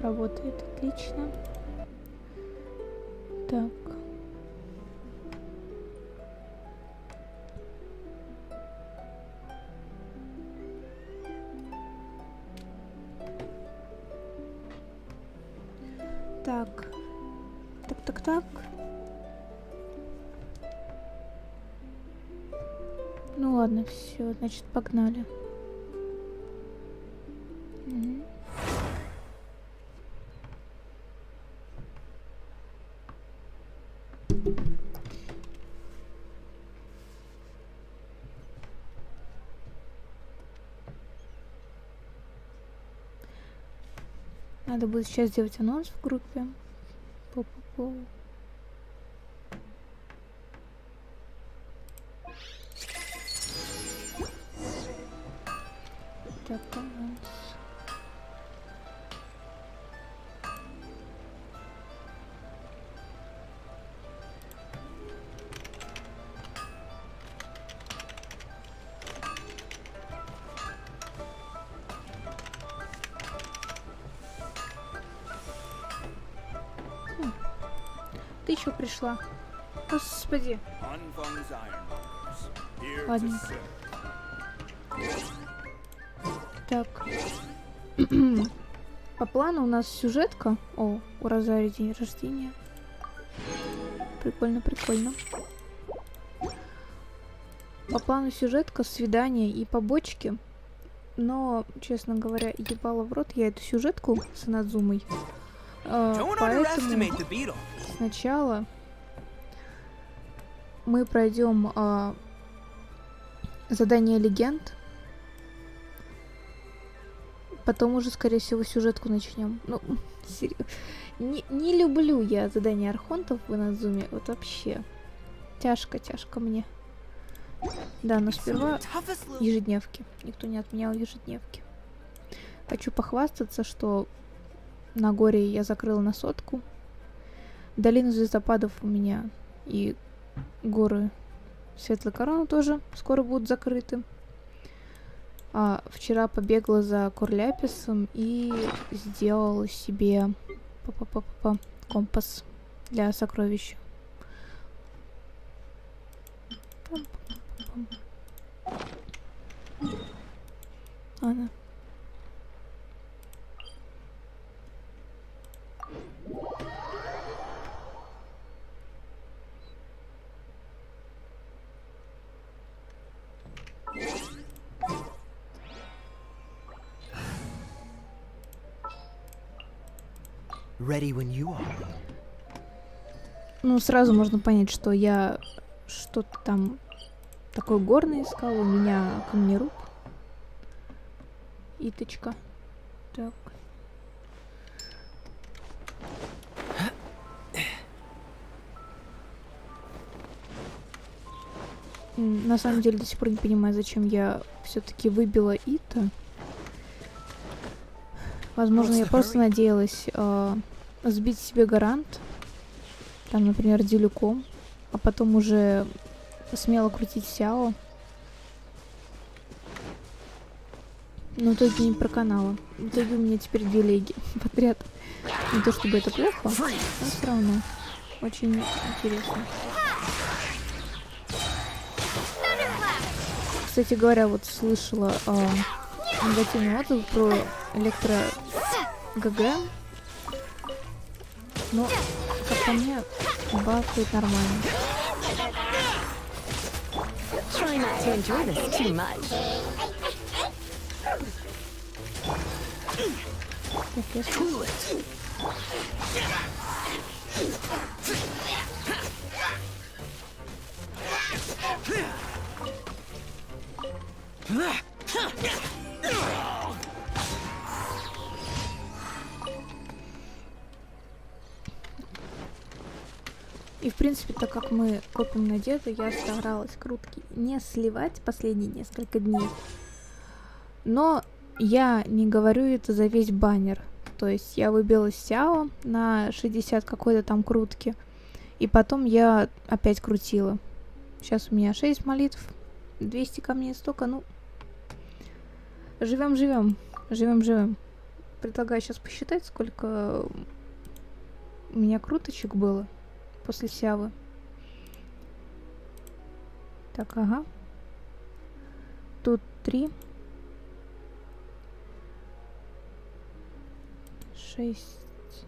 Работает отлично. Так. Так. Так. Ну ладно, все, значит, погнали. Угу. Надо будет сейчас сделать анонс в группе. Пу-пу-пу. Так, анонс. Ты еще пришла. Господи. Ладно. Так. По плану у нас сюжетка. О, у Розари день рождения. Прикольно. По плану сюжетка, свидания и побочки. Но, честно говоря, ебала в рот я эту сюжетку с Инадзумой. Поэтому сначала мы пройдем задание легенд. Потом уже, скорее всего, сюжетку начнем. Ну, серьезно. Не люблю я задания архонтов в Инадзуме. Вот вообще. Тяжко мне. Да, но сперва ежедневки. Никто не отменял ежедневки. Хочу похвастаться, что на горе я закрыла на 100. Долину звездопадов у меня и горы Светлой Короны тоже скоро будут закрыты. А вчера побегала за Курляписом и сделала себе компас для сокровищ. Ладно. Ready when you are. Ну, сразу можно понять, что я что-то там такое горное искала. У меня камнеруб. Иточка. Так. На самом деле до сих пор не понимаю, зачем я все-таки выбила Ита. Возможно, я просто надеялась сбить себе гарант, там, например, делюком, а потом уже смело крутить Сяо. Но в итоге не проканала. В итоге у меня теперь 2 леги подряд. Не то чтобы это плохо, но все равно очень интересно. Кстати говоря, вот слышала негативный отзыв про электро ГГ, но, как по мне, бафает нормально. И в принципе, так как мы копим на Деда, я старалась крутки не сливать последние несколько дней. Но я не говорю это за весь баннер. То есть я выбила Сяо на 60 какой-то там крутки. И потом я опять крутила. Сейчас у меня 6 молитв, 200 камней столько, ну... Живем. В предлагаю сейчас посчитать, сколько у меня круточек было после сявы. Так, ага. Тут 3. 6,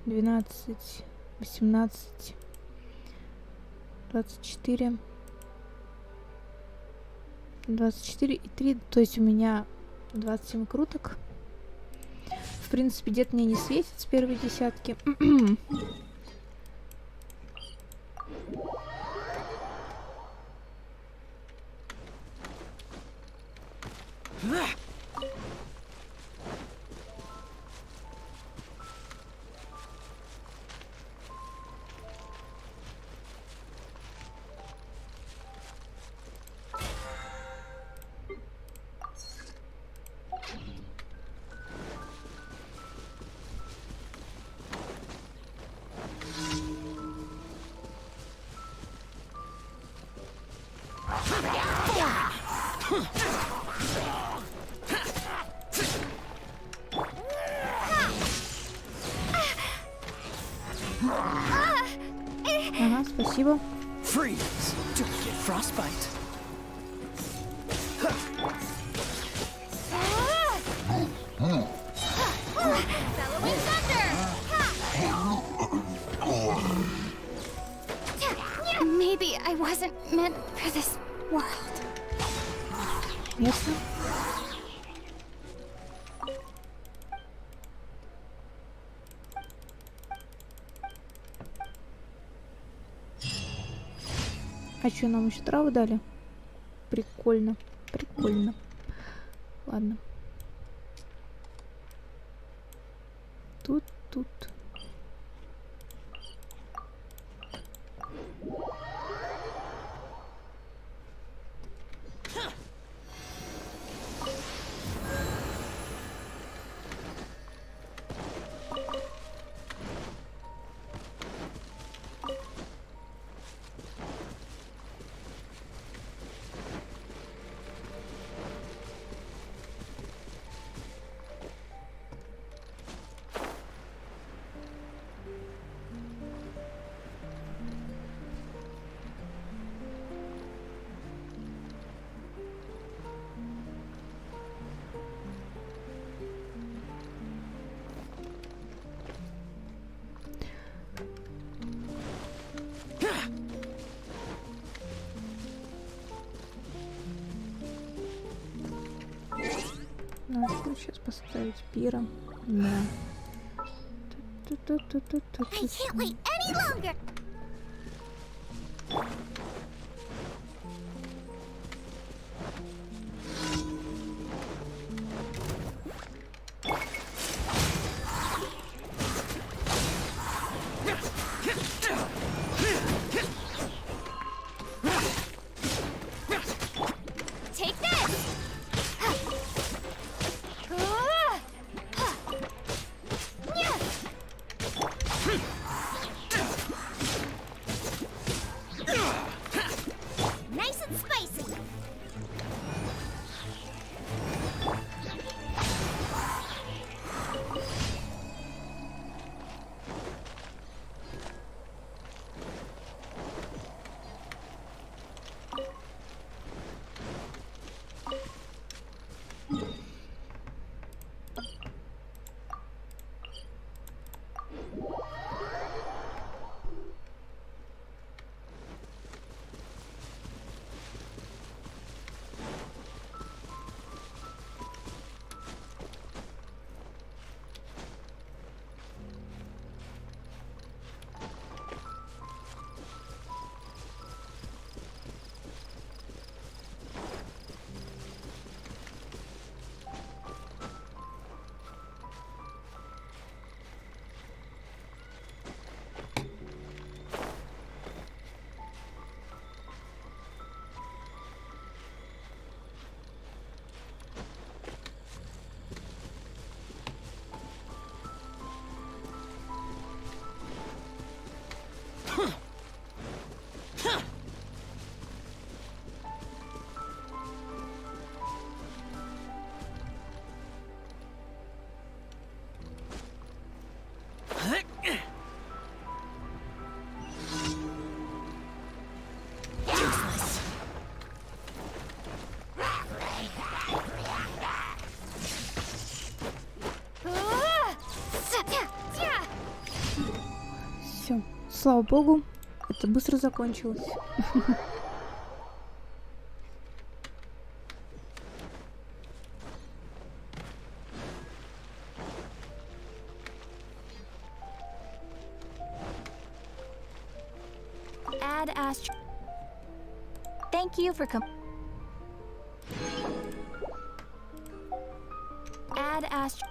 12, 18, 24. 24 и 3, то есть у меня 27 круток. В принципе, дед мне не светит с первой десятки. Ага, спасибо. Freeze! Don't get frostbite. Maybe I wasn't meant for this world. Ясно. А что, нам еще травы дали? Прикольно, прикольно. Ладно. Тут. Надо сейчас поставить пира. Да. I can't wait any longer. Take this. Nice and spicy. Слава богу, это быстро закончилось. Add astro. Thank you for Add astro.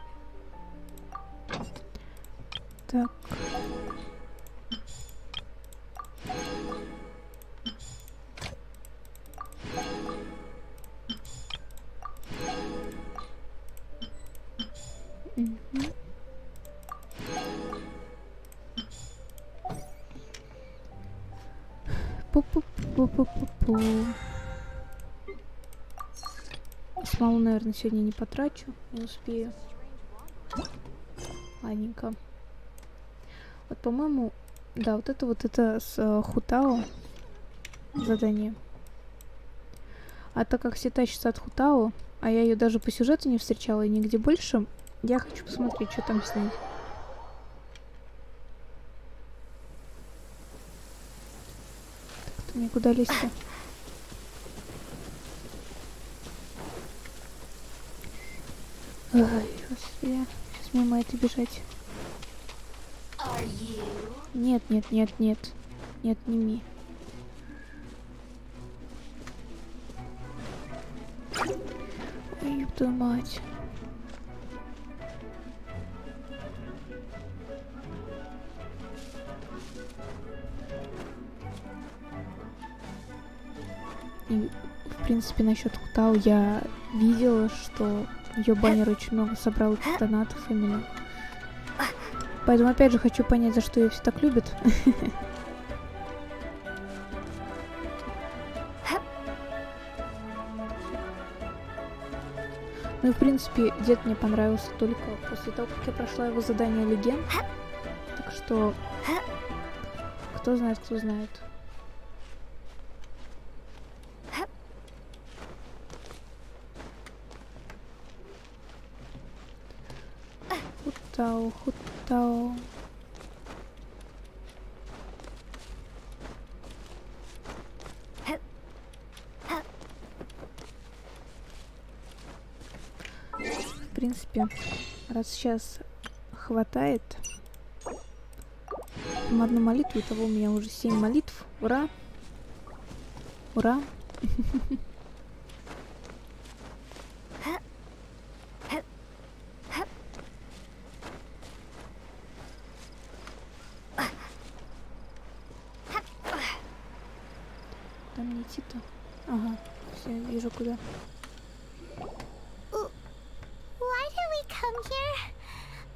Так. Мгм. Пу-пу-пу-пу-пу-пу. Смолу, наверное, сегодня не потрачу, не успею. Ладненько. Вот, по-моему, да, вот это с Хутао задание. А так как все тащатся от Хутао, а я ее даже по сюжету не встречала и нигде больше, я хочу посмотреть, что там с ней. Так-то мне куда лезть-то? Ой, господи, сейчас мимо это бежать. Нет, нет, нет, нет. Нет, не ми. Ой, ёб твою мать. И, в принципе, насчет Хутао я видела, что ее баннер очень много собрал донатов именно. Поэтому, опять же, хочу понять, за что ее все так любят. Ну и, в принципе, дед мне понравился только после того, как я прошла его задание легенд. Так что, кто знает, кто знает. Хутао, Хутао. В принципе, раз сейчас хватает на одну молитву, того у меня уже 7 молитв. Ура! Ура! Там не идти-то. Ага, все, вижу куда. Why did we come here?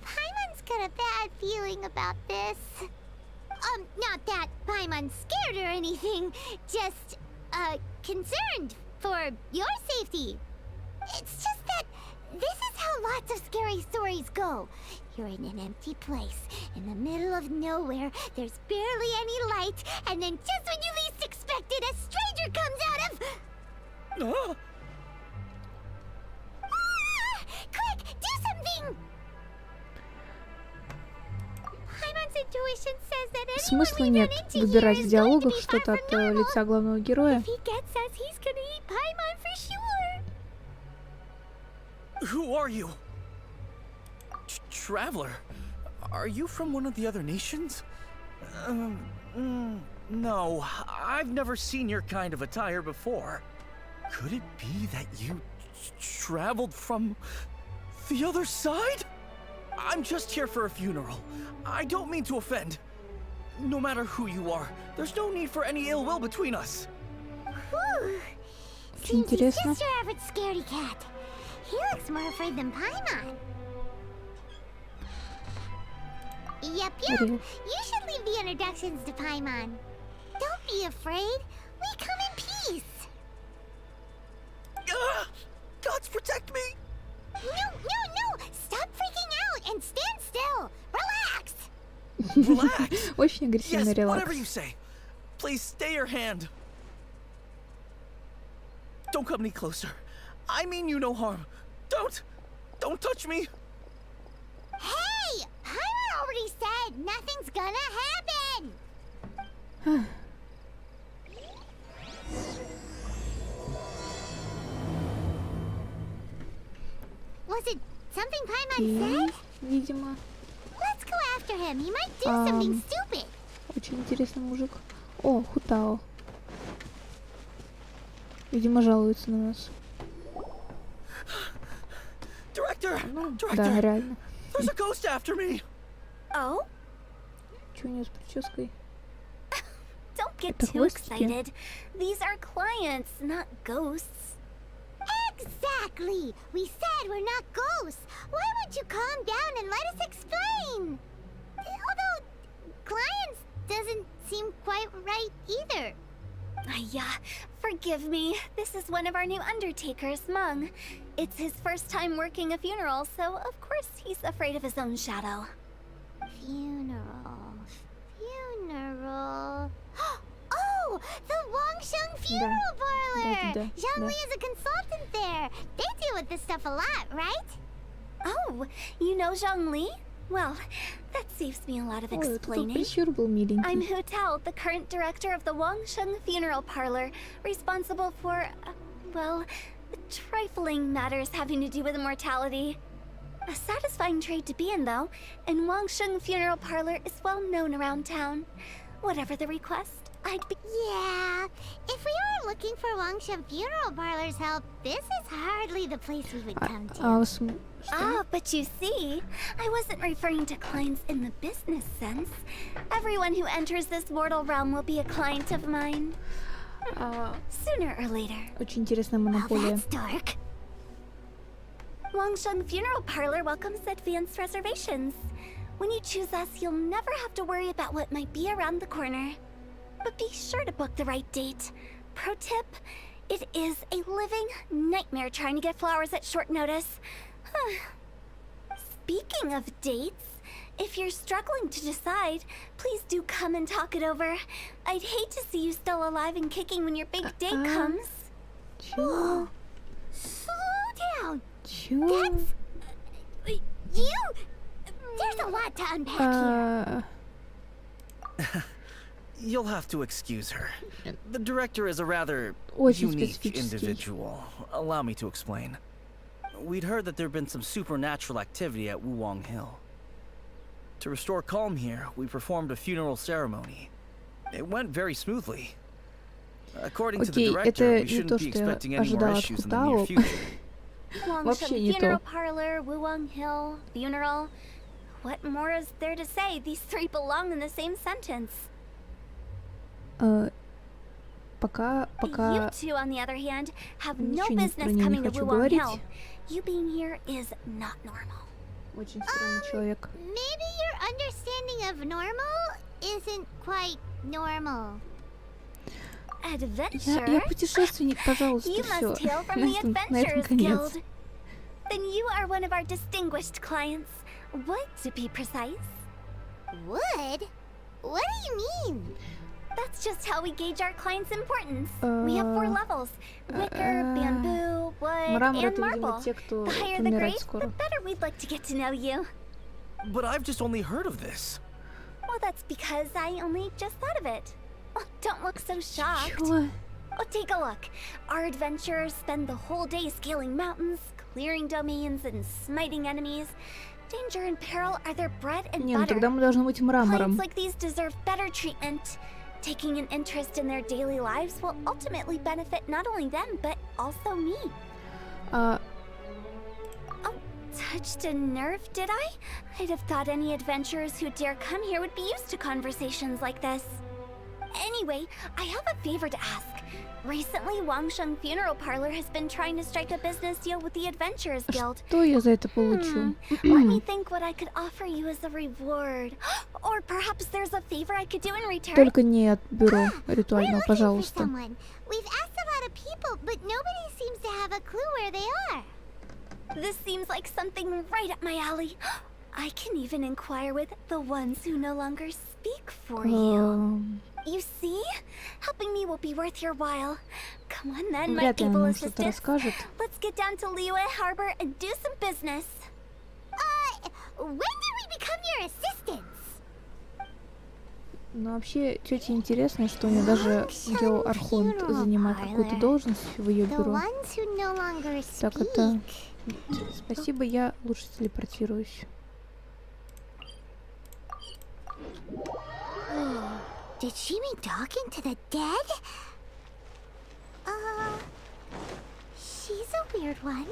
Paimon's got a bad feeling about this. Not that Paimon's scared or anything, just, concerned for your safety. It's just that this is how lots of scary stories go. You're in an empty place, in the middle of nowhere, there's barely any light, and then just when you least expect it, a stranger comes out of... Ah! Quick, do something! Paimon's intuition says that anyone Смысла we нет run into here выбирать is в going to диалогах be far что-то from от normal. лица главного героя. If he gets us, he's gonna eat Paimon for sure. Who are you? Traveler? Are you from one of the other nations? No, I've never seen your kind of attire before. Could it be that you traveled from the other side? I'm just here for a funeral. I don't mean to offend. No matter who you are, there's no need for any ill will between us. Whew. Очень Seems he's интересно. just your average scaredy cat. He looks more afraid than Paimon. Yep. Рил. You should leave the introductions to Paimon. Don't be afraid. We come in peace. Ah! Gods protect me! No. Stop freaking out and stand still. Relax. Relax. Очень агрессивный Yes, whatever релакс. you say. Please stay your hand. Don't come any closer. I mean you no harm. Don't touch me. Hey, Paimon already said nothing's gonna happen. Was it something Paimon И, said? видимо, Let's go after him. He might do something stupid. очень интересный мужик. О, Хутао. Видимо, жалуется на нас. Director! Ну, Director! да, реально. There's a ghost after me! Oh? Чё у него с прической? Don't get Это too хвостики? excited. These are clients, not ghosts. Exactly! We said we're not ghosts. Why won't you calm down and let us explain? Although, clients doesn't seem quite right either. Yeah, forgive me. This is one of our new undertakers, Mung. It's his first time working a funeral, so of course he's afraid of his own shadow. Funeral. Oh, the Wangsheng Funeral Parlor! да, Zhang да. Li is a consultant there. They deal with this stuff a lot, right? Oh, you know Zhang Li? Well, that saves me a lot of Ой, вот этот explaining. прищур был I'm миленький. Hu Tao, the current director of the Wangsheng Funeral Parlor, responsible for, well, trifling matters having to do with immortality. A satisfying trade to be in, though, and Wangsheng Funeral Parlor is well known around town. Whatever the request, I'd be— Yeah, if we were looking for Wangsheng Funeral Parlor's help, this is hardly the place we would come to. Что? Ah, but you see, I wasn't referring to clients in the business sense. Everyone who enters this mortal realm will be a client of mine. Sooner or later. Очень интересная Well, монополия. that's dark. Wangsheng Funeral Parlor welcomes advanced reservations. When you choose us, you'll never have to worry about what might be around the corner. But be sure to book the right date. Pro tip, it is a living nightmare trying to get flowers at short notice. Speaking of dates, if you're struggling to decide, please do come and talk it over. I'd hate to see you still alive and kicking when your big day comes. Чё? Slow down. Чё? You. There's a lot to unpack here. You'll have to excuse her. The director is a rather Очень unique специфический. individual. Allow me to explain. We'd heard that there'd been some supernatural activity at Wuwang Hill. To restore calm here, we performed a funeral ceremony. It went very smoothly. According to the Окей, director, это we не shouldn't то, be что я expecting any more ожидала от issues in the near Хутао. future. Вообще Wangsheng не Funeral то. Parlor, Wuwang Hill, funeral. What more is there to say? These three belong in the same sentence. Пока You two, on the other hand, have no Ничего про business неё не coming to хочу Wuwang говорить. Hill. You being here is not normal. Очень странный человек. Maybe your understanding of normal isn't quite normal. Adventure? Я путешественник, пожалуйста, You все. must hail from the Adventurers Guild. Then you are one of our distinguished clients. Wood, to be precise. Wood? What do you mean? That's just how we gauge our clients' importance. We have 4 levels: wicker, bamboo, wood, Мрамор and это, видимо, marble. те, кто The higher the умирать grade, the скоро. better we'd like to get to know you. But I've just only heard of this. Well, that's because I only just thought of it. Oh, don't look so shocked. Чё? Oh, take a look. Our adventurers spend the whole day scaling mountains, clearing domains, and smiting enemies. Danger and peril are their bread and Не, ну butter. тогда мы должны быть мрамором. Clients like these deserve better treatment. Taking an interest in their daily lives will ultimately benefit not only them, but also me. Oh, touched a nerve, did I? I'd have thought any adventurers who dare come here would be used to conversations like this. Anyway, I have a favor to ask. Recently, Wangsheng Funeral Parlor has been trying to strike a business deal with the Adventurers Guild. Что я за это получу? Let me think what I could offer you as a reward. Or perhaps there's a favor I could do in return. Только не от бюро We're ритуального, looking for пожалуйста. someone. We've asked a lot of people, but nobody seems to have a clue where they are. This seems like something right up my alley. I can even inquire with the ones who no longer speak for you. You see? Helping me will be worth your while. Come on then, my Вряд ли она able нам что-то assistant. расскажет. Let's get down to Liyue Harbor and do some business. When did we become your assistants? Но вообще, тете интересно, что у нее даже геоархонт занимает какую-то должность в ее The бюро. ones who no longer Так, speak. это... Спасибо, я лучше телепортируюсь. Did she mean talking to the dead? She's a weird one.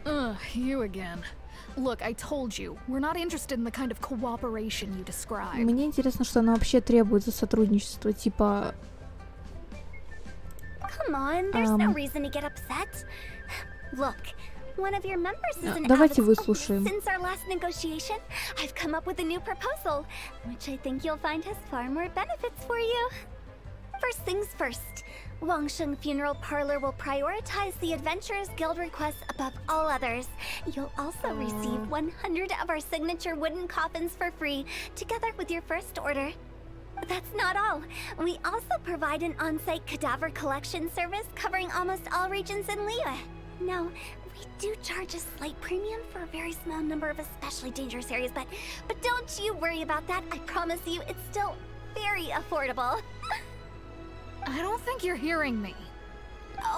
Ugh, you again. Look, I told you, we're not interested in the kind of cooperation you describe. Мне интересно, что она вообще требует за сотрудничество, типа... Come on, there's no reason to get upset. Look, one of your members is an Давайте avid- выслушаем. Since our last negotiation, I've come up with a new proposal, which I think you'll find has far more benefits for you. First things first, Wangsheng Funeral Parlor will prioritize the Adventurers Guild requests above all others. You'll also receive 100 of our signature wooden coffins for free, together with your first order. That's not all. We also provide an on-site cadaver collection service covering almost all regions in Liyue. Now, we do charge a slight premium for a very small number of especially dangerous areas, but don't you worry about that. I promise you, it's still very affordable. I don't think you're hearing me.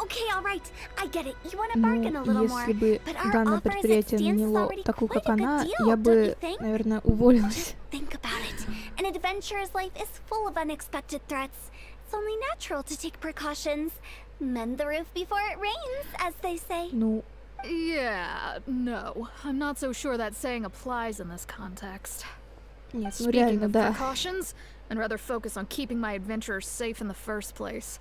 Okay, all right. I get it. You want to Ну, bargain a little more. если бы But our данное offer as it предприятие stands is наняло already такую, quite как a good она, deal, я don't бы, you think? наверное, уволилась. Think about it. An adventurer's life is full of unexpected threats. It's only natural to take precautions. Mend the roof before it rains, as they say. Ну, Yeah, no. I'm not so sure that saying applies in this context. нет, ну Speaking реально, of да. precautions, I'd rather focus on keeping my adventurers safe in the first place.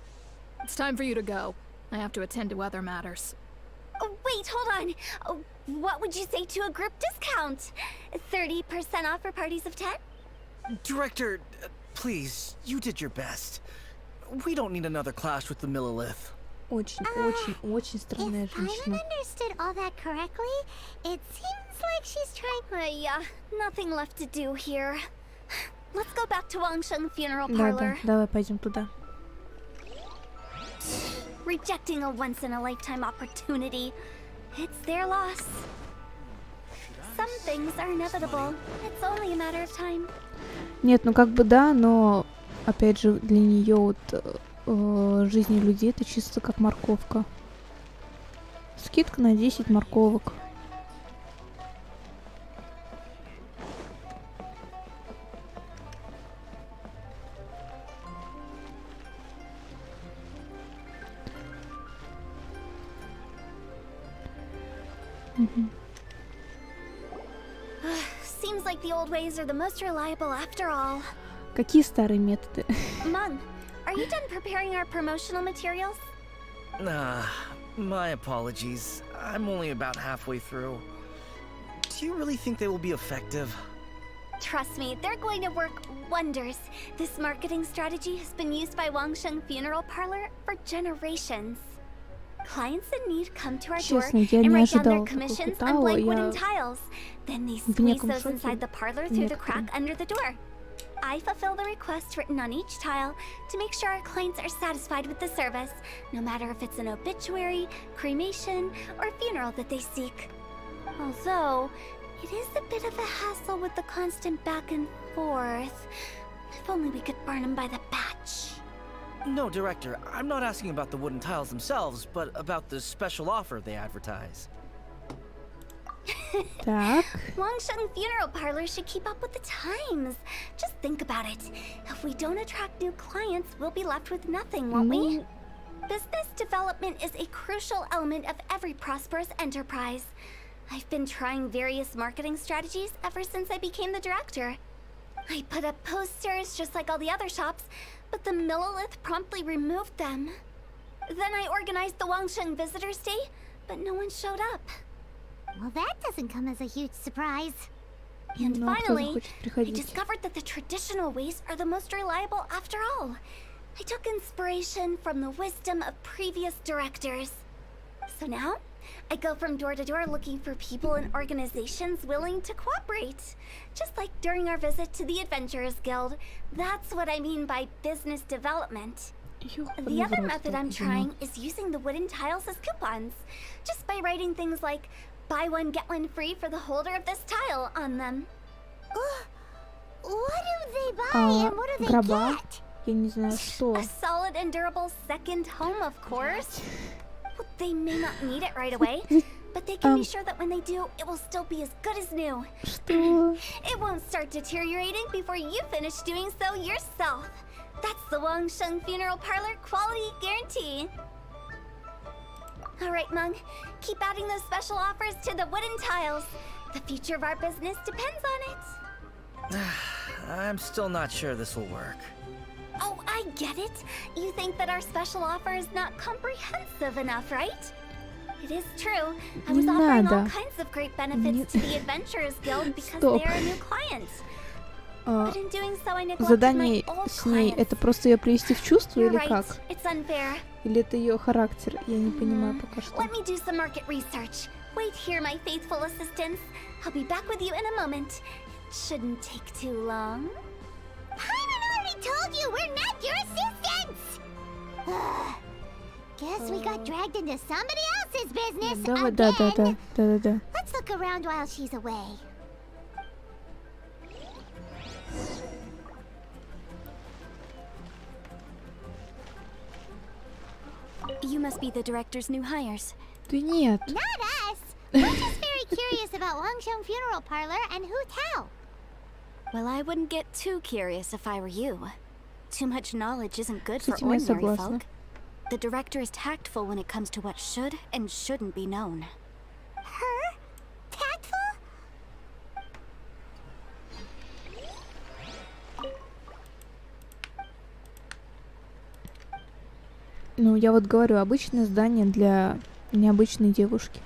It's time for you to go. I have to attend to other matters. Oh, wait, hold on. Oh, what would you say to a group discount? 30% off for parties of 10? Director, please, you did your best. We don't need another clash with the Millilith. Очень, очень, очень странная If I женщина. understood all that correctly, it seems like she's trying. Yeah, nothing left to do here. Let's go back to Wangsheng Funeral Да, да, Parlor. давай пойдем туда. Rejecting a once-in-a-lifetime opportunity. It's their loss. Some things are inevitable. It's only a matter of time. Нет, ну как бы да, но опять же для нее вот жизни людей это чисто как морковка. Скидка на 10 морковок. Seems like the old ways are the most reliable after all. Какие старые методы? Mung, are you done preparing our promotional materials? My apologies. I'm only about halfway through. Do you really think they will be effective? Trust me, they're going to work wonders. This marketing strategy has been used by Wangsheng Funeral Parlor for generations. Clients in need come to our door Честно, я and не write down their ожидала такого commissions on футала. blank wooden Я tiles. Then they в squeeze неком those шоке inside the parlor through the crack некотором. under the door. I fulfill the requests written on each tile to make sure our clients are satisfied with the service, no matter if it's an obituary, cremation, or funeral that they seek. Although, it is a bit of a hassle with the constant back and forth. If only we could burn them by the batch. No, Director, I'm not asking about the wooden tiles themselves, but about the special offer they advertise. Так, Wangsheng Funeral Parlor should keep up with the times. Just think about it. If we don't attract new clients, we'll be left with nothing, won't we? ну, Business development is a crucial element of every prosperous enterprise. I've been trying various marketing strategies ever since I became the director. I put up posters just like all the other shops, but the Millilith promptly removed them. Then I organized the Wangsheng Visitors Day, but no one showed up. Well, that doesn't come as a huge surprise. And ну, а кто finally, захочет I приходить? discovered that the traditional ways are the most reliable after all. I took inspiration from the wisdom of previous directors. So now, I go from door to door looking for people and organizations willing to cooperate. Just like during our visit to the Adventurers Guild. That's what I mean by business development. Ёханый The other в рот, method I'm столько trying is using the wooden tiles as coupons. Just by writing things like, buy one get one free for the holder of this tile on them. What do they buy and what do they гроба. get? Я не знаю, что. A solid and durable second home, of course. Well, they may not need it right away, but they can be sure that when they do, it will still be as good as new. Что? It won't start deteriorating before you finish doing so yourself. That's the Wangsheng Funeral Parlor quality guarantee. Alright, Mung. Keep adding those special offers to the wooden tiles. The future of our business depends on it. I'm still not sure this will work. Oh, I get it. You think that our special offer is not comprehensive enough, right? It is true. I was Не offering all надо. kinds of great benefits to the Adventurers Guild because Стоп. they are a new client. А, But in doing so, I neglected задание my old с ней clients. это просто ее привести в чувство You're или right. как? It's unfair. Или это ее характер? Я не понимаю пока что. Let me do some market research. Wait here, my faithful assistants. I'll be back with you in a moment. It shouldn't take too long. Paimon already told you we're not your assistants! Guess we got dragged into somebody else's business Давай, again. да. Let's look around while she's away. You must be the director's new hires. Да нет. Not us. We're just very curious about Wangsheng Funeral Parlor and Hu Tao. Well, I wouldn't get too curious if I were you. Too much knowledge isn't good for С этим я ordinary согласна. folk. The director is tactful when it comes to what should and shouldn't be known. Her? Tactful? Ну, я вот говорю, обычное здание для необычной девушки.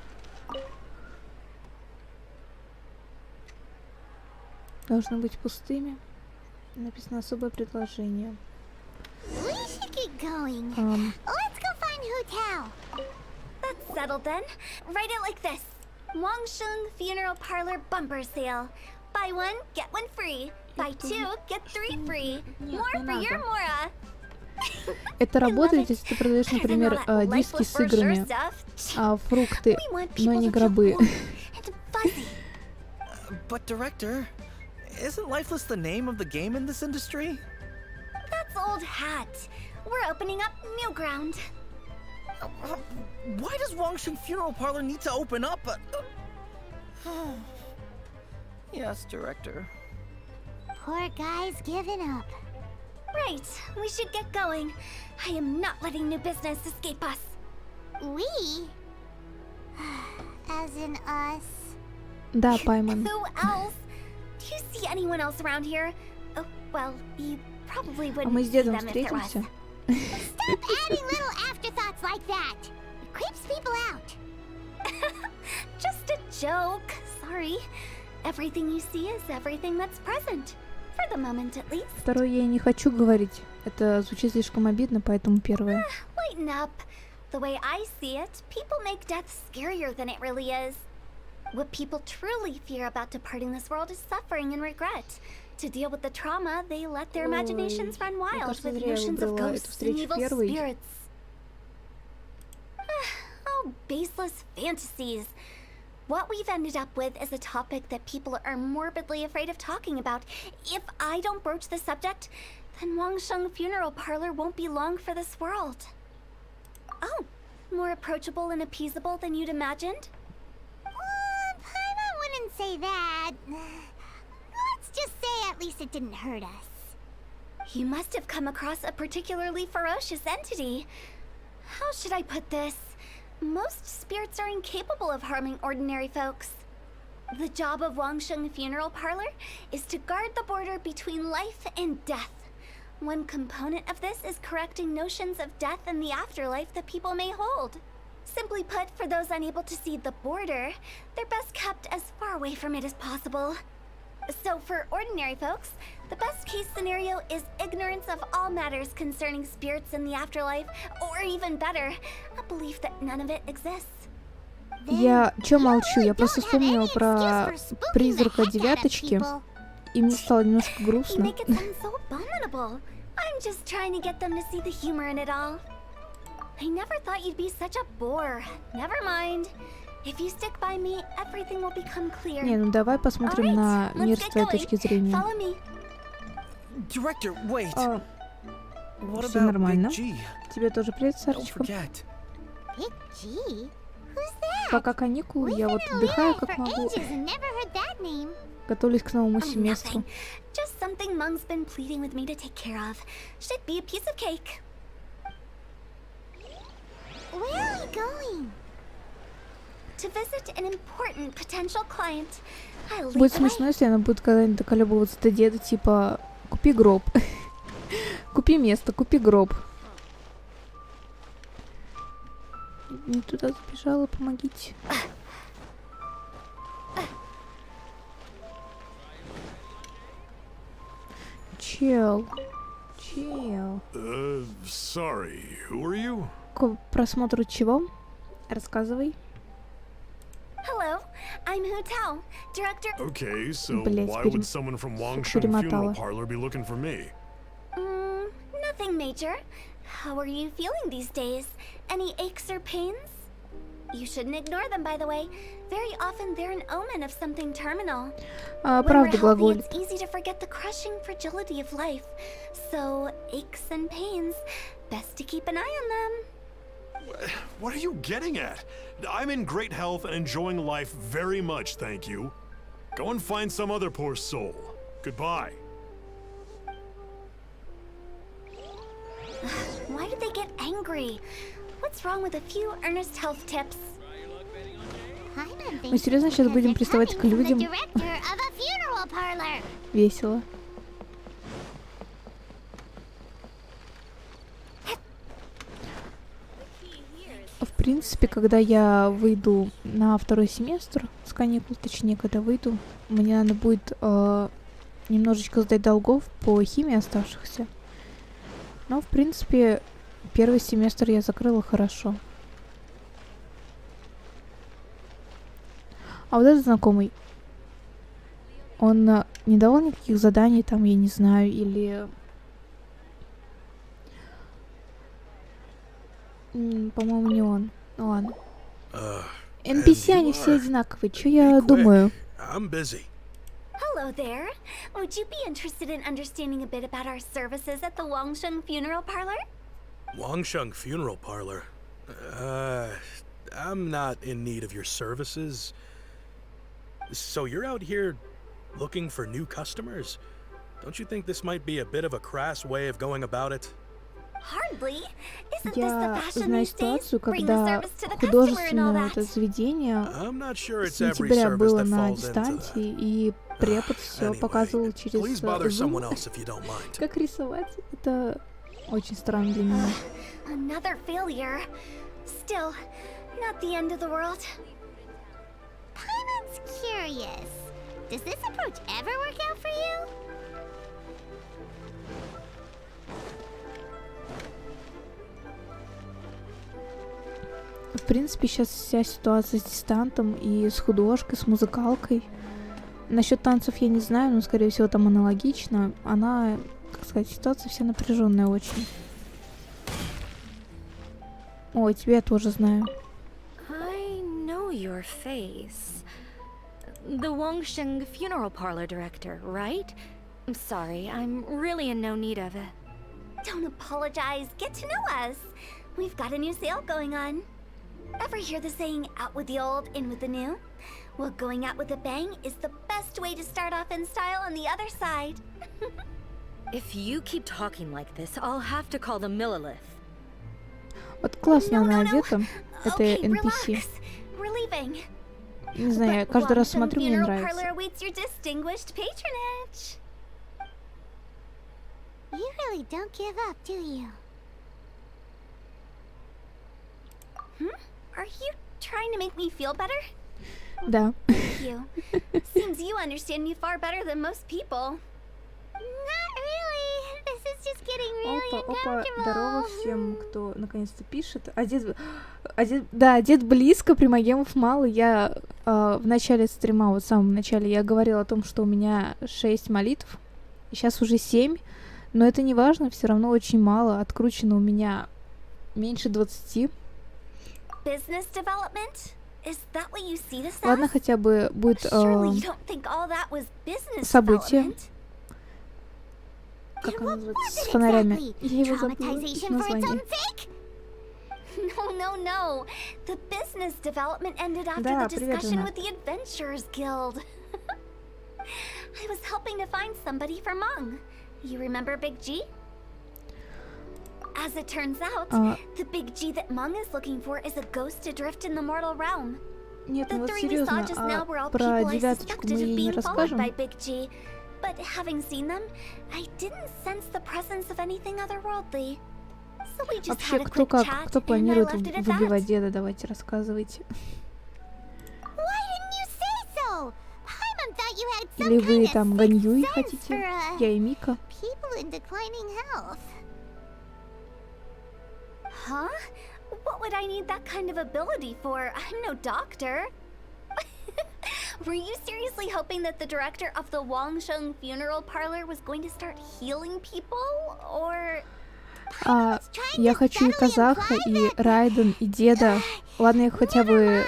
Должны быть пустыми. Написано особое предложение. We should get going. Ам, Let's go find Hu Tao. That's settled then. Write it like this. Wangsheng Funeral Parlor Bumper Sale. Buy one, get one free. Buy two, get three free. Нет, More не for your надо. Mora. Это работает, если ты продаешь, например, диски с играми, фрукты, но не гробы. But director, isn't lifeless the name of the game in this industry? That's old hat. We're opening up new ground. Why does Wangsheng Funeral Parlor need to open up? Yes, director. Poor guy's given up. Right, we should get going. I am not letting new business escape us. We? As in us. Да, Пайман. Who else? Do you see anyone else around here? Oh, well, you probably А wouldn't мы с see дедом them if there was. встретимся? Stop adding little afterthoughts like that. It creeps people out. Just a joke. Sorry. Everything you see is everything that's present. For the moment, at least. Второе я не хочу говорить. Это звучит слишком обидно, поэтому первое. Lighten up. The way I see it, people make death scarier than it really is. What people truly fear about departing this world is suffering and regret. To deal with the trauma, they let their imaginations run wild кажется, with зря я notions of выбрала эту ghosts and встречу evil первой. spirits. Oh, baseless fantasies. What we've ended up with is a topic that people are morbidly afraid of talking about. If I don't broach the subject, then Wangsheng Funeral Parlor won't be long for this world. Oh, more approachable and appeasable than you'd imagined? Paimon wouldn't say that. Let's just say at least it didn't hurt us. You must have come across a particularly ferocious entity. How should I put this? Most spirits are incapable of harming ordinary folks. The job of Wangsheng Funeral Parlor is to guard the border between life and death. One component of this is correcting notions of death and the afterlife that people may hold. Simply put, for those unable to see the border, they're best kept as far away from it as possible. So for ordinary folks, the best case scenario is ignorance of all matters concerning spirits in the afterlife, or even better, a belief that none of it exists. Я чё молчу? Я просто вспомнила про призрака девяточки, и мне стало немножко You грустно. make it sound so abominable. I'm just trying to get them to see the humor in it all. I never thought you'd be such a bore. Never mind. If you stick by me, everything will become clear. Не, ну давай посмотрим на мир с твоей точки зрения. Follow me. Director, wait. What Все about нормально. Big G? Тебе тоже привет, Don't Сарочка. Big forget. G? Who's that? Пока каникулы, We've я been вот in отдыхаю Lille как for могу. ages and never heard that name. Готовлюсь к новому Oh, семестру. nothing. Just something Mung's been pleading with me to take care of. Should be a piece of cake. Where are we going? To visit an important potential client. I'll lead Будет the way. смешно, если она будет когда-нибудь доколебываться до деда, типа, купи гроб. Купи место, купи гроб. Не туда забежала, помогите. Чел. Sorry, who are you? К просмотру чего? Рассказывай. Hello, I'm Hu Tao, director. Okay, so Блять, why would someone from Wangsheng перемотала. Funeral Parlor be looking for me? Nothing major. How are you feeling these days? Any aches or pains? You shouldn't ignore them, by the way. Very often they're an omen of something terminal. When we're Правду healthy, глаголит. it's easy to forget the crushing fragility of life. So, aches and pains, best to keep an eye on them. What are you getting at? I'm in great health and enjoying life very much, thank you. Go and find some other poor soul. Goodbye. Why did they get angry? What's wrong with a few earnest health tips? Мы серьезно сейчас будем приставать к людям? Весело. В принципе, когда я выйду на второй семестр с каникул, точнее, когда выйду, мне надо будет немножечко сдать долгов по химии оставшихся. Но, в принципе, первый семестр я закрыла хорошо. А вот этот знакомый, он не давал никаких заданий, там, я не знаю, или... По-моему, не он. Ну ладно. NPC, они все одинаковые. Чё я думаю? I'm busy. Hello there. Would you be interested in understanding a bit about our services at the Wangsheng Funeral Parlor? Wangsheng Funeral Parlor? I'm not in need of your services. So you're out here looking for new customers? Don't you think this might be a bit of a crass way of going about it? Hardly. Isn't this the Я fashion знаю these days? ситуацию, Bring the когда service to the customer and all художественное это that. заведение I'm not sure с it's every сентября service было that на falls into that. дистанции, и препод все Anyway, показывал через please bother someone Zoom. else if you don't mind. Как рисовать? Это очень странно для меня. Another failure. Still, not the end of the world. Paimon's curious. Does this approach ever work out for you? В принципе, сейчас вся ситуация с дистантом и с художкой, с музыкалкой. Насчет танцев я не знаю, но, скорее всего, там аналогично. Она, как сказать, ситуация вся напряженная очень. Ой, тебя я тоже знаю. I know your face. The Wangsheng Funeral Parlor director, right? I'm sorry, I'm really in no need of it. Don't apologize. Get to know us. We've got a new sale going on. Ever hear the saying, out with the old, in with the new? Well, going out with a bang is the best way to start off in style on the other side. If you keep talking like this, I'll have to call the Millilith. Вот классно она No. одета. Это Okay, NPC. relax. We're leaving. Не знаю, я But каждый раз Wangsheng смотрю, мне Funeral нравится. Parlor awaits your distinguished patronage. You really don't give up, do you? Are you trying to make me feel better? Да. Thank you. Seems you understand me far better than most people. Not really. This is just getting really Опа, uncomfortable. здорово всем, кто наконец-то пишет. Дед близко, примагемов мало. Я в начале стрима, вот в самом начале, я говорила о том, что у меня 6 молитв. Сейчас уже 7. Но это не важно, все равно очень мало. Откручено у меня меньше 20. Business development? Is that what you see this Ладно, as? хотя бы будет Surely you don't think all that was business событие. development? Как оно называется? Was С it фонарями. exactly? Я его забыла. Traumatization for its Название. own sake? No. The business development ended after Да, the привет, discussion жена. with the Adventurers Guild. I was helping to find somebody for Mung. You remember Big G? As it turns out, the Big G that Mung is looking for is a ghost adrift in the mortal realm. Нет, ну The вот three we saw серьезно, just now were all про people I девяточку мы suspected of ей не being followed расскажем. by Big G. But having seen them, I didn't sense the presence of anything otherworldly. So we just Вообще, had a кто quick как, chat, кто and I планирует left it at выбивать that. деда, давайте рассказывайте. Why didn't you say so? Paimon thought you had some Или kind вы of там sixth Ганьюй sense хотите? for, Я и Мика. people in declining health. Huh? What would I need that kind of ability for? I'm no doctor. Were you seriously hoping that the director of the Wangsheng funeral parlor was going to start healing people? Or... Я хочу и Казаха, и Райден, и Деда. Ладно, я хотя бы...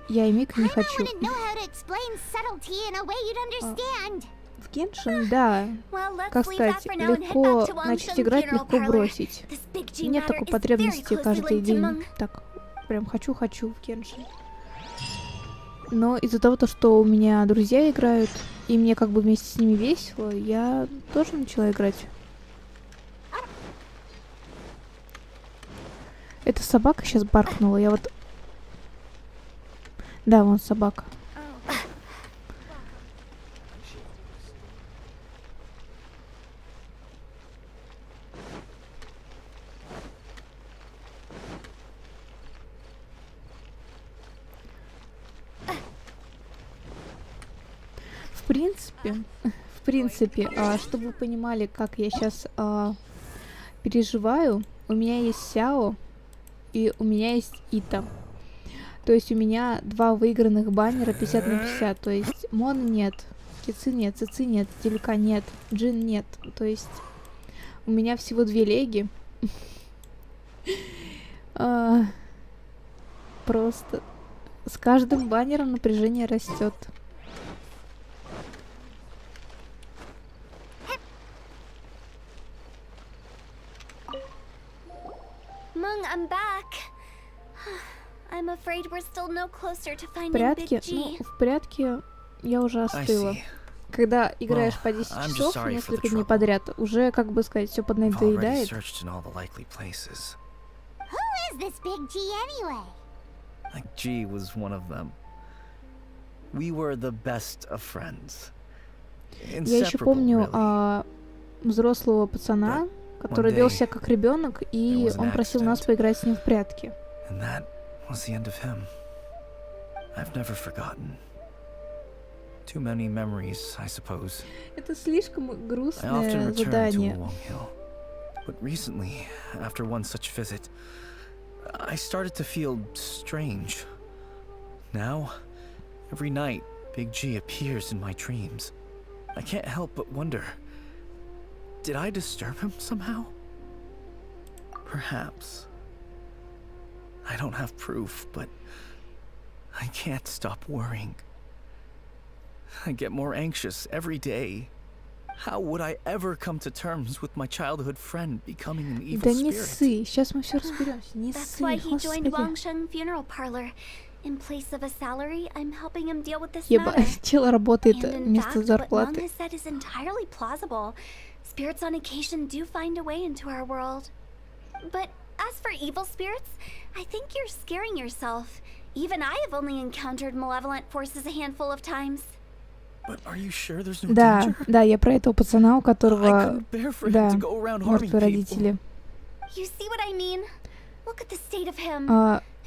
Я и Мика не Paimon хочу. wouldn't know how to explain subtlety in a way you'd understand. В Геншин, да. Well, let's Как leave that сказать, for now and head легко back to начать Wangsheng играть, funeral легко parlor. бросить. This Big G Нет matter такой is very потребности closely каждый linked to день. Mung. Так, прям хочу в Геншин. Но из-за того, что у меня друзья играют, и мне как бы вместе с ними весело, я тоже начала играть. Эта собака сейчас баркнула, я вот... Да, вон собака. В принципе, чтобы вы понимали, как я сейчас переживаю, у меня есть Сяо и у меня есть Ита. То есть у меня 2 выигранных баннера 50 на 50. То есть Мон нет, Кици нет, Цици нет, Телька нет, Джин нет. То есть у меня всего 2 леги. Просто с каждым баннером напряжение растет. Mung, I'm back. I'm afraid we're still no closer to В finding порядке? Big G. Ну, в порядке я уже I остыла. see. Когда играешь Well, по 10 I'm just часов sorry for the несколько дней trouble. подряд, уже, как бы сказать, все I've already поднадоедает. searched in all the likely places. Who is this Big G anyway? Like G was one of them. We were the best of friends. Я еще Inseparable, помню really. взрослого пацана, который вел себя как ребенок, и there was an он просил нас accident. поиграть с ним в прятки. And that was the end of him. I've never forgotten. Too many memories, I suppose. Это слишком I often грустное return to задание. Wong Hill. But recently, after one such visit, I started to feel strange. Now, every night, Big G appears in my dreams. I can't help but wonder, did I disturb him somehow? Perhaps. I don't have proof, but I can't stop worrying. I get more anxious every day. How would I ever come to terms with my childhood friend becoming an evil Да не spirit? ссы, сейчас мы все разберемся. Не That's ссы, why he joined господи. Wangsheng Funeral Parlor. In place of a salary, I'm helping him deal with this Ебать, matter. тело работает And in вместо fact, what Mung зарплаты. has said is entirely plausible. Spirits on occasion do find a way into our world. But as for evil spirits, I think you're scaring yourself. Even I have only encountered malevolent forces a handful of times. But are you sure there's no Да, danger? да, я про этого пацана, у I которого, couldn't bear for him да, to go around harming мертвые people. родители. You see what I mean? Look at the state of him.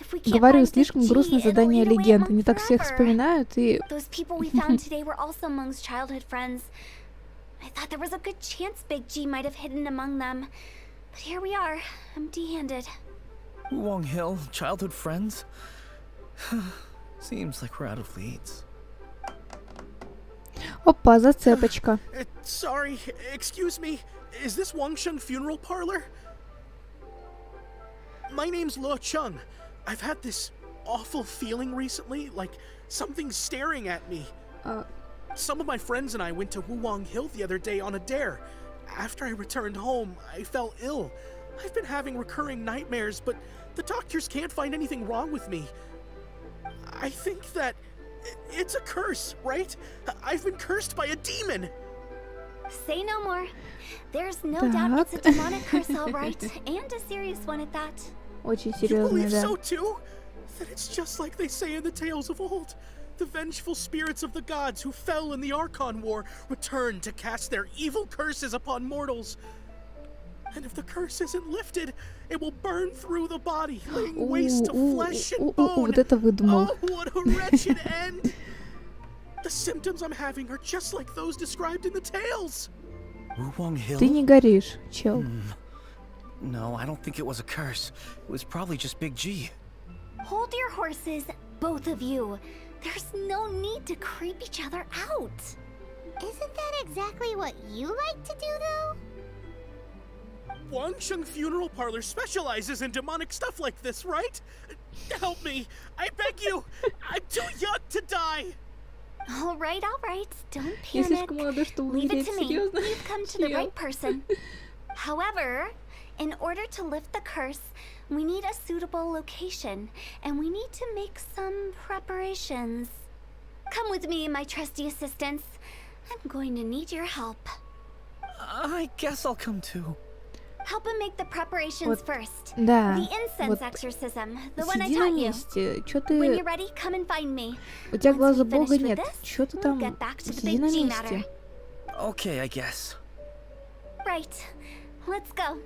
If we can't Говорю, find Big слишком G, грустное it'll задание eat away at легенды. Mung Не так всех forever. вспоминают, и Those people we found today were also Mung's childhood friends. I thought there was a good chance Big G might have hidden among them. But here we are, empty-handed. Wong Hill, childhood friends? Seems like we're out of leads. опа, зацепочка. Sorry, excuse me. Is this Wangsheng Funeral Parlor? My name's Luo Chung. I've had this awful feeling recently, like something's staring at me. Some of my friends and I went to Wuwang Hill the other day on a dare. After I returned home, I fell ill. I've been having recurring nightmares, but the doctors can't find anything wrong with me. I think that it's a curse, right? I've been cursed by a demon. Say no more. There's no doubt it's a demonic curse, all right, and a serious one at that. Очень You серьезно, believe да. so too? That it's just like they say in the tales of old. The vengeful spirits of the gods who fell in the Archon War return to cast their evil curses upon mortals. And if the curse isn't lifted, it will burn through the body, laying waste to flesh and bone. Вот это выдумал. Oh, what a wretched end! The symptoms I'm having are just like those described in the tales. Wuwang Hill? Ты не горишь, чел. No, I don't think it was a curse. It was probably just Big G. Hold your horses, both of you. There's no need to creep each other out. Isn't that exactly what you like to do, though? Wangsheng Funeral Parlor specializes in demonic stuff like this, right? Help me! I beg you! I'm too young to die! All right, don't Я panic. слишком молода, чтобы Leave it умереть, to me. серьезно. You've come to the Чел. right person. However, in order to lift the curse, we need a suitable location, and we need to make some preparations. Come with me, my trusty assistants. I'm going to need your help. I guess I'll come too. Help him make the preparations Вот, first. да, The incense вот exorcism, the one I сиди на taught you. месте. Чё When ты... you're ready, come and find me. У тебя Once глаза we бога finish with нет. this, Чё ты we'll там... get back to the Сиди big на G месте. matter. Okay, I guess. Right. Let's go.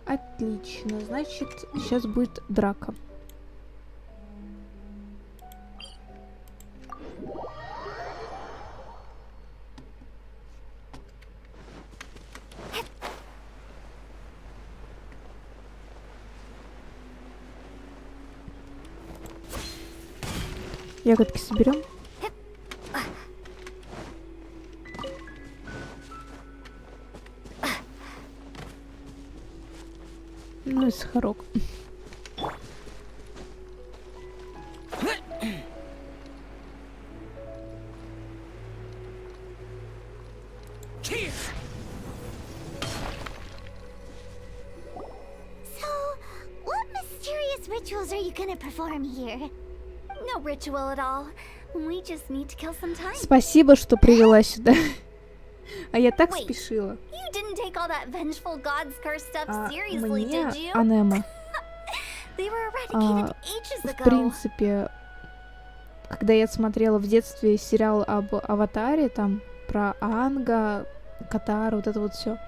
Отлично. Значит, сейчас будет драка. Ягодки соберем. Ну и сахарок. So, what mysterious rituals are you gonna perform here? No ritual at all. We just need to kill some time. Спасибо, что привела сюда. А я так Wait. спешила. You didn't take all that vengeful god's curse stuff А seriously, мне did you? Анема. They were eradicated ages В ago. принципе, когда я смотрела в детстве сериал об Аватаре, там про Аанга, Катара, вот это вот все,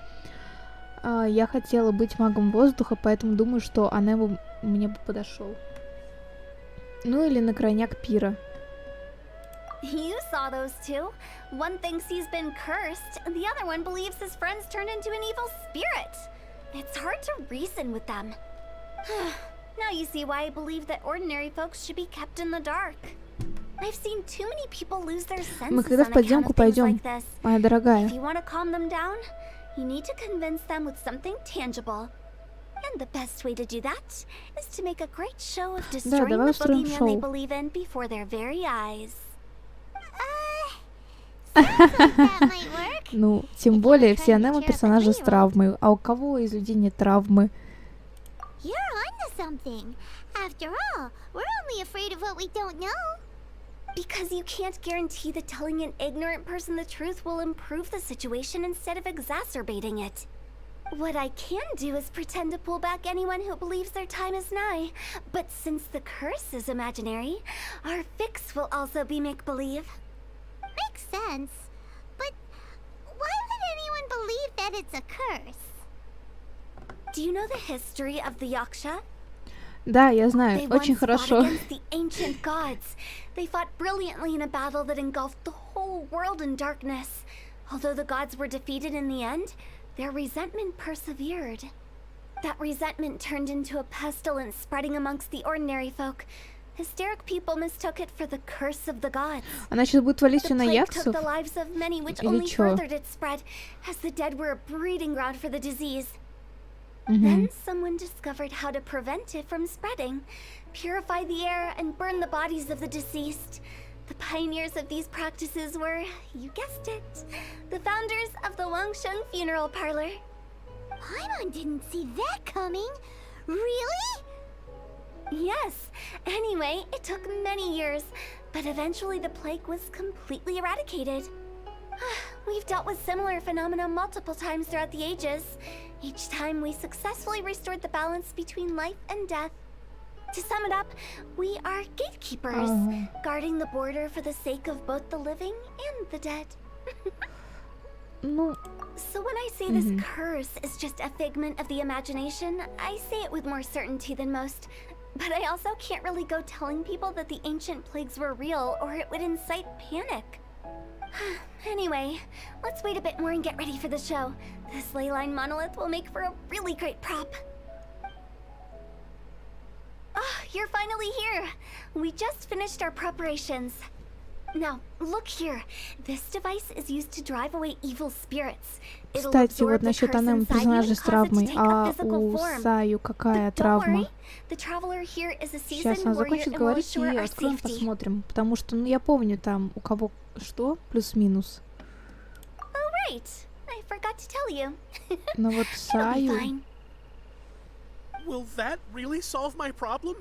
я хотела быть магом воздуха, поэтому думаю, что Анема мне бы подошел. Ну или на крайняк пира. You saw those two. One thinks he's been cursed, and the other one believes his friends turned into an evil spirit. It's hard to reason with them. Now you see why I believe that ordinary folks should be kept in the dark. I've seen too many people lose their Мы senses когда on в account подземку of things пойдем, like this. моя дорогая? If you want to calm them down, you need to convince them with something tangible. And the best way to do that is to make a great show of destroying давай the устроим boogeyman they шоу. believe in before their very eyes. That might work. Ну, тем более, все Анема персонажи с травмой. А у кого из людей нет травмы? You're onto something. After all, we're only afraid of what we don't know. Because you can't guarantee that telling an ignorant person the truth will improve the situation instead of exacerbating it. What I can do is pretend to pull back anyone who believes their time is nigh. But since the curse is imaginary, our fix will also be make-believe. Makes sense. But why would anyone believe that it's a curse? Do you know the history of the Yaksha? Да, я знаю, They очень once fought хорошо. against the ancient gods. They fought brilliantly in a battle that engulfed the whole world in darkness. Although the gods were defeated in the end, their resentment persevered. That resentment turned into a pestilence spreading amongst the ordinary folk. Hysteric people mistook it for the curse of the gods. Она сейчас будет валить The все на plague took Яксов? the lives of many, which Или only чё? furthered its spread, as the dead were a breeding ground for the disease. Then someone discovered how to prevent it from spreading, purify the air, and burn the bodies of the deceased. The pioneers of these practices were, you guessed it, the founders of the Wangsheng Funeral Parlor. Paimon didn't see that coming. Really? Yes. Anyway, it took many years, but eventually the plague was completely eradicated. We've dealt with similar phenomena multiple times throughout the ages. Each time we successfully restored the balance between life and death. To sum it up, we are gatekeepers, guarding the border for the sake of both the living and the dead. Ну, So when I say this curse is just a figment of the imagination, I say it with more certainty than most. But I also can't really go telling people that the ancient plagues were real, or it would incite panic. Anyway, let's wait a bit more and get ready for the show. This ley line monolith will make for a really great prop. Oh, you're finally here! We just finished our preparations. Now, look here. This device is used to drive away evil spirits. It'll кстати, absorb вот the насчет curse анонимных inside you персонажей and с cause it to травмой. take a А physical у form. Саю какая But don't травма? worry, the traveler here is a Сейчас seasoned она warrior закончит and will говорить assure и our откроем, safety. посмотрим. Потому что, ну, я помню там у кого что, плюс-минус. Oh, right. I forgot to tell you. Но вот It'll be Саю... fine. Will that really solve my problem?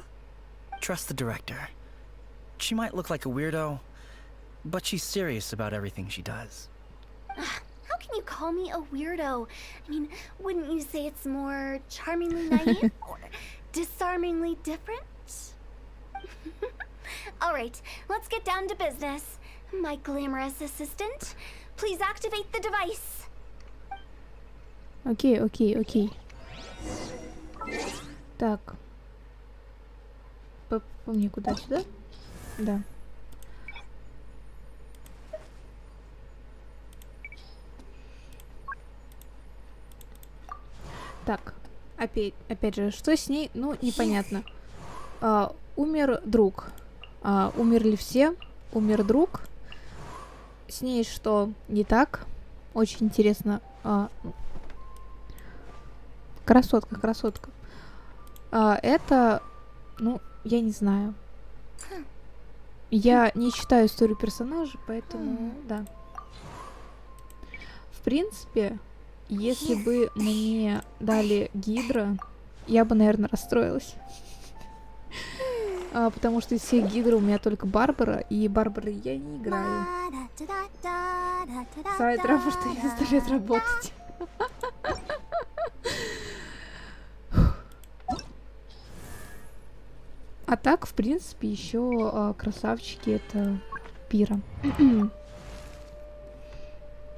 Trust the director. She might look like a weirdo, but she's serious about everything she does. How can you call me a weirdo? I mean, wouldn't you say it's more charmingly naive or disarmingly different? All right, let's get down to business. My glamorous assistant, please activate the device. Окей, окей, окей. Так. Помни, куда? Сюда? Да. Так. Опять же, что с ней? Ну, непонятно. Умер друг. Умерли все. Умер друг. С ней что не так? Очень интересно. Красотка, красотка. Это, ну, я не знаю. Я не читаю историю персонажа, поэтому, да. В принципе, если бы мне дали Гидра, я бы, наверное, расстроилась. Потому что из всех Гидра у меня только Барбара, и Барбары я не играю. Сайт травма, что не заставляет работать. А так, в принципе, еще красавчики это Пира.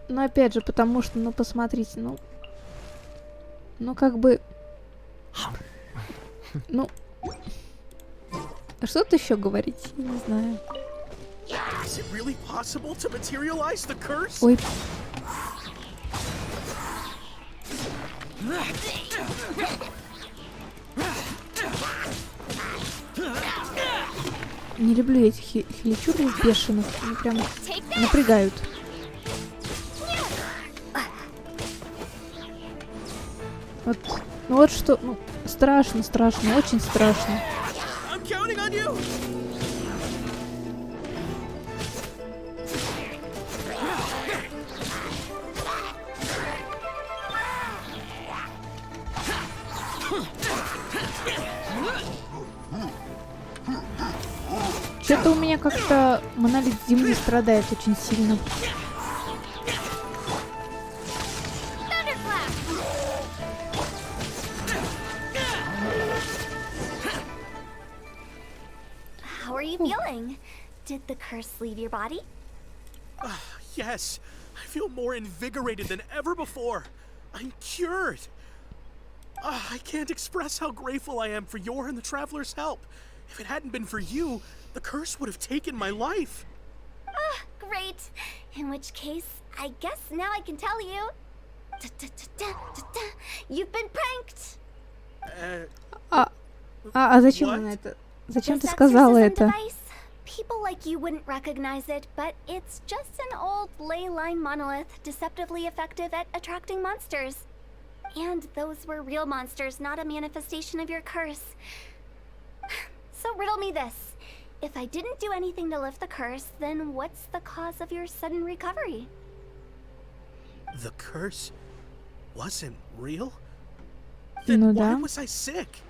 Но опять же, потому что, ну, посмотрите, ну, как бы, ну, что-то еще говорить, я не знаю. Is it really possible to materialize the curse? Ой. Не люблю этих хиличурных бешеных, они прям напрягают. Вот, ну вот что, ну, страшно, страшно, очень страшно. I'm counting on you. Что-то у меня как-то монолит земли страдает очень сильно. How are you feeling? Did the curse leave your body? Yes, I feel more invigorated than ever before. I'm cured. I can't express how grateful I am for your and the traveler's help. If it hadn't been for you, the curse would have taken my life. Great. In which case, I guess now I can tell you. You've been pranked. А зачем она это? Зачем ты сказала это? People like you wouldn't recognize it, but it's just an old ley line monolith deceptively effective at attracting monsters. And those were real monsters, not a manifestation of your curse. So riddle me this. If I didn't do anything to lift the curse, then what's the cause of your sudden recovery? The curse wasn't real? Ну Then why да. was I sick?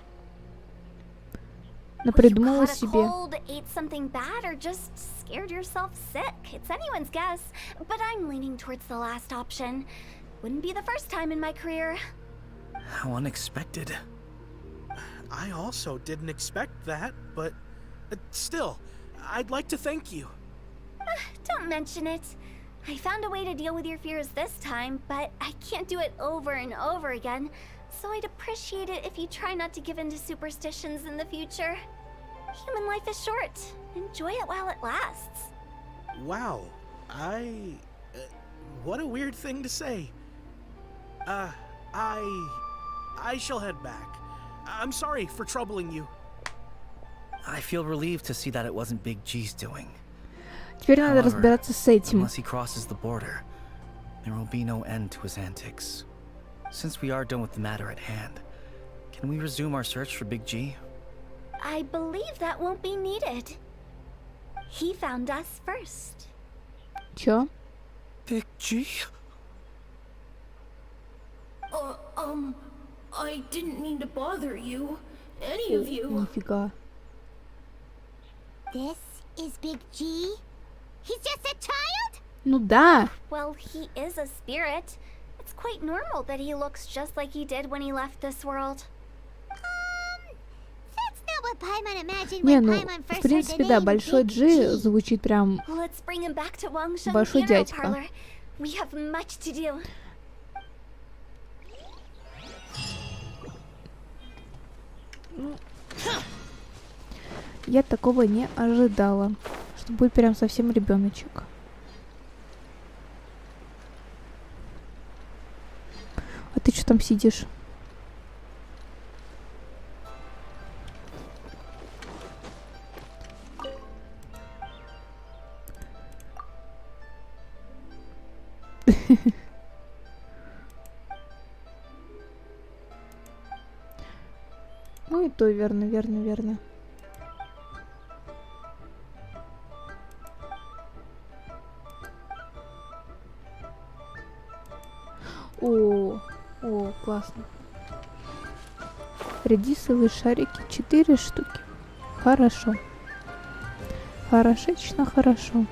Напридумала Caught a себе. cold, ate something bad, or just scared yourself sick. It's anyone's guess, but I'm leaning towards the last option. Wouldn't be the first time in my career. How unexpected. I also didn't expect that, but still, I'd like to thank you. Don't mention it. I found a way to deal with your fears this time, but I can't do it over and over again. So I'd appreciate it if you try not to give in to superstitions in the future. Human life is short. Enjoy it while it lasts. Wow, what a weird thing to say. I shall head back. I'm sorry for troubling you. I feel relieved to see that it wasn't Big G's doing. Теперь надо However, разбираться с этим. unless he crosses the border, there will be no end to his antics. Since we are done with the matter at hand, can we resume our search for Big G? I believe that won't be needed. He found us first. Чё? Big G? I didn't mean to bother you. Any of you. Нифига. This is Big G? He's just a child? Ну да. Well, he is a spirit. It's quite normal that he looks just like he did when he left this world. That's not what Paimon imagined Не, when ну, Paimon в first heard принципе, the да, name Большой Big Джи G. звучит прям... Let's bring him back to Wangsheng Большой Funeral дядька. Parlor. We have much to do. Я такого не ожидала, что будет прям совсем ребеночек. А ты что там сидишь? Ну и то верно, верно, верно. О, классно. Редисовые шарики 4 штуки. Хорошо. Хорошечно, хорошо.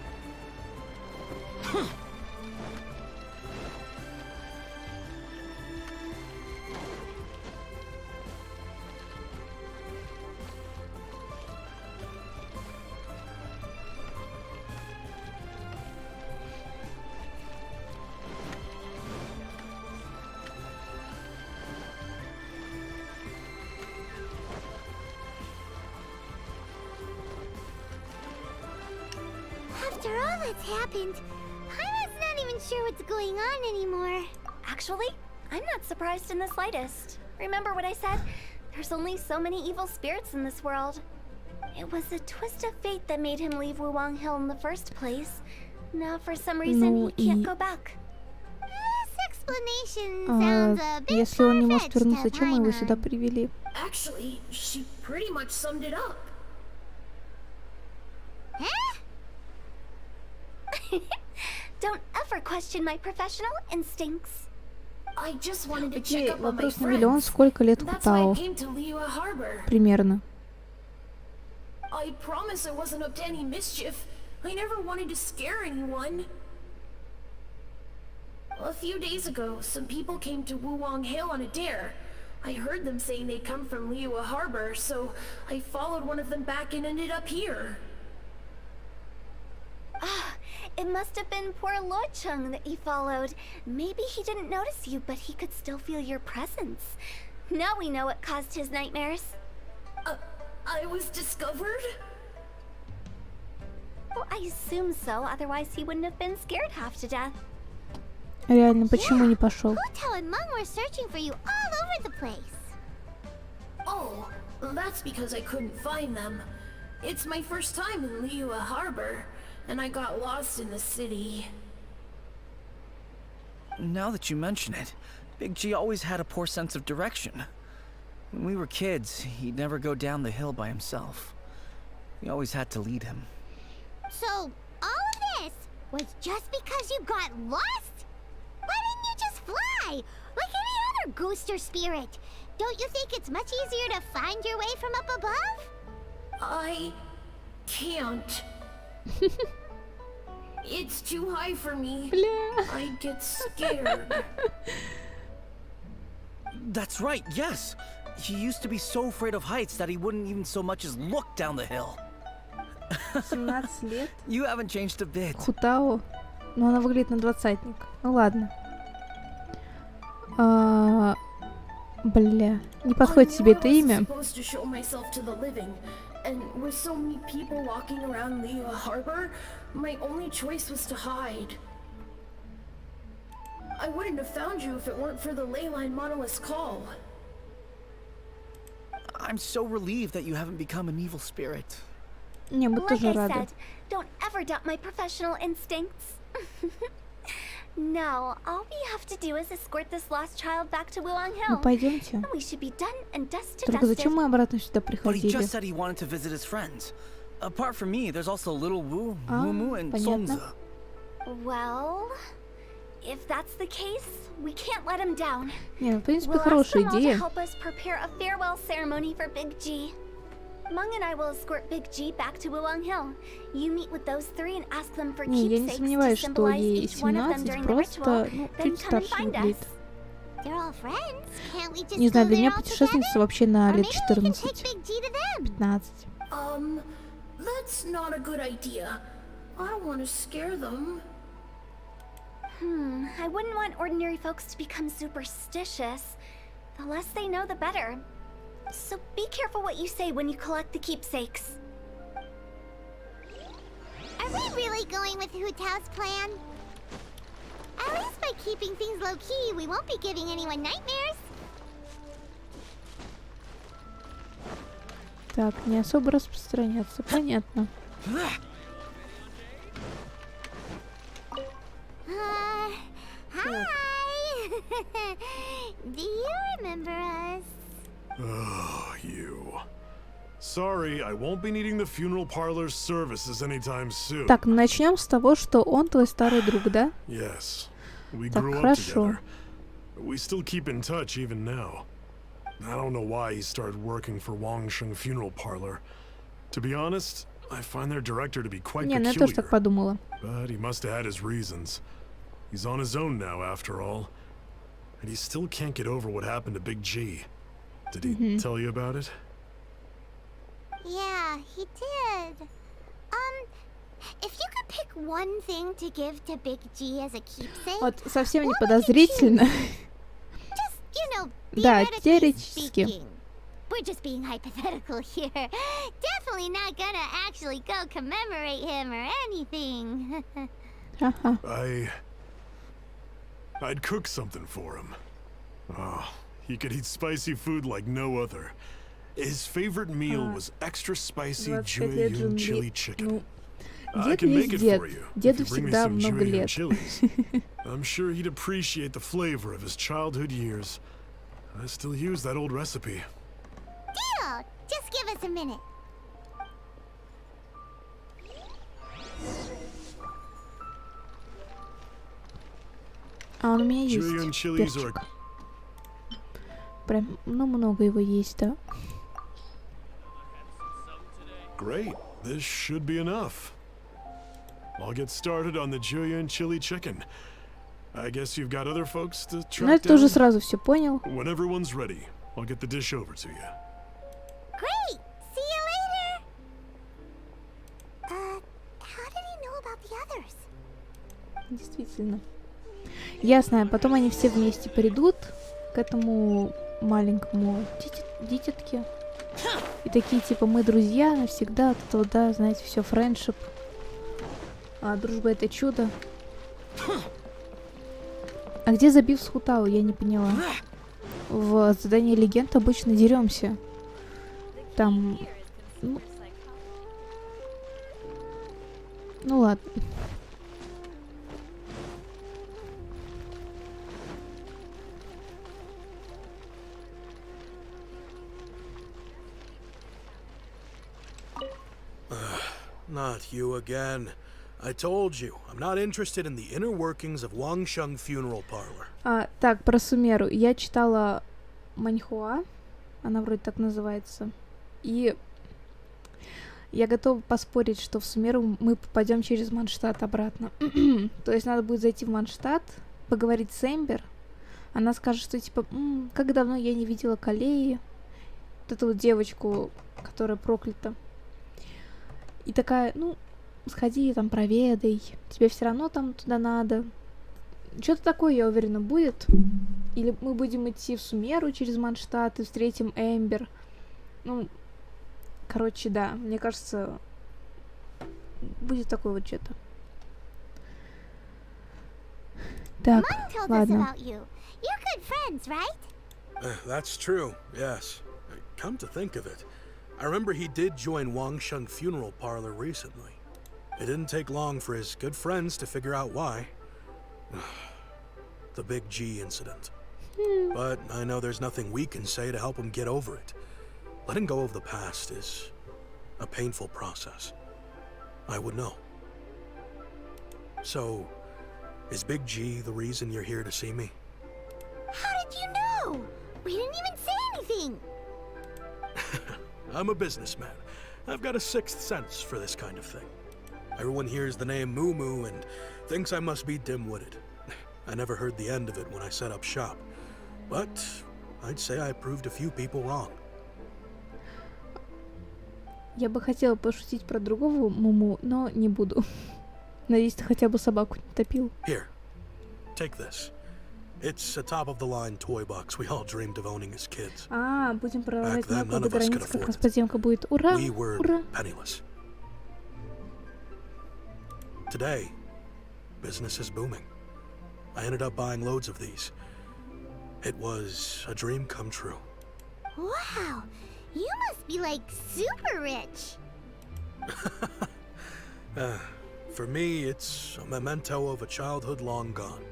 After all that's happened, Paimon's not even sure what's going on anymore. Actually, I'm not surprised in the slightest. Remember what I said? There's only so many evil spirits in this world. It was a twist of fate that made him leave Wuwang Hill in the first place. Now, for some reason, he can't go back. This explanation sounds a bit Если он не может far-fetched вернуться, to зачем мы его сюда Paimon. привели? Actually, she pretty much summed it up. Huh? Don't ever question my professional instincts. I just wanted to Окей, check up on my вопрос на миллион. friends. Сколько лет That's why I Кутао? came to Liyue Harbor. Примерно. I promise I wasn't up to any mischief. I never wanted to scare anyone. A few days ago, some people came to Wuwang Hill on a dare. I heard them saying they'd come from Liyue Harbor, so I followed one of them back and ended up here. It must have been poor Lo Chung that you followed. Maybe he didn't notice you, but he could still feel your presence. Now we know what caused his nightmares. I was discovered? Well, I assume so, otherwise he wouldn't have been scared half to death. Реально, почему не пошел? Kutao and Meng were searching for you all over the place. Oh, that's because I couldn't find them. It's my first time in Liyue Harbor, and I got lost in the city. Now that you mention it, Big G always had a poor sense of direction. When we were kids, he'd never go down the hill by himself. We always had to lead him. So, all of this was just because you got lost? Why didn't you just fly? Like any other ghost or spirit? Don't you think it's much easier to find your way from up above? I can't. It's too high for me. I get scared. That's right, yes. He used to be so afraid of heights that he wouldn't even so much as look down the hill. 17 лет. You haven't changed a bit. Хутао. Но она выглядит на двадцатник. Ну ладно. Бля. Не подходит себе это имя. And with so many people walking around Liyue Harbor, my only choice was to hide. I wouldn't have found you if it weren't for the leyline monolith's call. I'm so relieved that you haven't become an evil spirit. Не, мы Like тоже I рады. said, don't ever doubt my professional instincts. No, all we have to do is escort this lost child back to Wuang Ну Hill. пойдемте. And we should be done and dust to Только dusted. зачем мы обратно сюда But he приходили? just said he wanted to visit his friends. Apart from me, there's also Little Wu, Mumu, and понятно. Songza. Well, if that's the case, we can't let him down. Не, ну в принципе We'll ask хорошая them all to идея. help us prepare a farewell ceremony for Big G. Mung and I will escort Big G back to Wuang Hill. You meet with those three and ask them for Не, я не keepsakes to сомневаюсь, что symbolize ей each one of them 17, during the ritual. просто, ну, Then чуть come and старше find выглядит. us. They're all friends. Can't we just Не знаю, go для меня there all путешественница together? вообще на Or лет maybe we can take 14, Big G to them. 15. That's not a good idea. I don't want to scare them. I wouldn't want ordinary folks to become superstitious. The less they know, the better. So be careful what you say when you collect the keepsakes. Are we really going with Hu Tao's plan? At least by keeping things low-key, we won't be giving anyone nightmares. Так, не особо распространяться, понятно. Hi! Do you remember us? Oh, you. Sorry, I won't be needing the funeral parlor's services anytime soon. Так, начнем с того, что он твой старый друг, да? Yes, we Так, grew up хорошо. together. We still keep in touch even now. I don't know why he started working for Wangsheng Funeral Parlor. To be honest, I find their director to be quite Не, ну я тоже так peculiar. подумала. But he must have had his reasons. He's on his own now, after all. And he still can't get over what happened to Big G. Did he tell you about it? Yeah, he did. If you could pick one thing to give to Big G as a keepsake, Вот совсем не what would you подозрительно. just, you know, Да, theoretically теоретически. speaking. We're just being hypothetical here. Definitely not gonna actually go commemorate him or anything. Ага. I'd cook something for him. Oh, he could eat spicy food like no other. His favorite meal was extra spicy 25 лет Jueyun Джун chili Ли. chicken. Ну, I дед can есть make it дед. for you. Деду if you bring me всегда some много Jueyun лет. chilies. I'm sure he'd appreciate the flavor of his childhood years. I still use that old recipe. Deal! Just give us a minute. А он у меня Jueyun есть. chilies are Перчик. Прям, ну, много его есть, да. great. This should be enough. I'll get started on the Jueyun chili chicken. I guess you've got other folks to Ну, track это ты уже down? сразу все понял. When everyone's ready, I'll get the dish over to you. Great! See you later! How did he know about the others? Действительно. Ясно, а потом они все вместе придут к этому маленькому дитятке. И такие, типа, мы друзья навсегда, от этого, да, знаете, все, френдшип. А дружба это чудо. А где забив с Хутау, я не поняла. В задании легенд обычно деремся. Там... Ну ладно. Not you again. I told you, I'm not interested in the inner workings of Wangsheng Funeral Parlor. Так, про Сумеру. Я читала Маньхуа, она вроде так называется. И я готова поспорить, что в Сумеру мы попадем через Манштадт обратно. То есть надо будет зайти в Манштадт, поговорить с Эмбер. Она скажет, что типа, как давно я не видела Калеи. Вот эту вот девочку, которая проклята. И такая, ну, сходи там проведай. Тебе все равно там туда надо. Что-то такое, я уверена, будет. Или мы будем идти в Сумеру через Манштадт и встретим Эмбер. Ну, короче, да, мне кажется, будет такое вот что-то. Так, Mom told us ладно. about you. You're good friends, right? That's true, yes. Come to think of it, I remember he did join Wangsheng Funeral Parlor recently. It didn't take long for his good friends to figure out why. The Big G incident. But I know there's nothing we can say to help him get over it. Letting go of the past is a painful process. I would know. So, is Big G the reason you're here to see me? How did you know? We didn't even say anything. I'm a businessman. I've got a sixth sense for this kind of thing. Everyone hears the name Moo Moo and thinks I must be dim-witted. I never heard the end of it when I set up shop. But I'd say I proved a few people wrong. Я бы хотела пошутить про другого Муму, но не буду. Надеюсь, ты хотя бы собаку не топил. Here, take this. It's a top-of-the-line toy box we all dreamed of owning as kids. Будем прорывать then, молоко none до of us could границы, как afford раз it. подземка будет. Ура! We were Ура! penniless. Today, business is booming. I ended up buying loads of these. It was a dream come true. Wow, you must be like super rich. For me, it's a memento of a childhood long gone.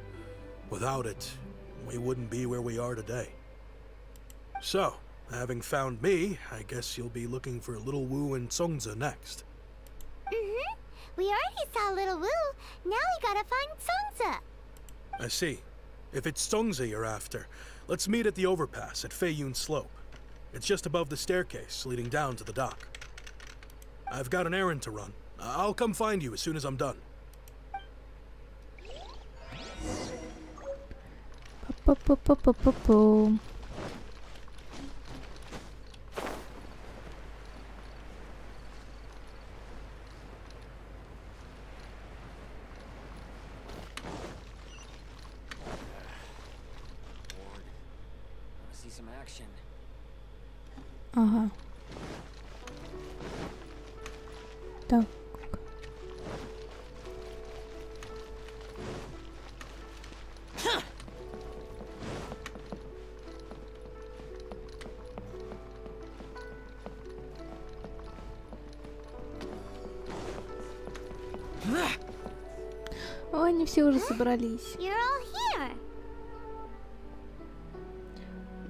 Without it, we wouldn't be where we are today. So, having found me, I guess you'll be looking for Little Wu and Songza next. We already saw Little Wu. Now we gotta find Songza. I see. If it's Songza you're after, let's meet at the overpass at Feiyun Slope. It's just above the staircase leading down to the dock. I've got an errand to run. I'll come find you as soon as I'm done. Па-па-па-па-па-па. See some action. Ага. Так. О, они все уже собрались. You're all here.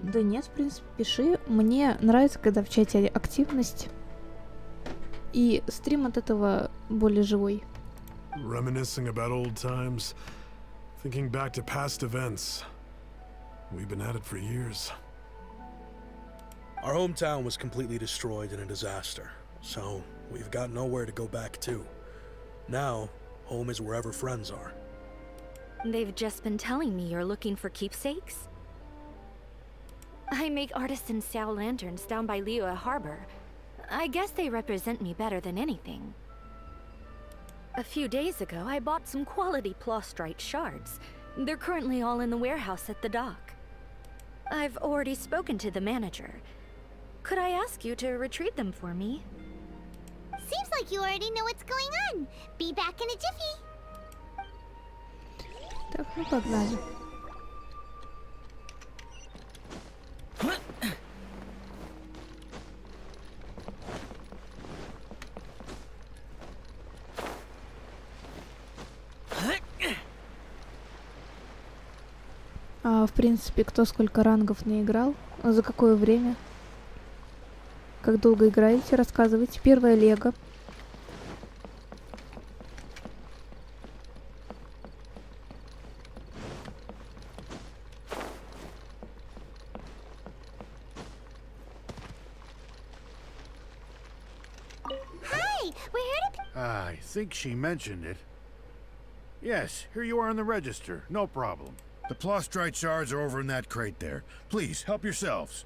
Да нет, в принципе, пиши. Мне нравится, когда в чате активность. И стрим от этого более живой. Reminiscing about old times, thinking back to past events. We've been at it for years. Our hometown was completely destroyed in a disaster, so we've got nowhere to go back to. Now, home is wherever friends are. They've just been telling me you're looking for keepsakes? I make artisan Sao lanterns down by Liyue Harbor. I guess they represent me better than anything. A few days ago, I bought some quality plastrite shards. They're currently all in the warehouse at the dock. I've already spoken to the manager. Could I ask you to retrieve them for me? Seems like you already know what's going on. Be back in a jiffy. Так, ну погнали. В принципе, кто сколько рангов наиграл, за какое время, как долго играете, рассказывайте. Первое Лего. We're here to... I think she mentioned it. Yes, here you are on the register. No problem. The plastrite shards are over in that crate there. Please, help yourselves.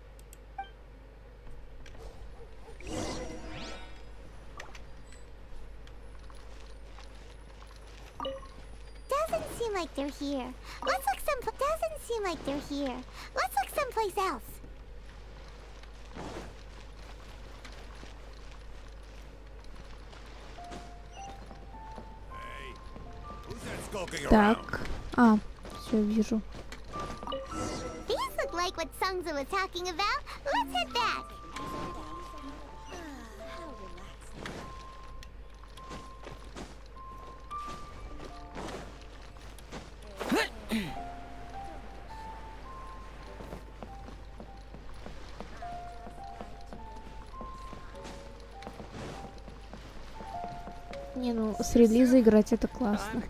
Doesn't seem like they're here. Let's look Doesn't seem like they're here. Let's look someplace else. Hey, who's that skulking around? Так. А, все, вижу. These look like what Sungza was talking about. Let's head back. Не, ну, с релиза играть это классно.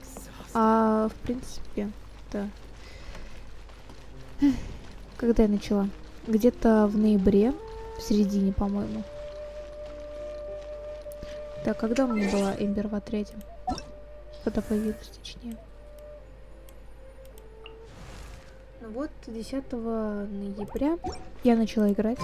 А, в принципе, да. Когда я начала? Где-то в ноябре, в середине, по-моему. Так, когда у меня была Эмбер в отряде? Когда появилась, точнее. Ну вот, 10 ноября я начала играть.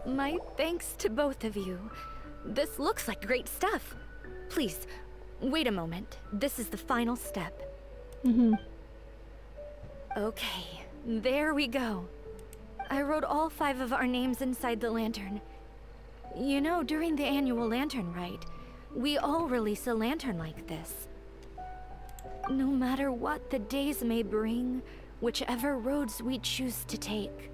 My thanks to both of you. This looks like great stuff. Please, wait a moment. This is the final step. Okay, there we go. I wrote all 5 of our names inside the lantern. You know, during the annual lantern rite, we all release a lantern like this. No matter what the days may bring, whichever roads we choose to take,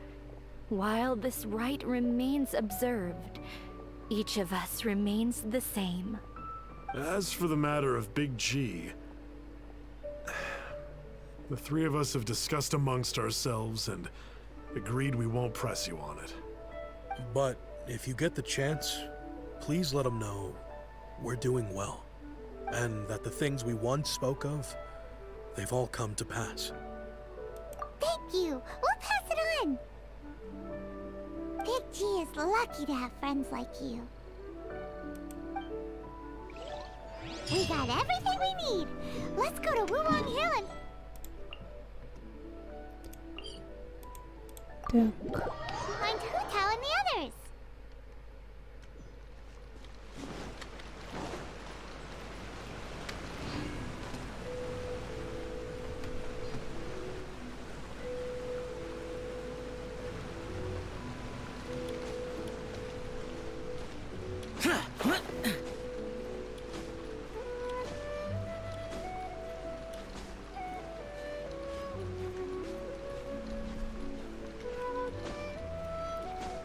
while this rite remains observed, each of us remains the same. As for the matter of Big G, the 3 of us have discussed amongst ourselves and agreed we won't press you on it. But if you get the chance, please let them know we're doing well, and that the things we once spoke of, they've all come to pass. Thank you. We'll pass it on. Big G is lucky to have friends like you. We got everything we need. Let's go to Wulong Hill and... Так. find Hu Tao and the others.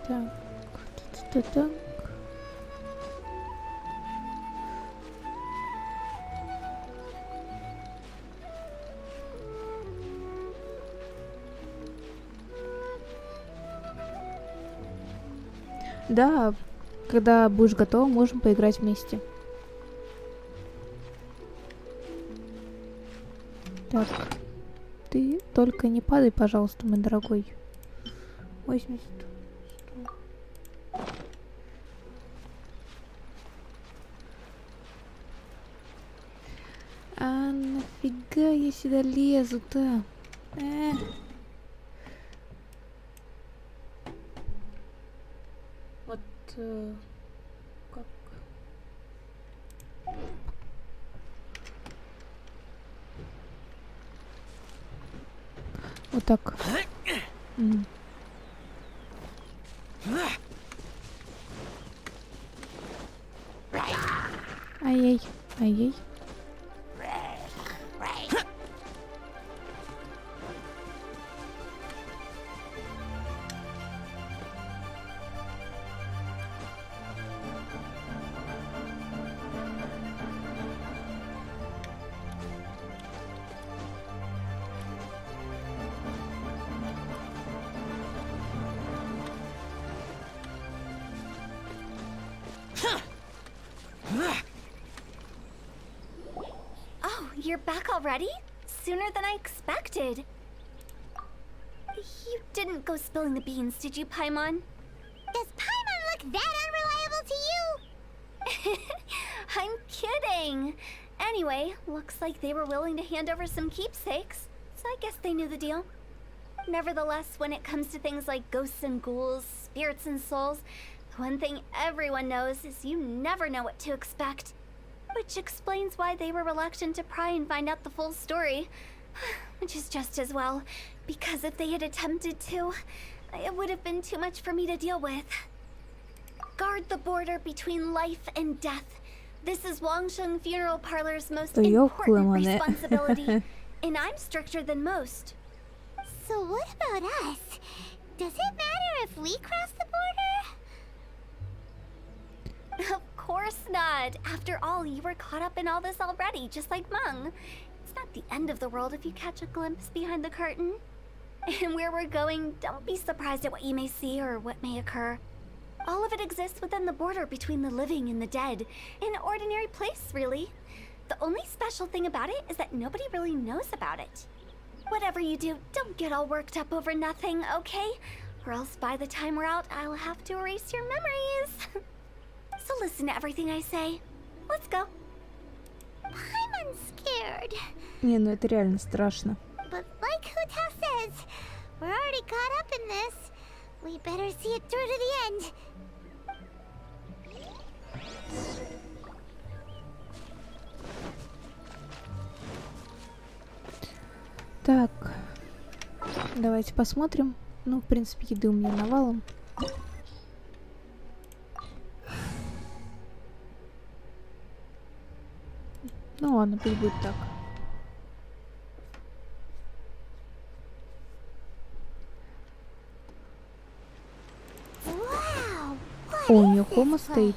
Так. Так. Да, когда будешь готова, можем поиграть вместе. Так, ты только не падай, пожалуйста, мой дорогой. 80. А нафига я сюда лезу-то? Вот как? Вот так. Ай-яй, ай-яй. you're back already? Sooner than I expected. You didn't go spilling the beans, did you, Paimon? Does Paimon look that unreliable to you? I'm kidding. Anyway, looks like they were willing to hand over some keepsakes, so I guess they knew the deal. Nevertheless, when it comes to things like ghosts and ghouls, spirits and souls, the one thing everyone knows is you never know what to expect. Which explains why they were reluctant to pry and find out the full story. Which is just as well, because if they had attempted to, it would have been too much for me to deal with. Guard the border between life and death. This is Wangsheng Funeral Parlor's most important responsibility, and I'm stricter than most. So what about us? Does it matter if we cross the border? Of course not. After all, you were caught up in all this already, just like Meng. It's not the end of the world if you catch a glimpse behind the curtain. And where we're going, don't be surprised at what you may see or what may occur. All of it exists within the border between the living and the dead. An ordinary place, really. The only special thing about it is that nobody really knows about it. Whatever you do, don't get all worked up over nothing, okay? Or else by the time we're out, I'll have to erase your memories. So listen to everything I say. Let's go. I'm scared. Не, ну это реально страшно. But like Huta says, we're already caught up in this. We better see it through to the end. Так, давайте посмотрим. Ну, в принципе, еды у меня навалом. Ну ладно, пусть будет так. О, у нее хома стоит.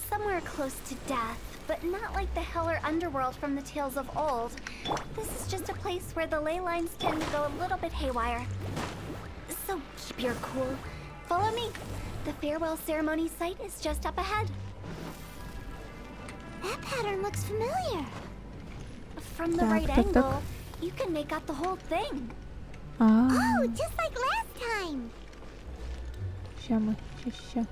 Somewhere close to death, but not like the hell or underworld from the tales of old. This is just a place where the ley lines tend to go a little bit haywire. So keep your cool. Follow me. The farewell ceremony site is just up ahead. That pattern looks familiar. From the right angle, you can make out the whole thing. Oh, just like last time. Ща.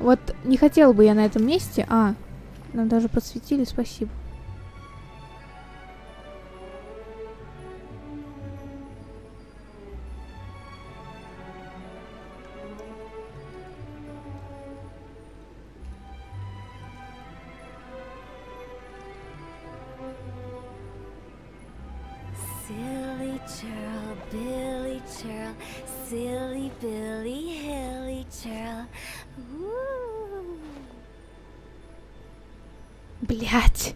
Вот не хотела бы я на этом месте. Нам даже подсветили, спасибо. Silly churl, Billy churl, silly Billy, hilly churl. Блять.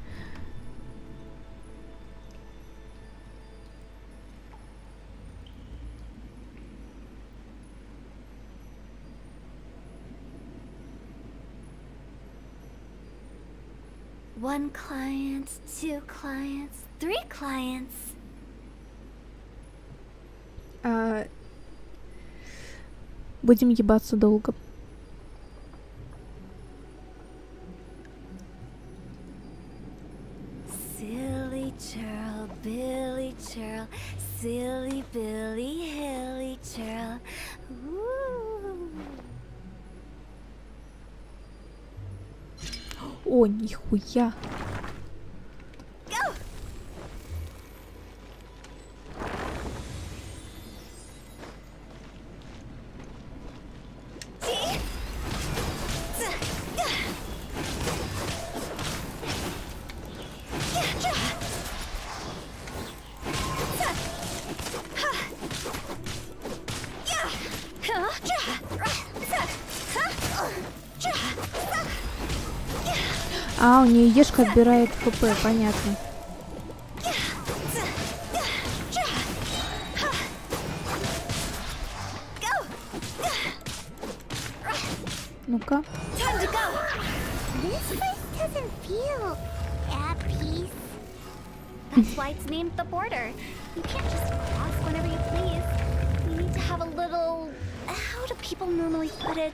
One client, two clients, three clients. Будем ебаться долго. Silly churl, Billy churl, silly Billy, hilly churl. О, нихуя. Go! У нее ешка отбирает ХП, понятно. Ну-ка. Time to go. This place doesn't feel at peace. That's why it's named the border. You can't just cross whenever you please. You need to have a little... How do people normally put it?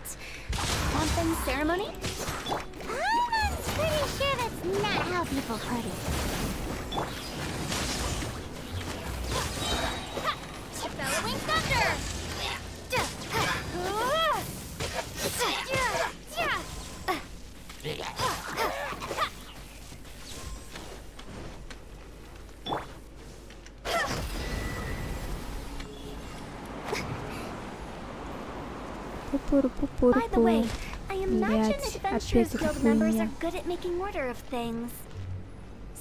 Something ceremony? I'm pretty sure that's not how people put it. Bellowing thunder! By the way, I imagine Adventurers Guild members are good at making order of things.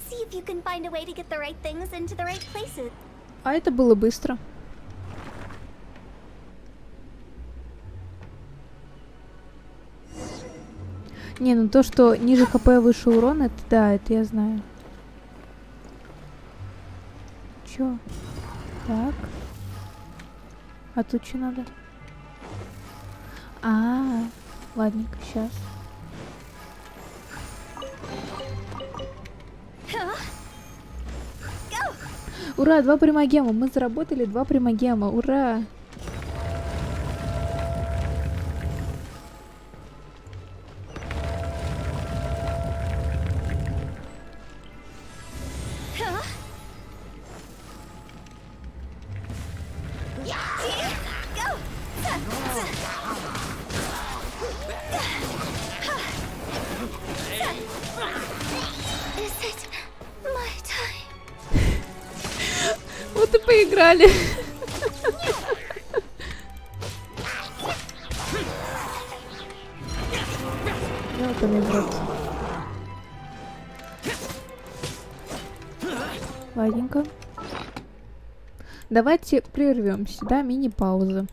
See if you can find a way to get the right things into the right places. А это было быстро. Не, ну то, что ниже ХП выше урон, это да, это я знаю. Чё? Так. А тут что надо? Ладненько, сейчас. Ура, 2 примагема. Мы заработали 2 примагема. Ура! Вот и поиграли. Вот он и вот. Ладненько. Давайте прервемся, да, мини-пауза.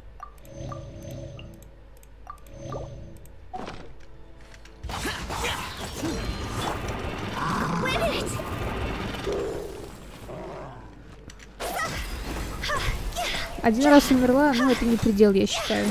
Один раз умерла, но это не предел, я считаю.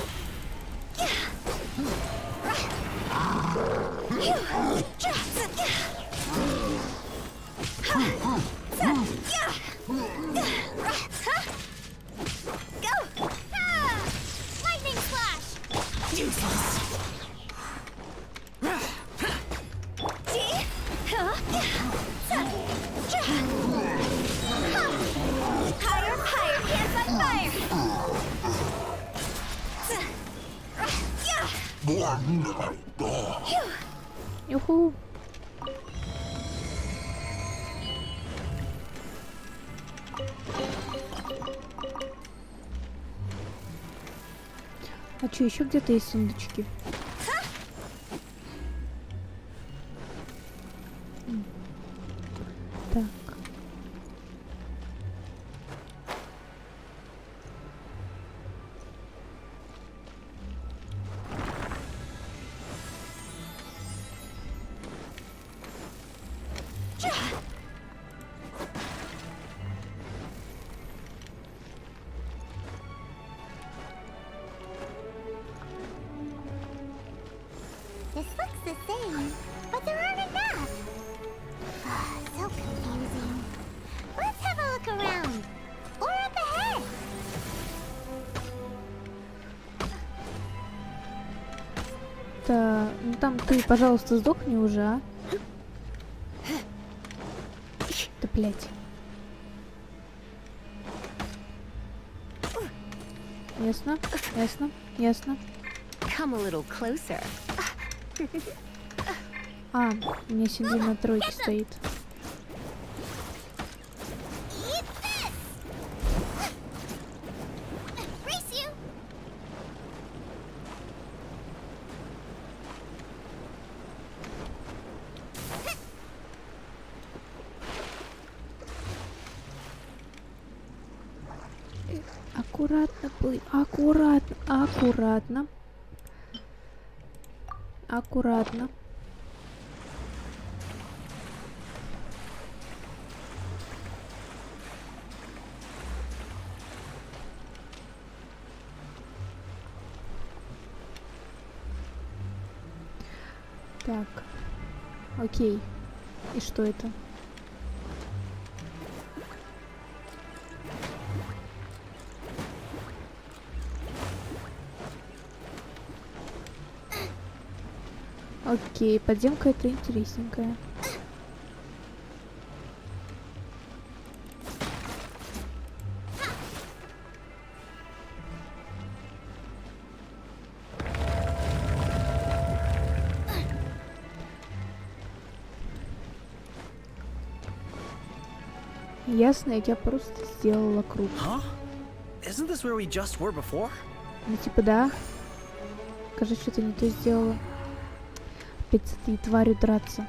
Юху. А что, еще где-то есть сундучки? Так. This looks the same, but there aren't enough. So confusing. Let's have a look around. Or up ahead. Да, ну там ты, пожалуйста, сдохни уже, а? Да, блять. Ясно, ясно, ясно. Come a little closer. А, у меня сидит на тройке стоит. Аккуратно плыть, аккуратно, аккуратно. Аккуратно. Так. Окей. И что это? Окей, подземка это интересненькая. Ясно, я тебя просто сделала круг. Huh? Isn't this where we just were before? Ну типа да. Кажется, что-то не то сделала. Опять с этой тварью драться.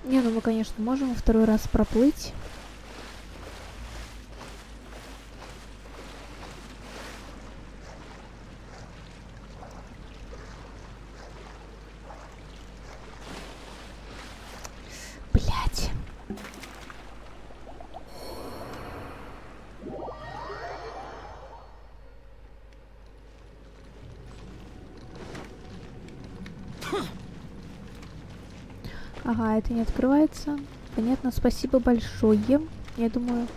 Не, ну мы, конечно, можем второй раз проплыть. Блять. Ага, это не открывается. Понятно, спасибо большое. Я думаю...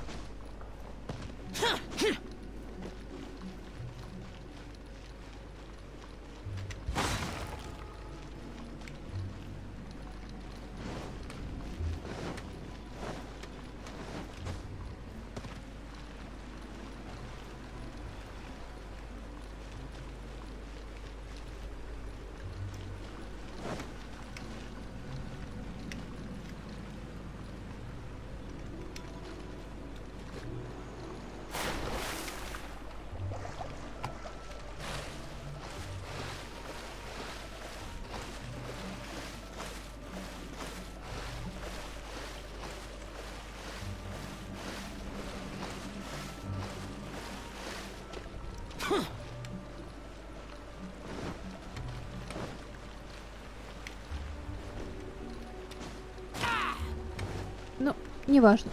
Ну, неважно.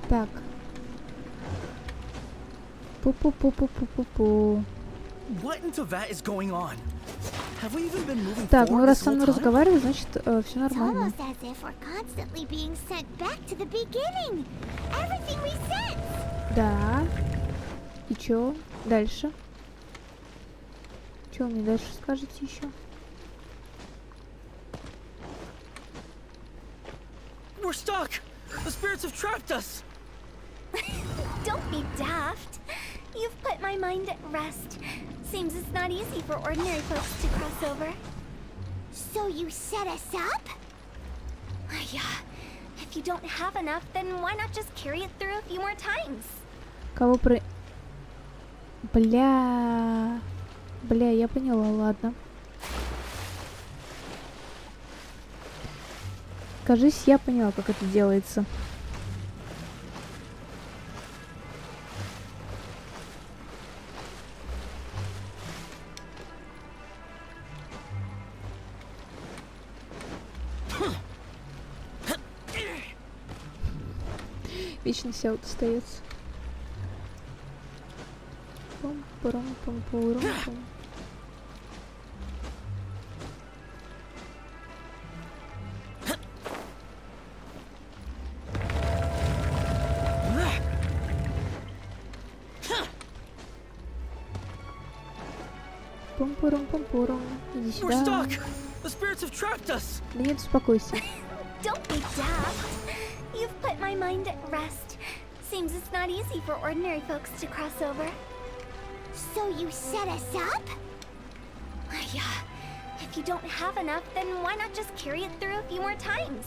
Так. Пу-пу-пу-пу-пу-пу-пу. What into that is going on? Have we even been moving Так, ну forward раз this со whole мной time? разговаривают, значит, все It's нормально. almost as if we're constantly being sent back to the beginning. Everything we said. Да. И чё? Дальше? Чё вы мне дальше скажете еще? We're stuck! The spirits have trapped us! Don't be daft. You've put my mind at rest. Seems it's not easy for ordinary folks to cross over. So you set us up? Yeah. If you don't have enough, then why not just carry it through a few more times? Кого про... Бля, я поняла, ладно. Кажись, я поняла, как это делается. Вечно вся вот остается. Пум-пурум-пум-пурум-пум. Пум-пурум-пум-пурум. Иди We're сюда. stuck! The spirits have trapped us! Да нет, успокойся. Don't be daft. You've put my mind at rest. Seems it's not easy for ordinary folks to cross over. So you set us up? Yeah. If you don't have enough, then why not just carry it through a few more times?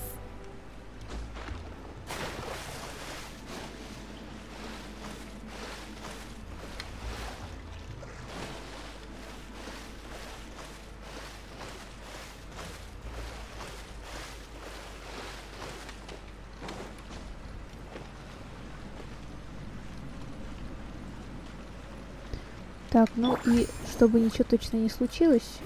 Так, ну и чтобы ничего точно не случилось.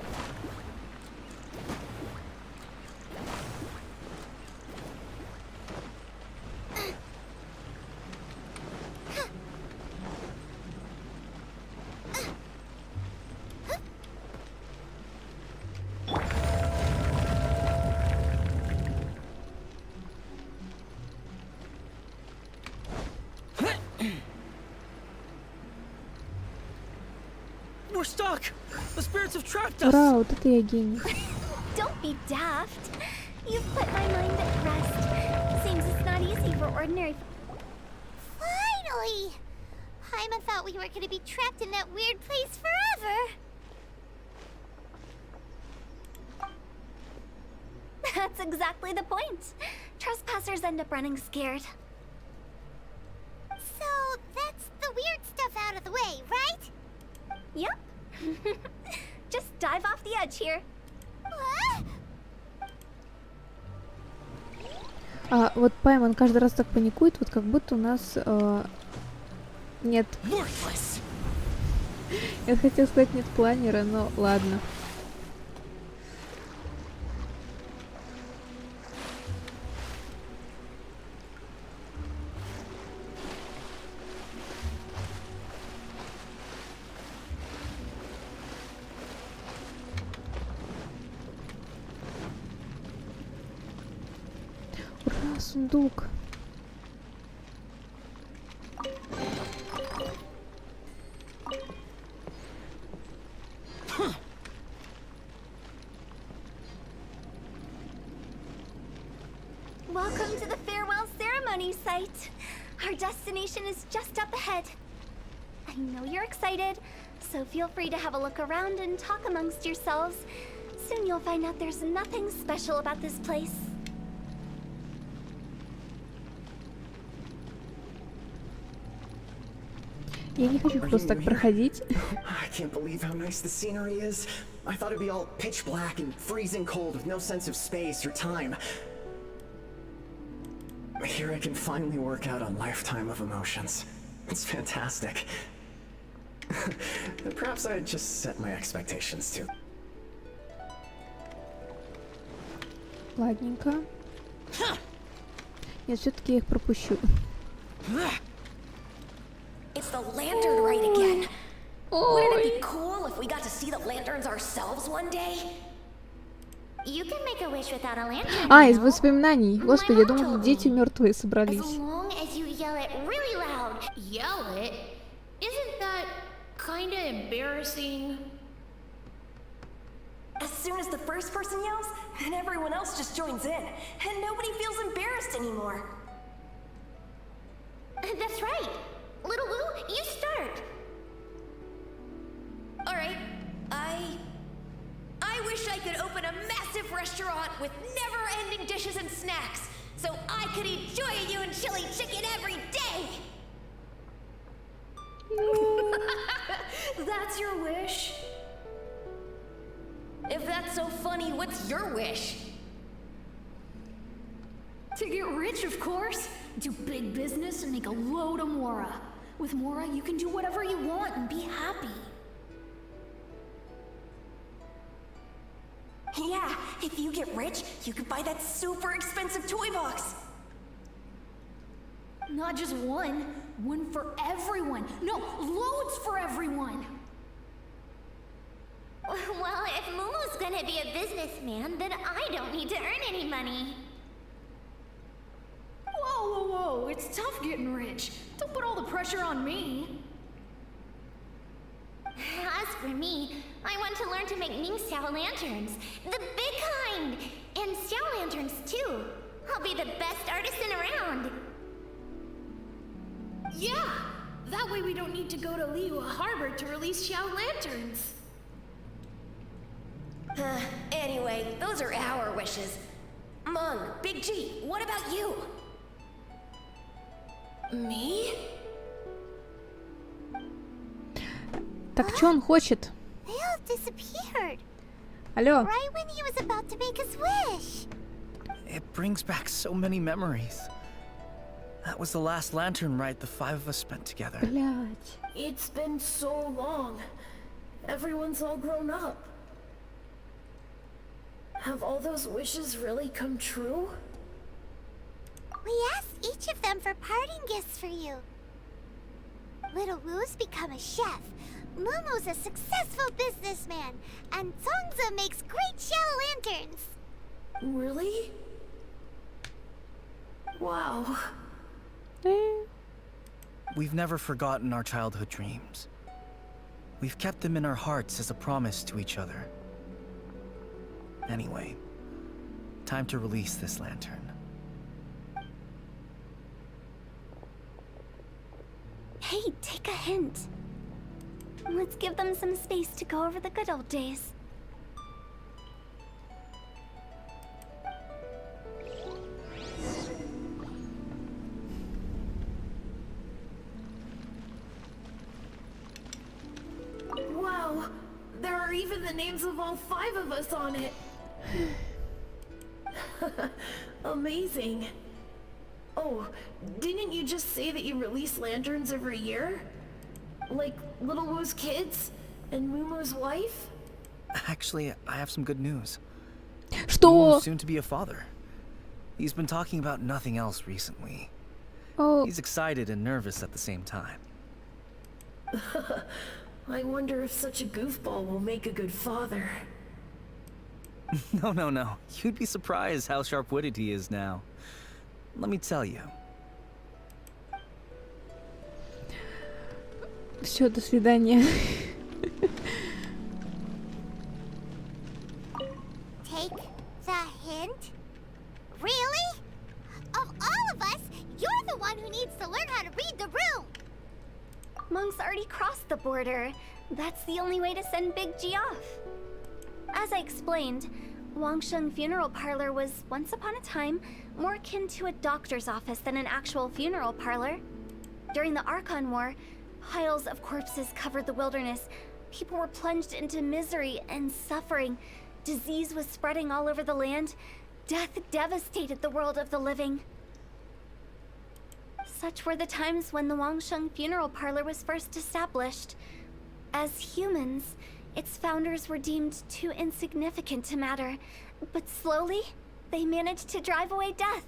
We're stuck. The spirits have trapped us. Ура, вот это я гений. Don't be daft. You've put my mind at rest. Seems it's not easy for ordinary. Finally! Paimon thought we were gonna be trapped in that weird place forever. That's exactly the point. Trespassers end up running scared. So that's the weird stuff out of the way, right? Yep. Just dive off the edge here. What? А вот Паймон каждый раз так паникует, вот как будто у нас нет. Я хотела сказать нет планера, но ладно. Ура, сундук. Welcome to the farewell ceremony site. Our destination is just up ahead. I know you're excited, so feel free to have a look around and talk amongst yourselves. Soon you'll find out there's nothing special about this place. Я не хочу просто так проходить. I can't believe how nice the scenery is. I thought it'd be all pitch black and freezing cold with no sense of space or time. Here I can finally work out a lifetime of emotions. It's fantastic. Perhaps I just set my expectations too. Ладненько. Нет, все-таки я их пропущу. It's the lantern rite again. Wouldn't it be cool if we got to see the lanterns ourselves one day? You can make a wish without a lantern. А, из воспоминаний. Господи, я думала, дети мертвые собрались. As long as you yell it really loud. Yell it? Isn't that kinda embarrassing? As soon as the first person yells, and everyone else just joins in, and nobody feels embarrassed anymore. That's right. Little Wu, you start. All right, I wish I could open a massive restaurant with never-ending dishes and snacks, so I could eat Joy-Yu and chili chicken every day. That's your wish? If that's so funny, what's your wish? To get rich, of course. Do big business and make a load of Mora. With Mora, you can do whatever you want and be happy. Yeah, if you get rich, you could buy that super expensive toy box. Not just one. One for everyone. No, loads for everyone. Well, if Momo's gonna be a businessman, then I don't need to earn any money. Whoa, whoa, whoa. It's tough getting rich. Don't put all the pressure on me. As for me, I want to learn to make Ming Xiao lanterns. The big kind! And Xiao lanterns, too. I'll be the best artisan around. Yeah! That way we don't need to go to Liyue Harbor to release Xiao lanterns. Anyway, those are our wishes. Mung, Big G, what about you? Me? Так что он хочет? Bill disappeared. Алло. Right when he was about to make his wish. It brings back so many memories. That was the last lantern ride the 5 of us spent together. Блять. It's been so long. Everyone's all grown up. Have all those wishes really come true? We asked each of them for parting gifts for you. Little Wu's become a chef. Mumu's a successful businessman. And Songza makes great shell lanterns. Really? Wow. We've never forgotten our childhood dreams. We've kept them in our hearts as a promise to each other. Anyway, time to release this lantern. Hey, take a hint. Let's give them some space to go over the good old days. Wow, there are even the names of all 5 of us on it. Amazing. Oh, didn't you just say that you release lanterns every year? Like Little Wu's kids and Mumu's wife? Actually, I have some good news. Что? Mumu's soon to be a father. He's been talking about nothing else recently. Oh. He's excited and nervous at the same time. I wonder if such a goofball will make a good father. No. You'd be surprised how sharp-witted he is now. Let me tell you. Все, до свидания. Take the hint? Really? Of all of us, you're the one who needs to learn how to read the room. Monk's already crossed the border. That's the only way to send Big G off. As I explained, Wangsheng Funeral Parlor was once upon a time more akin to a doctor's office than an actual funeral parlor. During the Archon War, piles of corpses covered the wilderness. People were plunged into misery and suffering. Disease was spreading all over the land. Death devastated the world of the living. Such were the times when the Wangsheng Funeral Parlor was first established. As humans, its founders were deemed too insignificant to matter, but slowly, they managed to drive away death.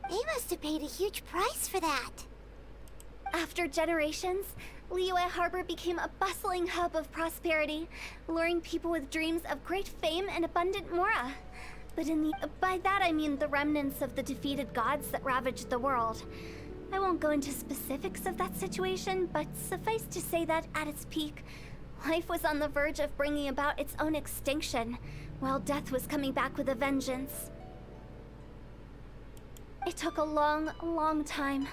They must have paid a huge price for that. After generations, Liyue Harbor became a bustling hub of prosperity, luring people with dreams of great fame and abundant mora. But by that I mean the remnants of the defeated gods that ravaged the world. I won't go into specifics of that situation, but suffice to say that at its peak, life was on the verge of bringing about its own extinction, while death was coming back with a vengeance. It took a long, long time,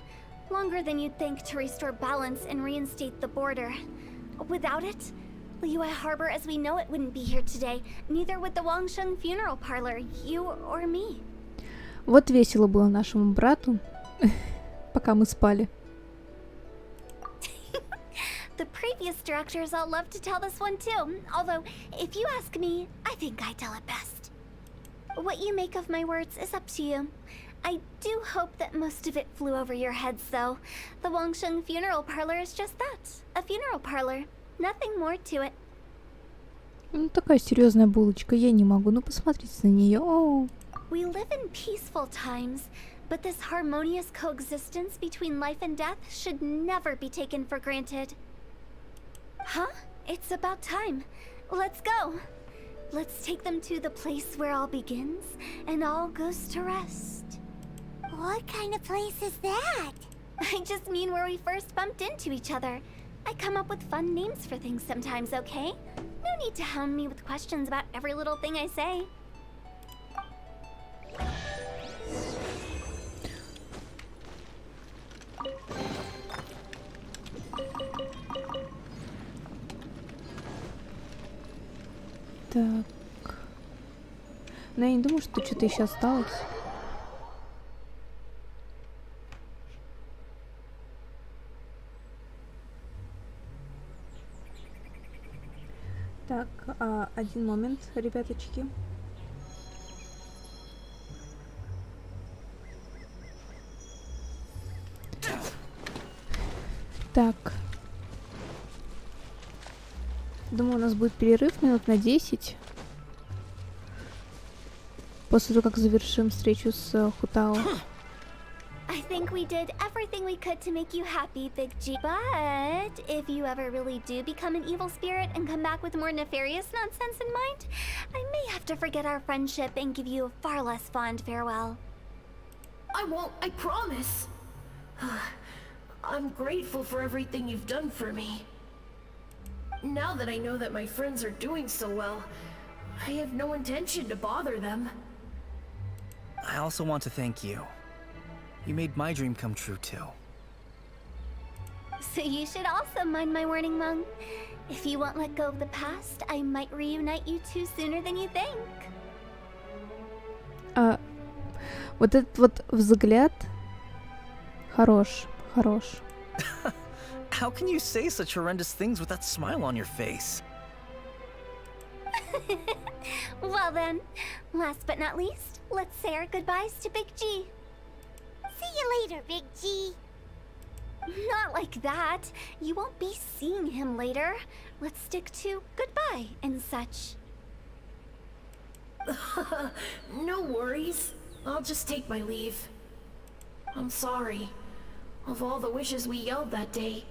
longer than you'd think, to restore balance and reinstate the border. Without it, Liyue Harbor as we know it wouldn't be here today, neither would the Wangsheng Funeral Parlor, you or me. Вот весело было нашему брату, пока мы спали. The previous directors all love to tell this one too, although, if you ask me, I think I tell it best. What you make of my words is up to you. I do hope that most of it flew over your heads, though. The Wangsheng Funeral Parlor is just that, a funeral parlor. Nothing more to it. Ну, такая серьезная булочка, я не могу. Ну, посмотрите на нее. О. We live in peaceful times, but this harmonious coexistence between life and death should never be taken for granted. Huh? It's about time. Let's go. Let's take them to the place where all begins and all goes to rest. What kind of place is that? I just mean where we first bumped into each other. I come up with fun names for things sometimes, okay? No need to hound me with questions about every little thing I say. Так. Но я не думаю, что что-то еще осталось. Так, один момент, ребяточки. Так. Думаю, у нас будет перерыв минут на 10. После того, как завершим встречу с Хутао. I think we did everything we could to make you happy, Big G. But if you ever really do become an evil spirit and come back with more nefarious nonsense in mind, I may have to forget our friendship and give you a far less fond farewell. I won't, I promise. I'm grateful for everything you've done for me. Now that I know that my friends are doing so well, I have no intention to bother them. I also want to thank you. You made my dream come true too. So you should also mind my warning, Mung. If you won't let go of the past, I might reunite you two sooner than you think. Вот этот вот взгляд хорош. How can you say such horrendous things with that smile on your face? Well then, last but not least, let's say our goodbyes to Big G. See you later, Big G. Not like that. You won't be seeing him later. Let's stick to goodbye and such. No worries. I'll just take my leave. I'm sorry. Of all the wishes we yelled that day,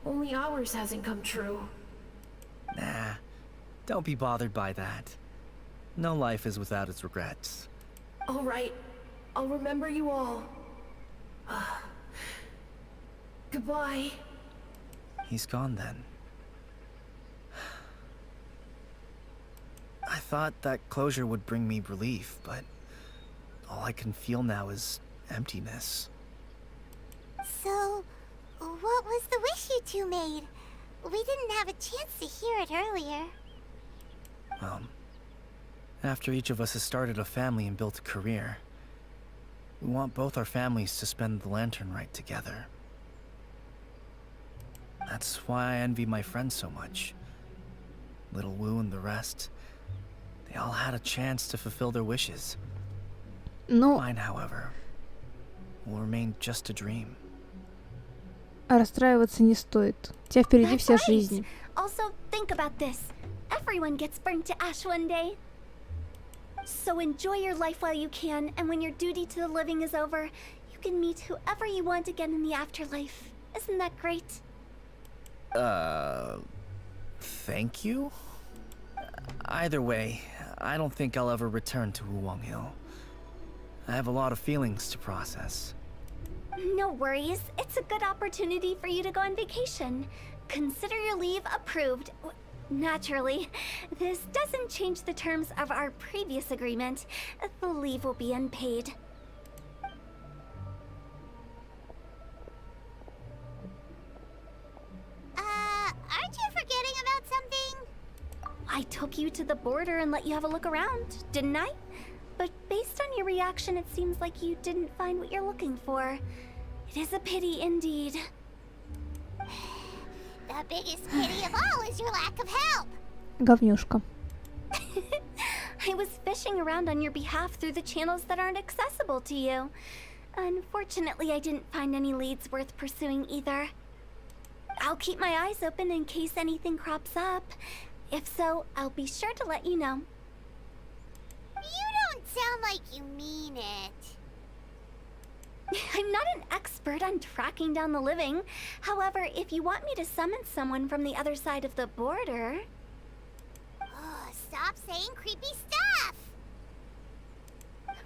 only ours hasn't come true. Nah, don't be bothered by that. No life is without its regrets. All right. I'll remember you all. Goodbye. He's gone then. I thought that closure would bring me relief, but all I can feel now is emptiness. So, what was the wish you two made? We didn't have a chance to hear it earlier. Well, after each of us has started a family and built a career, we want both our families to spend the lantern rite together. That's why I envy my friends so much. Little Wu and the rest, they all had a chance to fulfill their wishes. Mine, however, will remain just a dream. Расстраиваться не стоит. У тебя впереди вся жизнь. Also, think about this. Everyone gets burnt to ash one day. So enjoy your life while you can, and when your duty to the living is over, you can meet whoever you want again in the afterlife. Isn't that great? Thank you? Either way, I don't think I'll ever return to Wuwang Hill. I have a lot of feelings to process. No worries. It's a good opportunity for you to go on vacation. Consider your leave approved. Naturally, this doesn't change the terms of our previous agreement. The leave will be unpaid. Aren't you forgetting about something? I took you to the border and let you have a look around, didn't I? But based on your reaction, it seems like you didn't find what you're looking for. It is a pity indeed. The biggest pity of all is your lack of help. Говнюшка. I was fishing around on your behalf through the channels that aren't accessible to you. Unfortunately, I didn't find any leads worth pursuing either. I'll keep my eyes open in case anything crops up. If so, I'll be sure to let you know. You don't sound like you mean it. I'm not an expert on tracking down the living. However, if you want me to summon someone from the other side of the border... Oh, stop saying creepy stuff!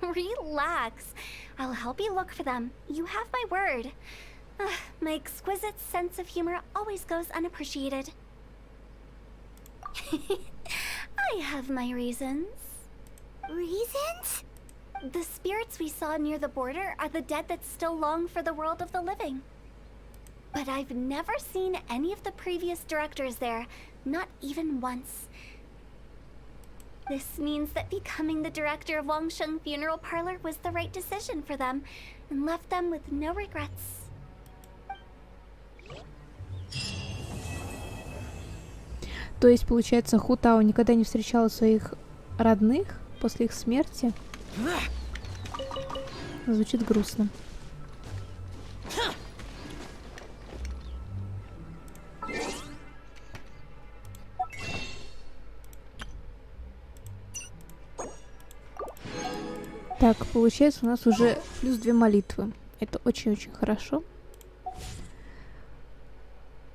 Relax. I'll help you look for them. You have my word. My exquisite sense of humor always goes unappreciated. I have my reasons. Reasons? The spirits we saw near the border are the dead that still long for the world of the living. But I've never seen any of the previous directors there, not even once. This means that becoming the director of Wangsheng Funeral Parlor was the right decision for them, and left them with no regrets. То есть, получается, Хутао никогда не встречала своих родных после их смерти. Звучит грустно. Так, получается, у нас уже плюс 2 молитвы. Это очень-очень хорошо.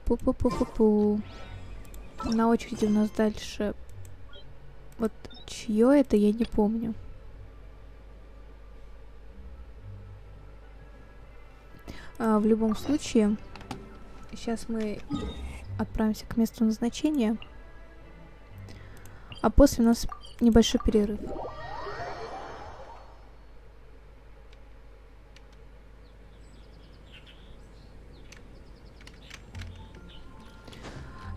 Пу-пу-пу-пу-пу. На очереди у нас дальше. Вот чье это, я не помню. В любом случае, сейчас мы отправимся к месту назначения. А после у нас небольшой перерыв.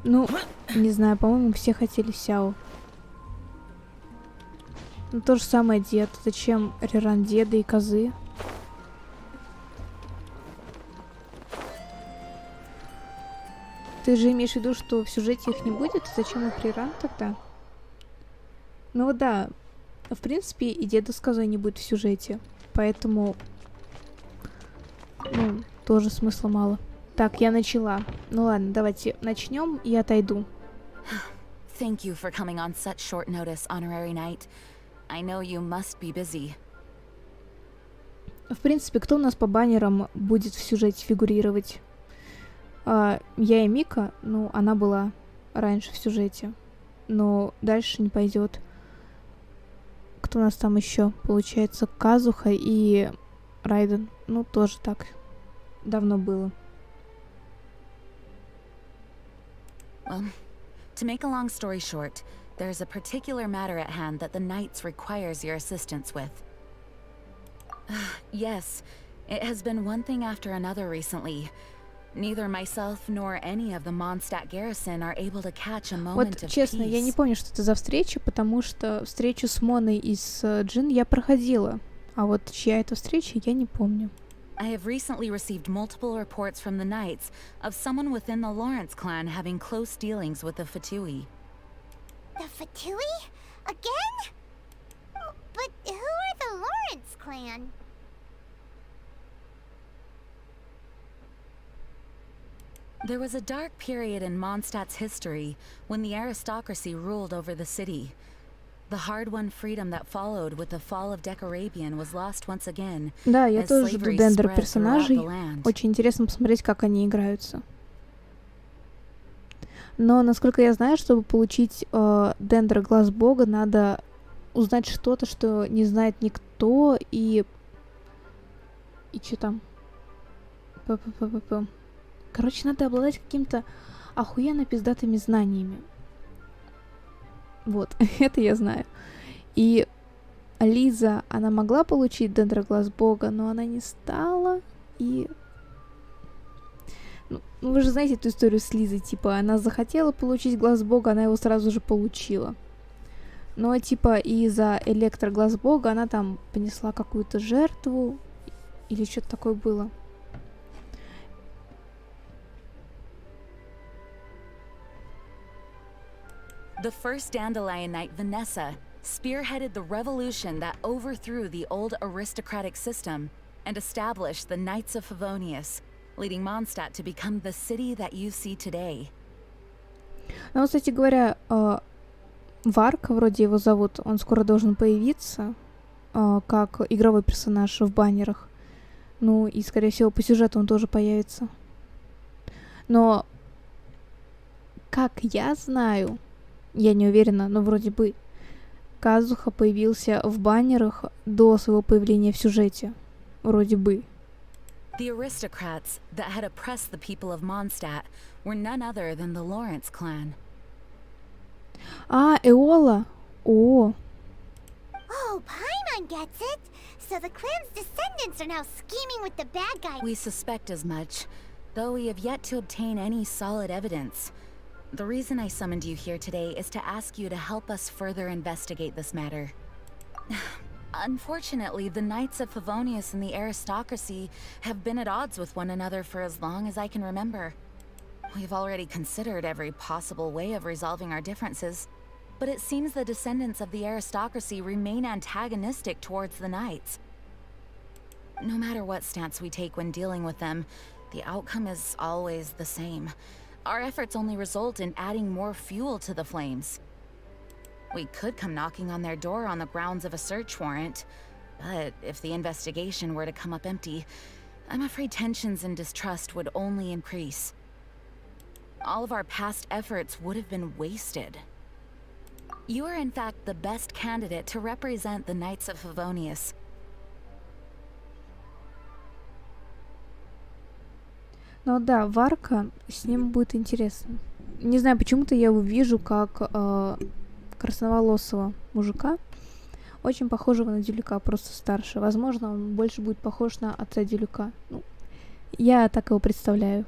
Ну, не знаю, по-моему, все хотели Сяо. Ну, то же самое дед. Зачем Реран деда и козы? Ты же имеешь в виду, что в сюжете их не будет? Зачем их Реран тогда? Ну вот да, в принципе, и деда с козой не будет в сюжете. Поэтому, ну, тоже смысла мало. Так, я начала. Ну ладно, давайте начнем и отойду. Thank you for coming on such short notice, Honorary Knight. I know you must be busy. В принципе, кто у нас по баннерам будет в сюжете фигурировать? Я и Мика, ну, она была раньше в сюжете. Но дальше не пойдет. Кто у нас там еще? Получается, Казуха и Райден. Ну, тоже так. Давно было. Well, to make a long story short, there's a particular matter at hand that the Knights requires your assistance with. Yes, it has been one thing after another recently. Neither myself nor any of the Mondstadt garrison are able to catch a moment Вот of честно, я не peace. помню, что это за встреча, потому что встречу с Моной и с Джин я проходила. А вот чья это встреча, я не помню. I have recently received multiple reports from the Knights of someone within the Lawrence clan having close dealings with the Fatui. The Fatui? Again? But who are the Lawrence clan? There was a dark period in Mondstadt's history when the aristocracy ruled over the city. The hard-won freedom that followed with the fall of Decorabian was lost once again. Да, я as тоже жду slavery дендер spread throughout персонажей. the land. Очень интересно посмотреть, как они играются. Но, насколько я знаю, чтобы получить дендер глаз бога, надо узнать что-то, что не знает никто, и что там? Короче, надо обладать каким-то охуенно пиздатыми знаниями. Вот, это я знаю. И Лиза, она могла получить дендер глаз бога, но она не стала, и... Ну, вы же знаете эту историю с Лизой, типа, она захотела получить глаз бога, она его сразу же получила. Но, типа, из-за электроглаз бога она там понесла какую-то жертву, или что-то такое было. The first Dandelion Knight, Vanessa, spearheaded the revolution that overthrew the old aristocratic system and established the Knights of Favonius, leading Mondstadt to become the city that you see today. Ну, кстати говоря, Варк, вроде его зовут, он скоро должен появиться как игровой персонаж в баннерах. Ну, и, скорее всего, по сюжету он тоже появится. Но, как я знаю, я не уверена, но вроде бы Казуха появился в баннерах до своего появления в сюжете. Вроде бы. The aristocrats that had oppressed the people of Mondstadt were none other than the Lawrence clan. А, Эола! О! Oh, Paimon gets it. So the clan's descendants are now scheming with the bad guy. We suspect as much, though we have yet to obtain any solid evidence. The reason I summoned you here today is to ask you to help us further investigate this matter. Unfortunately, the Knights of Favonius and the aristocracy have been at odds with one another for as long as I can remember. We've already considered every possible way of resolving our differences, but it seems the descendants of the aristocracy remain antagonistic towards the Knights. No matter what stance we take when dealing with them, the outcome is always the same. Our efforts only result in adding more fuel to the flames. We could come knocking on their door on the grounds of a search warrant, But if the investigation were to come up empty, I'm afraid tensions and distrust would only increase. All of our past efforts would have been wasted. You are in fact the best candidate to represent the Knights of Favonius. Ну да, Варка, с ним будет интересно. Не знаю, почему-то я его вижу как красноволосого мужика, очень похожего на Дюлика, просто старше. Возможно, он больше будет похож на отца Дюлика. Ну, я так его представляю.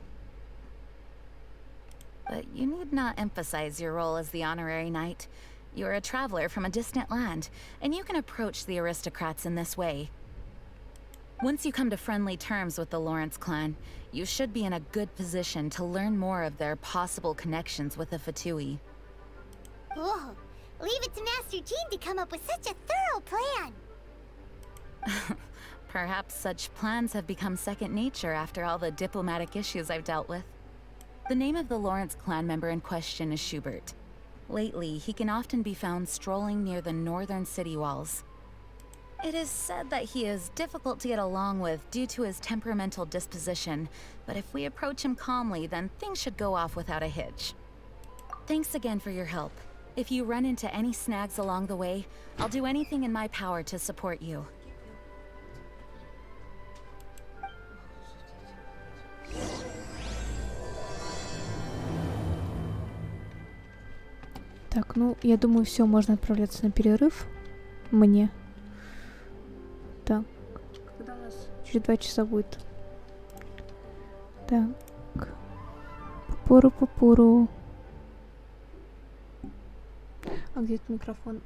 But you need not emphasize your role as the honorary knight. You're a traveler from a distant land, and you can approach the aristocrats in this way. Once you come to friendly terms with the Lawrence clan, you should be in a good position to learn more of their possible connections with the Fatui. Whoa, leave it to Master Jean to come up with such a thorough plan. Perhaps such plans have become second nature after all the diplomatic issues I've dealt with. The name of the Lawrence clan member in question is Schubert. Lately, he can often be found strolling near the northern city walls. It is said that he is difficult to get along with due to his temperamental disposition, but if we approach him calmly, then things should go off without a hitch. Thanks again for your help. If you run into any snags along the way, I'll do anything in my power to support you. Так, ну, я думаю, все, можно отправляться на перерыв. Мне. Так. Когда у нас? Через 2 часа будет. Так. Пупуру-пупуру. А где тут микрофон?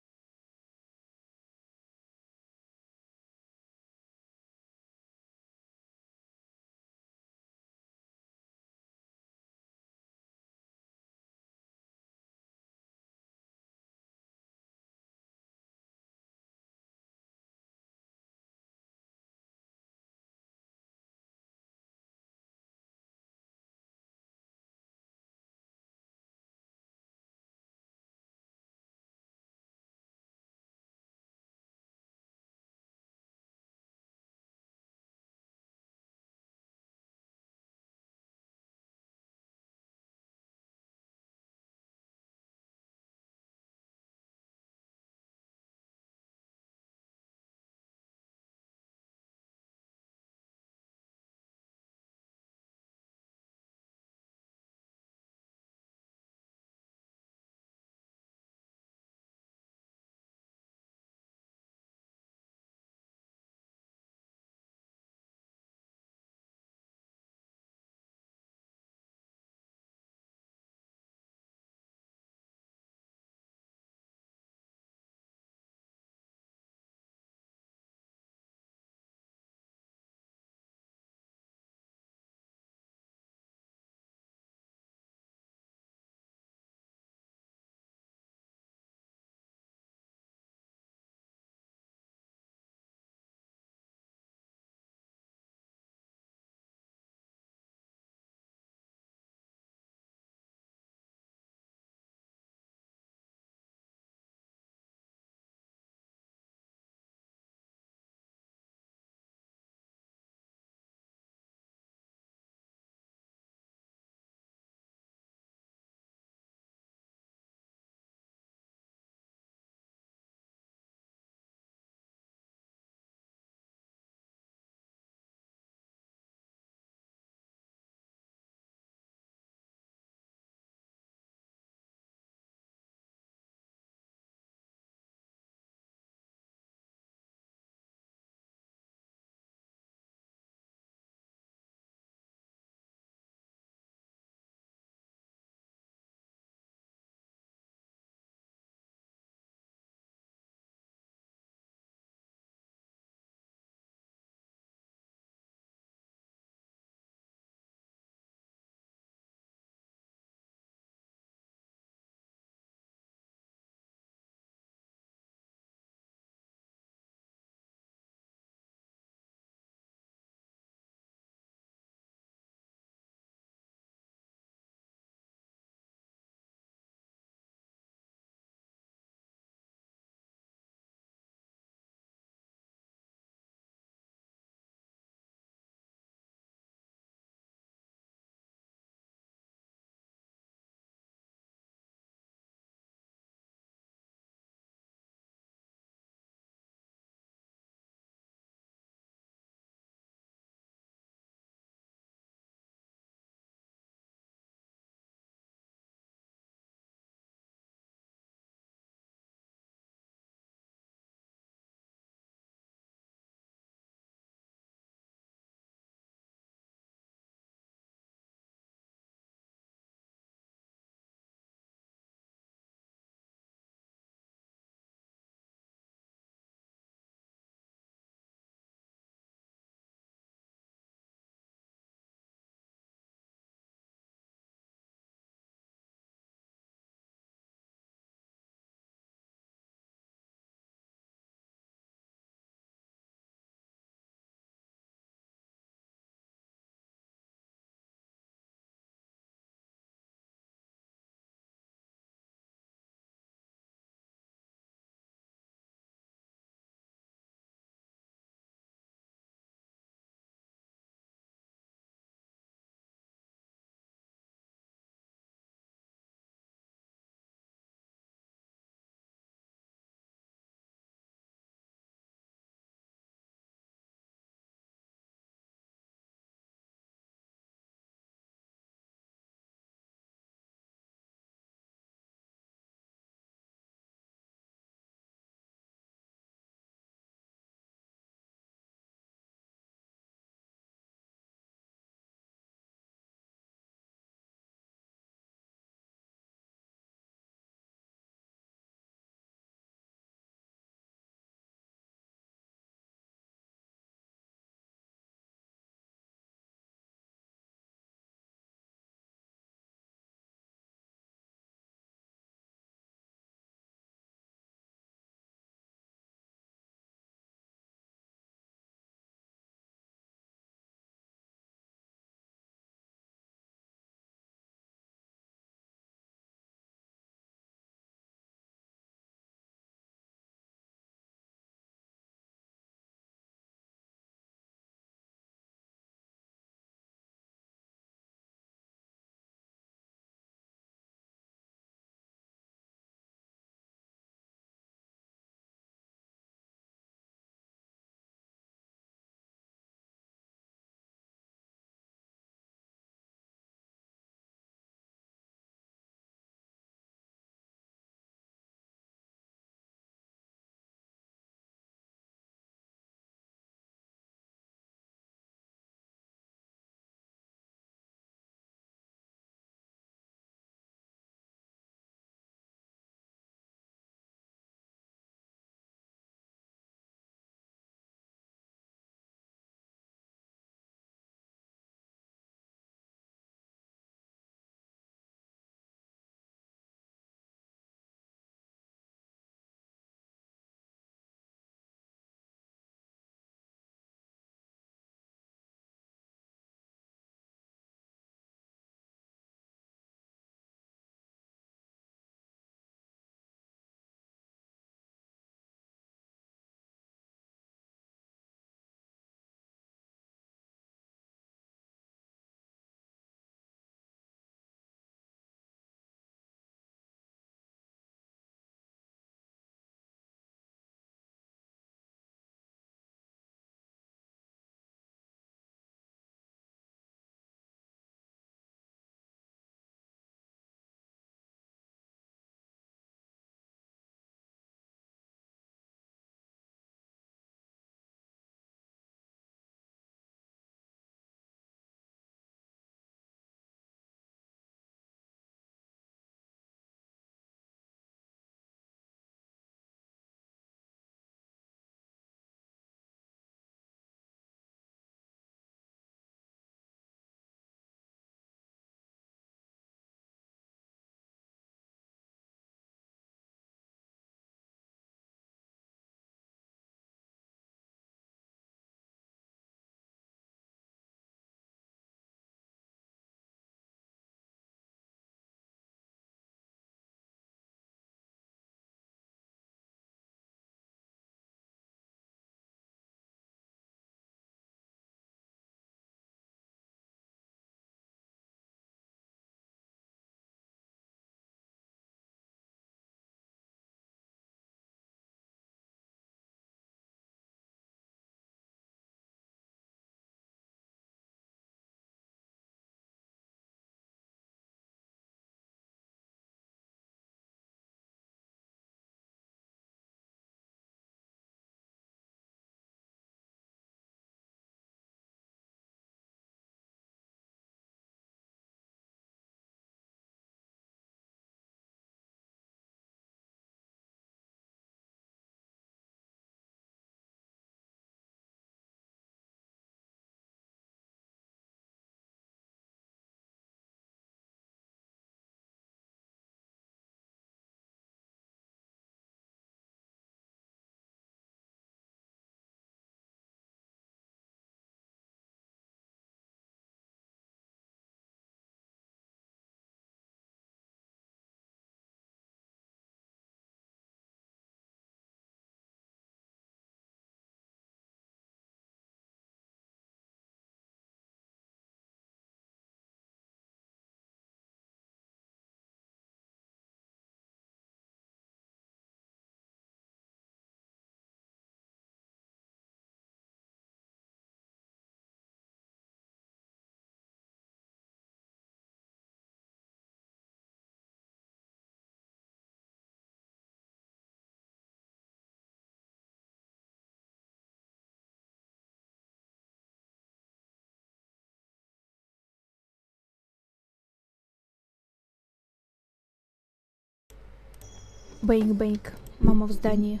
Бэнк-бэнк. Мама в здании.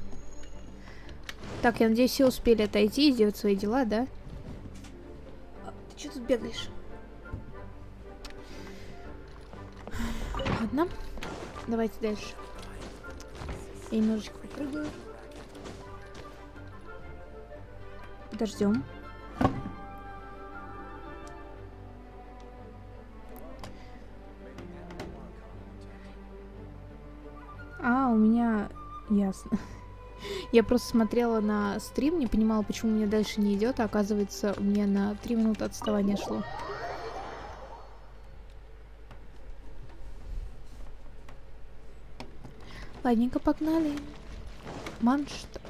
Так, я надеюсь, все успели отойти и сделать свои дела, да? Ты что тут бегаешь? Ладно. Давайте дальше. Я немножечко попрыгаю. Подождем. А, у меня... Ясно. Я просто смотрела на стрим, не понимала, почему у меня дальше не идет, а оказывается, у меня на 3 минуты отставания шло. Ладненько, погнали. Манштадт.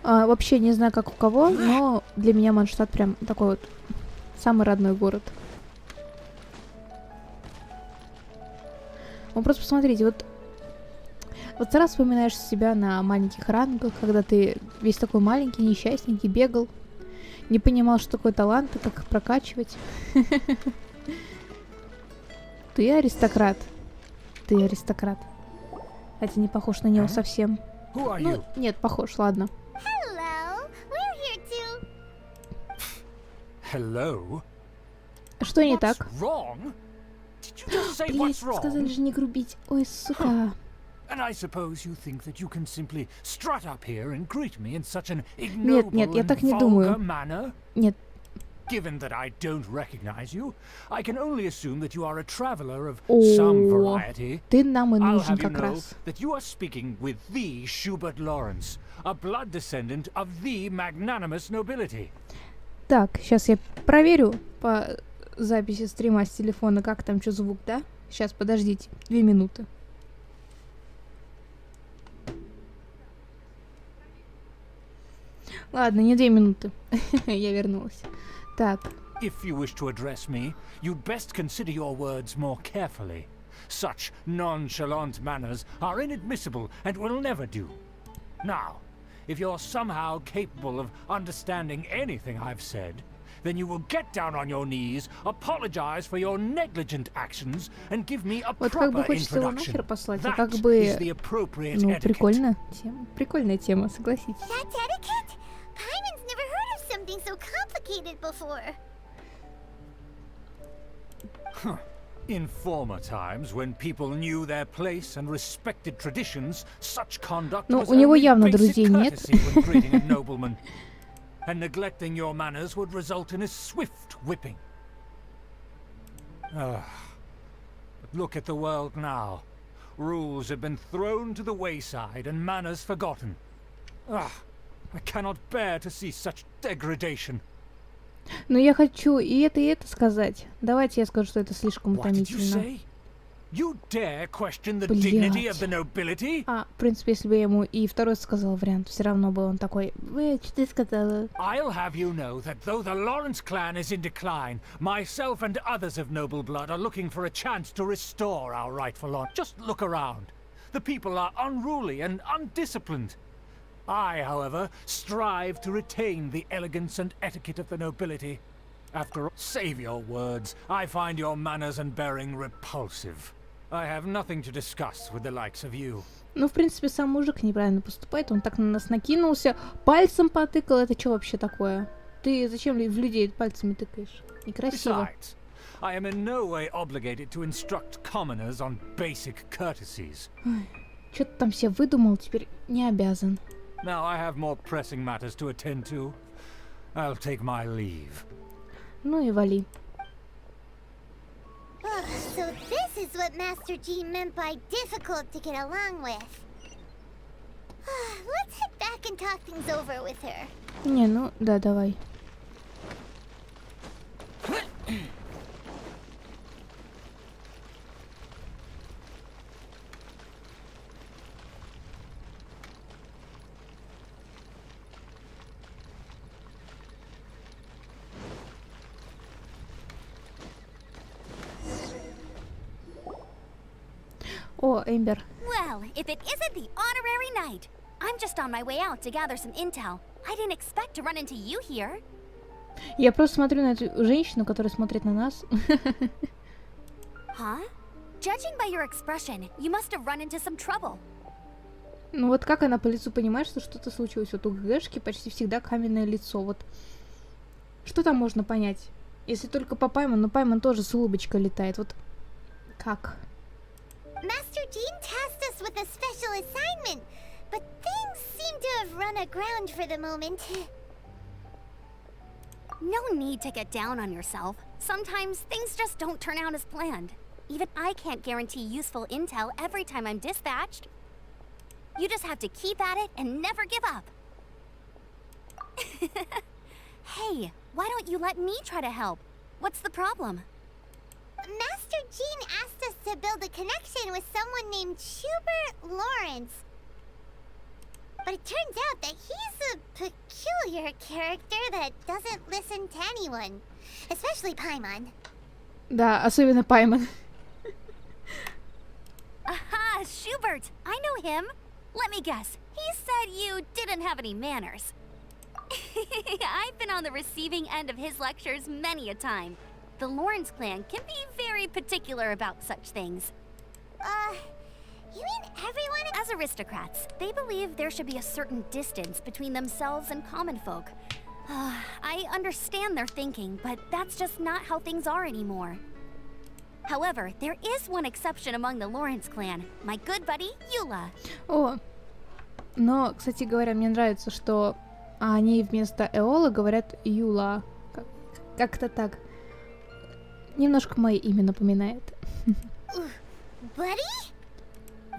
Вообще не знаю, как у кого, но для меня Манштадт прям такой вот самый родной город. Ну просто посмотрите, вот сразу вспоминаешь себя на маленьких ранках, когда ты весь такой маленький, несчастненький, бегал, не понимал, что такое талант и как их прокачивать. Ты аристократ. Ты аристократ. Хотя не похож на него совсем. Ну, нет, похож, ладно. Hello? Что не так? Блять, сказали же не грубить. Ой, сука. And I suppose you think that you can simply strut up here and greet me in such an Нет, ignoble я так не and думаю. vulgar manner? Нет. Given that I don't recognize you, I can only assume that you are a traveler of О, some variety. Ты нам и I'll нужен have you как know раз. that you are speaking with the Schubert Lawrence, a blood descendant of the magnanimous nobility. Так, сейчас я проверю по записи стрима с телефона, как там, что звук, да? Сейчас, подождите, 2 минуты. Ладно, не 2 минуты. Я вернулась. Так. If you wish to address me, you'd best consider your words more carefully. Such nonchalant manners are inadmissible and will never do. Now, if you're somehow capable of understanding anything I've said, then you will get down on your knees, apologize for your negligent actions, and give me a Вот как бы proper хочется его introduction. нахер послать, а That как бы... is the appropriate Ну, etiquette. прикольно. Прикольная тема, согласитесь. That's etiquette? Paimon's never heard of something so complicated before. In former times, when people knew their place and respected traditions, such conduct Ну, was у него only явно basic друзей нет. courtesy when greeting a nobleman. And neglecting your manners would result in a swift whipping. But look at the world now. Rules have been thrown to the wayside and manners forgotten. I cannot bear to see such degradation. Ну, я хочу и это сказать. Давайте я скажу, что это слишком What did you утомительно. say? You dare question the dignity of the nobility? В принципе, если бы я ему и второй сказал вариант, все равно бы он такой, что ты сказала? I'll have you know that though the Lawrence clan is in decline, myself and others of noble blood are looking for a chance to restore our rightful honor. Just look around. The people are unruly and undisciplined. I, however, strive to retain the elegance and etiquette of the nobility. After all, save your words. I find your manners and bearing repulsive. I have nothing to discuss with the likes of you. Ну, в принципе, сам мужик неправильно поступает. Он так на нас накинулся, пальцем потыкал. Это что вообще такое? Ты зачем в людей пальцами тыкаешь? Некрасиво. Besides, I am in no way obligated to instruct commoners on basic courtesies. Что-то там все выдумал, теперь не обязан. Now I have more pressing matters to attend to. I'll take my leave. Ну и вали. So this is what Master G meant by difficult to get along with. Let's head back and talk things over with her. Не, ну да, давай. О, Эмбер. Well, if it isn't the honorary knight. I'm just on my way out to gather some intel. I didn't expect to run into you here. Я просто смотрю на эту женщину, которая смотрит на нас. Huh? Judging by your expression, you must have run into some trouble. Ну вот как она по лицу понимает, что что-то случилось? Вот у ГГшки почти всегда каменное лицо. Вот что там можно понять? Если только по Паймону, но Паймон тоже с улыбочкой летает. Вот как? Master Jean tasked us with a special assignment, but things seem to have run aground for the moment. No need to get down on yourself. Sometimes things just don't turn out as planned. Even I can't guarantee useful intel every time I'm dispatched. You just have to keep at it and never give up. Hey, why don't you let me try to help? What's the problem? Master Jean asked us to build a connection with someone named Schubert Lawrence. But it turns out that he's a peculiar character that doesn't listen to anyone. Especially Paimon. Да, особенно Паймон. Aha, Schubert! I know him. Let me guess. He said you didn't have any manners. I've been on the receiving end of his lectures many a time. The Lawrence clan can be very particular about such things. You mean everyone? As aristocrats, they believe there should be a certain distance between themselves and common folk. I understand their thinking, but that's just not how things are anymore. However, there is one exception among the Lawrence clan, my good buddy, Eula. О, но, кстати говоря, мне нравится, что они вместо Эола говорят Юла. Как-то так. Немножко мое имя напоминает. Buddy?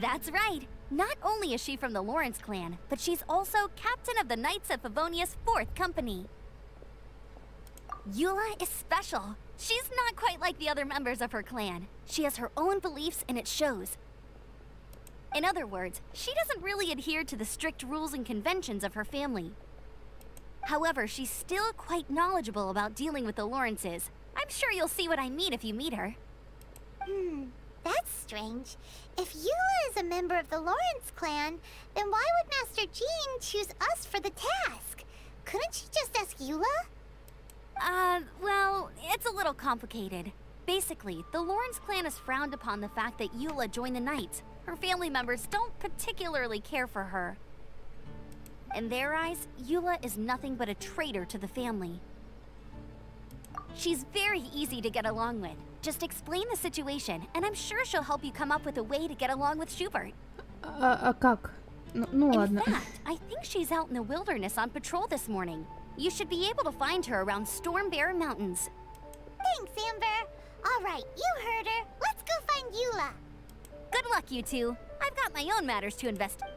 That's right. Not only is she from the Lawrence clan, but she's also captain of the Knights of Favonia's 4th company. Eula is special. She's not quite like the other members of her clan. She has her own beliefs and it shows. In other words, she doesn't really adhere to the strict rules and conventions of her family. However, she's still quite knowledgeable about dealing with the Lawrences. I'm sure you'll see what I mean if you meet her. That's strange. If Eula is a member of the Lawrence clan, then why would Master Jean choose us for the task? Couldn't she just ask Eula? Well, it's a little complicated. Basically, the Lawrence clan has frowned upon the fact that Eula joined the Knights. Her family members don't particularly care for her. In their eyes, Eula is nothing but a traitor to the family. She's very easy to get along with. Just explain the situation, and I'm sure she'll help you come up with a way to get along with Schubert. А как? Ну ладно. In fact, I think she's out in the wilderness on patrol this morning. You should be able to find her around Storm Bear Mountains. Thanks, Amber. All right, you heard her. Let's go find Eula. Good luck, you two. I've got my own matters to investigate.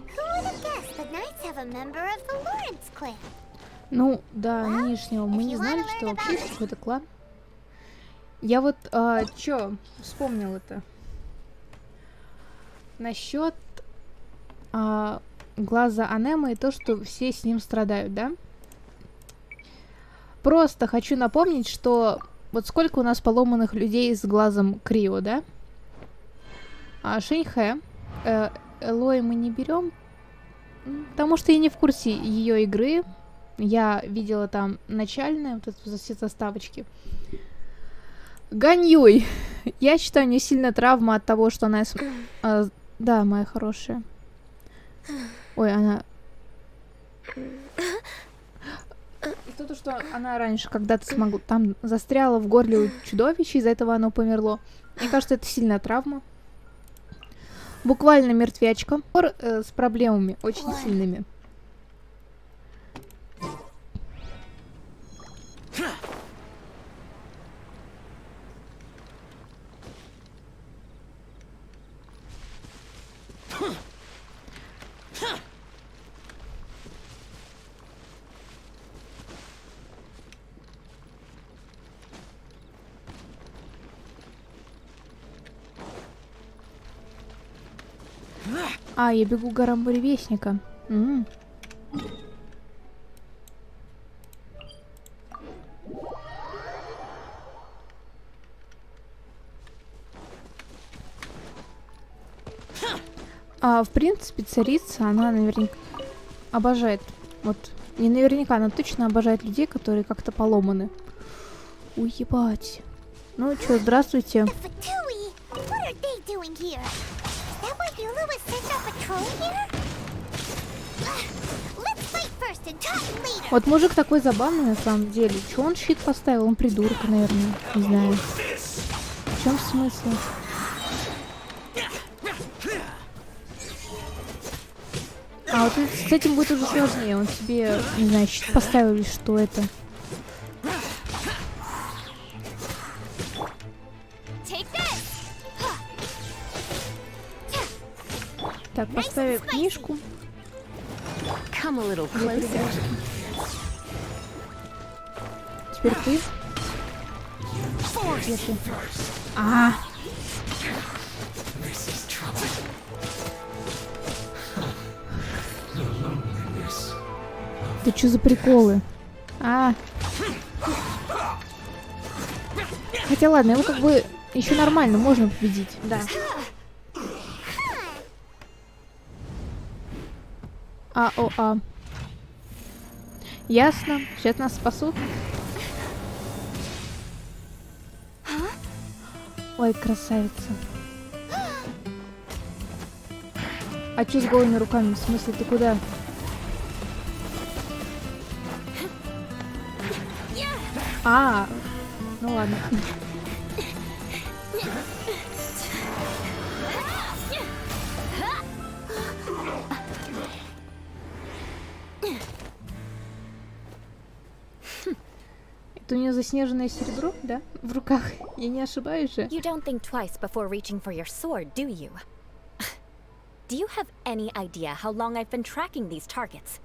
Who would have guessed the Knights have a member of the Lawrence clan? Ну, до нынешнего мы не знали, что вообще есть какой-то клан. Я вот, чё, вспомнил это. Насчет глаза Анемы и то, что все с ним страдают, да? Просто хочу напомнить, что вот сколько у нас поломанных людей с глазом Крио, да? Шэньхэ, Элой мы не берем, потому что я не в курсе ее игры. Я видела там начальные, вот это все заставочки. Ганьюй. Я считаю, не сильно травма от того, что она... да, моя хорошая. Ой, она... И то, что она раньше когда-то смогла... Там застряла в горле у чудовища, из-за этого оно померло. Мне кажется, это сильная травма. Буквально мертвячка. С проблемами очень сильными. Я бегу к горам буревестника. В принципе, царица, она наверняка обожает, вот, не наверняка, она точно обожает людей, которые как-то поломаны. Ой, ебать. Ну чё, здравствуйте. The Fatui! What are they doing here? Is that why Yula was sent on patrol here? Let's fight first and talk later. Вот мужик такой забавный на самом деле. Чё он щит поставил? Он придурок, наверное. Не знаю. В чем смысл? А вот с этим будет уже сложнее. Он себе, не знаю, щит поставил или что это. Так, поставим книжку. Теперь ты. Где ты? Ты чё за приколы? Хотя ладно, его как бы еще нормально, можно победить. Да. Ясно. Сейчас нас спасут. Ой, красавица. А чё с голыми руками? В смысле, ты куда? Ну ладно. Это у нее заснеженное серебро, да? В руках. Я не ошибаюсь же. You don't think twice before reaching for your sword, do you? Do you have any idea how long I've been tracking these targets?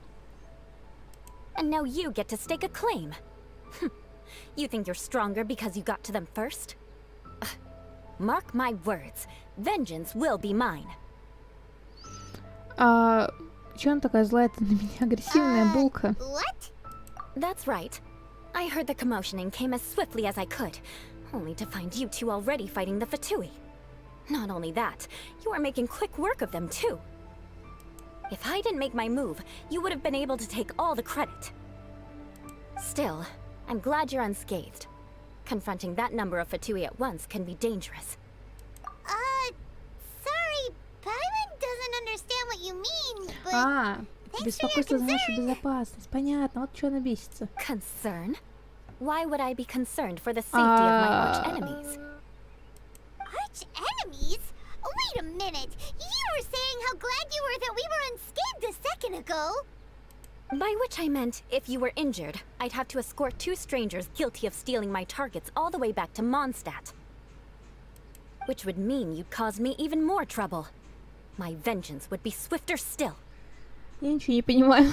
And now you get to stake a claim. You think you're stronger because you got to them first? Mark my words, vengeance will be mine. Чё она такая злая-то на меня? Агрессивная булка. What? That's right. I heard the commotion and came as swiftly as I could, only to find you two already fighting the Fatui. Not only that, you are making quick work of them too. If I didn't make my move, you would have been able to take all the credit. Still, I'm glad you're unscathed. Confronting that number of Fatui at once can be dangerous. Sorry, Paimon doesn't understand what you mean, but... Беспокойство за нашу безопасность. Понятно, вот что она бесится. Concern? Why would I be concerned for the safety of my arch-enemies? Arch-enemies? Wait a minute! You were saying how glad you were that we were unscathed a second ago! By which I meant, if you were injured, I'd have to escort two strangers guilty of stealing my targets all the way back to Mondstadt. Which would mean you'd cause me even more trouble. My vengeance would be swifter still. Я ничего не понимаю.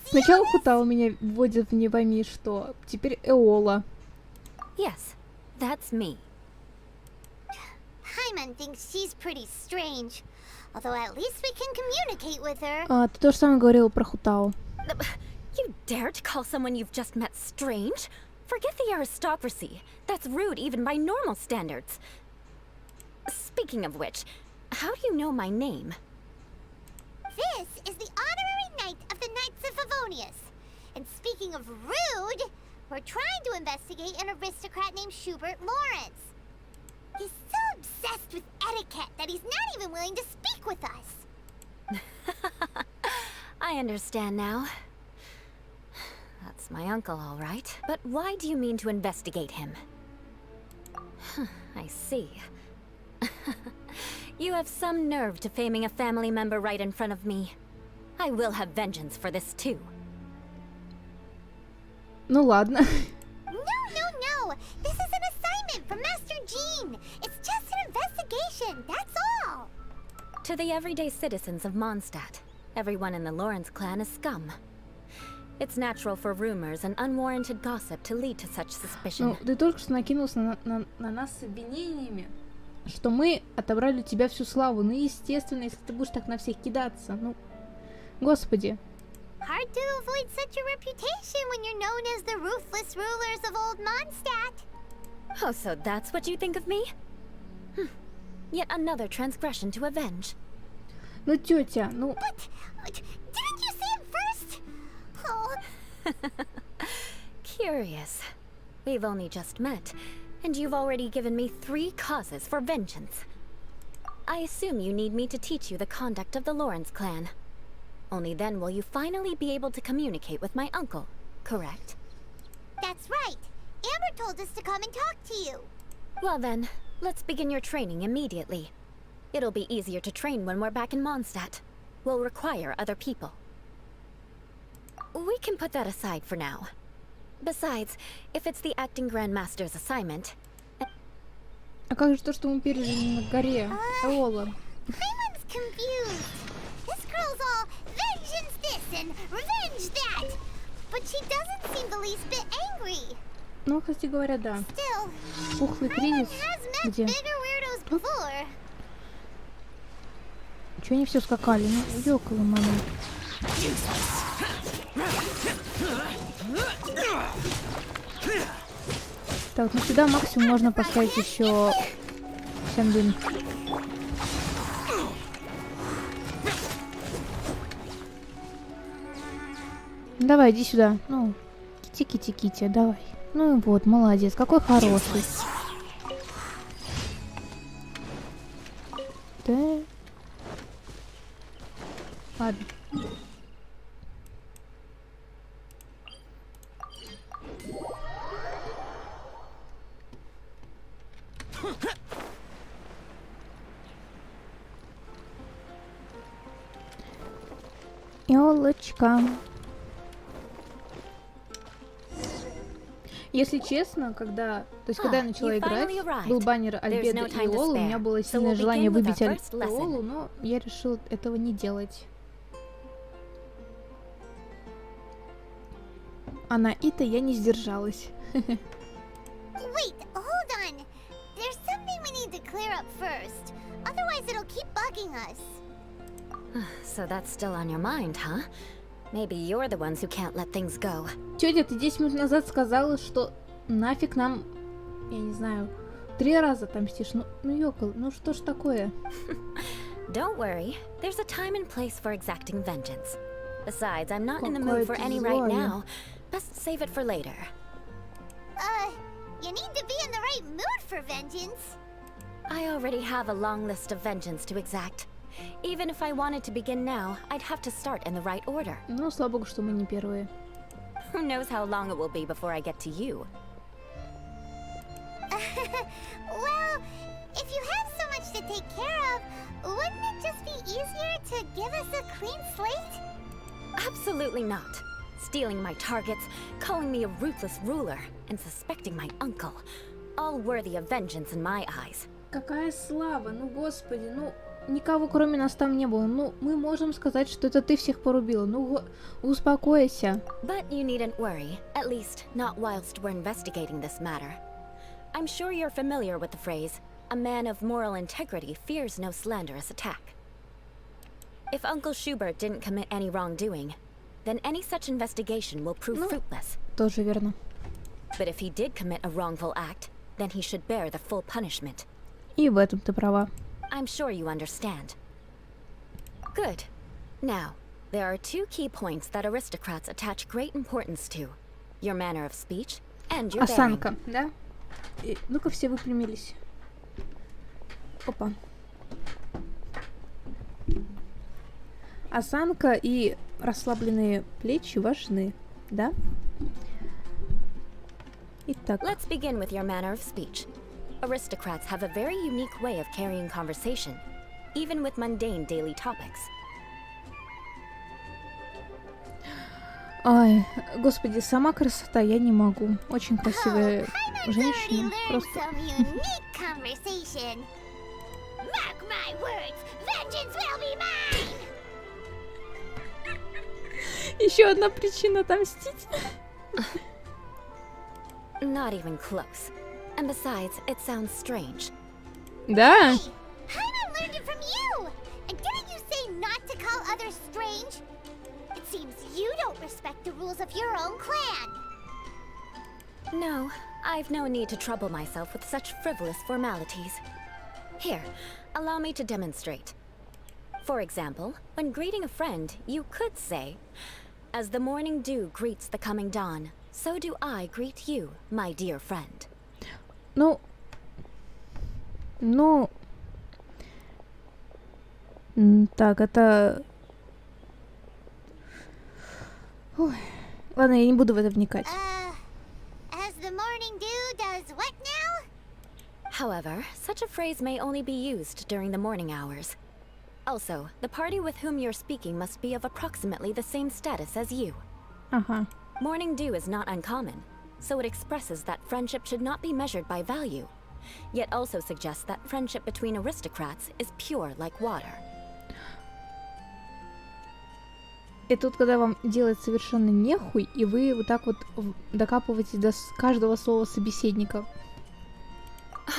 Сначала Хутао меня вводит в не пойми что, теперь Эола. Yes, that's me. Paimon thinks she's pretty strange, although at least we can communicate with her. Ты то же самое говорила про Хутао. You dare to call someone you've just met strange? Forget the aristocracy. That's rude even by normal standards. Speaking of which, how do you know my name? This is the honorary knight of the Knights of Favonius. And speaking of rude, we're trying to investigate an aristocrat named Schubert Lawrence. He's so obsessed with etiquette that he's not even willing to speak with us. I understand now. That's my uncle, all right. But why do you mean to investigate him? I see. You have some nerve to faming a family member right in front of me. I will have vengeance for this too. Ну ладно. No. This is an assignment from Master Jean. It's just an investigation, that's all. To the everyday citizens of Mondstadt, everyone in the Lawrence clan is scum. It's natural for rumors and unwarranted gossip to lead to such suspicion. Ну, ты только что накинулся на нас с обвинениями, что мы отобрали у тебя всю славу. Ну, естественно, если ты будешь так на всех кидаться. Ну, господи. Hard to avoid such a reputation when you're known as the ruthless rulers of old Mondstadt. Oh, so that's what you think of me? Yet another transgression to avenge. Ну, тетя, ну... But didn't you see him first? Oh. Curious. We've only just met, and you've already given me 3 causes for vengeance. I assume you need me to teach you the conduct of the Lawrence clan. Only then will you finally be able to communicate with my uncle, correct? That's right. Amber told us to come and talk to you. Well then, let's begin your training immediately. It'll be easier to train when we're back in Mondstadt. We'll require other people. We can put that aside for now. Besides, if it's the acting Grandmaster's assignment... А как же то, что мы пережили на горе? Эола. Paimon's confused. This girl's all vengeance this and revenge that. But she doesn't seem the least bit angry. Ну, кстати говоря, да. Still, Пухлый кризис. has met Где? bigger weirdos before. Чего они все скакали? Ну, ёкало мама. Так, ну сюда максимум можно поставить еще сяндын. Давай, иди сюда. Ну, кити-кити-кити, давай. Ну вот, молодец, какой хороший. Да. Ладно. Ёлочка. Если честно, когда я начала играть, был баннер Альбеда и Иолы, у меня было сильное желание выбить Иолу, но я решила этого не делать. А на Ита я не сдержалась. Wait, hold on. There's something we need to clear up first. Otherwise it'll keep bugging us. So that's still on your mind, huh? Maybe you're the ones who can't let things go. Тётя, ты 10 минут назад сказала, что нафиг нам, я не знаю, 3 раза отомстишь. Ну ёкал, ну что ж такое? Don't worry, there's a time and place for exacting vengeance. Besides, I'm not in the mood for any right now. Best save it for later. You need to be in the right mood for vengeance. I already have a long list of vengeance to exact. Even if I wanted to begin now, I'd have to start in the right order. Ну, слава богу, что мы не первые. Who knows how long it will be before I get to you? Well, if you have so much to take care of, wouldn't it just be easier to give us a clean slate? Absolutely not. Stealing my targets, calling me a ruthless ruler, and suspecting my uncle. All worthy of vengeance in my eyes. Какая слава, ну господи, ну никого кроме нас там не было. Ну, мы можем сказать, что это ты всех порубила. Ну, успокойся. But you needn't worry, at least not whilst we're investigating this matter. I'm sure you're familiar with the phrase, a man of moral integrity fears no slanderous attack. If Uncle Schubert didn't commit any wrongdoing, then any such investigation will prove fruitless. Тоже верно. But if he did commit a wrongful act, then he should bear the full punishment. И в этом ты права. I'm sure you understand. Good. Now, there are 2 key points that aristocrats attach great importance to. Your manner of speech and your осанка, да? Ну-ка все выпрямились. Опа. Осанка и расслабленные плечи важны, да? Итак. Let's begin with your manner of speech. Aristocrats have a very unique way of carrying conversation, even with mundane daily topics. Ай, господи, сама красота, я не могу. Очень красивая женщина. Просто... Еще одна причина отомстить. Not even close. And besides, it sounds strange. Да? Hey, Paimon learned it from you! And didn't you say not to call others strange? It seems you don't respect the rules of your own clan. No, I've no need to trouble myself with such frivolous formalities. Here, allow me to demonstrate. For example, when greeting a friend, you could say, "As the morning dew greets the coming dawn, so do I greet you, my dear friend. Ну... Так, это... Ой. Ладно, я не буду в это вникать. As the morning dew does what now? However, such a phrase may only be used during the morning hours. Also, the party with whom you're speaking must be of approximately the same status as you. Ага. Morning dew is not uncommon, so it expresses that friendship should not be measured by value, yet also suggests that friendship between aristocrats is pure like water. И тут, когда вам делать совершенно нехуй, и вы вот так вот докапываетесь до каждого слова собеседника.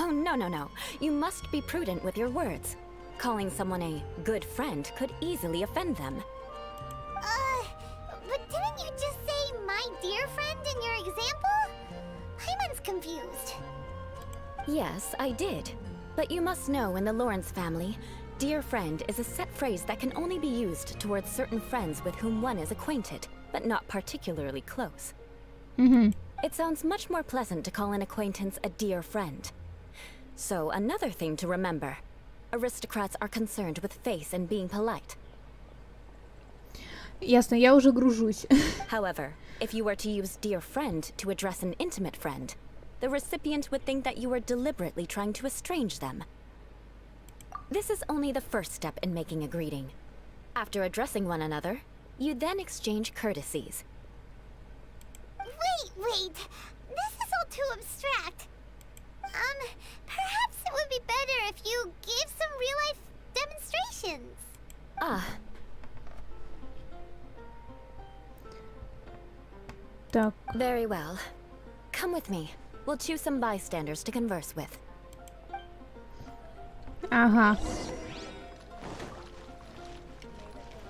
Oh, no. You must be prudent with your words. Calling someone a good friend could easily offend them. But didn't you just say my dear friend in your example? Paimon's confused. Yes, I did. But you must know in the Lawrence family, dear friend is a set phrase that can only be used towards certain friends with whom one is acquainted, but not particularly close. It sounds much more pleasant to call an acquaintance a dear friend. So, another thing to remember. Aristocrats are concerned with face and being polite. Ясно, я уже гружусь. However, if you were to use dear friend to address an intimate friend, the recipient would think that you were deliberately trying to estrange them. This is only the first step in making a greeting. After addressing one another, you then exchange courtesies. Wait. This is all too abstract. Perhaps it would be better if you gave some real-life demonstrations. Так. Very well. Come with me. We'll choose some bystanders to converse with. Ага.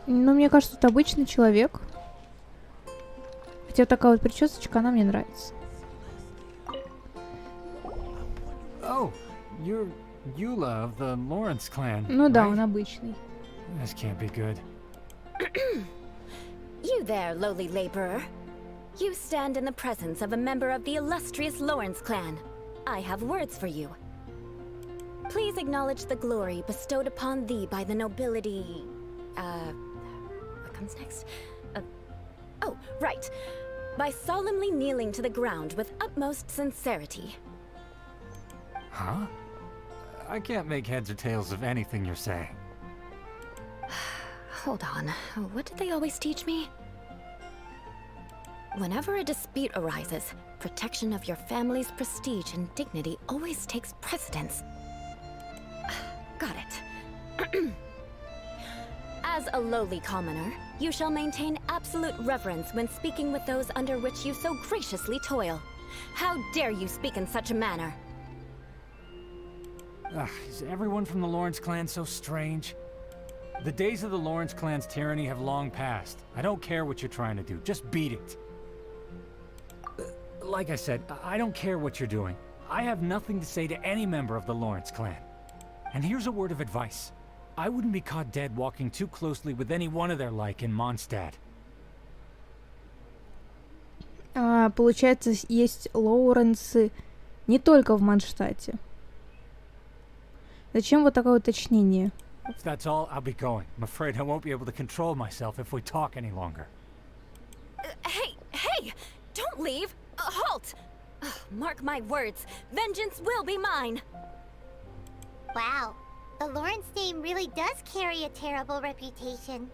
Ну, мне кажется, это обычный человек. Хотя такая вот причесочка, она мне нравится. Oh, you're Eula of the Lawrence clan. Ну да, right? он обычный. This can't be good. You there, lowly laborer. You stand in the presence of a member of the illustrious Lawrence clan. I have words for you. Please acknowledge the glory bestowed upon thee by the nobility... what comes next? Oh, right. By solemnly kneeling to the ground with utmost sincerity. Huh? I can't make heads or tails of anything you're saying. Hold on. What did they always teach me? Whenever a dispute arises, protection of your family's prestige and dignity always takes precedence. Got it. As a lowly commoner, you shall maintain absolute reverence when speaking with those under which you so graciously toil. How dare you speak in such a manner? Is everyone from the Lawrence clan so strange? The days of the Lawrence clan's tyranny have long passed. I don't care what you're trying to do, just beat it. Like I said, I don't care what you're doing. I have nothing to say to any member of the Lawrence clan. And here's a word of advice. I wouldn't be caught dead walking too closely with any one of their like in Mondstadt. Получается, есть Лоуренсы не только в Mondstadте. Зачем вот такое уточнение? If that's all, I'll be going. I'm afraid I won't be able to control myself if we talk any longer. Hey! Don't leave! Halt! Mark my words, vengeance will be mine! Wow, the Lawrence name really does carry a terrible reputation.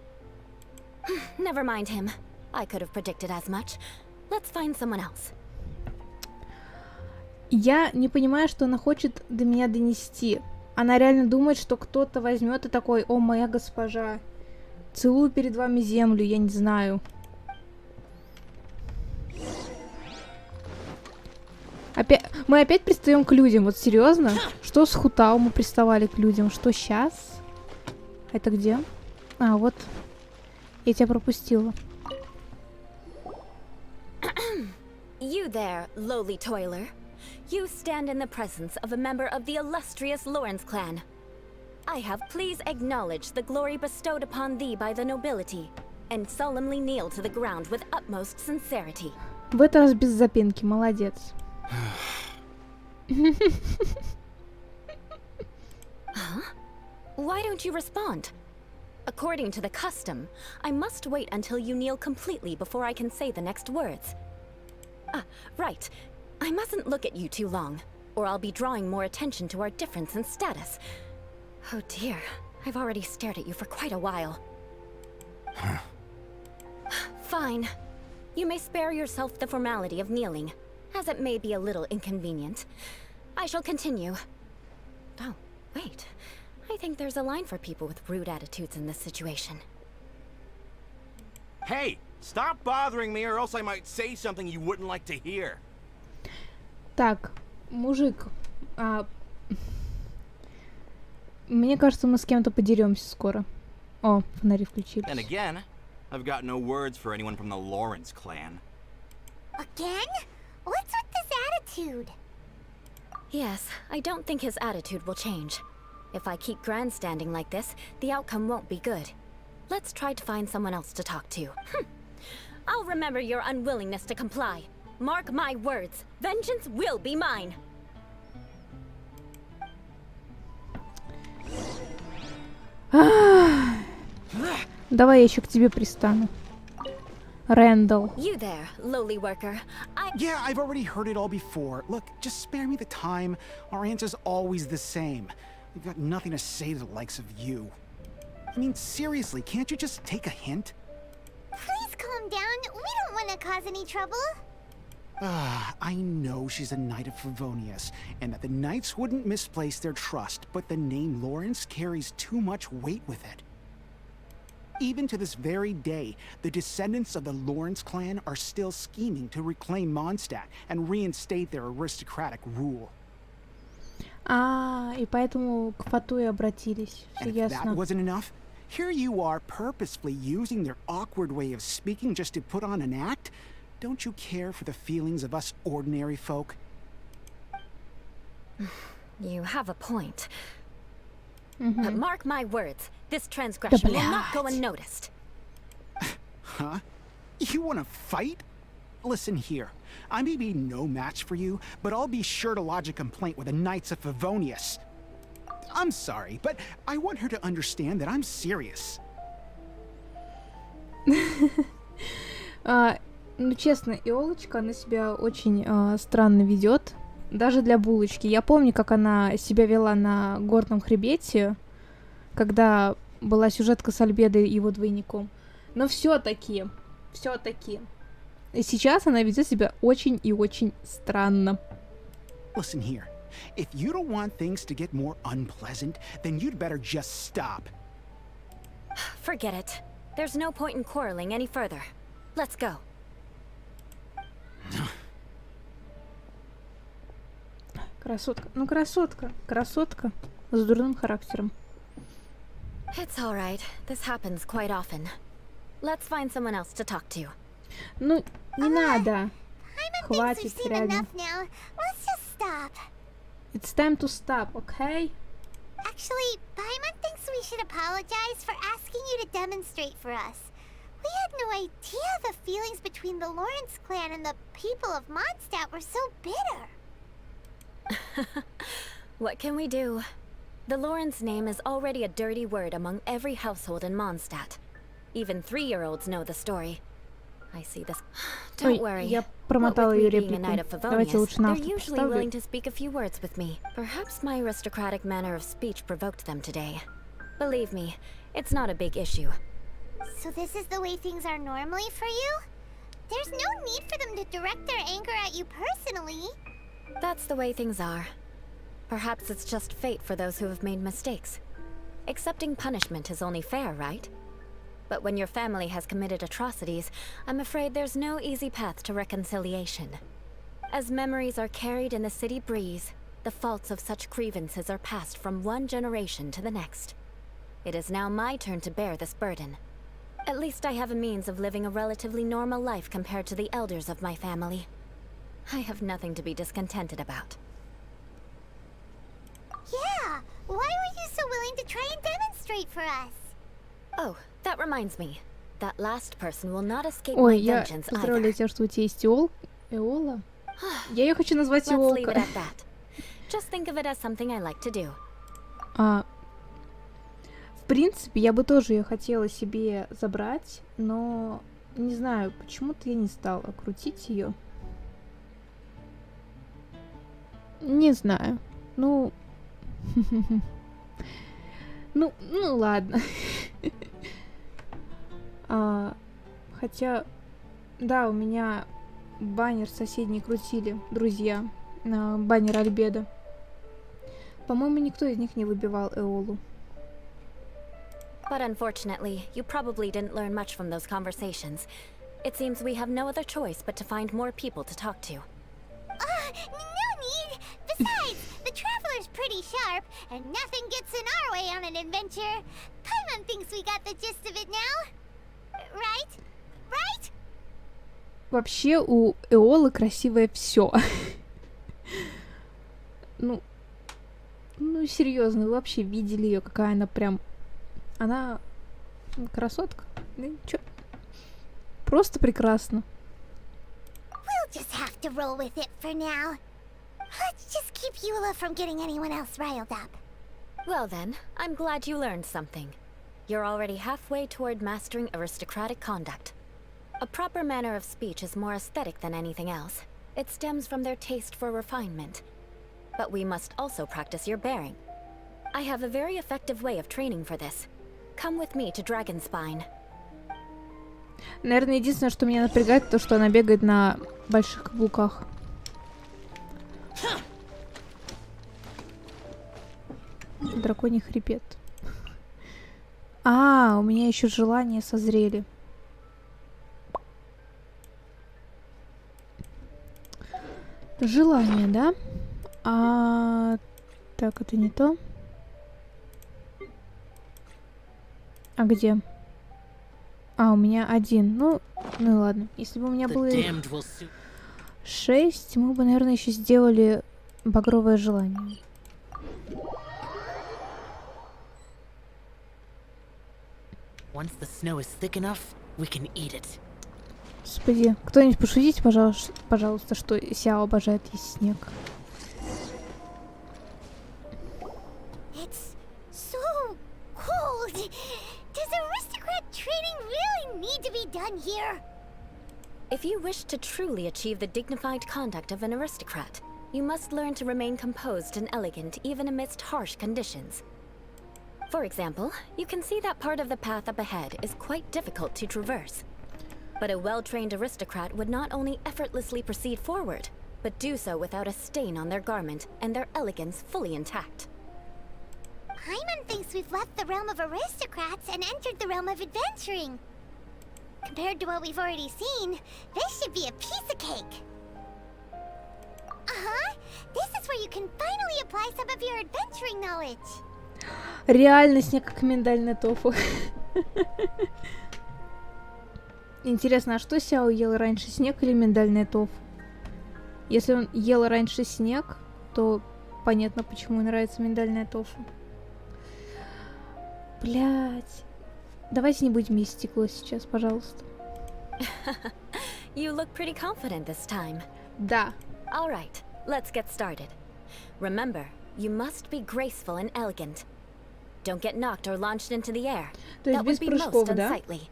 Never mind him. I could have predicted as much. Let's find someone else. Я не понимаю, что она хочет до меня донести. Она реально думает, что кто-то возьмет и такой: «О, моя госпожа, целую перед вами землю», я не знаю. Мы опять пристаем к людям, вот серьезно? Что с Хутао мы приставали к людям? Что сейчас? Это где? А, вот. Я тебя пропустила. You there, lowly toiler. You stand in the presence of a member of the illustrious Lawrence clan. I have please acknowledge the glory bestowed upon thee by the nobility, and solemnly kneel to the ground with utmost sincerity. В этот раз без запинки, молодец. Huh? Why don't you respond? According to the custom, I must wait until you kneel completely before I can say the next words. Ah, right. I mustn't look at you too long, or I'll be drawing more attention to our difference in status. Oh dear, I've already stared at you for quite a while. Fine. You may spare yourself the formality of kneeling, as it may be a little inconvenient. I shall continue. Oh, wait. I think there's a line for people with rude attitudes in this situation. Hey, stop bothering me or else I might say something you wouldn't like to hear. Так, мужик, мне кажется, мы с кем-то подеремся скоро. О, фонари включились. And again, I've got no words for anyone from the Lawrence clan. Again? What's with this attitude? Yes, I don't think his attitude will change. If I keep grandstanding like this, the outcome won't be good. Let's try to find someone else to talk to. I'll remember your unwillingness to comply. Mark my words, vengeance will be mine. Давай я еще к тебе пристану. Рэндалл. You there, lowly worker. Yeah, I've already heard it all before. Look, just spare me the time. Our answer's always the same. We've got nothing to say to the likes of you. I mean, seriously, can't you just take a hint? Please calm down. We don't want to cause any trouble. I know she's a knight of Favonius, and that the knights wouldn't misplace their trust, but the name Lawrence carries too much weight with it. Even to this very day, the descendants of the Lawrence clan are still scheming to reclaim Mondstadt and reinstate their aristocratic rule. И поэтому к Фату и обратились. Все And if ясно. that wasn't enough, here you are purposefully using their awkward way of speaking just to put on an act? Don't you care for the feelings of us ordinary folk? You have a point. But mark my words, this transgression will not go unnoticed. Huh? You want to fight? Listen here. I may be no match for you, but I'll be sure to lodge a complaint with the Knights of Favonius. I'm sorry, but I want her to understand that I'm serious. Ну, честно, Иолочка, она себя очень странно ведет. Даже для булочки. Я помню, как она себя вела на горном хребете, когда была сюжетка с Альбедой и его двойником. Но все-таки. И сейчас она ведет себя очень и очень странно. Listen here. If you don't want things to get more unpleasant, then you'd better just stop. Forget it. There's no point in quarreling any further. Let's go. Красотка. Ну, красотка. Красотка с дурным характером. It's all right. This happens quite often. Let's find someone else to talk to. Ну, не надо. Хватит, реально. Now, let's just stop. It's time to stop, okay? Actually, Paimon thinks we should apologize for asking you to demonstrate for us. We had no idea the feelings between the Lawrence clan and the people of Mondstadt were so bitter. What can we do? The Lawrence name is already a dirty word among every household in Mondstadt. Even 3-year-olds know the story. I see this. Don't worry. Я промотала ее реплику. Давайте лучше на They're автор usually поставлю. willing to speak a few words with me. Perhaps my aristocratic manner of speech provoked them today. Believe me, it's not a big issue. So this is the way things are normally for you? There's no need for them to direct their anger at you personally. That's the way things are. Perhaps it's just fate for those who have made mistakes. Accepting punishment is only fair, right? But when your family has committed atrocities, I'm afraid there's no easy path to reconciliation. As memories are carried in the city breeze, the faults of such grievances are passed from one generation to the next. It is now my turn to bear this burden. At least I have a means of living a relatively normal life compared to the elders of my family. I have nothing to be discontented about. Yeah, why were you so willing to try and demonstrate for us? Oh, that reminds me. that last person will not escape my Ой, я vengeance поздравляю either. тебя, что у тебя есть Эола. Я ее хочу назвать Let's leave it Эолка. at that. Just think of it as something I like to do. В принципе, я бы тоже ее хотела себе забрать, но не знаю, почему-то я не стала крутить ее. Не знаю. Ну, ну ладно. Хотя, да, у меня баннер соседние крутили, друзья, баннер Альбедо. По-моему, никто из них не выбивал Эолу. But unfortunately, you probably didn't learn much from those conversations. It seems we have no other choice but to find more people to talk to. No need! Besides, the Traveler's pretty sharp, and nothing gets in our way on an adventure. Paimon thinks we got the gist of it now. Right? Right? Вообще у Эолы красивое все. Ну, серьезно, вы вообще видели ее, какая она прям... Она красотка. Ну, чё? Просто прекрасно. We'll just have to roll with it for now. Let's just keep Eula from getting anyone else riled up. Well then, I'm glad you learned something. You're already halfway toward mastering aristocratic conduct. A proper manner of speech is more aesthetic than anything else. It stems from their taste for refinement. But we must also practice your bearing. I have a very effective way of training for this. Come with me to Dragonspine. Наверное, единственное, что меня напрягает, то, что она бегает на больших каблуках. Драконий хребет. У меня еще желания созрели. Желание, да? Так, это не то. А где? У меня 1. Ну ладно. Если бы у меня было 6, мы бы, наверное, еще сделали багровое желание. Господи, кто-нибудь пошутите, пожалуйста, что Сяо обожает есть снег. It's so cold. Does aristocrat training really need to be done here? If you wish to truly achieve the dignified conduct of an aristocrat, you must learn to remain composed and elegant even amidst harsh conditions. For example, you can see that part of the path up ahead is quite difficult to traverse. But a well-trained aristocrat would not only effortlessly proceed forward, but do so without a stain on their garment and their elegance fully intact. Paimon thinks we've left the realm of aristocrats and entered the realm of adventuring. Compared to what we've already seen, this should be a piece of cake. This is where you can finally apply some of your adventuring knowledge. Реально снег как миндальное тофу. Интересно, а что Сяо ел раньше, снег или миндальное тофу? Если он ел раньше снег, то понятно, почему ему нравится миндальное тофу. Блять. Давайте не будем есть стекло сейчас, пожалуйста. You look pretty confident this time. Да. All right, let's get started. Remember, you must be graceful and elegant. Don't get knocked or launched into the air. That would be most unsightly.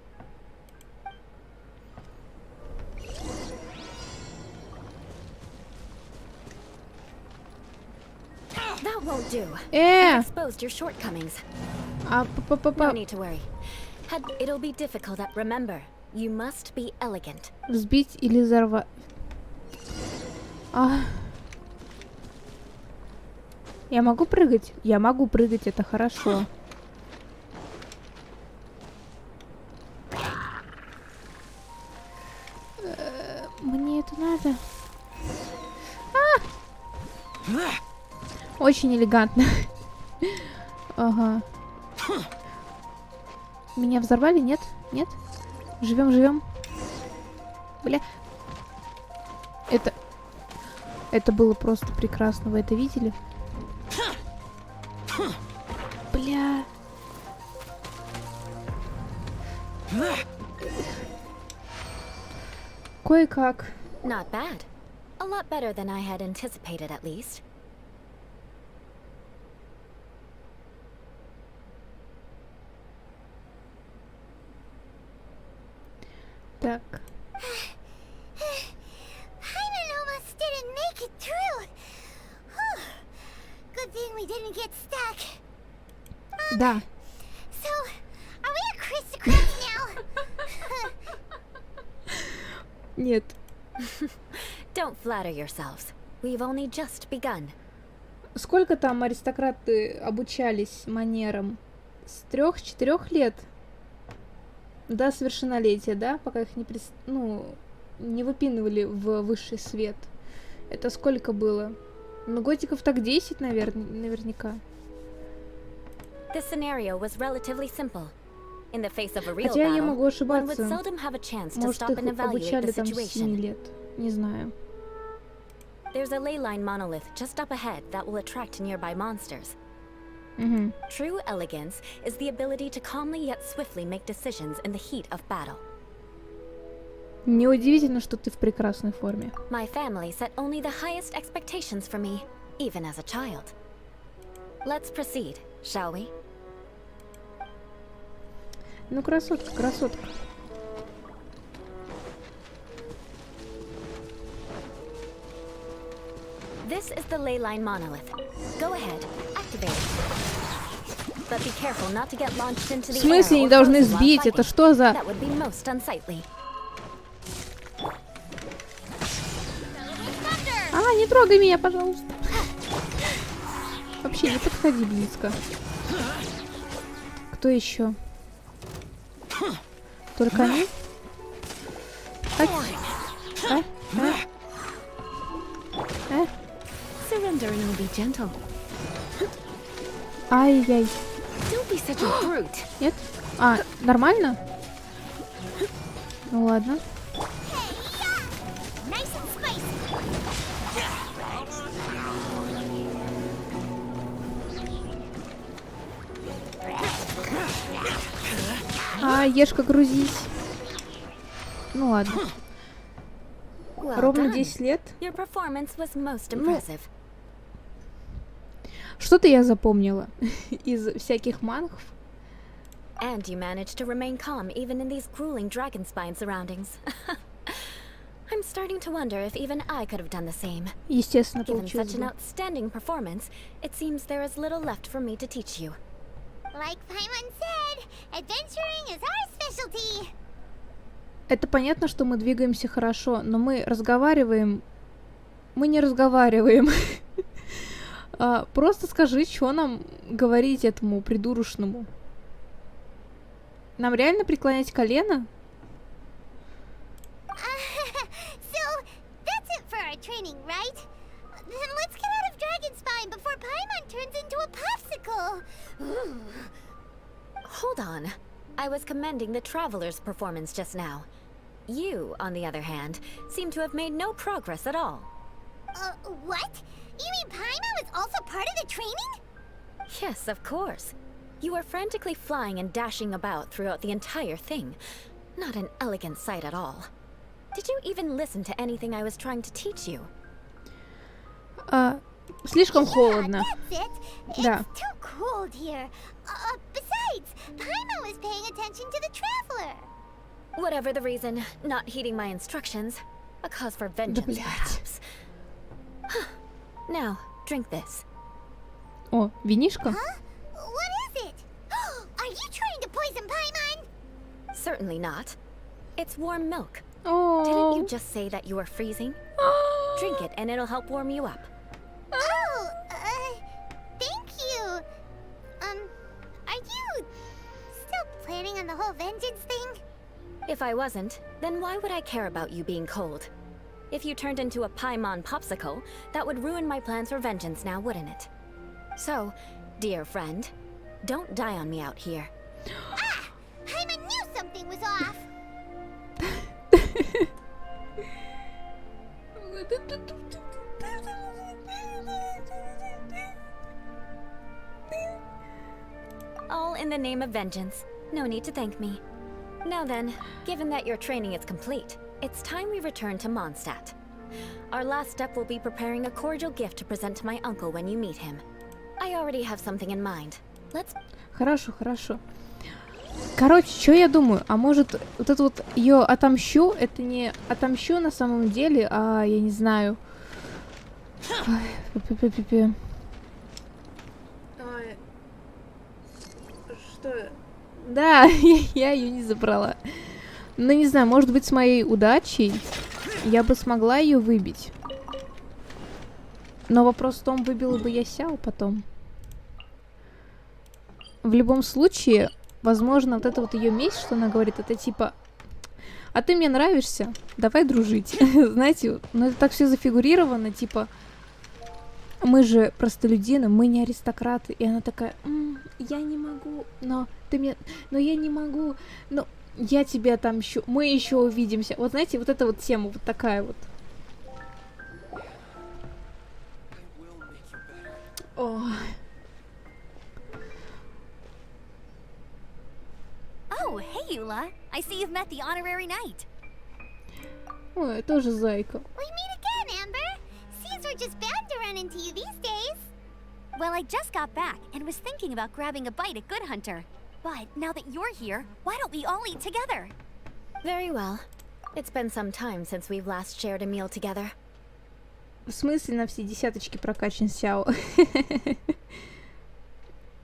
That won't do. You've exposed your shortcomings. No need to worry. It'll be difficult, remember, you must be elegant. Взбить или взорвать. Я могу прыгать? Я могу прыгать, это хорошо. Мне это надо. Очень элегантно. Ага. Меня взорвали? Нет? Нет? Живем. Бля. Это было просто прекрасно. Вы это видели? Бля. Кое-как. Not bad. A lot better than I had anticipated, at least. Так. Paimon almost didn't make it through. Whew. Good thing we didn't get stuck. Да. So, are we aristocrats now? Нет. Don't flatter yourselves. We've only just begun. Сколько там аристократы обучались манерам? С 3-4 лет? До совершеннолетия, да? Пока их не выпинывали в высший свет. Это сколько было? Ну, годиков так 10, наверняка. The scenario was relatively simple. In the face of a real Хотя я battle, могу one would ошибаться. seldom have a chance to Может, stop and их evaluate обучали the там с 7 situation. лет. Не знаю. There's a ley line monolith just up ahead that will attract nearby monsters. Угу. True elegance is the ability to calmly yet swiftly make decisions in the heat of battle. Неудивительно, что ты в прекрасной форме. My family set only the highest expectations for me, even as a child. Let's proceed, shall we? Ну, красотка, красотка. This is the ley line monolith. Go ahead, activate it. But be careful not to get launched into В the смысле air не or должны frozen while сбить? Это fighting. что за... That would be most unsightly. А, не трогай меня, пожалуйста. Вообще, не подходи близко. Кто еще? Только они? Surrendering will be gentle. Ай-яй. Don't be such a brute. Нет? А, нормально? Ну ладно. Nice and spicy. А, ешка, грузись. Ну ладно. Well Ровно done. 10 лет. Your performance was most Ну, impressive. что-то я запомнила из всяких мангов. And you managed to remain calm even in these grueling dragon spine surroundings. I'm starting to wonder if even I could have done the same. Естественно, Given получилось such an бы. outstanding performance, it seems there is little left for me to teach you. Like Paimon said, adventuring is our specialty. Это понятно, что мы двигаемся хорошо, но мы разговариваем... Мы не разговариваем. Просто скажи, что нам говорить этому придурочному. Нам реально преклонять колено? So, that's it for our training, right? Then let's get out of Dragon Spine before Paimon turns into a popsicle. Hold on. I was commending the Traveler's performance just now. You, on the other hand, seem to have made no progress at all. What? You mean Paimon was also part of the training? Yes, of course. You were frantically flying and dashing about throughout the entire thing. Not an elegant sight at all. Did you even listen to anything I was trying to teach you? Слишком холодно. That's it. It's Да. too cold here. Besides, Paimon was paying attention to the Traveler. Whatever the reason, not heeding my instructions. A cause for vengeance, блядь. perhaps. Now, drink this. О, винишко? What is it? Are you trying to poison Paimon? Certainly not. It's warm milk. О, Didn't you just say that you were freezing? Drink it and it'll help warm you up. Oh, thank you. Are you still planning on the whole vengeance thing? If I wasn't, then why would I care about you being cold? If you turned into a Paimon popsicle, that would ruin my plans for vengeance now, wouldn't it? So, dear friend, don't die on me out here. Ah! Paimon knew something was off. All in the name of vengeance. No need to thank me. Now then, given that your training is complete, It's time we return to Mondstadt. Our last step will be preparing a cordial gift to present to my uncle when you meet him. I already have something in mind. Let's... Хорошо, хорошо. Короче, что я думаю? А может, вот это вот ее отомщу? Это не отомщу на самом деле, а я не знаю. Что? Да, я ее не забрала. Ну, не знаю, может быть, с моей удачей я бы смогла ее выбить. Но вопрос в том, выбила бы я Сяо потом. В любом случае, возможно, вот это вот ее месть, что она говорит, это типа: а ты мне нравишься, давай дружить. Знаете, ну это так все зафигурировано, типа, мы же простолюдины, мы не аристократы. И она такая: я не могу, но ты мне... Но я не могу, но я тебя отомщу, мы еще увидимся. Вот знаете, вот эта вот тема, вот такая вот. Ой. Oh, hey, Eula. I see you've met the honorary knight. Ой, тоже зайка. We meet again, Amber. Seems we're just bound to run into you these days. Well, I just got back and was thinking about grabbing a bite at Good Hunter. But now that you're here, why don't we all eat together? Very well. It's been some time since we've last shared a meal together. В смысле на все десяточки прокачан Сяо?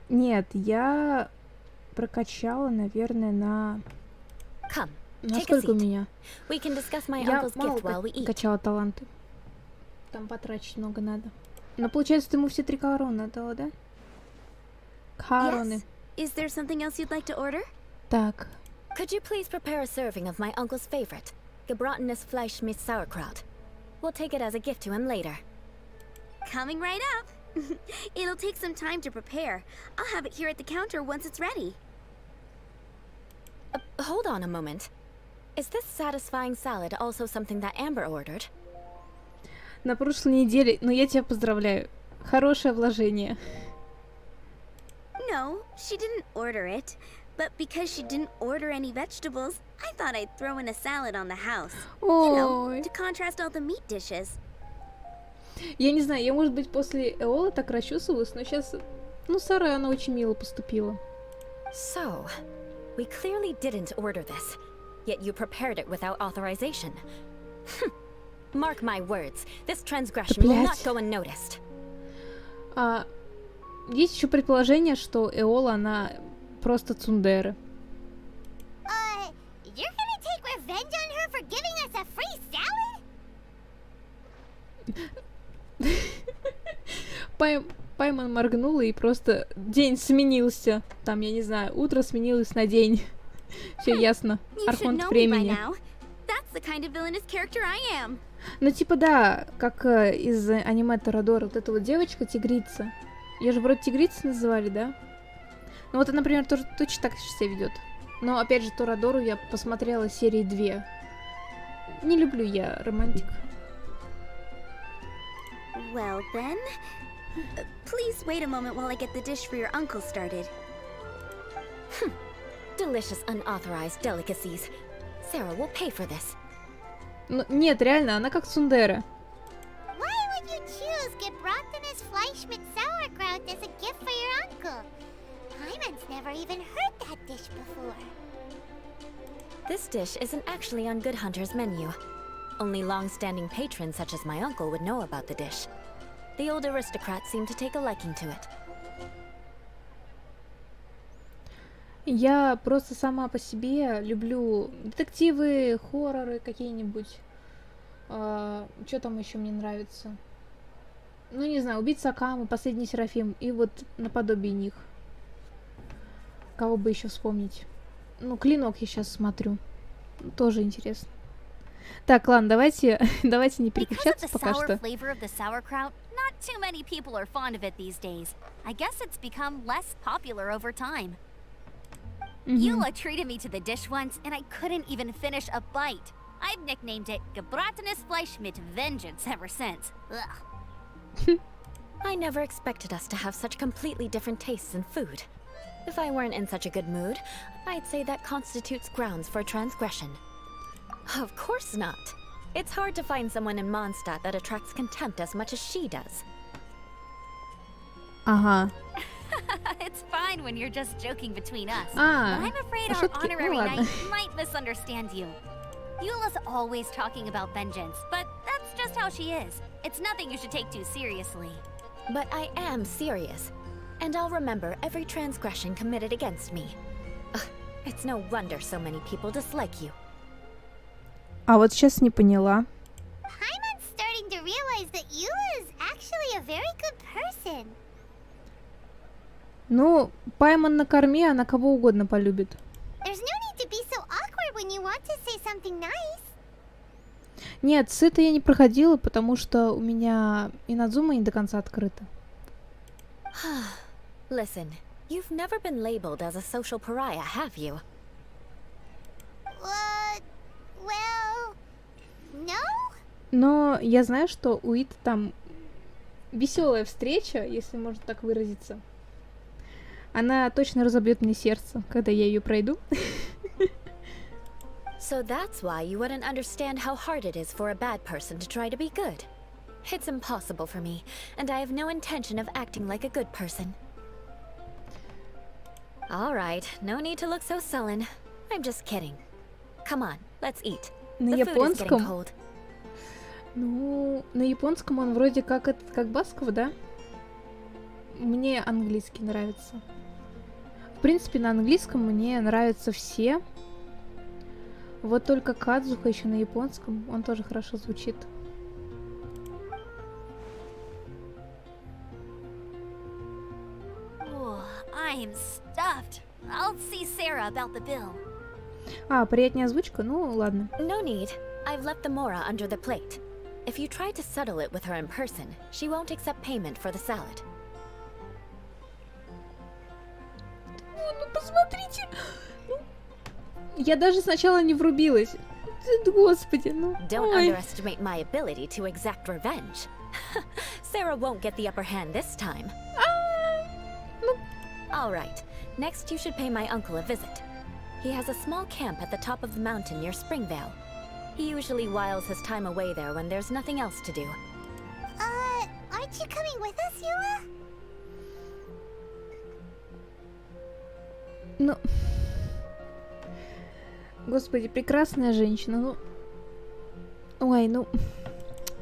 Нет, я прокачала, наверное, на... Come, на сколько у меня? We can discuss my Я uncle's мало gift while we eat. качала таланты. Там потратить много надо. Но получается, ты ему все 3 короны отдала, да? Короны. Is there something else you'd like to order? Так. Could you please prepare a serving of my uncle's favorite, gebratenes Fleisch mit Sauerkraut? We'll take it as a gift to him later. Coming right up. It'll take some time to prepare. I'll have it here at the counter once it's ready. Hold on a moment. Is this satisfying salad also something that Amber ordered? На прошлой неделе, ну я тебя поздравляю. Хорошее вложение. No, she didn't order it. But because she didn't order any vegetables, I thought I'd throw in a salad on the house. You know, to contrast all the meat dishes. Я не знаю, я, может быть, после Эолы так расчувствовалась, но сейчас... Ну, Сара, она очень мило поступила. So, we clearly didn't order this, yet you prepared it without authorization. Mark my words, this transgression will not go unnoticed. Есть еще предположение, что Эола, она просто цундера. You're gonna take revenge on her for giving us a free salad? Пайман моргнула, и просто день сменился. Там, я не знаю, утро сменилось на день. Все ясно. Архонт времени. Ну, типа, да, как из аниме Торадора, вот эта вот девочка-тигрица. Ее же вроде тигрицы называли, да? Ну, вот, например, тоже точно так себя ведет. Но, опять же, Торадору я посмотрела серии 2. Не люблю я романтик. Well, then, please wait a moment while I get the dish for your uncle started. Delicious unauthorized delicacies. Sarah will pay for this. Ну, нет, реально, она как цундера. Why would you choose gebratenes Fleisch mit Sauerkraut as a gift for your uncle? Paimon's never even heard that dish before. This dish isn't actually on Good Hunter's menu. Only long-standing patrons such as my uncle would know about the dish. The old aristocrats seem to take a liking to it. Я просто сама по себе люблю детективы, хорроры какие-нибудь. Что там еще мне нравится? Ну, не знаю, Убийца Акаме, Последний Серафим и вот наподобие них. Кого бы еще вспомнить? Ну, Клинок я сейчас смотрю. Тоже интересно. Так, ладно, давайте не переключаться пока что. Not too many people are fond of it these days. I guess it's become less popular over time. Eula treated me to the dish once, and I couldn't even finish a bite. I've nicknamed it gebratenes Fleisch mit Vengeance ever since. Ugh. I never expected us to have such completely different tastes in food. If I weren't in such a good mood, I'd say that constitutes grounds for transgression. Of course not. It's hard to find someone in Mondstadt that attracts contempt as much as she does. Ага. It's fine when you're just joking between us. А, But I'm afraid ну our шутки, ну honorary ладно. knight might misunderstand you. Eula's always talking about vengeance, but that's just how she is. It's nothing you should take too seriously. But I am serious, and I'll remember every transgression committed against me. Ugh, it's no wonder so many people dislike you. А вот сейчас не поняла. Paimon's starting to realize that Eula is actually a very good person. Ну, Паймон на корме, она кого угодно полюбит. There's no need to be so awkward when you want to say something nice. Нет, с этой я не проходила, потому что у меня Инадзумы не до конца открыта. Listen, you've never been labeled as a social pariah, have you? Well, no? Но я знаю, что у Иты там веселая встреча, если можно так выразиться. Она точно разобьет мне сердце, когда я ее пройду. So that's why you wouldn't understand how hard it is for a bad person to try to be good. It's impossible for me, and I have no intention of acting like a good person. Alright, no need to look so sullen. I'm just kidding. Come on, let's eat. На The food is getting японском? cold. Ну, на японском он вроде как как басков, да? Мне английский нравится. В принципе, на английском мне нравятся все. Вот только Кадзуха еще на японском, он тоже хорошо звучит. I'm stuffed. I'll see Sarah about the bill. А, приятнее озвучка? Ну, ладно. No need. I've left the mora under the plate. If you try to settle it with her in person, she won't accept payment for the salad. Ну, посмотрите! Я даже сначала не врубилась. Господи, ну... Don't ой. underestimate my ability to exact revenge. Sarah won't get the upper hand this time. Alright, next you should pay my uncle a visit. He has a small camp at the top of the mountain near Springvale. He usually whiles his time away there when there's nothing else to do. Aren't you coming with us, Eula? Ну... Господи, прекрасная женщина, ну... Ой, ну...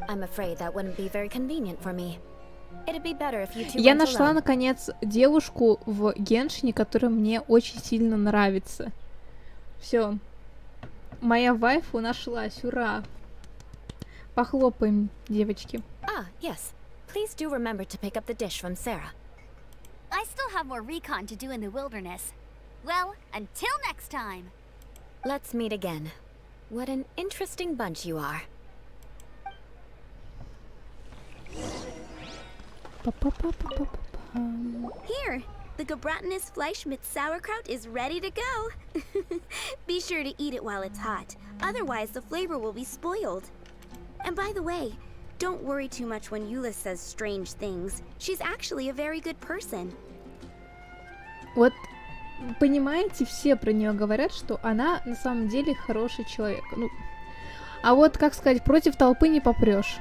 I'm afraid that wouldn't be very convenient for me. It'd be better if you two Я went нашла, alone. наконец, девушку в Геншине, которая мне очень сильно нравится. Все. Моя вайфу нашлась, ура! Похлопаем, девочки. Ah, yes. Please do remember to pick up the dish from Sarah. I still have more recon to do in the wilderness. Well, until next time. Let's meet again. What an interesting bunch you are. Here, the Gebratenes Fleisch mit sauerkraut is ready to go. Be sure to eat it while it's hot, otherwise the flavor will be spoiled. And by the way, don't worry too much when Eula says strange things. She's actually a very good person. Вот, понимаете, все про нее говорят, что она на самом деле хороший человек. Ну, а вот, как сказать, против толпы не попрешь.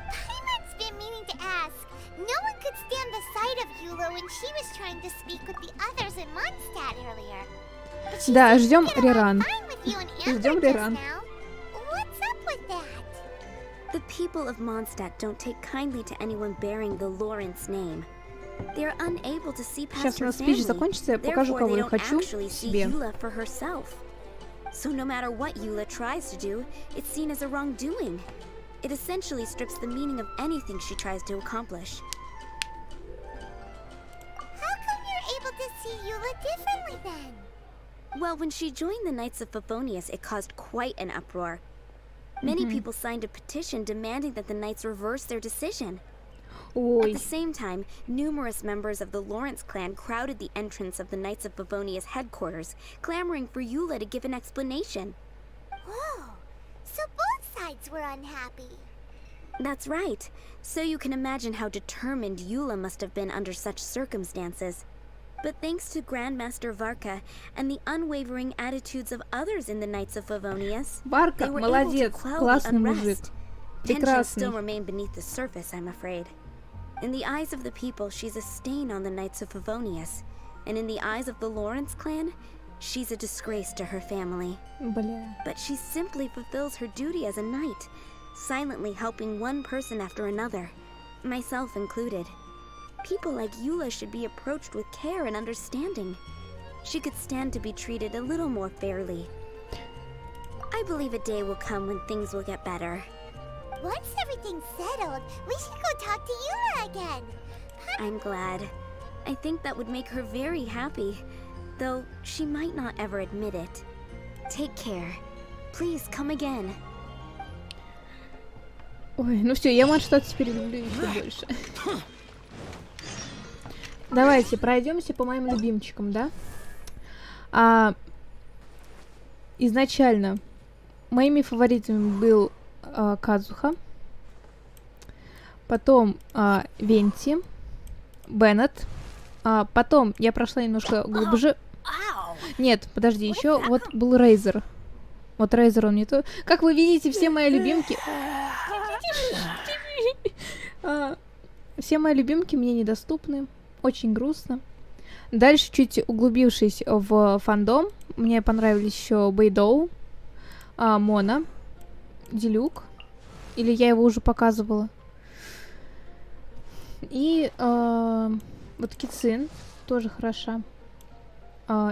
Paimon's been meaning to ask. No one could stand the sight of Eula when she was trying to speak with the others in Mondstadt earlier. But she Да, seems to ждем get along Реран. fine with you and Amber Ждем just Реран. now. What's up with that? The people of Mondstadt don't take kindly to anyone bearing the Lawrence name. They are unable to see Сейчас past у her нас спич family. закончится, я покажу, Therefore, кого they я don't хочу actually see себе. Eula for herself. So no matter what Eula tries to do, it's seen as a wrongdoing. It essentially strips the meaning of anything she tries to accomplish. How come you're able to see Eula differently then? Well, when she joined the Knights of Favonius, it caused quite an uproar. Many people signed a petition demanding that the Knights reverse their decision. Ой. At the same time, numerous members of the Lawrence clan crowded the entrance of the Knights of Favonius headquarters, clamoring for Eula to give an explanation. Whoa. So both sides were unhappy. That's right. So you can imagine how determined Eula must have been under such circumstances. But thanks to Grandmaster Varka and the unwavering attitudes of others in the Knights of Favonius, Варка, they were able to молодец, quell the классный мужик. unrest. Tensions still Прекрасный. remain beneath the surface, I'm afraid. In the eyes of the people, she's a stain on the Knights of Favonius. And in the eyes of the Lawrence clan, she's a disgrace to her family. Бля. But she simply fulfills her duty as a knight, silently helping one person after another, myself included. People like Eula should be approached with care and understanding. She could stand to be treated a little more fairly. I believe a day will come when things will get better. Once everything's settled, we should go talk to Eula again. I'm glad. I think that would make her very happy, though she might not ever admit it. Take care. Please come again. Ой, ну все, я Манштадт теперь люблю еще больше. Давайте пройдемся по моим любимчикам, да? Изначально моими фаворитами был Казуха, потом Венти, Беннет, потом я прошла немножко глубже. Нет, подожди, еще вот был Рейзер. Вот Рейзер он не то. Как вы видите, все мои любимки... Все мои любимки мне недоступны. Очень грустно. Дальше, чуть углубившись в фандом, мне понравились еще Бэйдоу, Мона, Дилюк. Или я его уже показывала. И вот Кицин тоже хороша.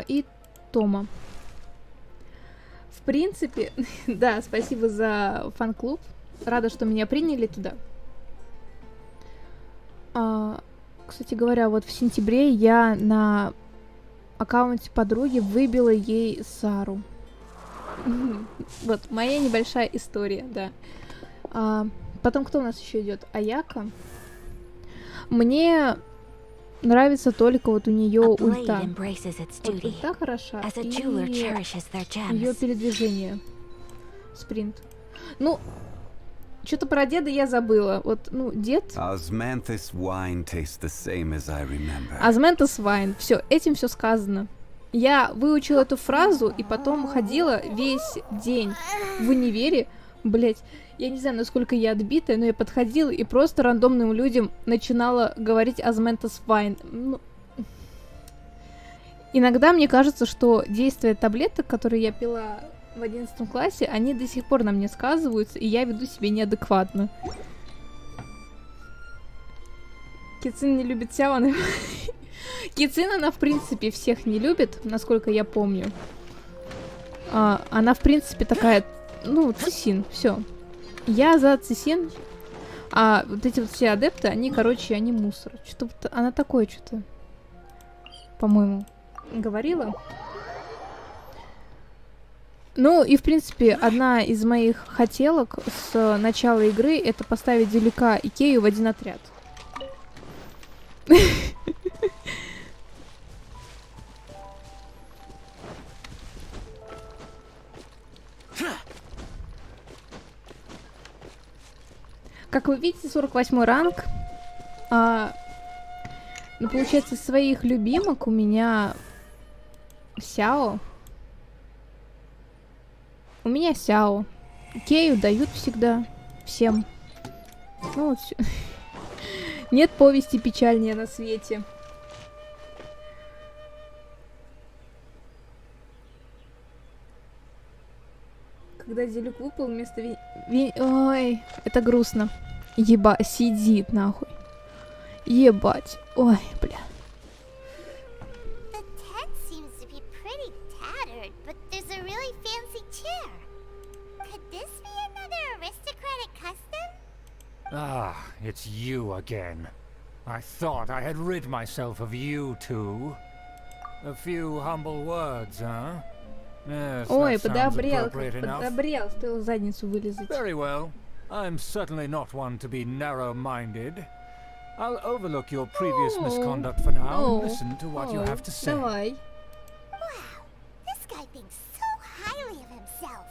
И Тома. В принципе, да, спасибо за фан-клуб. Рада, что меня приняли туда. Кстати говоря, вот в сентябре я на аккаунте подруги выбила ей Сару. Вот, моя небольшая история, да. Потом кто у нас еще идет? Аяка. Мне нравится только вот у нее ульта. Вот ульта хороша. И ее передвижение. Спринт. Ну, что-то про деда я забыла. Вот, ну, дед. Osmanthus wine tastes the same as I remember. Osmanthus wine. Все, этим все сказано. Я выучила эту фразу и потом ходила весь день в универе. Блять, я не знаю, насколько я отбитая, но я подходила и просто рандомным людям начинала говорить Osmanthus wine. Ну, иногда мне кажется, что действие таблеток, которые я пила в 11 классе, они до сих пор на мне сказываются, и я веду себя неадекватно. Кицин не любит Сяо. Кицин, она, в принципе, всех не любит, насколько я помню. Она, в принципе, такая, ну, Цисин, все. Я за Цисин, а вот эти вот все адепты, они, короче, они мусор. Что-то вот она такое что-то, по-моему, говорила. Ну, и, в принципе, одна из моих хотелок с начала игры — это поставить Делюка и Кею в один отряд. Как вы видите, 48-й ранг. Ну, получается, своих любимок у меня Сяо. У меня Сяо. Кею дают всегда. Всем. Ну, вот всё. Нет повести печальнее на свете. Когда Делюк выпал вместо Ой, это грустно. Сидит нахуй. Ебать. Ой, бля. The tent seems to be pretty tattered, but there's a really fancy chair. Could this be another aristocratic custom? Ah, it's you again. I thought I had rid myself of you two. A few humble words, huh? Yes, Ой, that sounds подобрел, appropriate enough. подобрел, стоило задницу вылезать. Very well. I'm certainly not one to be narrow-minded. I'll overlook your previous misconduct for now and listen to what you have to say. Давай. Wow, this guy thinks so highly of himself.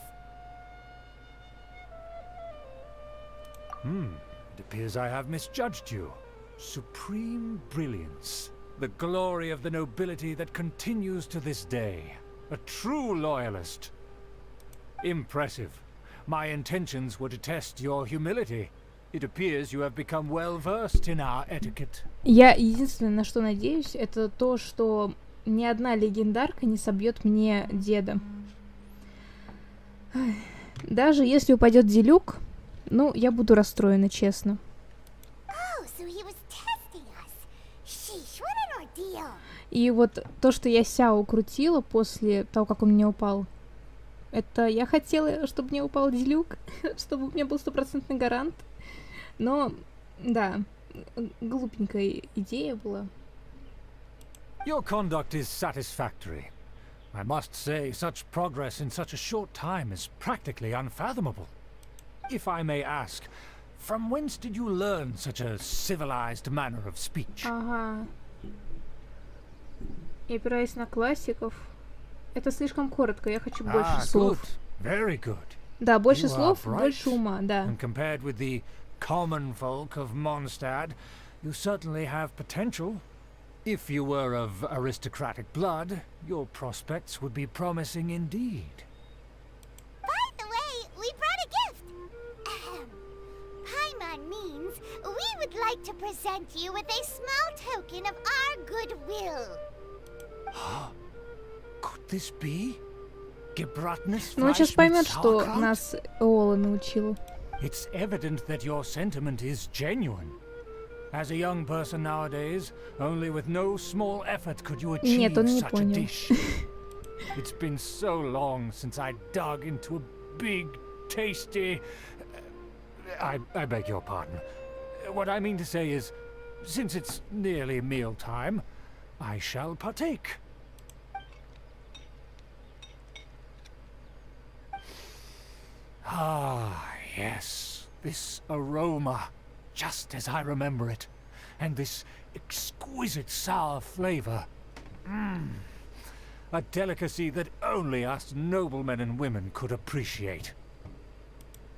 It appears I have misjudged you. Supreme brilliance. The glory of the nobility that continues to this day. A true loyalist. Impressive. My intentions were to test your humility. It appears you have become well versed in our etiquette. Я единственное, на что надеюсь, это то, что ни одна легендарка не собьет мне деда. Даже если упадет Делюк, ну, я буду расстроена, честно. И вот то, что я Сяо крутила после того, как он мне упал, это я хотела, чтобы мне упал Делюк, чтобы у меня был 100% гарант. Но, да, глупенькая идея была. Your conduct is satisfactory. I must say, such progress in such a short time is practically unfathomable. If I may ask, from whence did you learn such a civilized manner of speech? Ага. Я опираюсь на классиков. Это слишком коротко, я хочу больше слов. Good. Very good. Да, больше You слов, are bright, больше ума, да. And compared with the common folk of Mondstadt, you certainly have potential. If you were of aristocratic blood, your prospects would be promising indeed. By the way, we brought a gift. Paimon means we would like to present you with a small token of our goodwill. Could this be? Ну, он сейчас поймет, что нас Ола научила. It's evident that your sentiment is genuine. As a young person nowadays, only with no small effort could you achieve Нет, он не such a понял. dish. It's been so long since I dug into a big, tasty... I beg your pardon. What I mean to say is, since it's nearly mealtime, I shall partake. Ah, yes, this aroma, just as I remember it, and this exquisite sour flavor. A delicacy that only us noblemen and women could appreciate.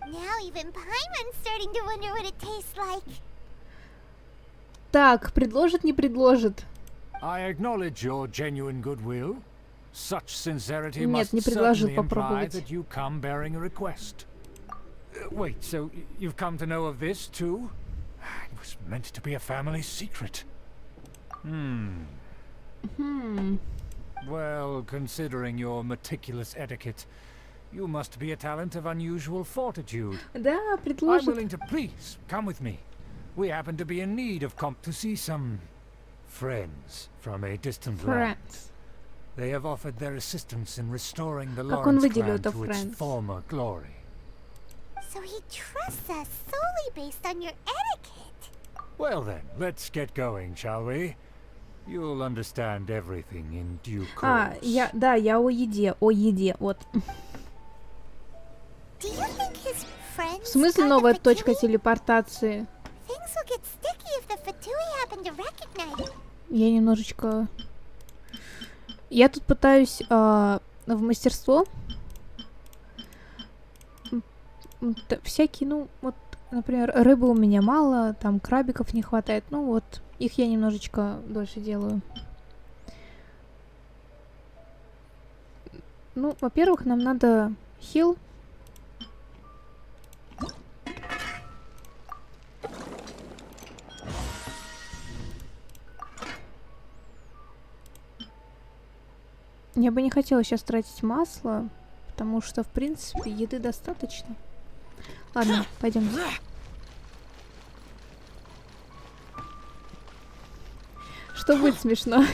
Now even Paimon's starting to wonder what it tastes like. Так, предложит, не предложит. I acknowledge your genuine goodwill. Such sincerity Нет, must не предложил certainly imply попробовать. that you come bearing a request. Wait, so you've come to know of this too? It was meant to be a family secret. Well, considering your meticulous etiquette, you must be a talent of unusual fortitude. Да, I'm предложит. willing to please come with me. We happen to be in need of to see some friends from a distant land. Friends. They have offered their assistance in restoring the Как он Lawrence выделил clan это to its friends? former glory. So he trusts us solely based on your etiquette. Well then, let's get going, shall we? You'll understand everything in due course. Я о еде, вот. Do you think his friends В смысле are новая the точка Fatui? телепортации? Things will get sticky if the Fatui happen to recognize. Я немножечко... Я тут пытаюсь в мастерство. Всякие, ну, вот, например, рыбы у меня мало, там крабиков не хватает. Ну вот, их я немножечко дольше делаю. Ну, во-первых, нам надо хил. Я бы не хотела сейчас тратить масло, потому что, в принципе, еды достаточно. Ладно, пойдем. Что будет смешно?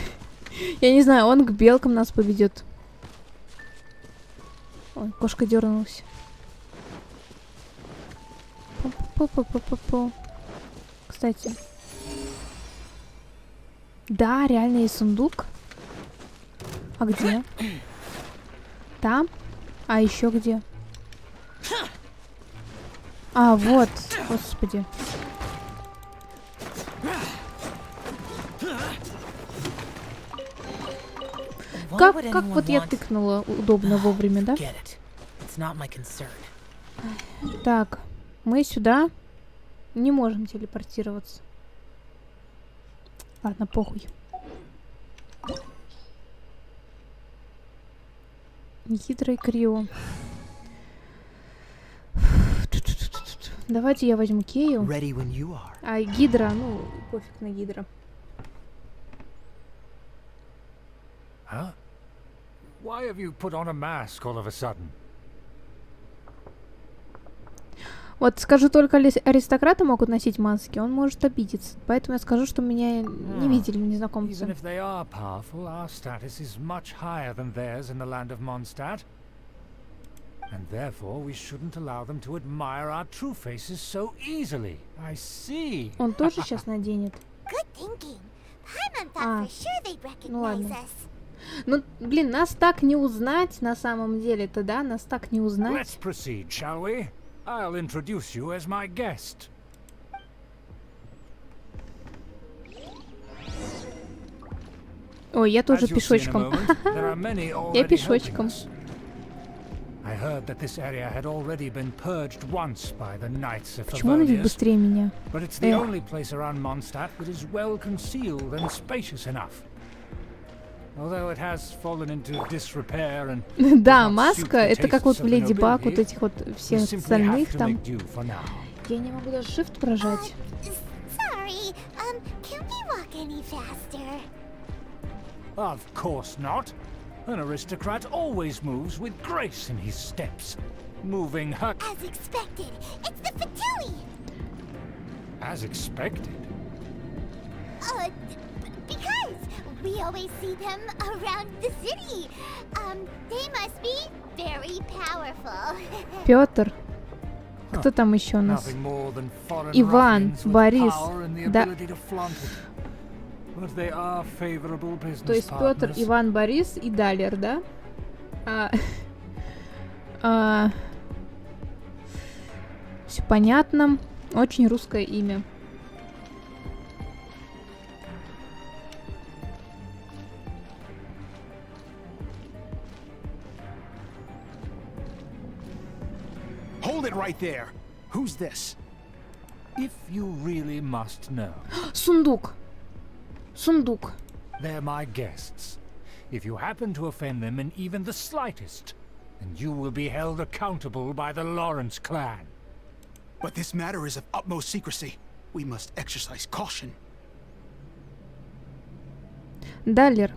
Я не знаю, он к белкам нас поведет. Ой, кошка дернулась. Пу-пу-пу-пу-пу-пу. Кстати. Да, реально есть сундук. А где? Там? А еще где? А, вот. Господи. Как вот я тыкнула удобно вовремя, да? Так, мы сюда не можем телепортироваться. Ладно, похуй. Гидра и Крио. Давайте я возьму Кею. А Гидра, ну, пофиг на Гидра. Huh? Why have you put on a mask all of a sudden? Вот скажу, только аристократы могут носить маски, он может обидеться. Поэтому я скажу, что меня не видели незнакомцы. Even if they are powerful, our status is much higher than theirs in the land of Mondstadt. And therefore we shouldn't allow them to admire our true faces so easily. I see. Он тоже сейчас наденет. Good thinking. Paimon thought for sure they'd recognize us. Ну, блин, нас так не узнать на самом деле-то, да? Нас так не узнать. Let's proceed, shall we? I'll introduce you as my guest. Ой, я тоже пешочком. Я пешочком. I heard that this area had already been purged once by the knights of Почему он идет быстрее меня? But it's the only place around Mondstadt that is well concealed and spacious enough. Although it has fallen into disrepair and да, маска, это как вот в Леди Баг, вот этих вот всех остальных там. Я не могу даже shift прожать. Sorry, can we walk any faster? Of course not. An aristocrat always moves with grace in his steps. Moving her... As expected, it's the Fatui! As expected? Because we always see them around the city. They must be very powerful. Пётр. Кто там еще у нас? Иван, Борис. Да. То есть Пётр, Иван, Борис и Далер, да? Все понятно. Очень русское имя. Hold it right there. Who's this? If you really must know. Сундук. Сундук. They're my guests. If you happen to offend them in even the slightest, then you will be held accountable by the Lawrence clan. But this matter is of utmost secrecy. We must exercise caution. Далер.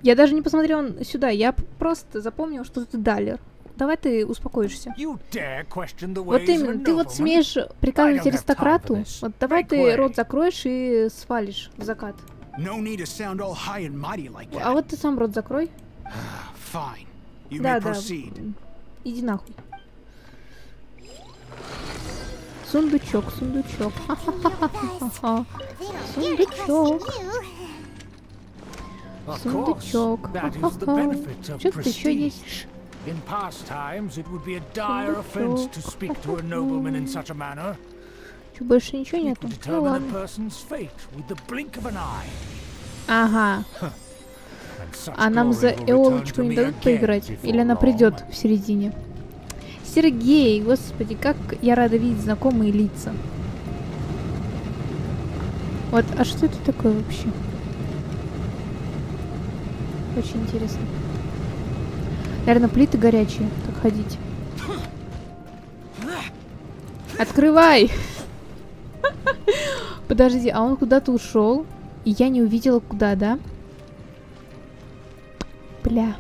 Я даже не посмотрел сюда, я просто запомнил, что это Далер. Давай ты успокоишься. Вот именно, ты вот смеешь приказывать аристократу. Вот давай ты рот закроешь и свалишь в закат. А вот ты сам рот закрой. Да, да. Иди нахуй. Сундучок, сундучок. Ха-ха-ха-ха-ха. Сундучок. Сундучок. Ха-ха-ха. Что-то еще есть. In past times, it would be a dire offense to speak to a nobleman in such a manner. Чё, больше ничего нету? Ну ладно. Ага. А нам за Эолочку не дадут поиграть? Или она придет в середине? Сергей, господи, как я рада видеть знакомые лица. Вот, а что это такое вообще? Очень интересно. Наверное, плиты горячие. Так ходить. Открывай! Подожди, а он куда-то ушел? И я не увидела, куда, да? Бля.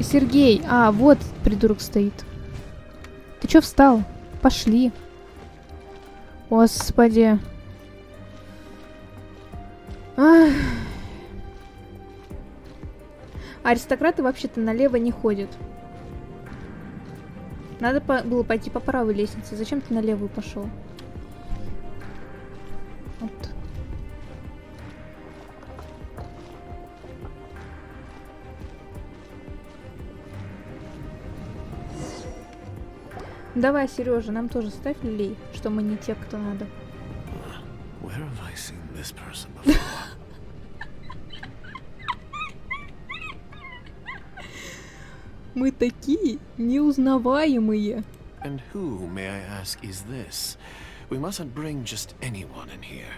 Сергей! А, вот придурок стоит. Ты чё встал? Пошли. Господи. Аристократы вообще-то налево не ходят. Надо было пойти по правой лестнице. Зачем ты на левую пошел? Вот. Давай, Сережа, нам тоже ставь люлей, что мы не те, кто надо. Мы такие неузнаваемые. And who, may I ask, is this? We mustn't bring just anyone in here.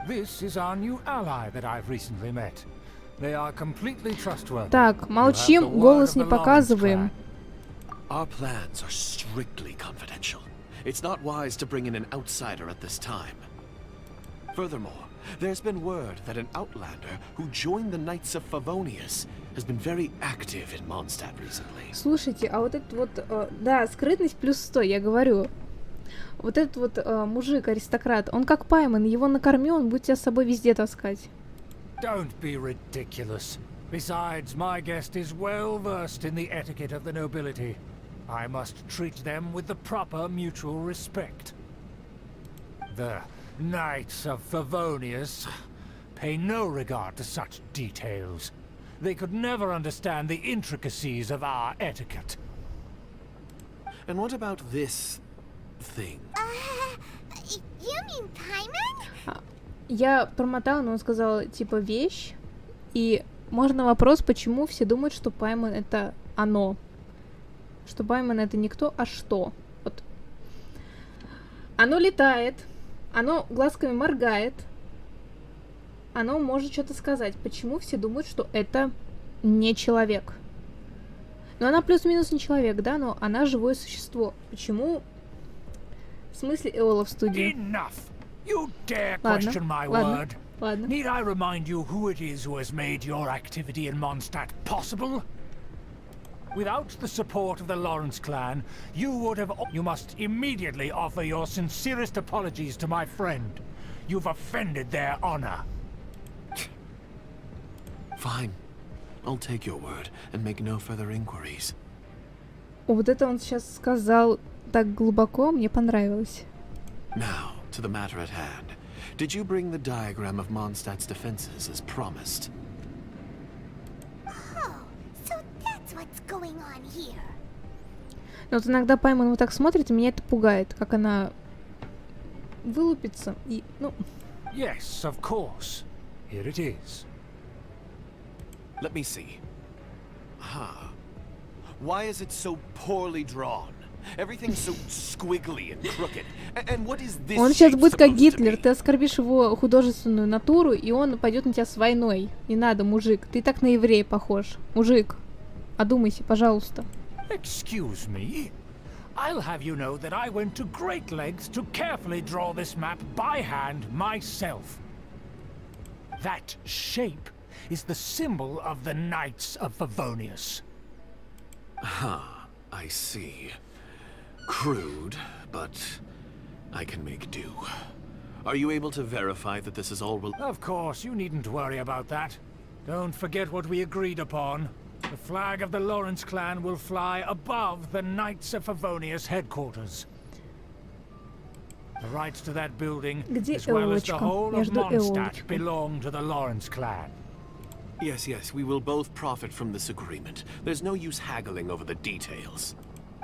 This is our new ally that I've recently met. They are completely trustworthy. Так, молчим, голос не показываем. Our plans are strictly confidential. It's not wise to bring in an outsider at this time. Furthermore, there's been word that an outlander who joined the Knights of Favonius has been very active in Mondstadt recently. Слушайте, а вот этот вот, да, скрытность плюс 100, я говорю. Вот этот вот мужик-аристократ, он как Пайман, его накорми, он будет тебя с собой везде таскать. Don't be ridiculous. Besides, my guest is well versed in the etiquette of the nobility. I must treat them with the proper mutual respect. The Knights of Favonius pay no regard to such details. They could never understand the intricacies of our etiquette. And what about this thing? You mean Paimon? Я промотала, но он сказал, типа, вещь. И можно вопрос, почему все думают, что Паймон это оно. Что Паймон это не кто, а что. Вот. Оно летает. Оно глазками моргает. Оно может что-то сказать. Почему все думают, что это не человек? Но она плюс-минус не человек, да? Но она живое существо. Почему? В смысле Эола в студии? You dare question my word? Need I remind you who it is who has made your activity in Mondstadt possible? Without the support of the Lawrence clan, you would have... You must immediately offer your sincerest apologies to my friend. You've offended their honor. Fine. I'll take your word and make no further inquiries. Вот это он сейчас сказал так глубоко, мне понравилось. Now, to the matter at hand. Did you bring the diagram of Mondstadt's defenses as promised? Oh, so that's what's going on here. Но вот иногда Паймон вот так смотрит, и меня это пугает, как она вылупится и, ну... Yes, of course. Here it is. Let me see. Huh. Why is it so poorly drawn? Everything's so squiggly and crooked. And what is this? Он сейчас будет как Гитлер, ты оскорбишь его художественную натуру, и он пойдет на тебя с войной. Не надо, мужик, ты так на еврея похож. Мужик, одумайся, пожалуйста. Excuse me. I'll have you know that I went to great lengths to carefully draw this map by hand myself. That shape is the symbol of the Knights of Favonius. Huh, I see. Crude, but I can make do. Are you able to verify that this is all real? Of course, you needn't worry about that. Don't forget what we agreed upon. The flag of the Lawrence clan will fly above the Knights of Favonius headquarters. The rights to that building, as well as the whole of Mondstadt, belong to the Lawrence clan. Yes, we will both profit from this agreement. There's no use haggling over the details.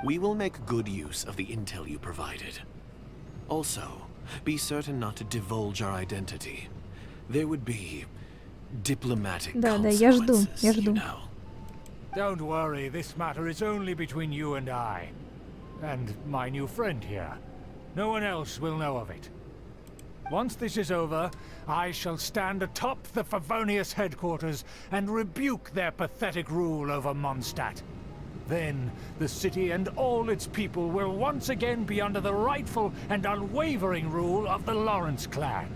We will make good use of the intel you provided. Also, be certain not to divulge our identity. There would be diplomatic consequences, you know. Don't worry, this matter is only between you and I. And my new friend here. No one else will know of it. Once this is over, I shall stand atop the Favonius headquarters and rebuke their pathetic rule over Mondstadt. Then, the city and all its people will once again be under the rightful and unwavering rule of the Lawrence clan.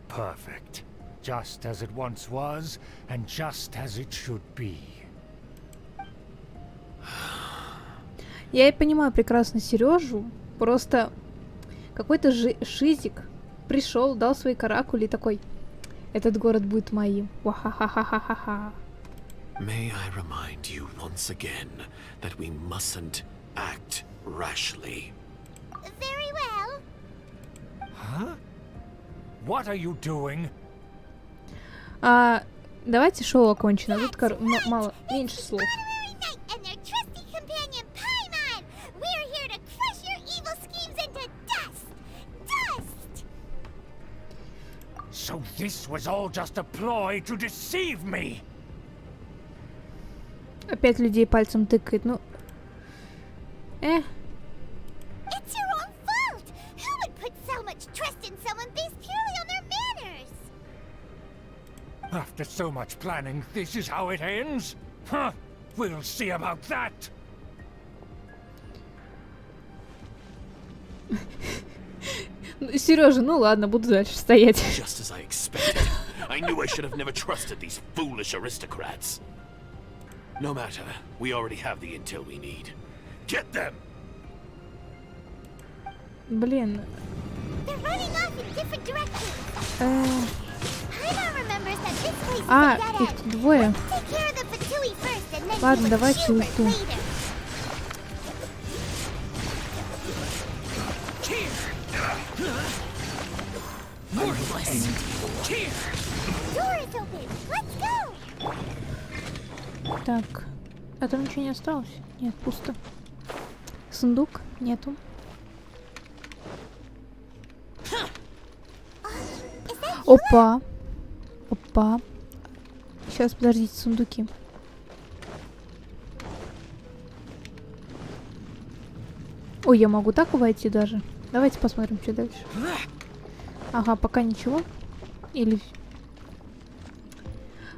Perfect. Just as it once was, and just as it should be. Я и понимаю прекрасно Сережу, просто какой-то шизик пришел, дал свои каракули и такой: этот город будет моим. Ва-ха-ха-ха-ха-ха. May I remind you once again that we mustn't act rashly. Very well. Huh? What are you doing? Давайте шоу окончено. Тут мало, меньше слов. And their trusty companion Paimon. We're here to crush your evil schemes into dust. Dust. So this was all just a ploy to deceive me. Опять людей пальцем тыкает, ну... It's your own fault. Who would After so much planning, this is how it ends? Huh? We'll see about that. Сережа, ну ладно, буду дальше стоять. Just as I expected. I knew I should have never trusted these foolish aristocrats. No matter, we already have the intel we need. Get them! Блин. They're running off in different directions. Paimon remembers that this place is А, a dead их end. тут двое. Take care of the Fatui first and then Ладно, deal with давайте Schubert ульту. later. Door is open. Let's go. Так. А там ничего не осталось? Нет, пусто. Сундук? Нету. Опа. Опа. Сейчас, подождите, сундуки. Ой, я могу так войти даже. Давайте посмотрим, что дальше. Ага, пока ничего. Или...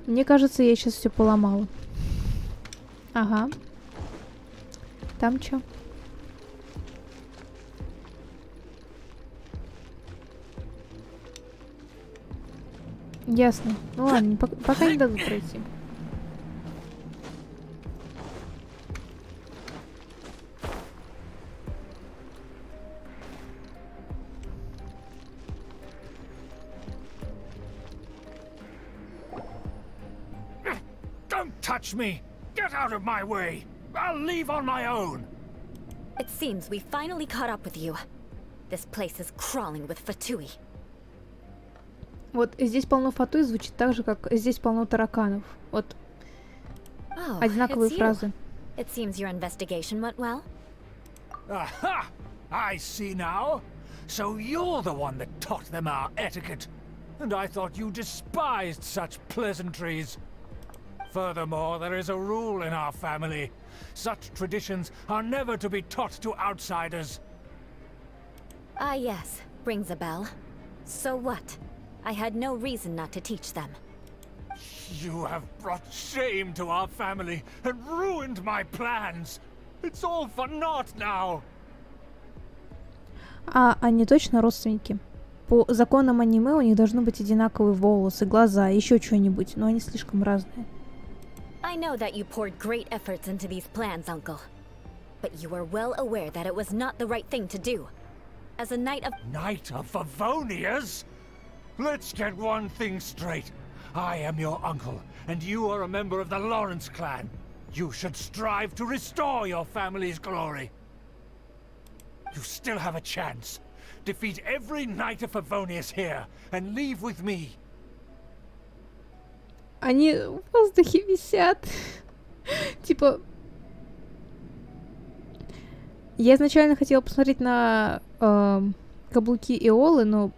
Мне кажется, я сейчас все поломала. Ага. Там что? Ясно. Ну ладно, пока не дадут пройти. Don't touch me! Get out of my way! I'll leave on my own! It seems we finally caught up with you. This place is crawling with Fatui. Вот здесь полно фатуи, звучит так же, как здесь полно тараканов. Вот одинаковые фразы. It seems your investigation went well. Aha! I see now. So you're the one that taught them our etiquette. And I thought you despised such pleasantries. Furthermore, there is a rule in our family. Such traditions are never to be taught to outsiders. Ah, yes. Rings a bell. So what? I had no reason not to teach them. You have brought shame to our family and ruined my plans. It's all for naught now. А они точно родственники? По законам аниме у них должны быть одинаковые волосы, глаза, еще что-нибудь, но они слишком разные. I know that you poured great efforts into these plans, Uncle. But you were well aware that it was not the right thing to do. As a knight of... Knight of Favonius? Let's get one thing straight. I am your uncle, and you are a member of the Lawrence clan. You should strive to restore your family's glory. You still have a chance. Defeat every Knight of Favonius here, and leave with me. Они в воздухе висят. Типа... Я изначально хотела посмотреть на каблуки Иолы, но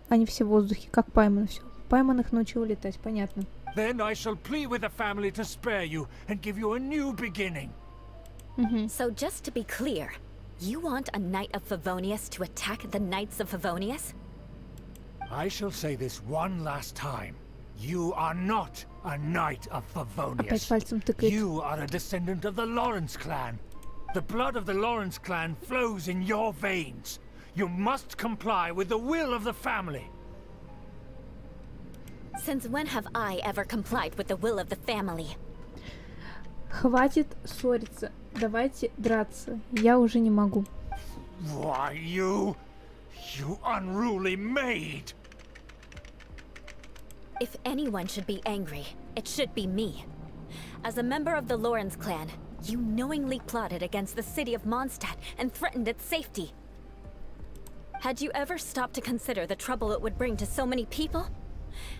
они все в воздухе, как Пайман все. Пайман их научил летать, понятно. Then I shall plead with the family to spare you and give you a new beginning. So just to be clear, you want a Knight of Favonius to attack the Knights of Favonius? I shall say this one last time. You are not a Knight of Опять пальцем Favonius. тыкает. You are a descendant of the Lawrence clan. The blood of the Lawrence clan flows in your veins. You must comply with the will of the family. Since when have I ever complied with the will of the family? Хватит ссориться. Давайте драться. Я уже не могу. Why, you unruly maid! If anyone should be angry, it should be me. As a member of the Lawrence clan, you knowingly plotted against the city of Mondstadt and threatened its safety. Had you ever stopped to consider the trouble it would bring to so many people?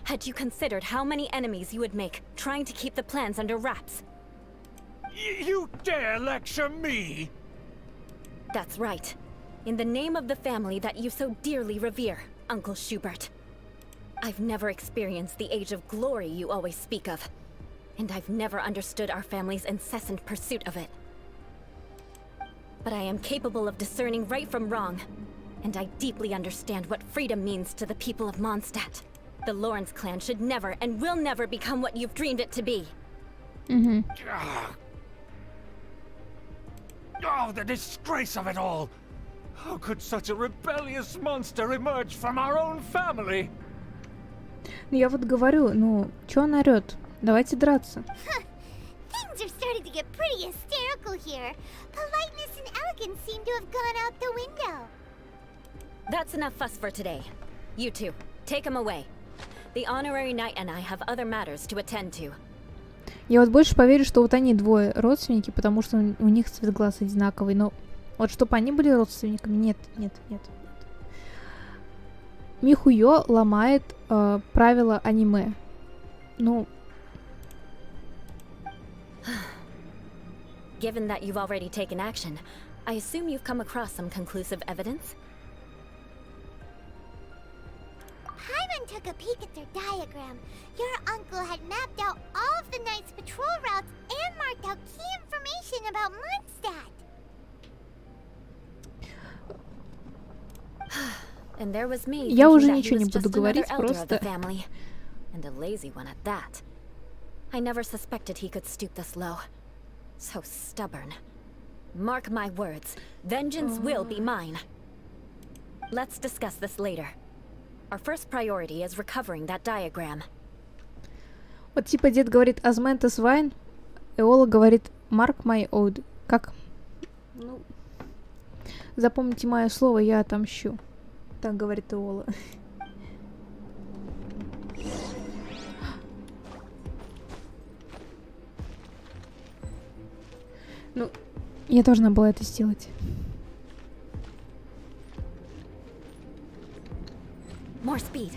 Had you considered how many enemies you would make trying to keep the plans under wraps? You dare lecture me? That's right. In the name of the family that you so dearly revere, Uncle Schubert. I've never experienced the age of glory you always speak of. And I've never understood our family's incessant pursuit of it. But I am capable of discerning right from wrong. And I deeply understand what freedom means to the people of Mondstadt. The Lawrence clan should never and will never become what you've dreamed it to be. Oh, the disgrace of it all! How could such a rebellious monster emerge from our own family? Ну я вот говорю, ну, чё он орёт? Давайте драться. Things are starting to get pretty hysterical here. Politeness and elegance seem to have gone out the window. That's enough fuss for today. You two, take him away. The honorary knight and I have other matters to attend to. Я вот больше поверю, что вот они двое родственники, потому что у них цвет глаз одинаковый, но вот чтобы они были родственниками, нет. Михуё ломает правила аниме. Ну... Given that you've already taken action, I assume you've come across some conclusive evidence? Paimon took a peek at their diagram. Your uncle had mapped out all of the Knight's patrol routes and marked out key information about Mondstadt. And there was me. Я уже ничего не буду говорить, просто... And a lazy one at that. I never suspected he could stoop this low. So stubborn. Mark my words, vengeance will be mine. Let's discuss this later. Our first priority is recovering that diagram. Вот типа дед говорит «Азментес вайн», Эола говорит «Mark my oath». Как? Ну... Запомните мое слово, я отомщу. Так говорит Эола. Ну, я должна была это сделать. More speed.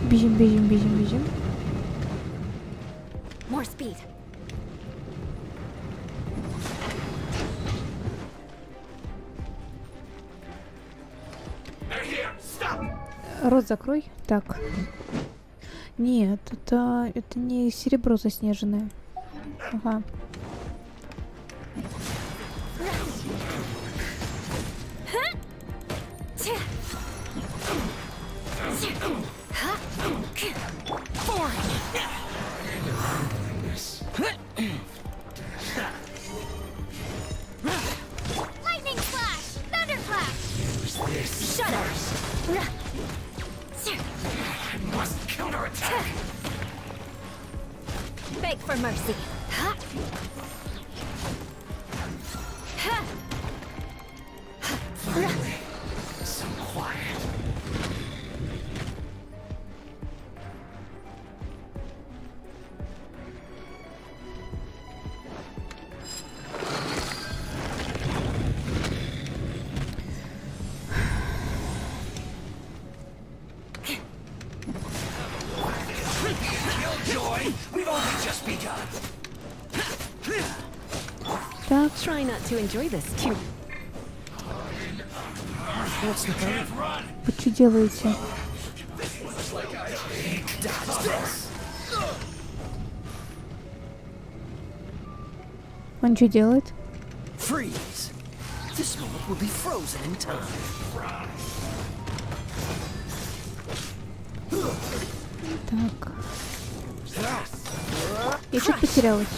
Бежим. More speed. Рот закрой. Так. Нет, это не серебро заснеженное. Ага. Lightning flash! Thunderclap! Shudder! I must counterattack. Beg for mercy. Finally, some quiet. Так. Try not to enjoy this too. Вы что делаете? Он что делает? Freeze. This moment will be frozen in time. Так. Я что-то потерялась.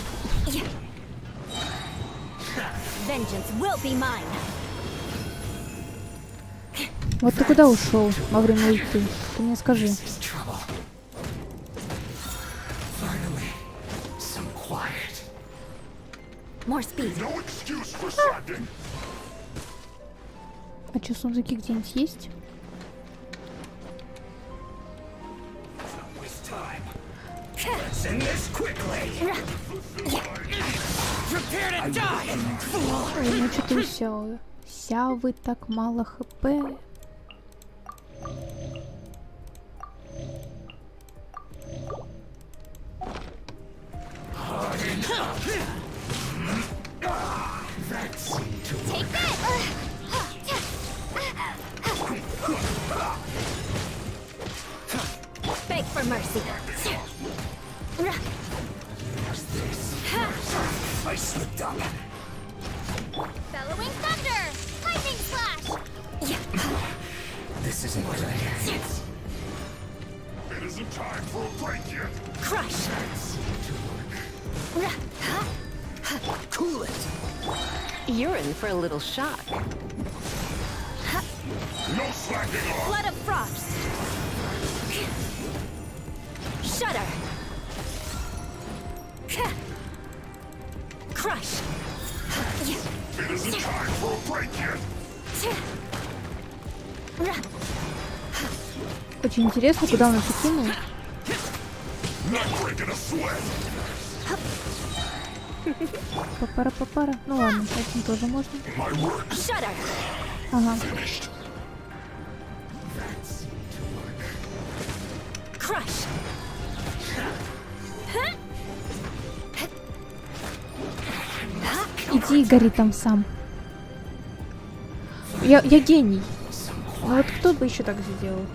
Vengeance will be mine. Вот ты куда ушел во время ульты? Ты мне скажи. More speed. А что, сундуки где-нибудь есть? Ой, ну что ты усял? Сявы так мало хп. Take that! mercy. I slipped up. Bellowing thunder! Lightning flash! This isn't good. It isn't time for a break yet. Crush. Cool it. You're in for a little shock. No slacking off. Flood of frost. Shudder. Crush. It isn't time for a break yet. Очень интересно, куда он это кинул. Not breaking a sweat. Папара. Ну ладно, этим тоже можно. Shudder. Ага. Crush. Иди и гори там сам. Я гений. Ну вот кто бы еще так сделал?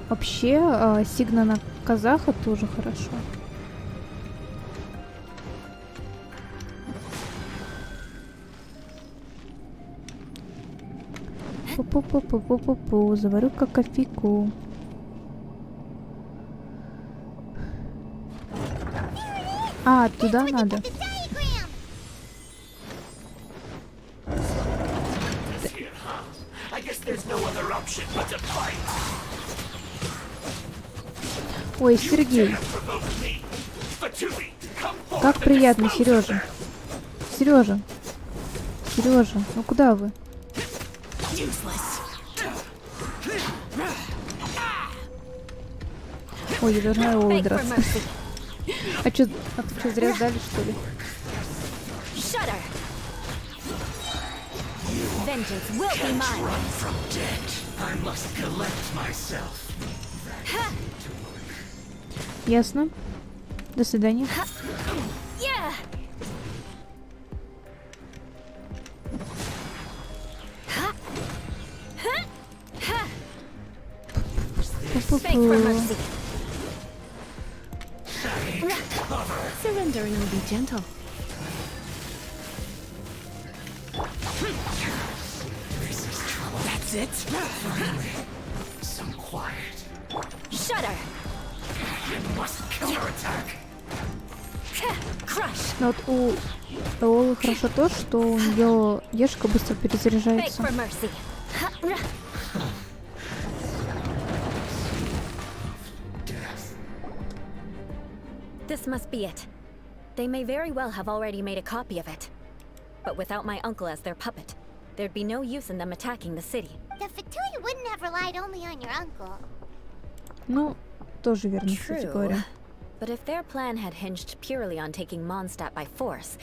Вообще, сигна на казаха тоже хорошо. Пу-пу-пу-пу-пу-пу-пу. Заварю-ка кофейку. А, туда надо. Ой, Сергей. Как приятно, Сережа. Сережа, ну куда вы? Ой, я должна его выдраться. А что, зря сдали, что ли? Ясно. До свидания. Surrendering will be gentle. That's it. Some quiet. Shudder. Must counterattack. Crush. Но вот у Лолы хорошо то, что у нее ешка быстро перезаряжается. This must be it. They may very well have already made a copy of it. But without my uncle as their puppet, there'd be no use in them attacking the city. The Fatui wouldn't have relied only on your uncle. Ну, тоже верно, кстати говоря. But if their plan had hinged purely on taking Mondstadt by force,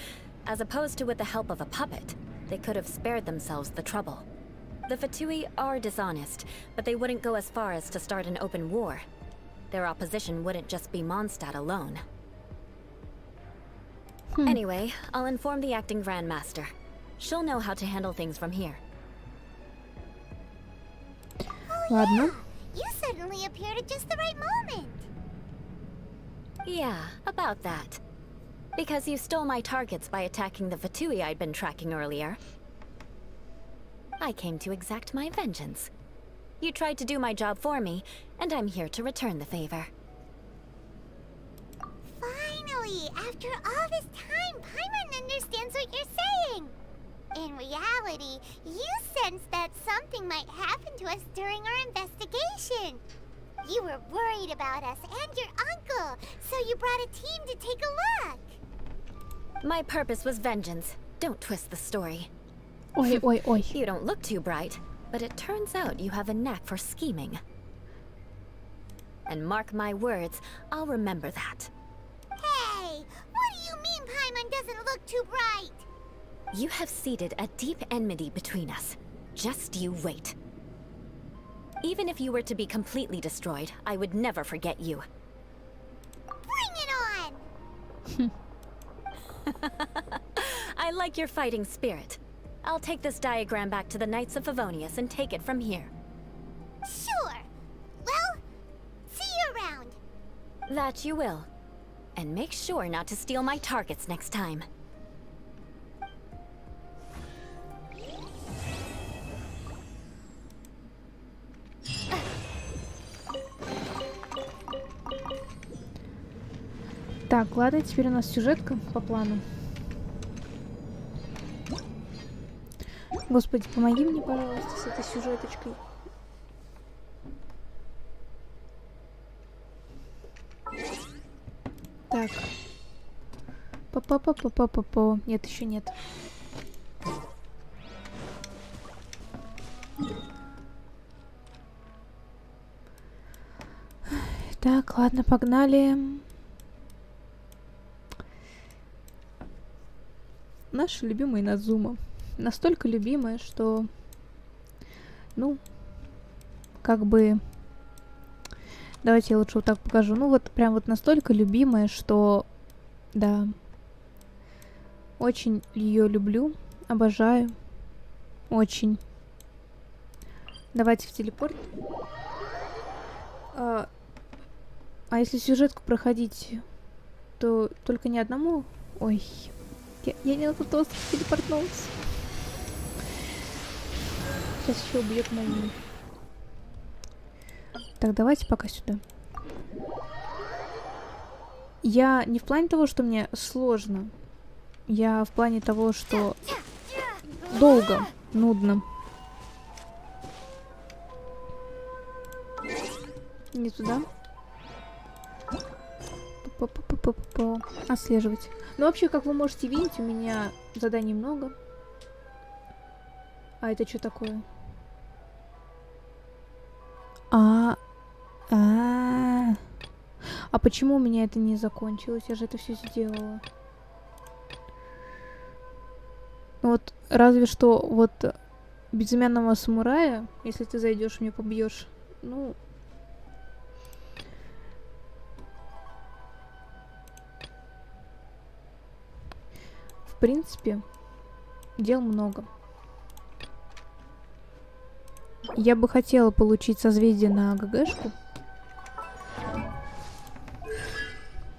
as opposed to with the help of a puppet, they could have spared themselves the trouble. The Fatui are dishonest, but they wouldn't go as far as to start an open war. Their opposition wouldn't just be Mondstadt alone. Anyway, I'll inform the acting Grandmaster. She'll know how to handle things from here. Ладно. You suddenly appeared at just the right moment. Yeah, about that. Because you stole my targets by attacking the Fatui I'd been tracking earlier. I came to exact my vengeance. You tried to do my job for me, and I'm here to return the favor. Finally, after all this time, Paimon understands what you're saying. In reality, you sensed that something might happen to us during our investigation. You were worried about us and your uncle, so you brought a team to take a look. My purpose was vengeance. Don't twist the story. Oi. You don't look too bright, but it turns out you have a knack for scheming. And mark my words, I'll remember that. Hey, what do you mean Paimon doesn't look too bright? You have seeded a deep enmity between us. Just you wait. Even if you were to be completely destroyed, I would never forget you. Bring it on! I like your fighting spirit. I'll take this diagram back to the Knights of Favonius and take it from here. Sure. Well, see you around. That you will. And make sure not to steal my targets next time. Так, ладно, теперь у нас сюжетка по плану. Господи, помоги мне, пожалуйста, с этой сюжеточкой. Так. Па-па-па-па-па-па-па. Нет, еще нет. Так, ладно, погнали. Наша любимая Инадзума. Настолько любимая, что... Ну... Как бы... Давайте я лучше вот так покажу. Ну вот прям вот настолько любимая, что... Да. Очень ее люблю. Обожаю. Очень. Давайте в телепорт. А если сюжетку проходить, то только не одному... Ой... Я не на тот остров телепортнулась. Сейчас еще убьет молнию. Так, давайте пока сюда. Я не в плане того, что мне сложно. Я в плане того, что долго, нудно. Не туда. Отслеживать. Ну, вообще, как вы можете видеть, у меня заданий много. А это что такое? А почему у меня это не закончилось? Я же это все сделала. Вот, разве что вот безымянного самурая, если ты зайдешь, меня побьешь. Ну... В принципе, дел много. Я бы хотела получить созвездие на ГГшку.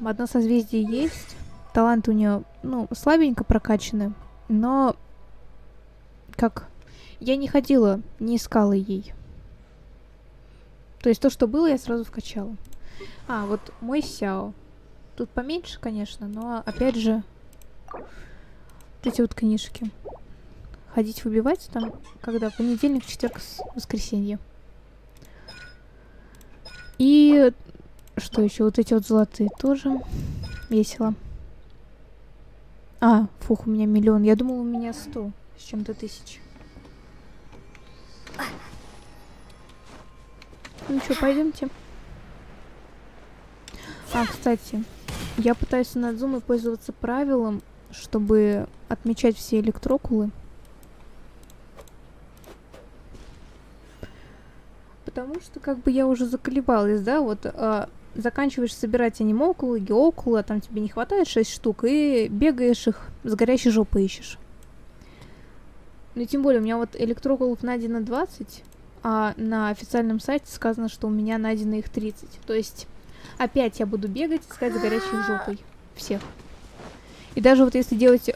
Одно созвездие есть. Таланты у нее, ну, слабенько прокачаны. Но, как... Я не ходила, не искала ей. То есть то, что было, я сразу вкачала. А, вот мой Сяо. Тут поменьше, конечно, но, опять же... Вот эти вот книжки. Ходить выбивать там, когда? Понедельник, четверг, воскресенье. И что еще? Вот эти вот золотые тоже весело. А, фух, у меня 1 000 000. Я думала, у меня 100 с чем-то тысяч. Ну что, пойдемте. А, кстати, я пытаюсь на Инадзумы пользоваться правилом, чтобы отмечать все электрокулы. Потому что как бы я уже заколебалась, да, вот заканчиваешь собирать анимокулы, геокулы, а там тебе не хватает 6 штук, и бегаешь их с горящей жопой ищешь. Ну и тем более, у меня вот электрокулов найдено 20, а на официальном сайте сказано, что у меня найдено их 30. То есть опять я буду бегать, искать с горящей жопой всех. И даже вот если делать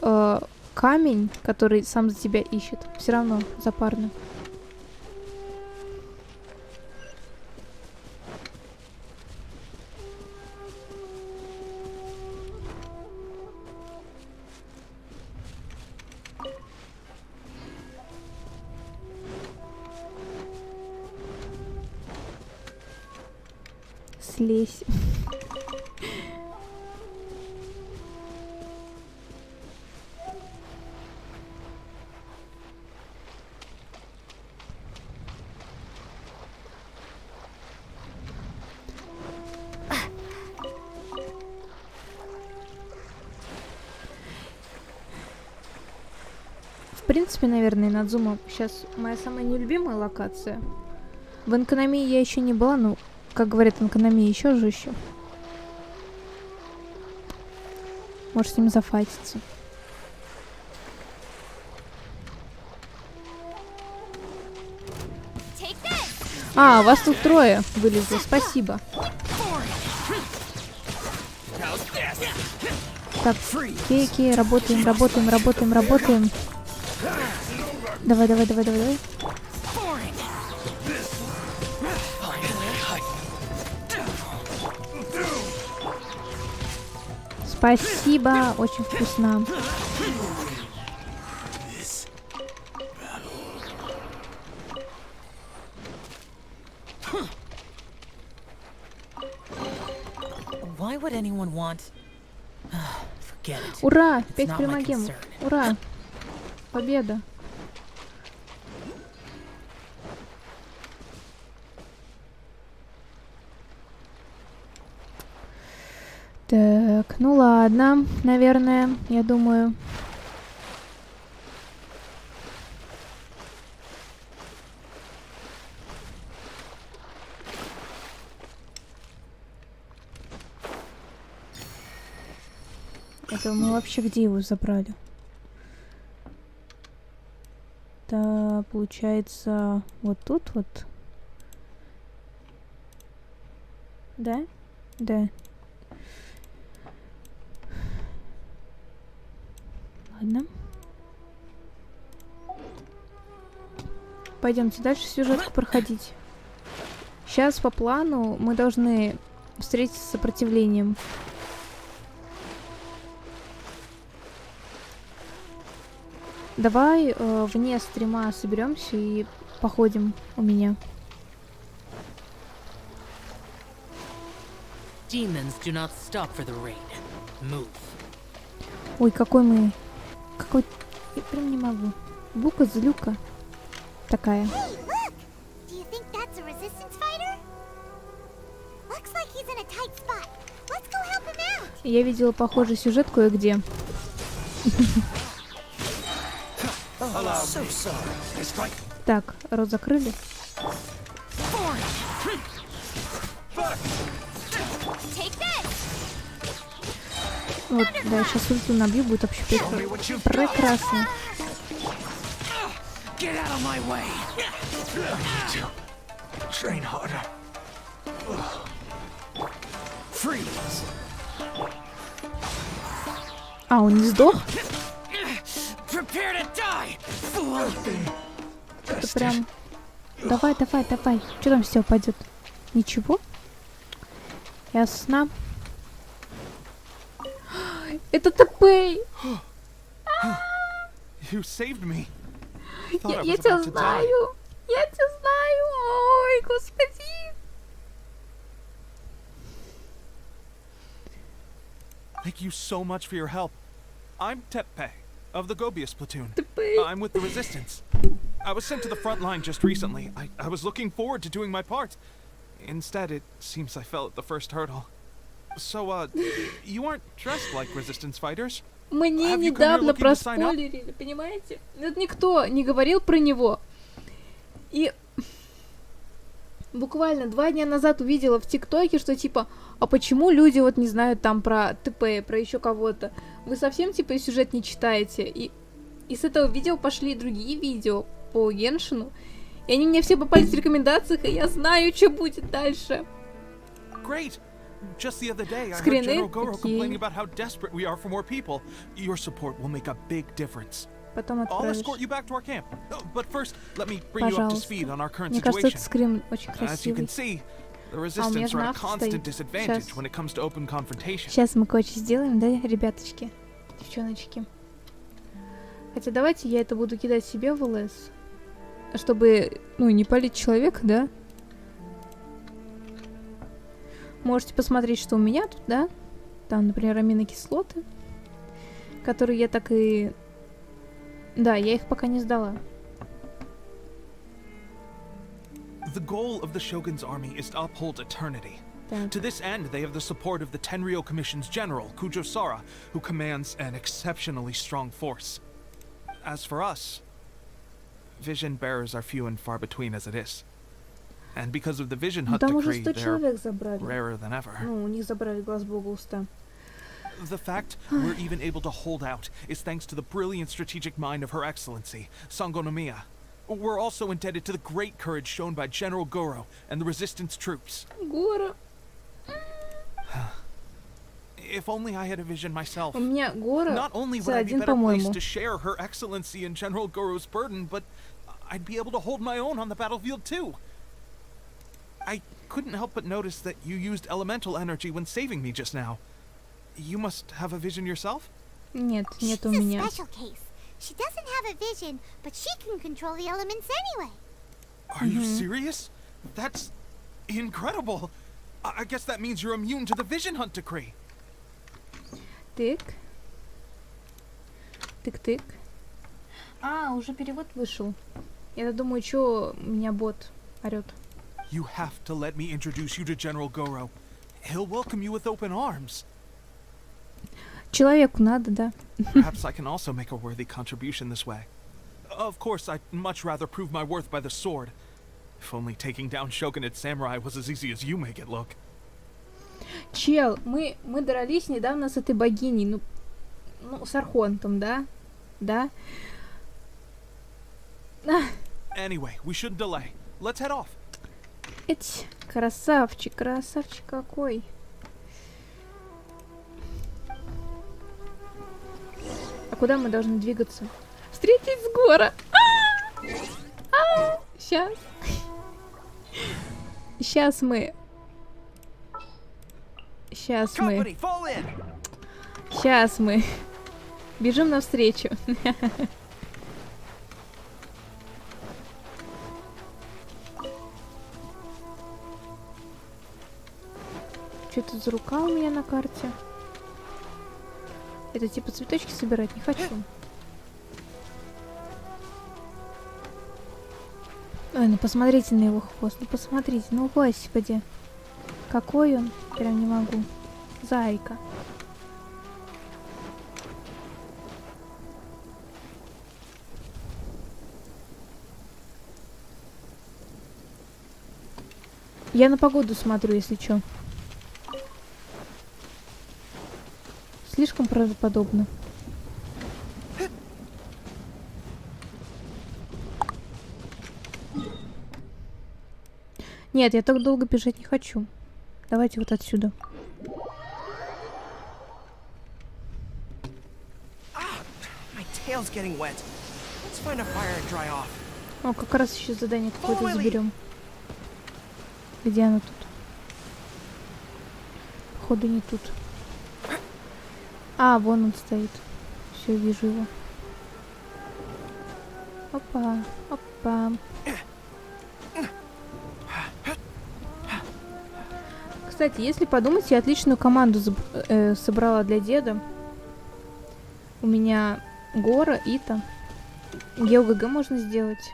камень, который сам за тебя ищет, все равно запарно. Слезь. В принципе, наверное, Инадзума сейчас моя самая нелюбимая локация. В Инкономии я еще не была, но, как говорят, Инкономия еще жестче. Может с ним зафайтиться. А, вас тут трое вылезло, спасибо. Так, окей, работаем. Давай. Спасибо, очень вкусно. Why would anyone want? Forget it. Ура! It's 5 not my примагемов. concern. Ура! Победа. Так, ну ладно, наверное, я думаю. Это мы вообще где его забрали? Да, получается, вот тут вот. Да? Да. Ладно. Пойдемте дальше сюжетку проходить. Сейчас по плану мы должны встретиться с сопротивлением. Давай вне стрима соберемся и походим у меня. Demons do not stop for the rain. Move. Ой, какой мы... Какой... Я прям не могу. Бука-злюка. Такая. Я видела похожую сюжет кое-где. Так, рот закрыли. Вот, да, сейчас ульту набью, будет вообще прекрасно. А, он не сдох? Это прям... Давай. Что там все пойдет? Ничего? Ясно. Это ТП! You saved me. Я тебя знаю! Я тебя знаю! Ой, господи! Thank you so much for your help. I'm Tepe, of the Gobius platoon. Tepe. I'm with the Resistance. I was sent to the front line just recently. I was looking forward to doing my part. Instead, it seems I fell at the first hurdle. So, you aren't dressed like Resistance fighters? Мне недавно проспойлерили, понимаете? Вот никто не говорил про него. И буквально 2 дня назад увидела в ТикТоке, что типа, а почему люди вот не знают там про ТП, про еще кого-то? Вы совсем типа сюжет не читаете? И с этого видео пошли другие видео по Геншину. И они мне все попались в рекомендациях, и я знаю, что будет дальше. Great. Just the other day, I heard General Goro complaining about how desperate we are for more people. Your support will make a big difference. I'll escort you back to our camp. But first, let me bring you up to speed on our current situation. As you can see, the Resistance are at a constant disadvantage when it comes to open confrontation. Сейчас мы кое-что сделаем, да, ребяточки, девчоночки? Хотя давайте я это буду кидать себе в ЛС, чтобы, ну, не палить человека, да? Можете посмотреть, что у меня тут, да? Там, например, аминокислоты, которые я так и... Да, я их пока не сдала. The goal of the Shogun's army is to uphold eternity. Так. To this end, they have the support of the Tenryou Commission's general, Kujo Sara, who commands an exceptionally strong force. As for us, vision bearers are few and far between as it is. And because of the Vision Hut decree, they're rarer than ever. Ну, у них забрали глаз бога уста. The fact we're even able to hold out is thanks to the brilliant strategic mind of Her Excellency, Sangonomiya. We're also indebted to the great courage shown by General Goro and the resistance troops. Гора. If only I had a vision myself. У меня Гора Not only would I be better placed to share her excellency and General Goro's burden, but I'd be able to hold my own on the battlefield too. I couldn't help but notice that you used elemental energy when saving me just now. You must have a vision yourself? Нет, нет у She's меня. a special case. She doesn't have a vision, but she can control the elements anyway. Are you serious? That's incredible. I guess that means you're immune to the vision hunt decree. Тык. Тык-тык. А, уже перевод вышел. Я думаю, что у меня бот орёт. You have to let me introduce you to General Goro. He'll welcome you with open arms. Человеку надо, да. Perhaps I can also make a worthy contribution this way. Of course, I'd much rather prove my worth by the sword. If only taking down shogunate samurai was as easy as you make it look. Чел, мы дрались недавно с этой богиней, ну с Архонтом, да? Да? Anyway, we shouldn't delay. Let's head off. Эть, красавчик, красавчик какой. А куда мы должны двигаться? Встретить с Гора! Сейчас. Сейчас мы. Бежим навстречу. Что это за рука у меня на карте? Это типа цветочки собирать не хочу. Ой, ну посмотрите на его хвост, ну посмотрите, ну господи. Какой он? Прям не могу. Зайка. Я на погоду смотрю, если чё. Слишком правдоподобно. Нет, я так долго бежать не хочу. Давайте вот отсюда. О, как раз еще задание какое-то заберем. Где оно тут? Походу не тут. А, вон он стоит. Все, вижу его. Опа, опа. Кстати, если подумать, я отличную команду собрала для деда. У меня Гора, Ита. ГГ можно сделать.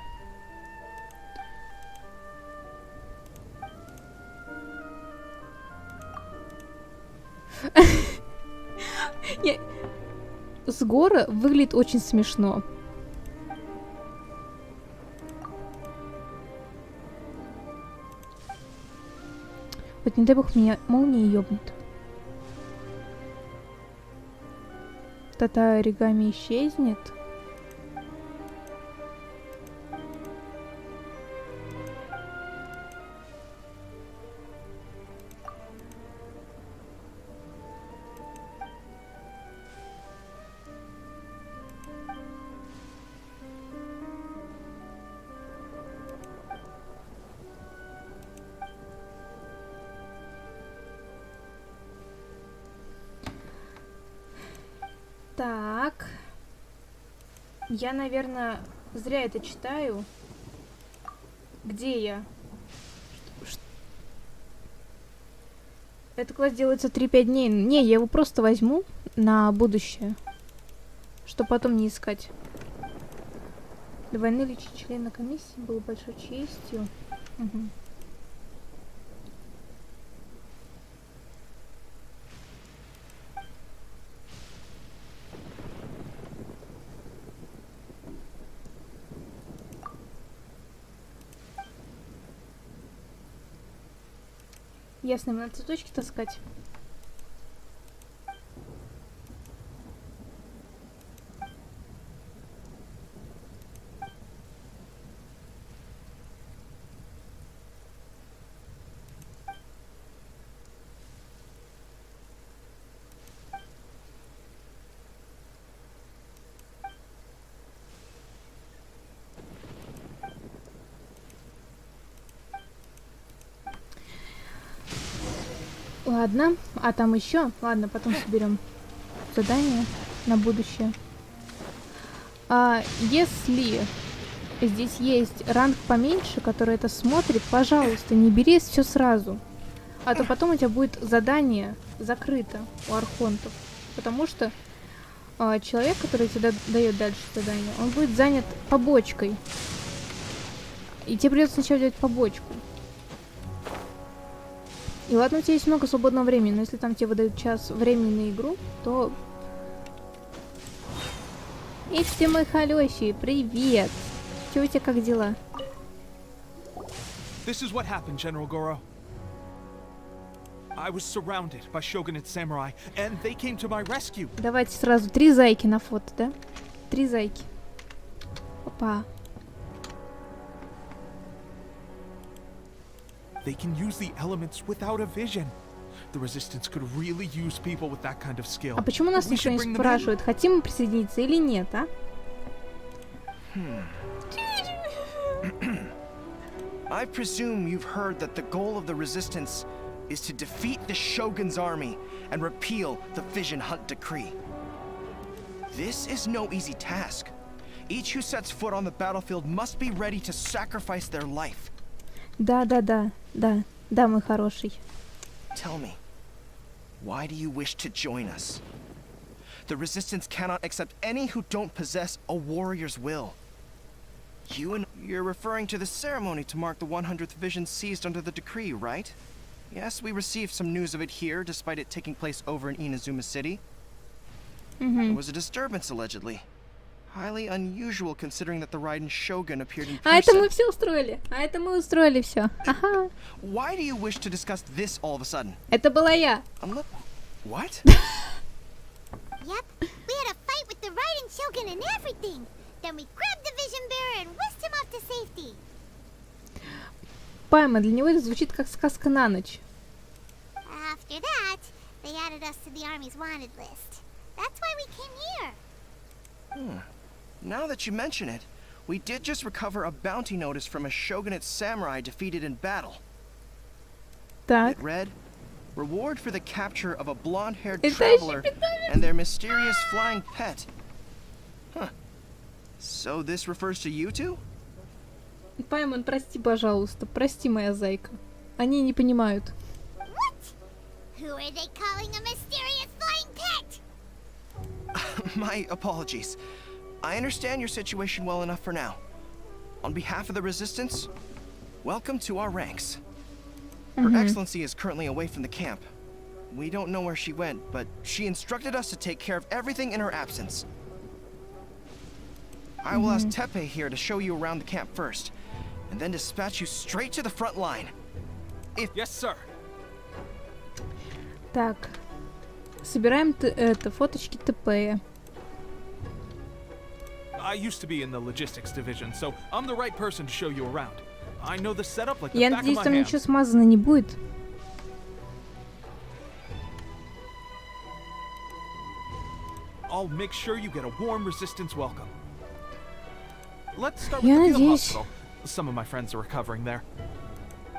С Гора выглядит очень смешно. Вот не дай бог меня молния ёбнет. Тата оригами исчезнет. Так. Я, наверное, зря это читаю. Где я? Это класс делается 3-5 дней. Не, я его просто возьму на будущее. Чтобы потом не искать. До войны лечить члена комиссии было большой честью. Угу. Ясно, надо цветочки таскать. Ладно, а там еще? Ладно, потом соберем задание на будущее. Если здесь есть ранг поменьше, который это смотрит, пожалуйста, не бери все сразу. А то потом у тебя будет задание закрыто у архонтов. Потому что человек, который тебе дает дальше задание, он будет занят побочкой. И тебе придется сначала делать побочку. И ладно, у тебя есть много свободного времени, но если там тебе выдают час времени на игру, то... И все мои халёщие, привет! Чё у тебя, как дела? This is what happened, General Goro. I was surrounded by shogunate samurai, and they came to my rescue. Давайте сразу 3 зайки на фото, да? 3 зайки. Опа. They can use the elements without a vision. The resistance could really use people with that kind of skill. А почему нас никто не спрашивает, хотим мы присоединиться или нет, а? I presume you've heard that the goal of the resistance is to defeat the Shogun's army and repeal the Vision Hunt Decree. This is no easy task. Each who sets foot on the battlefield must be ready to sacrifice their life. Да, мой хороший. Tell me, why do you wish to join us? The resistance cannot accept any who don't possess a warrior's will. You're referring to the ceremony to mark the 100th vision seized under the decree, right? Yes, we received some news of it here, despite it taking place over in Inazuma City. There was a disturbance, allegedly. Highly unusual, considering that the Raiden Shogun appeared in person. А это мы все устроили. Все. Ага. Why do you wish to discuss this all of a sudden? Это была я. What? Yep, we had a fight with the Raiden Shogun and everything. Then we grabbed the Vision Bearer and whisked him off to safety. Пайма, для него это звучит как сказка на ночь. After that, they added us to the army's wanted list. That's why we came here. Now that you mention it, we did just recover a bounty notice from a shogunate samurai defeated in battle. Так. It read, "Reward for the capture of a blonde-haired traveler and their mysterious flying pet." Huh. So this refers to you two? Паймон, прости, пожалуйста. Прости, моя зайка. Они не понимают. What? Who are they calling a mysterious flying pet? My apologies. I understand your situation well enough for now. On behalf of the Resistance, welcome to our ranks. Her Excellency is currently away from the camp. We don't know where she went, but she instructed us to take care of everything in her absence. I will ask Tepe here to show you around the camp first, and then dispatch you straight to the front line. Yes, sir. Так. Собираем фоточки ТП. I used to be in the logistics division, so I'm the right person to show you around. I know the setup like the Я back of надеюсь, my там hand. ничего смазано не будет. I'll make sure you get a warm resistance welcome. Let's start with Я the field надеюсь. hospital. Some of my friends are recovering there.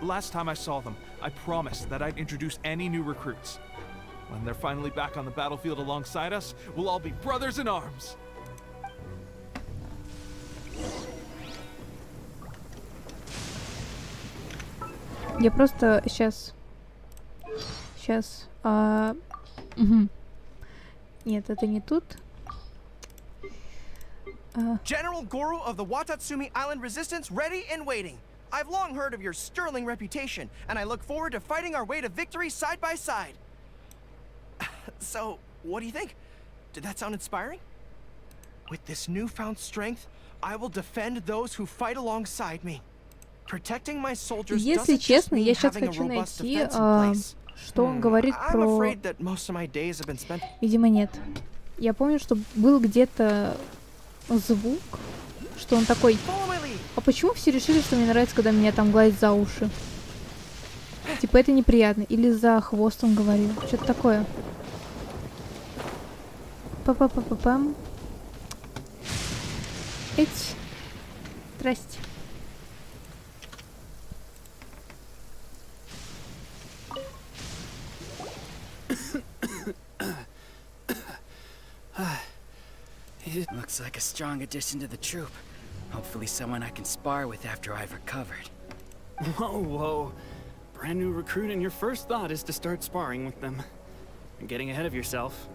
Last time I saw them, I promised that I'd introduce any new recruits. When they're finally back on the battlefield alongside us, we'll all be brothers in arms. Я просто сейчас. Нет, это не тут. General Goro of the Watatsumi Island Resistance ready and waiting. I've long heard of your sterling reputation, and I look forward to fighting our way to victory side by side. So, what do you think? Did that sound inspiring? With this newfound strength, I will defend those who fight alongside me. Protecting my soldiers Если честно, я сейчас хочу найти, что он говорит про... Видимо, нет. Я помню, что был где-то звук, что он такой... А почему все решили, что мне нравится, когда меня там гладят за уши? Типа это неприятно. Или за хвост он говорил. Что-то такое. Па-па-па-па-пам. Эть. Здрасте. It looks like a strong addition to the troop. Hopefully someone I can spar with after I've recovered. Whoa, whoa. Brand new recruit and your first thought is to start sparring with them. You're getting ahead of yourself.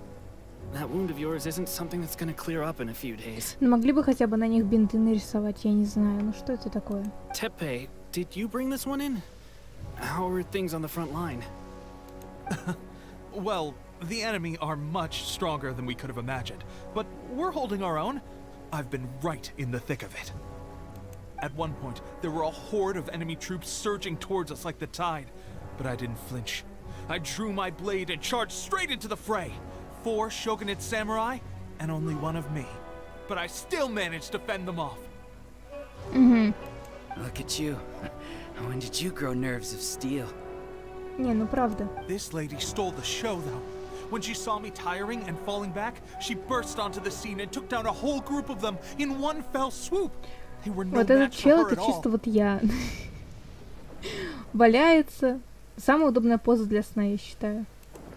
That wound of yours isn't something that's gonna clear up in a few days. Ну, могли бы хотя бы на них бинты нарисовать, я не знаю. Ну что это такое? Tepe, did you bring this one in? How are things on the front line? Well, the enemy are much stronger than we could have imagined, but we're holding our own. I've been right in the thick of it. At one point, there were a horde of enemy troops surging towards us like the tide, but I didn't flinch. I drew my blade and charged straight into the fray. 4 shogunate samurai, and only 1 of me. But I still managed to fend them off. Look at you. When did you grow nerves of steel? Не, ну правда. This lady stole the show, though. When she saw me tiring and falling back, she burst onto the scene and took down a whole group of them in one fell swoop. They were no Вот этот match чел, for her это at чисто all. вот я. Валяется. Самая удобная поза для сна, я считаю.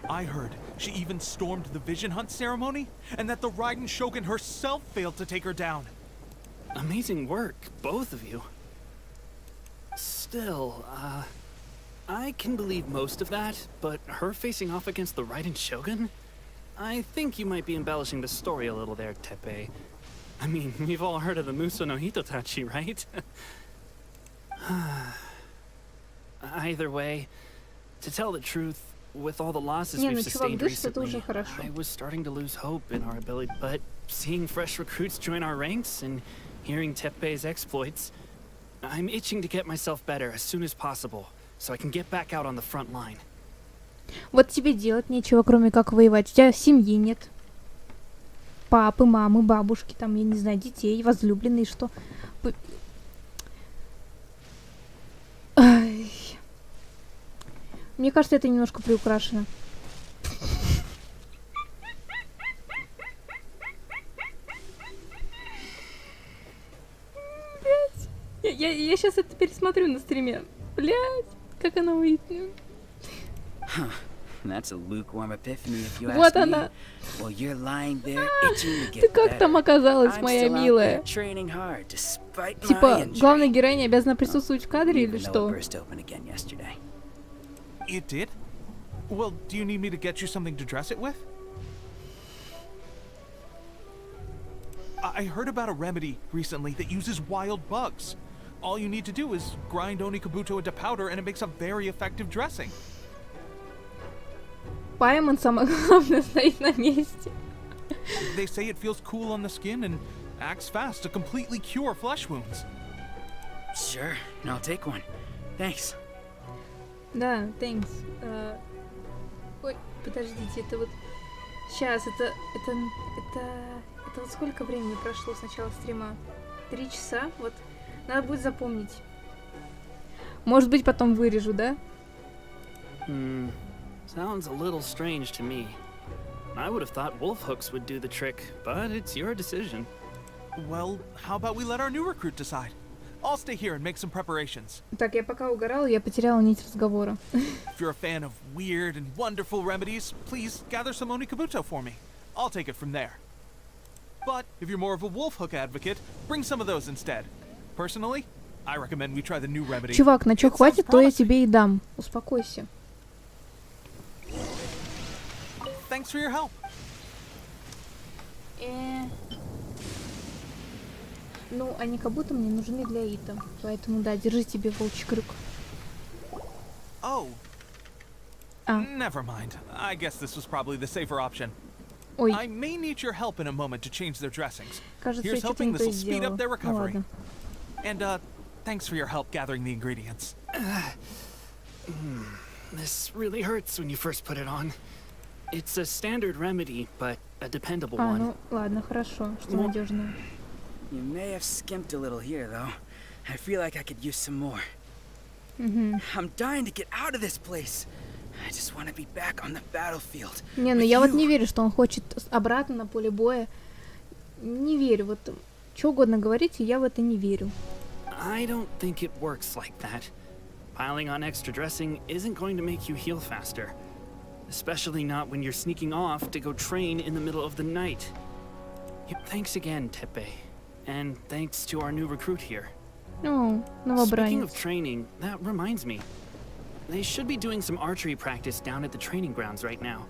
I heard she even stormed the vision hunt ceremony, and that the Raiden Shogun herself failed to take her down. Amazing work, both of you. Still, I can believe most of that, but her facing off against the Raiden Shogun? I think you might be embellishing the story a little there, Tepe. I mean, we've all heard of the Muso no Hitotachi, right? Either way, to tell the truth, with all the losses Не, we've ну чувак, sustained дышит, это уже recently, хорошо. I was starting to lose hope in our ability, but seeing fresh recruits join our ranks and hearing Tepe's exploits, I'm itching to get myself better as soon as possible, so I can get back out on the front line. Вот тебе делать нечего, кроме как воевать. У тебя семьи нет. Папы, мамы, бабушки, там, я не знаю, детей, возлюбленные, что... Ай. Мне кажется, это немножко приукрашено. Я сейчас это пересмотрю на стриме. Блять, как она выйдет. That's a lukewarm epiphany, if you Вот ask me. она. Well, you're lying there, itching to Ты get как там better. оказалась, I'm моя still out милая? there training hard, despite my Типа, injury. главная героиня обязана присутствовать в кадре или Even though что? it burst open again yesterday. It did? Well, do you need me to get you something to dress it with? I heard about a remedy recently that uses wild bugs. All you need to do is grind onikabuto into powder and it makes a very effective dressing. Паймон, самое главное, стоит на месте. They say it feels cool on the skin and acts fast to completely cure flesh wounds. Sure, I'll take one. Thanks. Да, thanks. Ой, подождите, это вот... Сейчас, это вот сколько времени прошло с начала стрима? 3 часа? Вот. Надо будет запомнить. Может быть, потом вырежу, да? Sounds a little strange to me. I would have thought wolf hooks would do the trick, but it's your decision. Well, how about we let our new recruit decide? I'll stay here and make some preparations. Так, я пока угорала, я потеряла нить разговора. If you're a fan of weird and wonderful remedies, please gather some onikabuto for me. I'll take it from there. But if you're more of a wolf hook advocate, bring some of those instead. Personally, I recommend we try the new remedy. Чувак, на чё хватит, то я тебе и дам. Успокойся. Thanks for your help. Ну, они как будто мне нужны для Ита. Поэтому, да, держи тебе волчий крюк. Oh. Never mind. I guess this was probably the safer option. Ой. I may need your help in a moment to change their dressings. Кажется, Here's я что-то hoping не this то will speed up сделала. their Ну, recovery. ладно. And thanks for your help gathering the ingredients. This really hurts when you first put it on. It's a standard remedy, but a dependable one. Ну, ладно, хорошо, что надежно. You may have skimped a little here, though. I feel like I could use some more. I'm dying to get out of this place. I just want to be back on the battlefield. Не, ну я вот не верю, что он хочет обратно на поле боя. Не верю. Вот что угодно говорите, я в это не верю. I don't think it works like that. Piling on extra dressing isn't going to make you heal faster. especially not when you're sneaking off to go train in the middle of the night. Thanks again, Tepe. And thanks to our new recruit here. Oh, Speaking of training, that reminds me. They should be doing some archery practice down at the training grounds right now.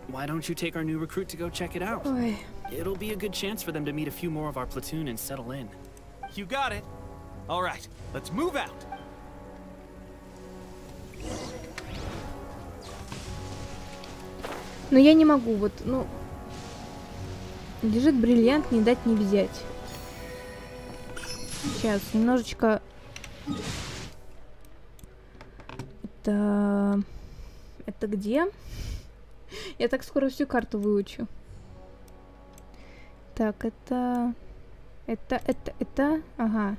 Why don't you take our new recruit to go check it out? Ой. It'll be a good chance for them to meet a few more of our platoon and settle in. You got it. All right, let's move out. Но я не могу, вот, ну... Лежит бриллиант, не дать не взять. Сейчас, немножечко... Это где? Я так скоро всю карту выучу. Так, это... Ага.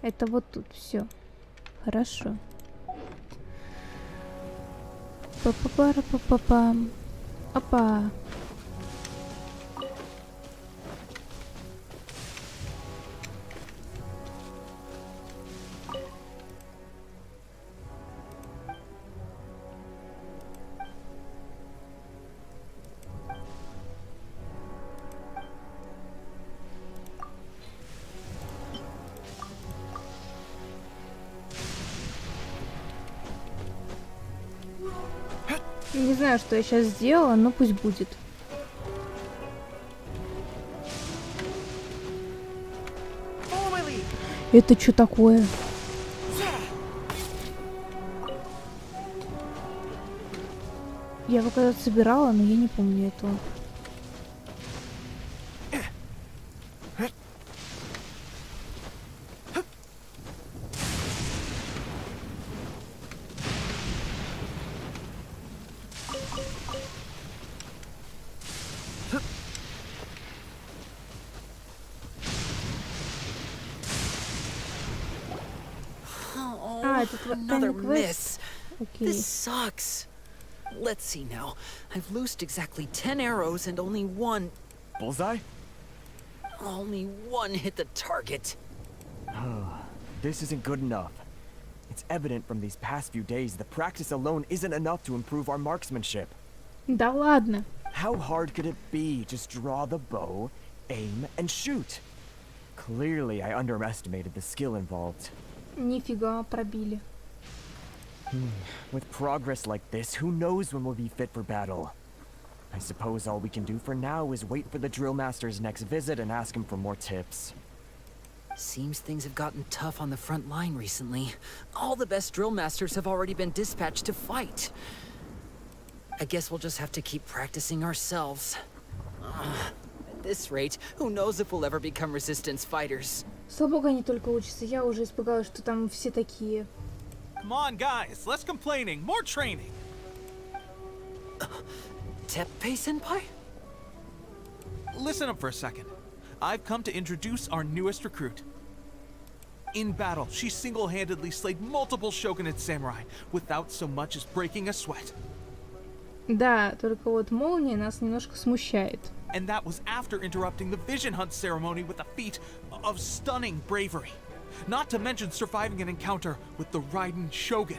Это вот тут, все. Хорошо. Па-па-пара-па-па-пам. Опа. Не знаю, что я сейчас сделала, но пусть будет. Это что такое? Я его когда-то собирала, но я не помню этого. Another miss. This sucks. Let's see now. I've loosed exactly 10 arrows and only one... Bullseye? Only one hit the target. This isn't good enough. It's evident from these past few days the practice alone isn't enough to improve our marksmanship. Да ладно. How hard could it be? Just draw the bow, aim, and shoot. Clearly, I underestimated the skill involved. Нифига, пробили. With progress like this, who knows when we'll be fit for battle? I suppose all we can do for now is wait for the drill master's next visit and ask him for more tips. Seems things have gotten tough on the front line recently. All the best drill masters have already been dispatched to fight. I guess we'll just have to keep practicing ourselves. At this rate, who knows if we'll ever become resistance fighters. Слава богу, они только учатся. Я уже испугалась, что там все такие. Come on, guys, less complaining, more training. Teppei-senpai? Listen up for a second. I've come to introduce our newest recruit. In battle, she single-handedly slayed multiple shogunate samurai without so much as breaking a sweat. Да, только вот молния нас немножко смущает. And that was after interrupting the vision hunt ceremony with a feat of stunning bravery. Not to mention surviving an encounter with the Raiden Shogun.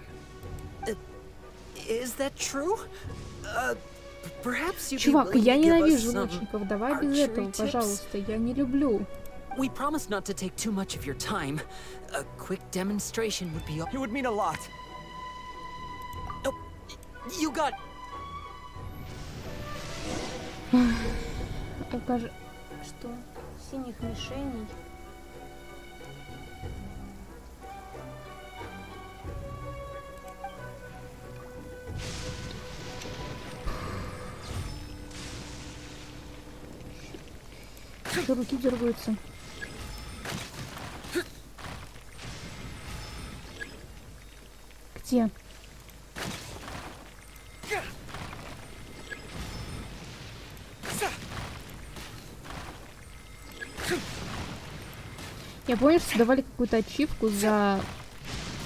Is that true? Perhaps you Чувак, я ненавижу лучников. Давай без этого, пожалуйста. Я не люблю. We promise not to take too much of your time. A quick demonstration would be... It would mean a lot. Oh, you got... Покажи, что синих мишеней. Что руки дергаются? Где? Я помню, что давали какую-то ачивку за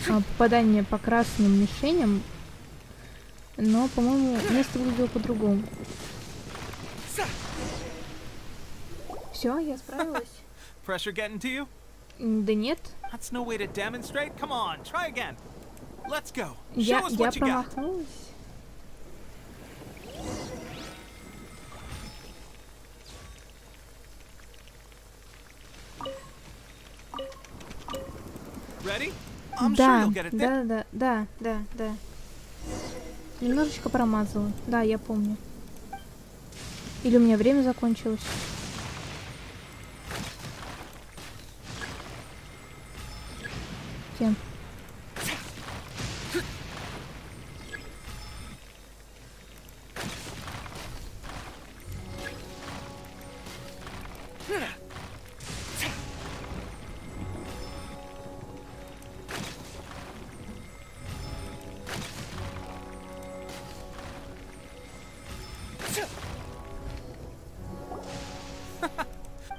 попадание по красным мишеням, но, по-моему, место выглядело по-другому. Все, я справилась. Pressure getting to you? Да нет. That's no way to demonstrate. Come on, try again. Let's go. Я Show us what you got. промахнулась. Да. Немножечко промазала. Да, я помню. Или у меня время закончилось? Всем.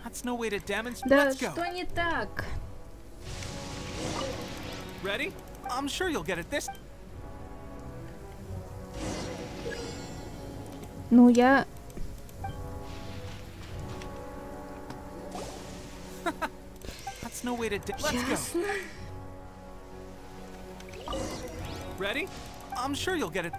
That's no way to demonstrate. Да, Let's go. что не так? Ready? I'm sure you'll get it this. Ну, я... That's no way to. Let's go. Ready? I'm sure you'll get it.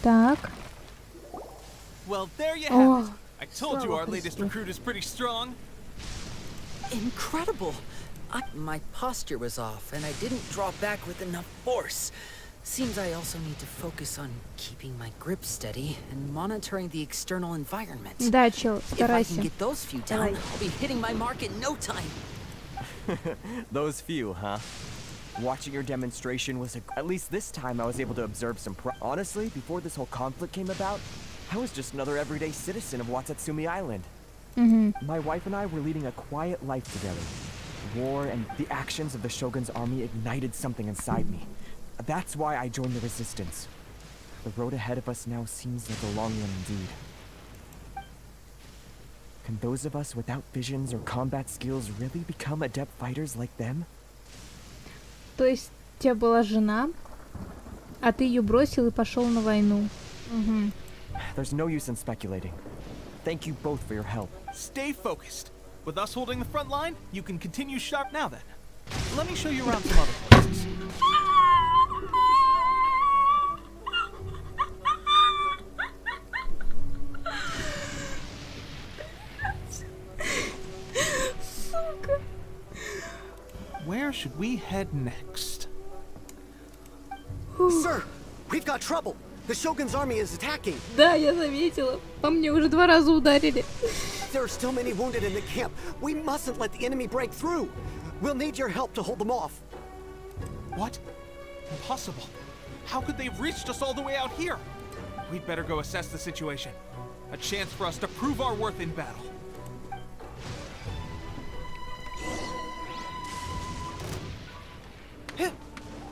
Так. Well, there you have it. I told you our latest recruit is pretty strong. Incredible! My posture was off, and I didn't draw back with enough force. Seems I also need to focus on keeping my grip steady and monitoring the external environment. Да, чел, If I старайся. can get those few down, I'll be hitting my mark in no time. Those few, huh? Watching your demonstration was at least this time I was able to observe some honestly, before this whole conflict came about, I was just another everyday citizen of Watatsumi Island. My wife and I were leading a quiet life together. War and the actions of the Shogun's army ignited something inside me. That's why I joined the resistance. The road ahead of us now seems like a long one indeed. Can those of us without visions or combat skills really become adept fighters like them? То есть у тебя была жена, а ты ее бросил и пошел на войну. There's no use in speculating. Thank you both for your help. Stay focused. With us holding the front line, you can continue sharp now then. Let me show you around some other places. Where should we head next? Sir, we've got trouble. The Shogun's army is attacking. Да, я заметила. По мне уже 2 раза ударили. There are still many wounded in the camp. We mustn't let the enemy break through. We'll need your help to hold them off. What? Impossible. How could they have reached us all the way out here? We'd better go assess the situation. A chance for us to prove our worth in battle.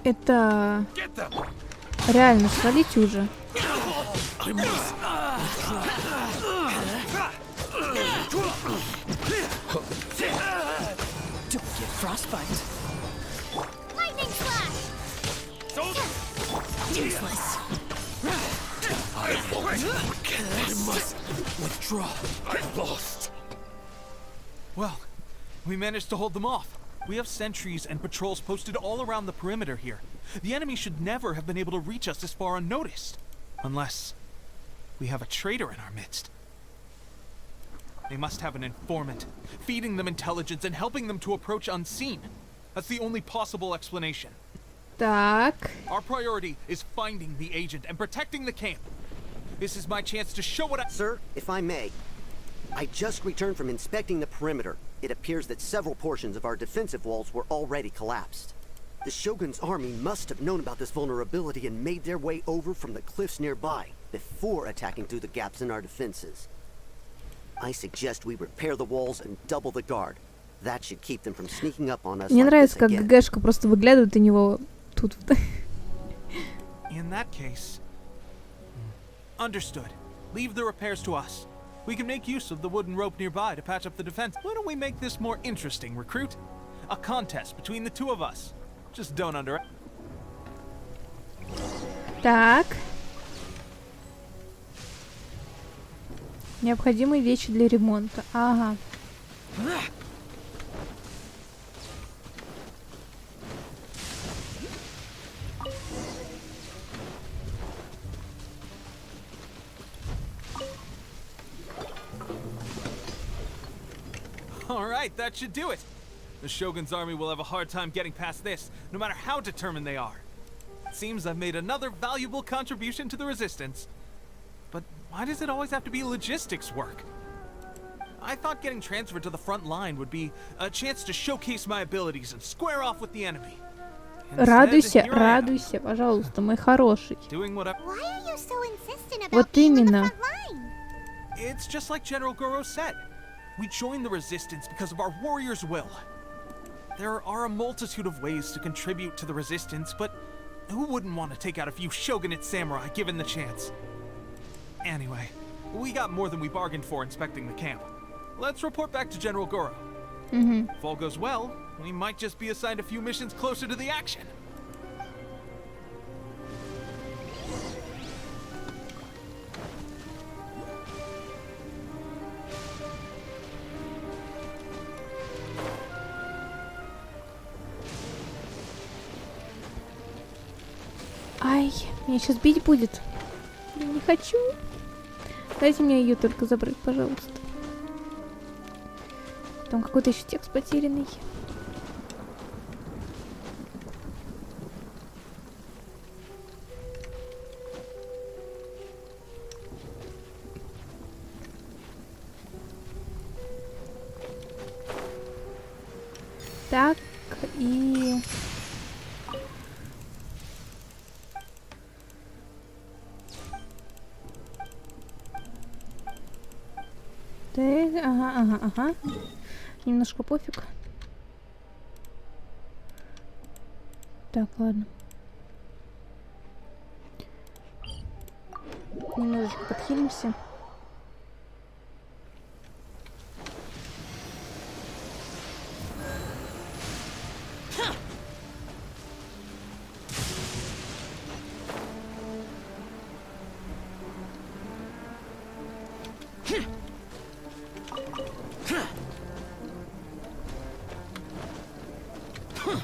Это... Реально, свалите уже. Don't get frostbite. Lightning slash! Useless. I must withdraw. I lost. Well, we managed to hold them off. We have sentries and patrols posted all around the perimeter here. The enemy should never have been able to reach us this far unnoticed. Unless we have a traitor in our midst. They must have an informant, feeding them intelligence and helping them to approach unseen. That's the only possible explanation. Так. Our priority is finding the agent and protecting the camp. This is my chance to show what I— Sir, if I may, I just returned from inspecting the perimeter. It appears that several portions of our defensive walls were already collapsed. The Shogun's army must have known about this vulnerability and made their way over from the cliffs nearby before attacking through the gaps in our defenses. I suggest we repair the walls and double the guard. That should keep them from sneaking up on us. Мне like нравится, this как again. ГГшка просто выглядывает у него тут. In that case... Understood. Leave the repairs to us. We can make use of the wooden rope nearby to patch up the defense. Why don't we make this more interesting, recruit? A contest between the two of us. Just don't under... Так. Необходимые вещи для ремонта. Ага. All right, that should do it. The Shogun's army will have a hard time getting past this, no matter how determined they are. It seems I've made another valuable contribution to the resistance. But why does it always have to be logistics work? I thought getting transferred to the front line would be a chance to showcase my abilities and square off with the enemy. Радуйся, радуйся, пожалуйста, мой хороший. Вот именно. It's just like General Goro said. We joined the resistance because of our warrior's will. There are a multitude of ways to contribute to the resistance, but who wouldn't want to take out a few shogunate samurai given the chance? Anyway, we got more than we bargained for inspecting the camp. Let's report back to General Goro. If all goes well, we might just be assigned a few missions closer to the action. Ай, меня сейчас бить будет. Я не хочу. Дайте мне ее только забрать, пожалуйста. Там какой-то еще текст потерянный. Так, и... Так, ага. Немножко пофиг. Так, ладно. Немножечко подхилимся.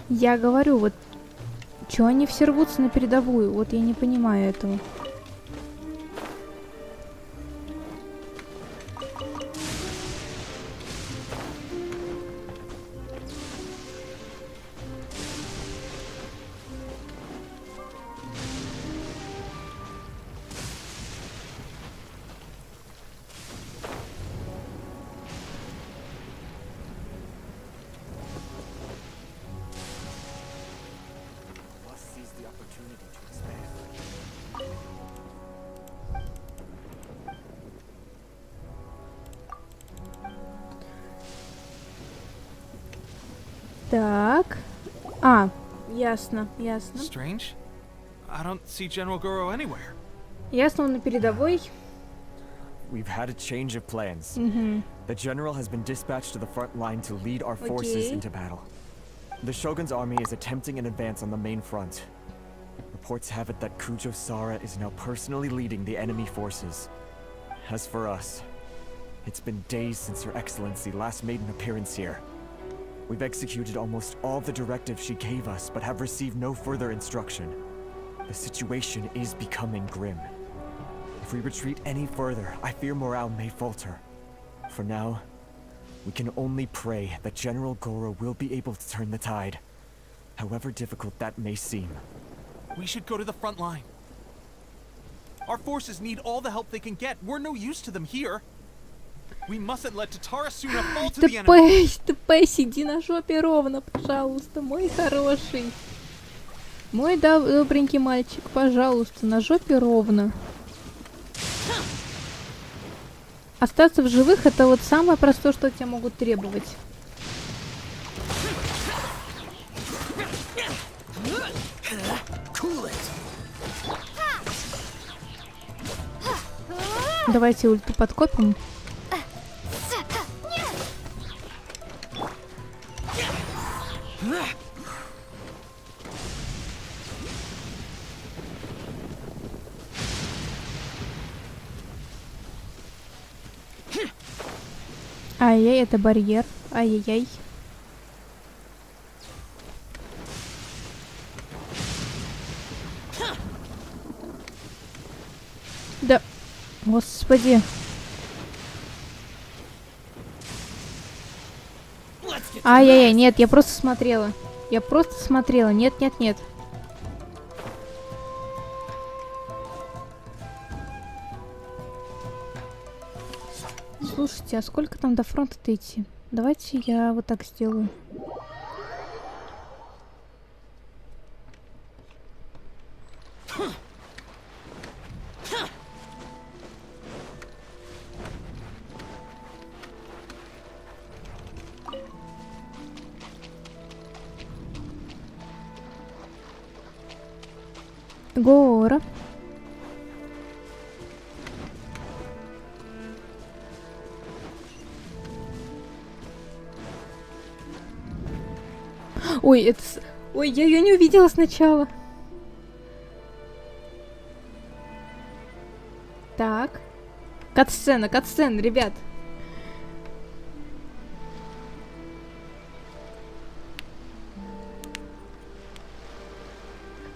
Я говорю, вот, чё они все рвутся на передовую? Вот я не понимаю этого. Так. А, ясно. Strange. I don't see General Goro anywhere. Ясно, он на передовой. We've had a change of plans. The general has been dispatched to the front line to lead our forces into battle. The Shogun's army is attempting an advance on the main front. Reports have it that Kujo Sara is now personally leading the enemy forces. As for us, it's been days since Her Excellency last made an appearance here. We've executed almost all the directives she gave us, but have received no further instruction. The situation is becoming grim. If we retreat any further, I fear morale may falter. For now, we can only pray that General Goro will be able to turn the tide, however difficult that may seem. We should go to the front line. Our forces need all the help they can get. We're no use to them here. We mustn't let Tatarasuna fall to the enemy. ТП, сиди на жопе ровно, пожалуйста, мой хороший. Мой добренький мальчик, пожалуйста, на жопе ровно. Остаться в живых — это вот самое простое, что тебя могут требовать. Давайте ульту подкопим. Ай-яй, это барьер. Ай-яй-яй. Да, господи. Ай-яй-яй, нет, я просто смотрела. Я просто смотрела. Нет, нет, нет. Слушайте, а сколько там до фронта-то идти? Давайте я вот так сделаю. Гора. Ой, это... Ой, я ее не увидела сначала. Так. Катсцена, ребят.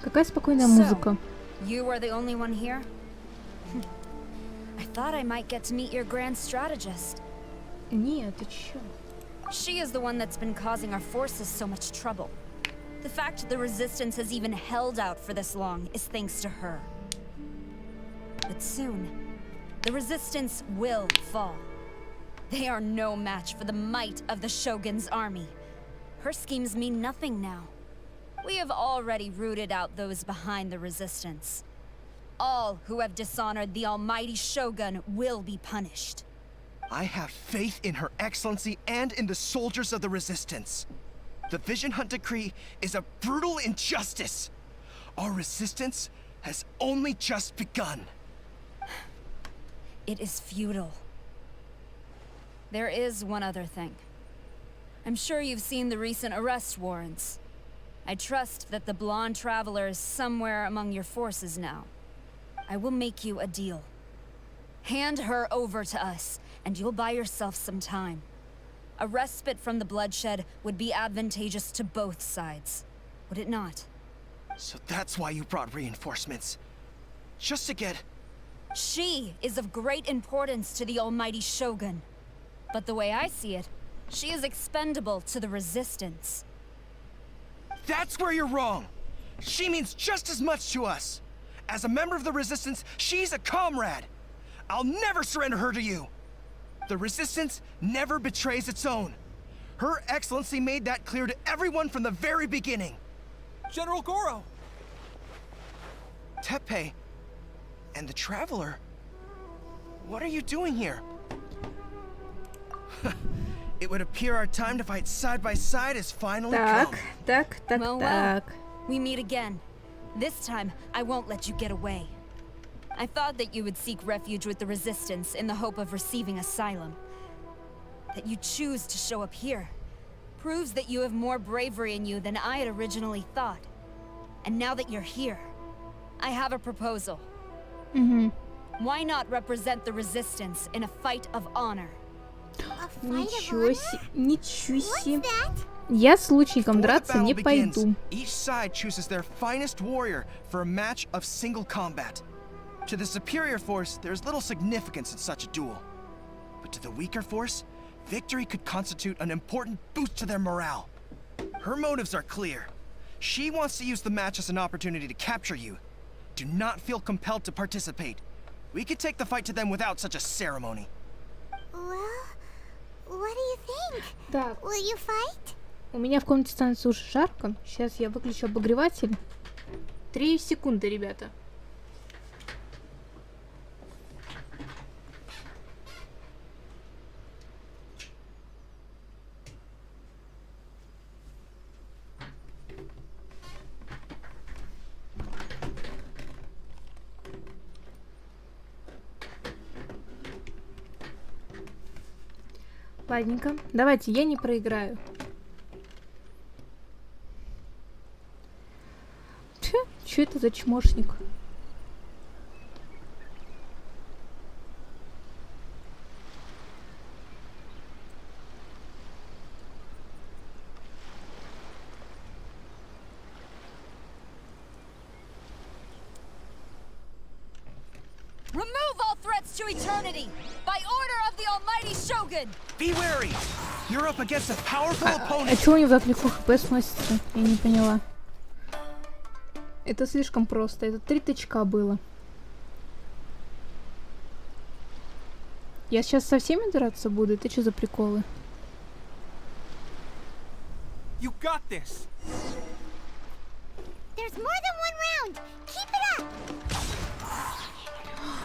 Какая спокойная музыка. You are the only one here? I thought I might get to meet your grand strategist. Нет, ты чё? She is the one that's been causing our forces so much trouble. The fact the resistance has even held out for this long is thanks to her. But soon, the resistance will fall. They are no match for the might of the Shogun's army. Her schemes mean nothing now. We have already rooted out those behind the resistance. All who have dishonored the almighty Shogun will be punished. I have faith in Her Excellency and in the soldiers of the Resistance. The Vision Hunt Decree is a brutal injustice. Our resistance has only just begun. It is futile. There is one other thing. I'm sure you've seen the recent arrest warrants. I trust that the blonde traveler is somewhere among your forces now. I will make you a deal. Hand her over to us, and you'll buy yourself some time. A respite from the bloodshed would be advantageous to both sides, would it not? So that's why you brought reinforcements. Just to get... She is of great importance to the almighty Shogun. But the way I see it, she is expendable to the Resistance. That's where you're wrong! She means just as much to us! As a member of the Resistance, she's a comrade! I'll never surrender her to you! The Resistance never betrays its own. Her Excellency made that clear to everyone from the very beginning. General Goro! Teppei and the Traveler? What are you doing here? It would appear our time to fight side by side has finally come. Well, we meet again. This time, I won't let you get away. I thought that you would seek refuge with the Resistance in the hope of receiving asylum. That you choose to show up here proves that you have more bravery in you than I had originally thought. And now that you're here, I have a proposal. Why not represent the Resistance in a fight of honor? Ничего себе. Я с лучником драться не пойду. Each side chooses their finest warrior for a match of single combat. To the superior force, there's little significance in such a duel. But to the weaker force, victory could constitute an important boost to their morale. Her motives are clear. She wants to use the match as an opportunity to capture you. Do not feel compelled to participate. We could take the fight to them without such a ceremony. Well, what do you think? Так. Will you fight? У меня в комнате становится уже жарко. Сейчас я выключу обогреватель. 3 секунды, ребята. Ладненько. Давайте, я не проиграю. Чё это за чмошник? to eternity by order of the almighty shogun. Be wary. You're up against a powerful opponent. А чего у него так легко хп сносится? Я не поняла. Это слишком просто. Это 3 тычка было. Я сейчас со всеми драться буду? Это что за приколы? You got this. There's more than one round. Keep it up.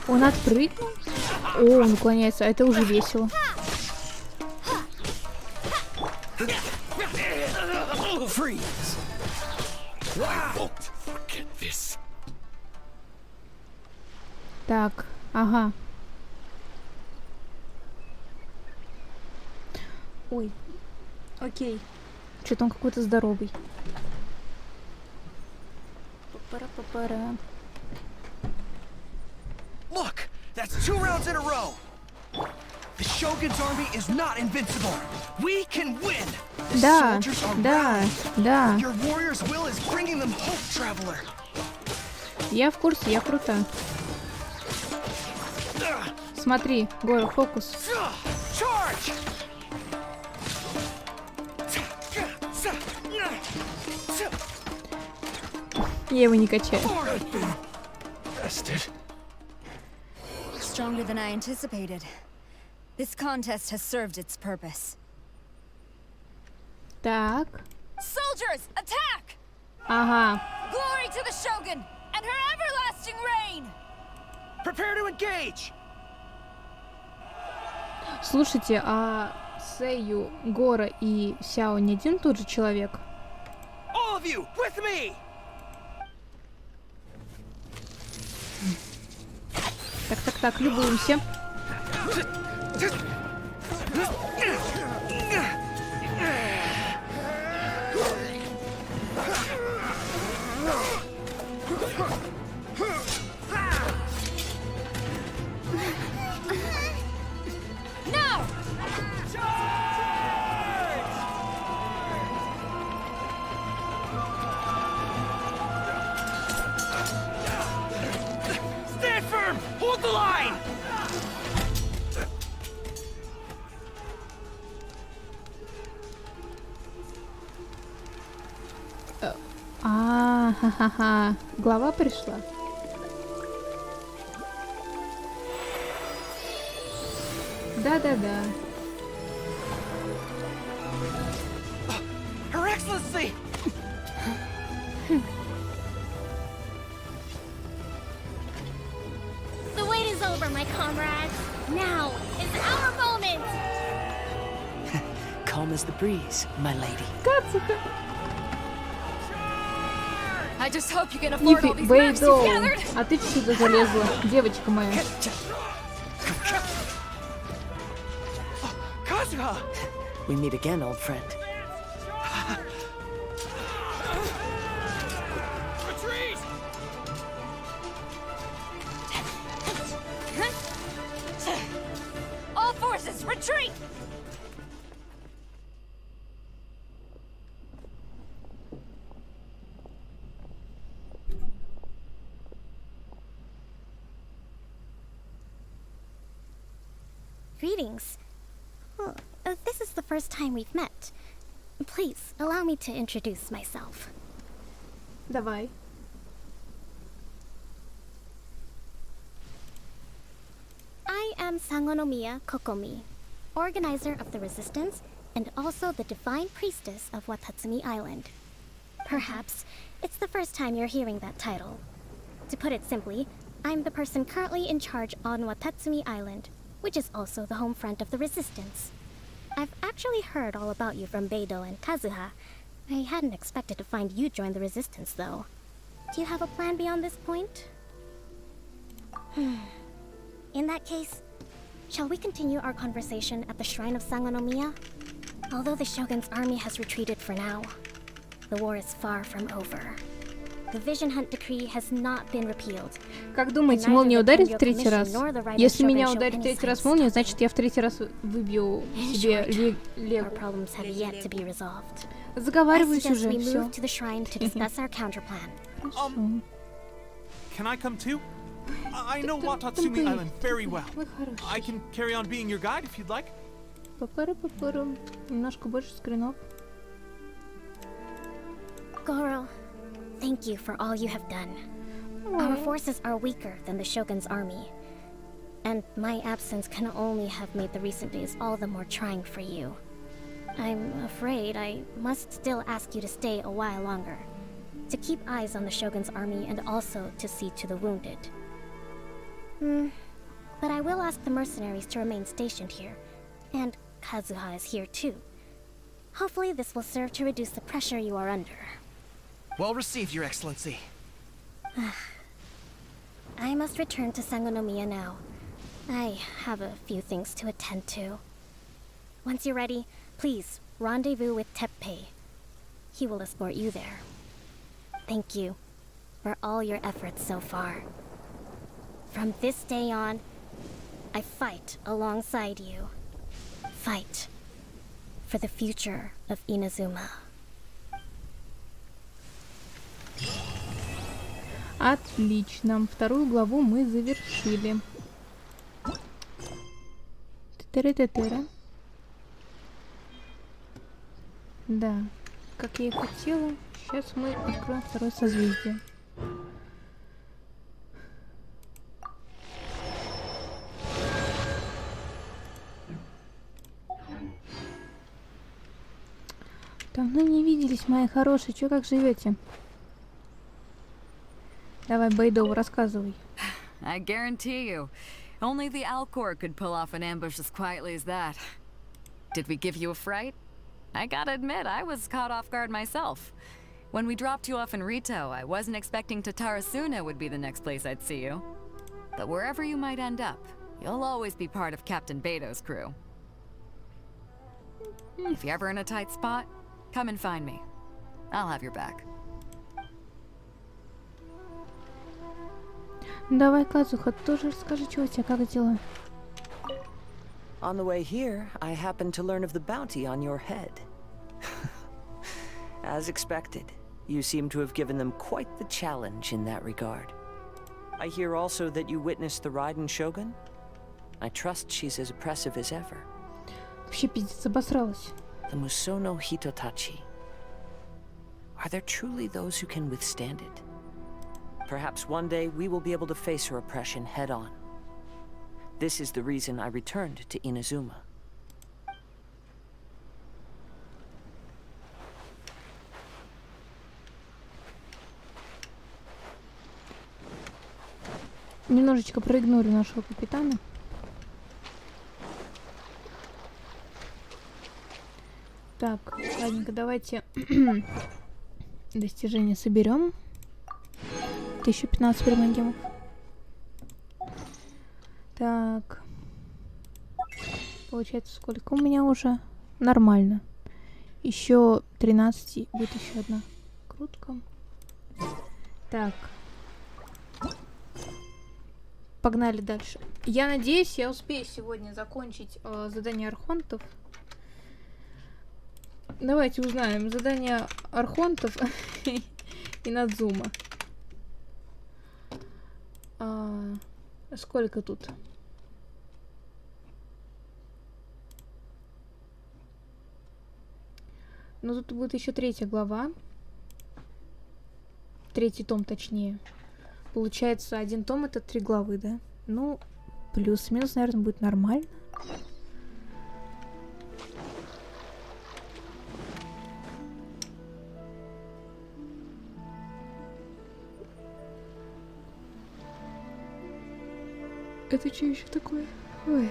Он отпрыгнул? О, он уклоняется, а это уже весело. Freeze. I won't forget this. Так, ага. Ой, окей. Что-то он какой-то здоровый. Папара-папара. Look, that's 2 rounds in a row. The Shogun's army is not invincible. We can win. The Да, soldiers are да, rallying. да. Your warrior's will is bringing them hope, traveler. Я в курсе, я крута. Смотри, Гора, фокус. Charge! Я его не качаю. Stronger than I anticipated. This contest has served its purpose. Так. Soldiers, attack! Ага. Glory to the Shogun and her everlasting reign! Prepare to engage! Слушайте, а Сэйю, Гора и Сяо не один тот же человек? All of you, with me! Так, любуемся. Stand firm! Hold the line! Ха-ха-ха. Глава пришла. Да-да-да. Her Excellency! The wait is over, my comrades. Now is our moment. Calm as the breeze, my lady. I just hope you can afford all Нифи, these maps you've Бэйдоу. gathered. А ты сюда залезла, девочка моя. Kazuha! We meet again, old friend. Retreat! All forces, retreat! Greetings. Well, this is the first time we've met. Please, allow me to introduce myself. Давай. I am Sangonomiya Kokomi, organizer of the Resistance and also the Divine Priestess of Watatsumi Island. Perhaps it's the first time you're hearing that title. To put it simply, I'm the person currently in charge on Watatsumi Island, which is also the home front of the Resistance. I've actually heard all about you from Beidou and Kazuha. I hadn't expected to find you join the Resistance, though. Do you have a plan beyond this point? In that case, shall we continue our conversation at the Shrine of Sangonomiya? Although the Shogun's army has retreated for now, the war is far from over. The Vision Hunt Decree has not been repealed. Как думаете, молния ударит в 3-й раз? Если меня ударит в 3-й раз молния, значит я в 3-й раз выбью себе легу. Заговариваюсь уже, всё. Can I come too? I know Watatsumi Island very well. I can carry on being your guide if you'd like. Папара-папарам. Немножко больше скринов. Goro, thank you for all you have done. Our forces are weaker than the Shogun's army. And my absence can only have made the recent days all the more trying for you. I'm afraid I must still ask you to stay a while longer. To keep eyes on the Shogun's army and also to see to the wounded. But I will ask the mercenaries to remain stationed here. And Kazuha is here too. Hopefully this will serve to reduce the pressure you are under. Well received, Your Excellency. I must return to Sangonomiya now. I have a few things to attend to. Once you're ready, please rendezvous with Teppei. He will escort you there. Thank you for all your efforts so far. From this day on, I fight alongside you. Fight for the future of Inazuma. Отлично. Вторую главу мы завершили. Тыры-тыры. Да, как я и хотела. Сейчас мы откроем второе созвездие. Давно не виделись, мои хорошие. Чё, как живете? Давай, Байдоу, рассказывай. I guarantee you, only the Alcor could pull off an ambush as quietly as that. Did we give you a fright? I gotta admit, I was caught off guard myself. When we dropped you off in Rito, I wasn't expecting Tatarasuna would be the next place I'd see you. But wherever you might end up, you'll always be part of Captain Beto's crew. If you're ever in a tight spot, come and find me. I'll have your back. Давай, Казуха, тоже расскажи, что у тебя, как дела? On the way here, I happened to learn of the bounty on your head. As expected, you seem to have given them quite the challenge in that regard. I hear also that you witnessed the Raiden Shogun. I trust she's as oppressive as ever. Вообще пиздец, обосралась. The Musono Hitotachi. Are there truly those who can withstand it? Perhaps one day we will be able to face her oppression head-on. This is the reason I returned to Inazuma. Немножечко проигнорю нашего капитана. Так, ладненько, давайте достижения соберем. 1015 примагемов. Так. Получается, сколько у меня уже? Нормально. Еще 13 будет еще одна крутка. Так. Погнали дальше. Я надеюсь, я успею сегодня закончить задание архонтов. Давайте узнаем задание архонтов и Инадзума. Сколько тут? Ну, тут будет еще 3 глава. 3 том, точнее. Получается, 1 том это 3 главы, да? Ну, плюс-минус, наверное, будет нормально. Это что еще такое? Ой.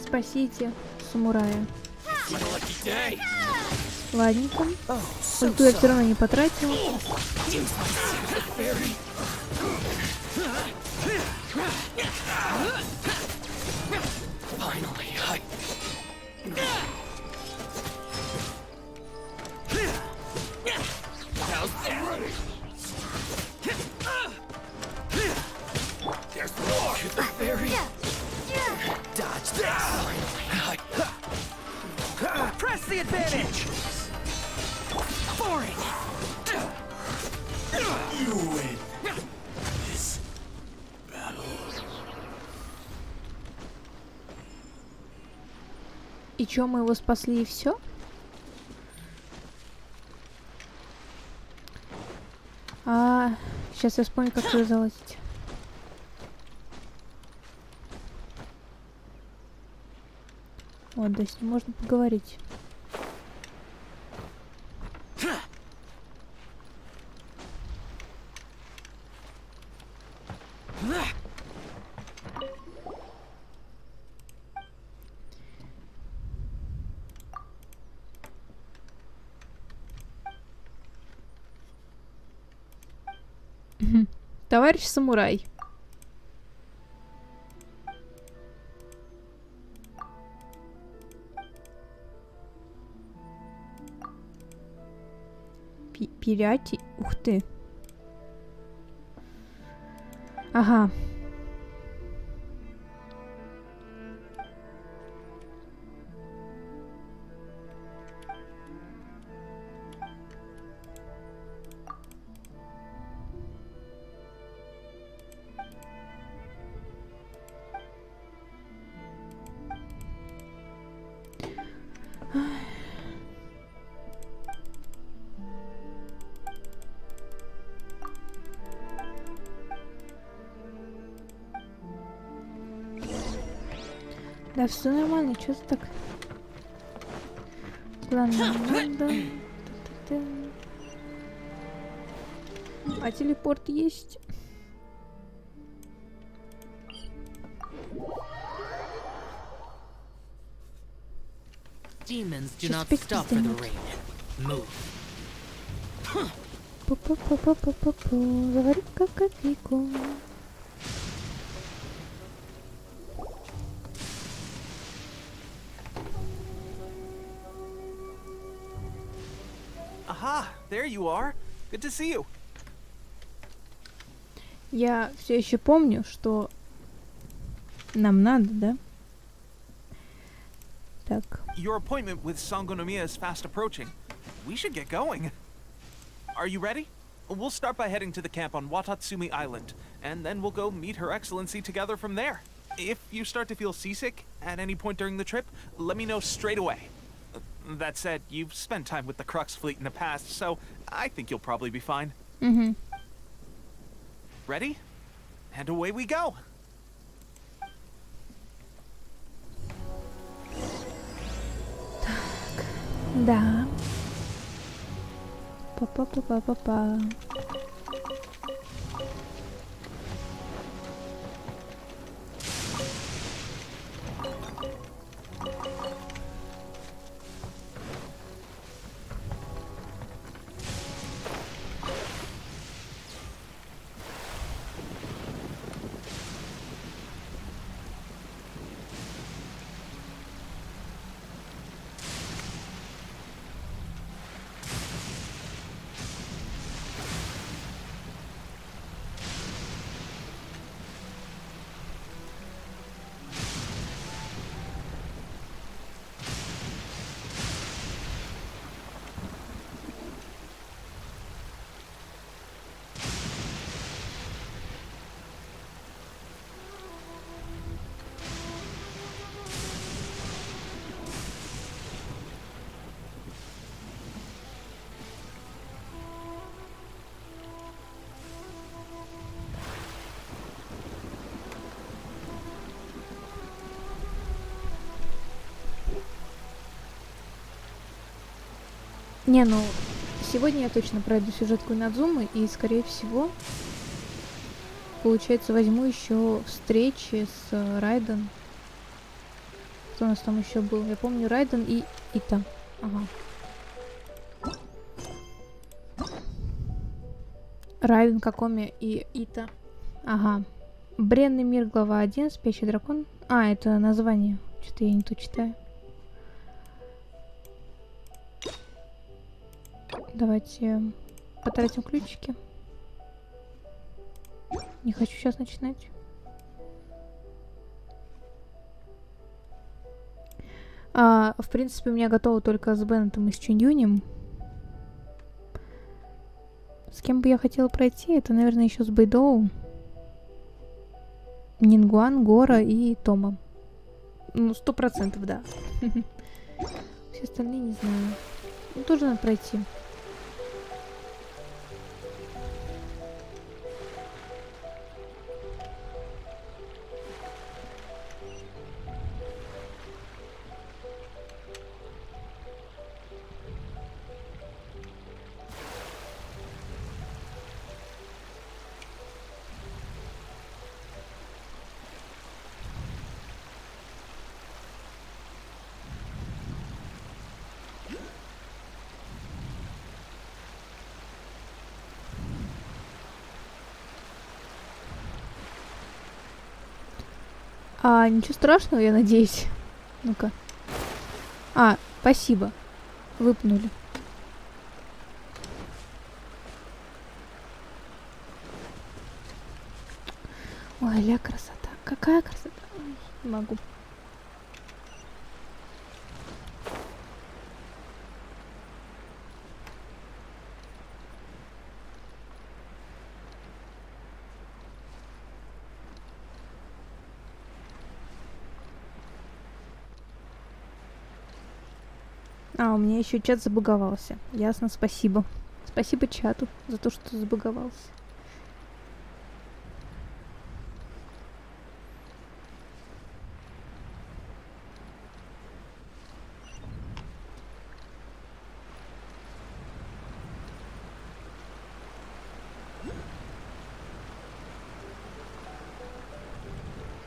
Спасите самурая. Ладненько. Ульту я все равно не потратила. Press the advantage! For it! You win! чё, мы его спасли и все? Сейчас я вспомню, как ее залазить. Вот, да, с ним можно поговорить. Товарищ самурай. Пиряти? Ух ты. Ага. Да, все нормально, что ты так? Ладно, надо. А телепорт есть? Demons do not stop for the rain. Move. Заварить как кофейку. Aha, there you are. Good to see you. Я все еще помню, что нам надо, да? Так. Your appointment with Sangonomiya is fast approaching. We should get going. Are you ready? We'll start by heading to the camp on Watatsumi Island, and then we'll go meet Her Excellency together from there. If you start to feel seasick at any point during the trip, let me know straight away. That said, you've spent time with the Crux fleet in the past, so I think you'll probably be fine. Mm-hmm. Ready? And away we go! Да. Па-па-па-па-па-па. Не, ну, сегодня я точно пройду сюжетку Инадзумы, и, скорее всего, получается, возьму еще встречи с Райден. Кто у нас там еще был? Я помню Райден и Ита. Ага. Райден, Какоми и Ита. Ага. Бренный мир, глава 1, спящий дракон. А, это название. Что-то я не то читаю. Давайте потратим ключики. Не хочу сейчас начинать. В принципе, у меня готово только с Беннетом и с Чуньюнем. С кем бы я хотела пройти? Это, наверное, еще с Бэйдоу, Нингуан, Гора и Тома. Ну, 100%, да. Все остальные не знаю. Ну, тоже надо пройти. Ничего страшного, я надеюсь. Ну-ка. Спасибо. Выпнули. Ой, ля, красота. Какая красота. Ой, не могу. У меня еще чат забаговался. Ясно, спасибо. Спасибо чату за то, что забаговался.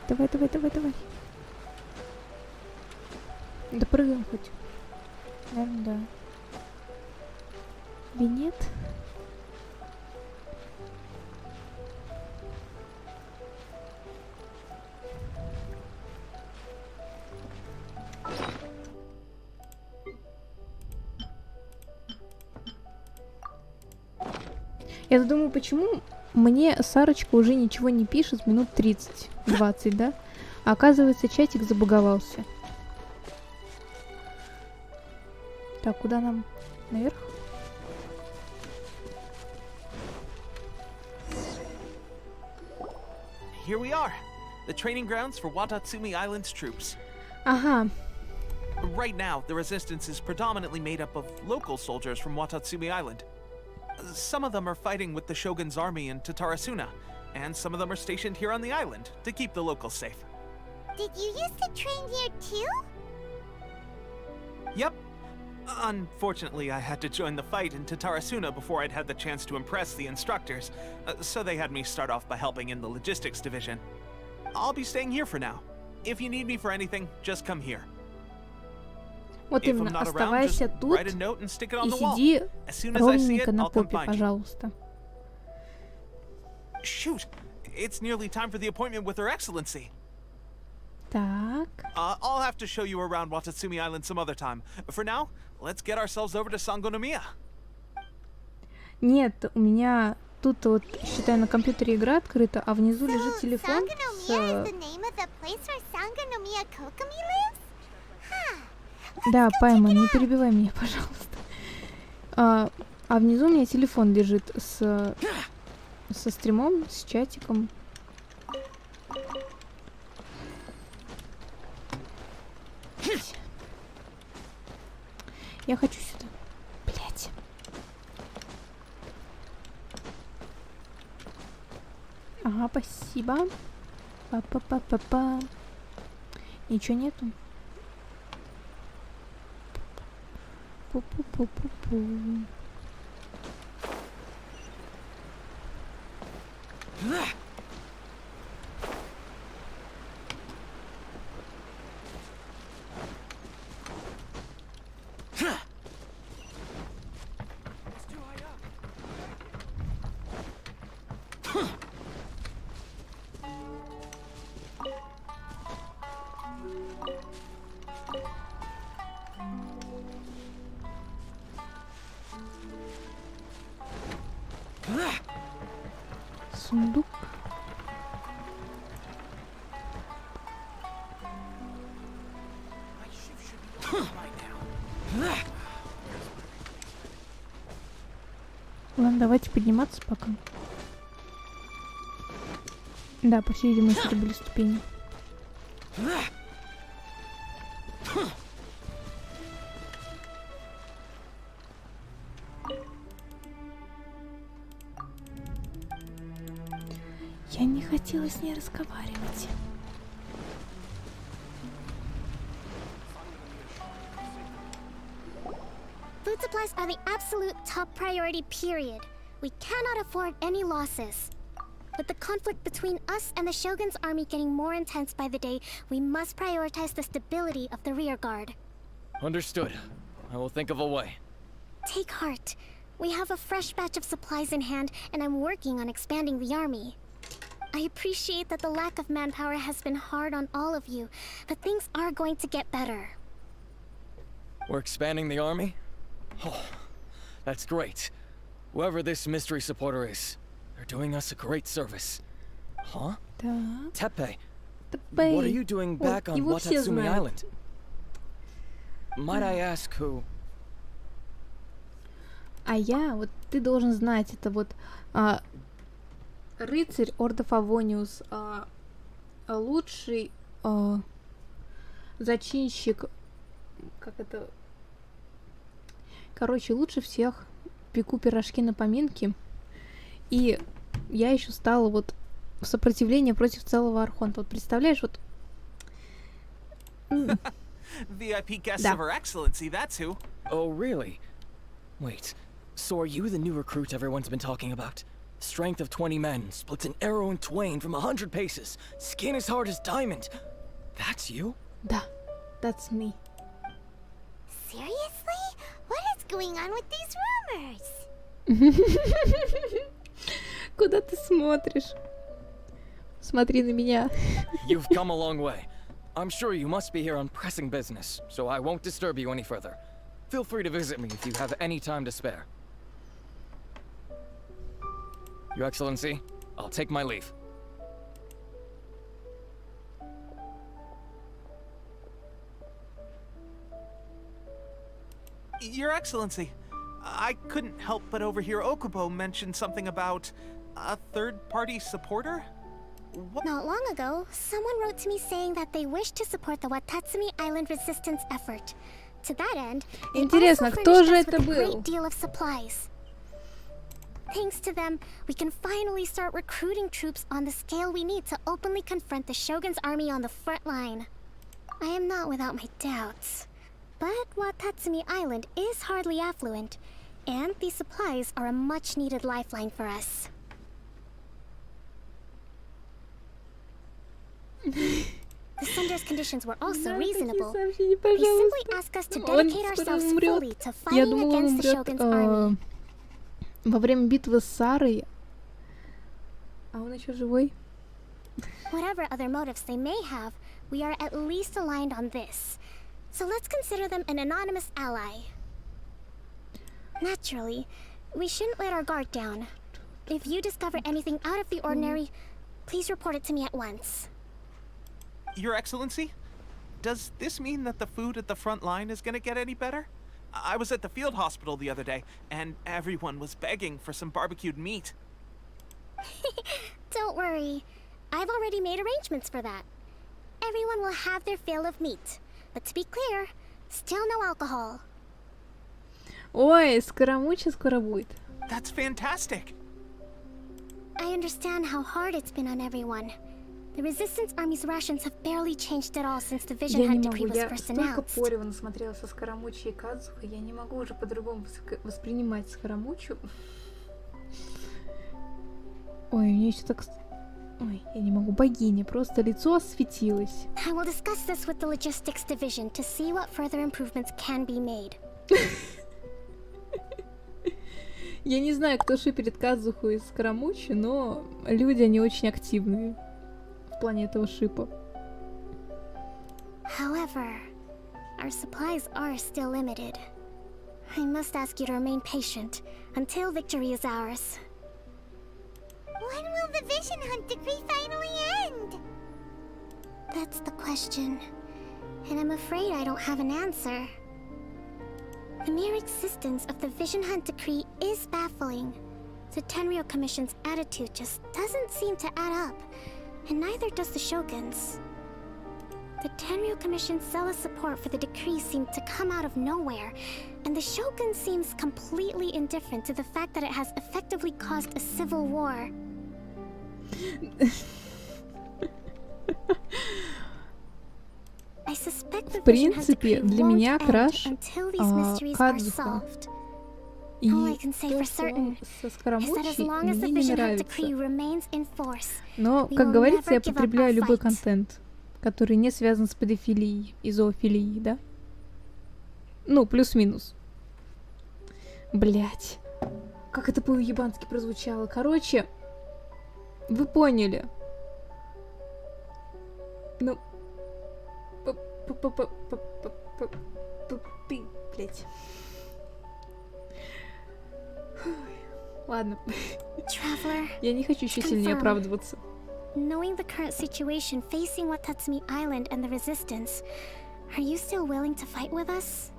Давай, давай, давай, давай. Допрыгаем хоть. Наверное, да. Винет. Я думаю, почему мне Сарочка уже ничего не пишет минут 30-20, да? А оказывается, чатик забаговался. Так, куда нам? Наверх? Here we are, the training grounds for Watatsumi Island's troops. Ага. Right now, the resistance is predominantly made up of local soldiers from Watatsumi Island. Some of them are fighting with the Shogun's army in Tatarasuna, and some of them are stationed here on the island to keep the locals safe. Did you used to train here too? Yep. Unfortunately, I had to join the fight in Tatarasuna before I'd had the chance to impress the instructors, so they had me start off by helping in the logistics division. I'll be staying here for now. If you need me for anything, just come here. Вот именно, оставайся тут и сиди ровненько на попе, пожалуйста. Shoot, it's nearly time for the appointment with Her Excellency. Так. I'll have to show you around Watatsumi Island some other time. For now, let's get ourselves over to Sangonomiya. Нет, у меня тут вот, считай, на компьютере игра открыта, а внизу лежит телефон с... Да, Пайма, не перебивай меня, пожалуйста. А внизу у меня телефон лежит со стримом, с чатиком. Я хочу сюда. Блять. Ага, спасибо. Па-па-па-па-па. Ничего нету. Пу-пу-пу-пу-пу. Сундук. Ладно, давайте подниматься пока. Да, по всей видимости, это были ступени. Я не хотела с ней разговаривать. Food supplies are the absolute top priority, period. We cannot afford any losses. With the conflict between us and the Shogun's army getting more intense by the day, we must prioritize the stability of the rear guard. Understood. I will think of a way. Take heart. We have a fresh batch of supplies in hand, and I'm working on expanding the army. I appreciate that the lack of manpower has been hard on all of you, but things are going to get better. We're expanding the army? Oh, that's great. Whoever this mystery supporter is, they're doing us a great service. Huh? Teppei, what are you doing back on Watatsumi Island? Might I ask who? А я, вот ты должен знать, это вот рыцарь Орда Фавониус, лучший зачинщик, как это, короче, лучше всех пеку пирожки на поминки, и я еще стала вот в сопротивление против целого Архонта. Вот представляешь, вот... VIP guest of Her Excellency, that's who. Oh, really? Wait, so are you the new recruit everyone's been talking about? Strength of 20 men, splits an arrow in twain from 100 paces, skin as hard as diamond. That's you? Да, that's me. Seriously? What is going on with these rumors? Куда ты смотришь? Смотри на меня. You've come a long way. I'm sure you must be here on pressing business, so I won't disturb you any further. Feel free to visit me if you have any time to spare. Your Excellency, I'll take my leave. Your Excellency, I couldn't help but overhear Okubo mention something about a third-party supporter? What? Not long ago, someone wrote to me saying that they wish to support the Watatsumi Island resistance effort. To that end, they Интересно, also кто же furnished us это with a был? great deal of supplies. Thanks to them, we can finally start recruiting troops on the scale we need to openly confront the Shogun's army on the front line. I am not without my doubts. But Watatsumi Island is hardly affluent, and these supplies are a much-needed lifeline for us. The sender's conditions were also reasonable. They simply ask us to dedicate ourselves fully to fighting against the Shogun's army. Во время битвы с Сарой. А он еще живой? Whatever other motives they may have, we are at least aligned on this. So let's consider them an anonymous ally. Naturally, we shouldn't let our guard down. If you discover anything out of the ordinary, please report it to me at once. Your Excellency, does this mean that the food at the front line is gonna get any better? I was at the field hospital the other day, and everyone was begging for some barbecued meat. Don't worry. I've already made arrangements for that. Everyone will have their fill of meat. But to be clear, still no alcohol. Ой, скоромуча скоро будет. That's fantastic. I understand how hard it's been on everyone. The Resistance Army's rations have barely changed at all since the Vision Hunt decree was first announced. Я столько насмотрелась со Скоромучей и Кадзухой, я не могу уже по-другому воспринимать Скоромучу. Ой, у нее еще так... Ой, я не могу, богиня, просто лицо осветилось. I will discuss this with the Logistics Division to see what further improvements can be made. Я не знаю, кто шиперит Кадзуху и Скоромучу, но люди, они очень активные в плане этого шипа. However, our supplies are still limited. I must ask you to remain patient until victory is ours. When will the Vision Hunt decree finally end? That's the question, and I'm afraid I don't have an answer. The mere existence of the Vision Hunt decree is baffling. The Tenryou Commission's attitude just doesn't seem to add up, and neither does the Shogun's. The Tenryou Commission's zealous support for the decree seemed to come out of nowhere, and the Shogun seems completely indifferent to the fact that it has effectively caused a civil war. В принципе, для меня краш Кадзуха. И то, что со Скоромучей, мне не нравится. Но, как говорится, я потребляю любой контент, который не связан с педофилией и зоофилией, да? Ну, плюс-минус. Блять. Как это по-ебански прозвучало. Короче, вы поняли. Ну... Блять. Ладно. Я не хочу еще сильнее оправдываться. Knowing the current situation facing Watatsumi Island and the resistance, are you still willing to fight with us?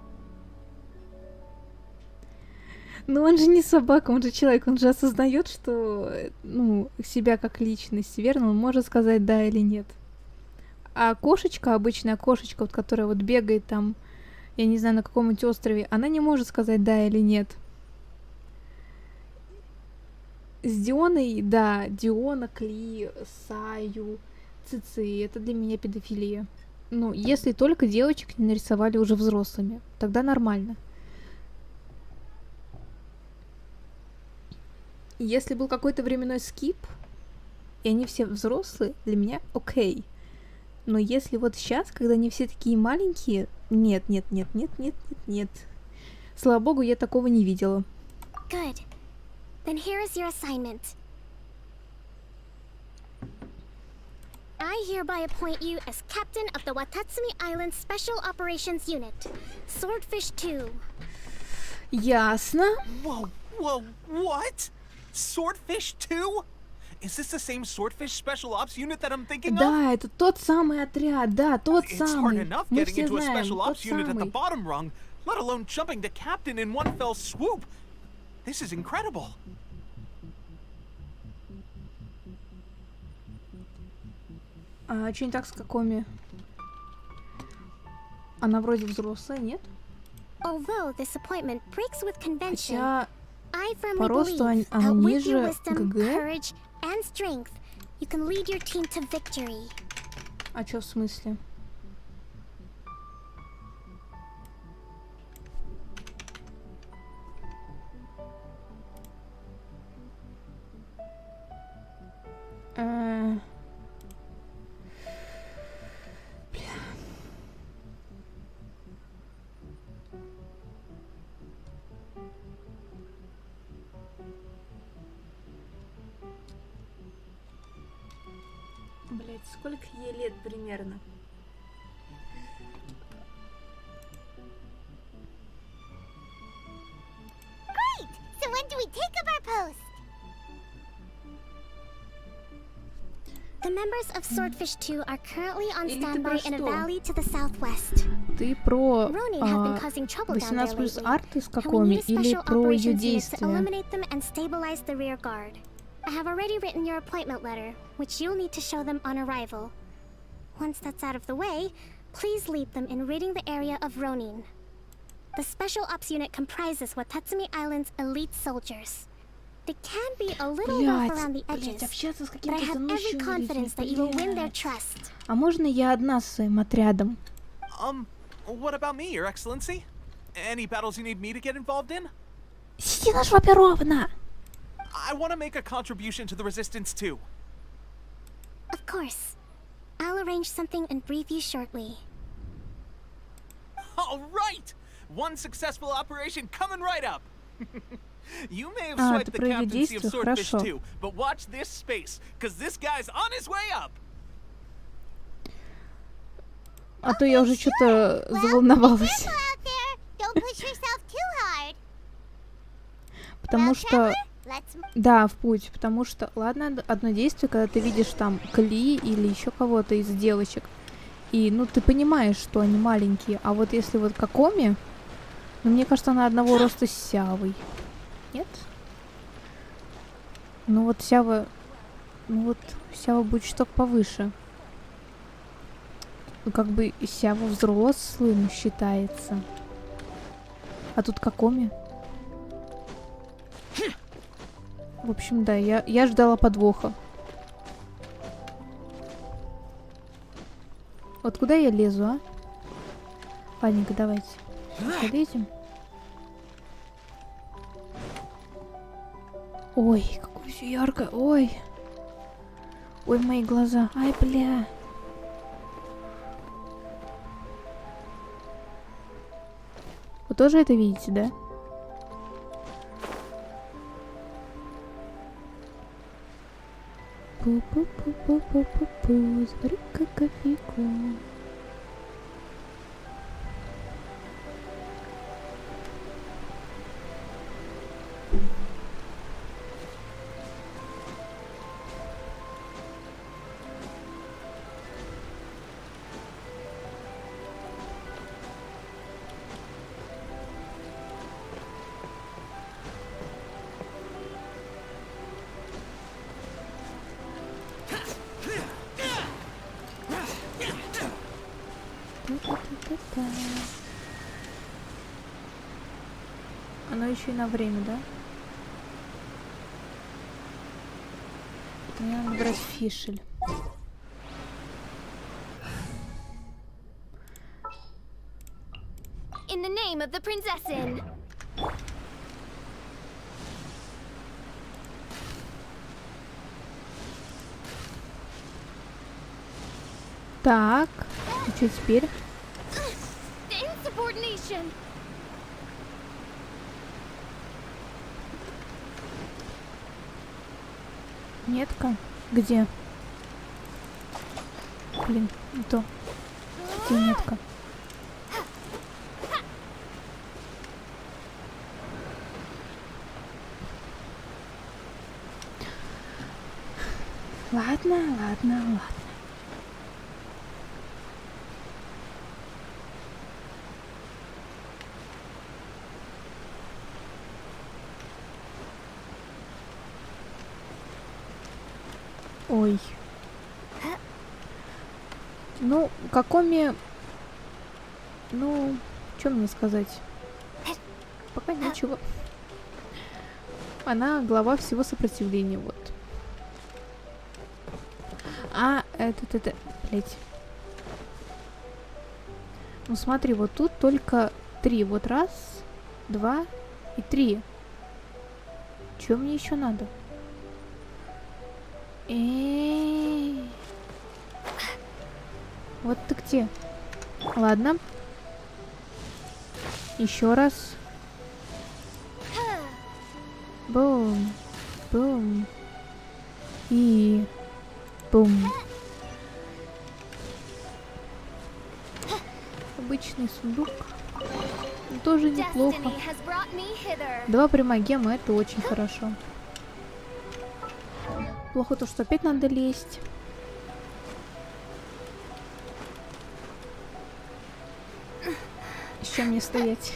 Но он же не собака, он же человек, он же осознает, что, ну, себя как личность, верно? Он может сказать да или нет. А кошечка, обычная кошечка, вот, которая вот бегает там, я не знаю, на каком-нибудь острове, она не может сказать да или нет. С Дионой, да, Диона, Кли, Саю, Цици, это для меня педофилия. Ну, если только девочек не нарисовали уже взрослыми, тогда нормально. Если был какой-то временной скип, и они все взрослые, для меня окей. Но если вот сейчас, когда они все такие маленькие, нет. Слава богу, я такого не видела. Good. Then here is your assignment. I hereby appoint you as captain of the Watatsumi Island Special Operations Unit, Swordfish 2. Ясно. Whoa, what? Swordfish 2? Is this the same Swordfish Special Ops Unit that I'm thinking of? Да, это тот самый отряд, да, тот It's самый. hard enough Мы getting все into a знаем, Special тот Ops Unit at the самый. bottom rung, let alone jumping to captain in one fell swoop. This is incredible. А что не так с Кокоми? Она вроде взрослая, нет? Although this appointment breaks with convention, Хотя I firmly по росту believe она that with your ниже wisdom, ГГ. courage, and strength, you can lead your team to victory. А чё в смысле? Блять, сколько ей лет примерно? Great! So when do we take up our post? The members of Swordfish 2 are currently on standby in a valley to the southwest. Ты про Ronin have been causing trouble down there 18 плюс lately, арты с and we Кокоми need a или special про ее operations unit to действия? eliminate them and stabilize the rear guard. I have already written your appointment letter, which you'll need to show them on arrival. Once that's out of the way, please lead them in ridding the area of Ronin. The Special Ops Unit comprises Watatsumi Island's elite soldiers. They can be a little rough around the edges, but I have every confidence that you will win their trust. А можно я одна с своим отрядом? What about me, Your Excellency? Any battles you need me to get involved in? Сиди на жопе ровно! I want to make a contribution to the resistance too. Of course. I'll arrange something and brief you shortly. All right! One successful operation coming right up. You may have А, swiped ты the про её captaincy of действия? Swordfish Хорошо. 2, but watch this space, because this guy's on his way up. А то я уже что-то заволновалась. Don't push yourself too hard. Потому что... Да, в путь. Потому что... Ладно, одно действие, когда ты видишь там Кли или еще кого-то из девочек. И, ну, ты понимаешь, что они маленькие. А вот если вот Кокоми... Ну, мне кажется, она одного роста с Сявой. Нет? Ну, вот Сява... Ну, вот Сява будет чуток повыше. Ну, как бы Сява взрослым считается. А тут Кокоми. В общем, да, я ждала подвоха. Вот куда я лезу, а? Ладненько, давайте. Полезем. Ой, какое все яркое. Ой. Ой, мои глаза. Ай, бля. Вы тоже это видите, да? Пу-пу-пу-пу-пу-пу-пу. Заварю-ка кофейку. Оно еще и на время, да? Мне надо брать фишель. In the name of the princessin. Так, и что теперь? Insubordination. Метка? Где? Блин, не то. Где метка? Ладно, ладно, ладно. Ой. Ну, какоми... Ну, что мне сказать? Пока ничего. Она глава всего сопротивления, вот. А, это, блять. Ну, смотри, вот тут только 3. Вот раз, 2 и 3. Чё мне еще надо? Вот ты где? Ладно. Еще раз. Бум. Бум. И... Бум. Обычный сундук. Но тоже неплохо. 2 примагема, это очень хорошо. Плохо то, что опять надо лезть. С чем мне стоять?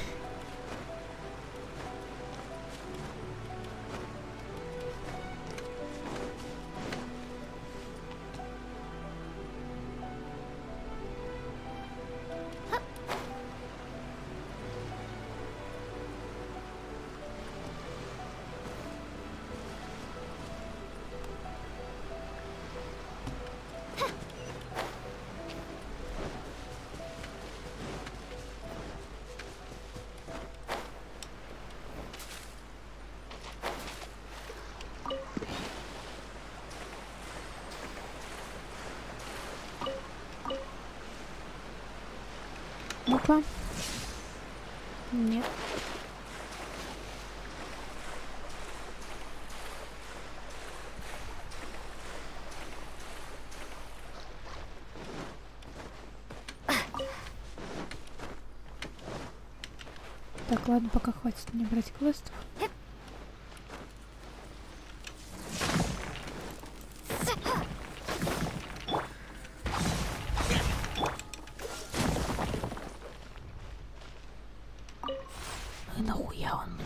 Ну-ка. Нет. Так, ладно, пока хватит мне брать квестов. И нахуя он мне?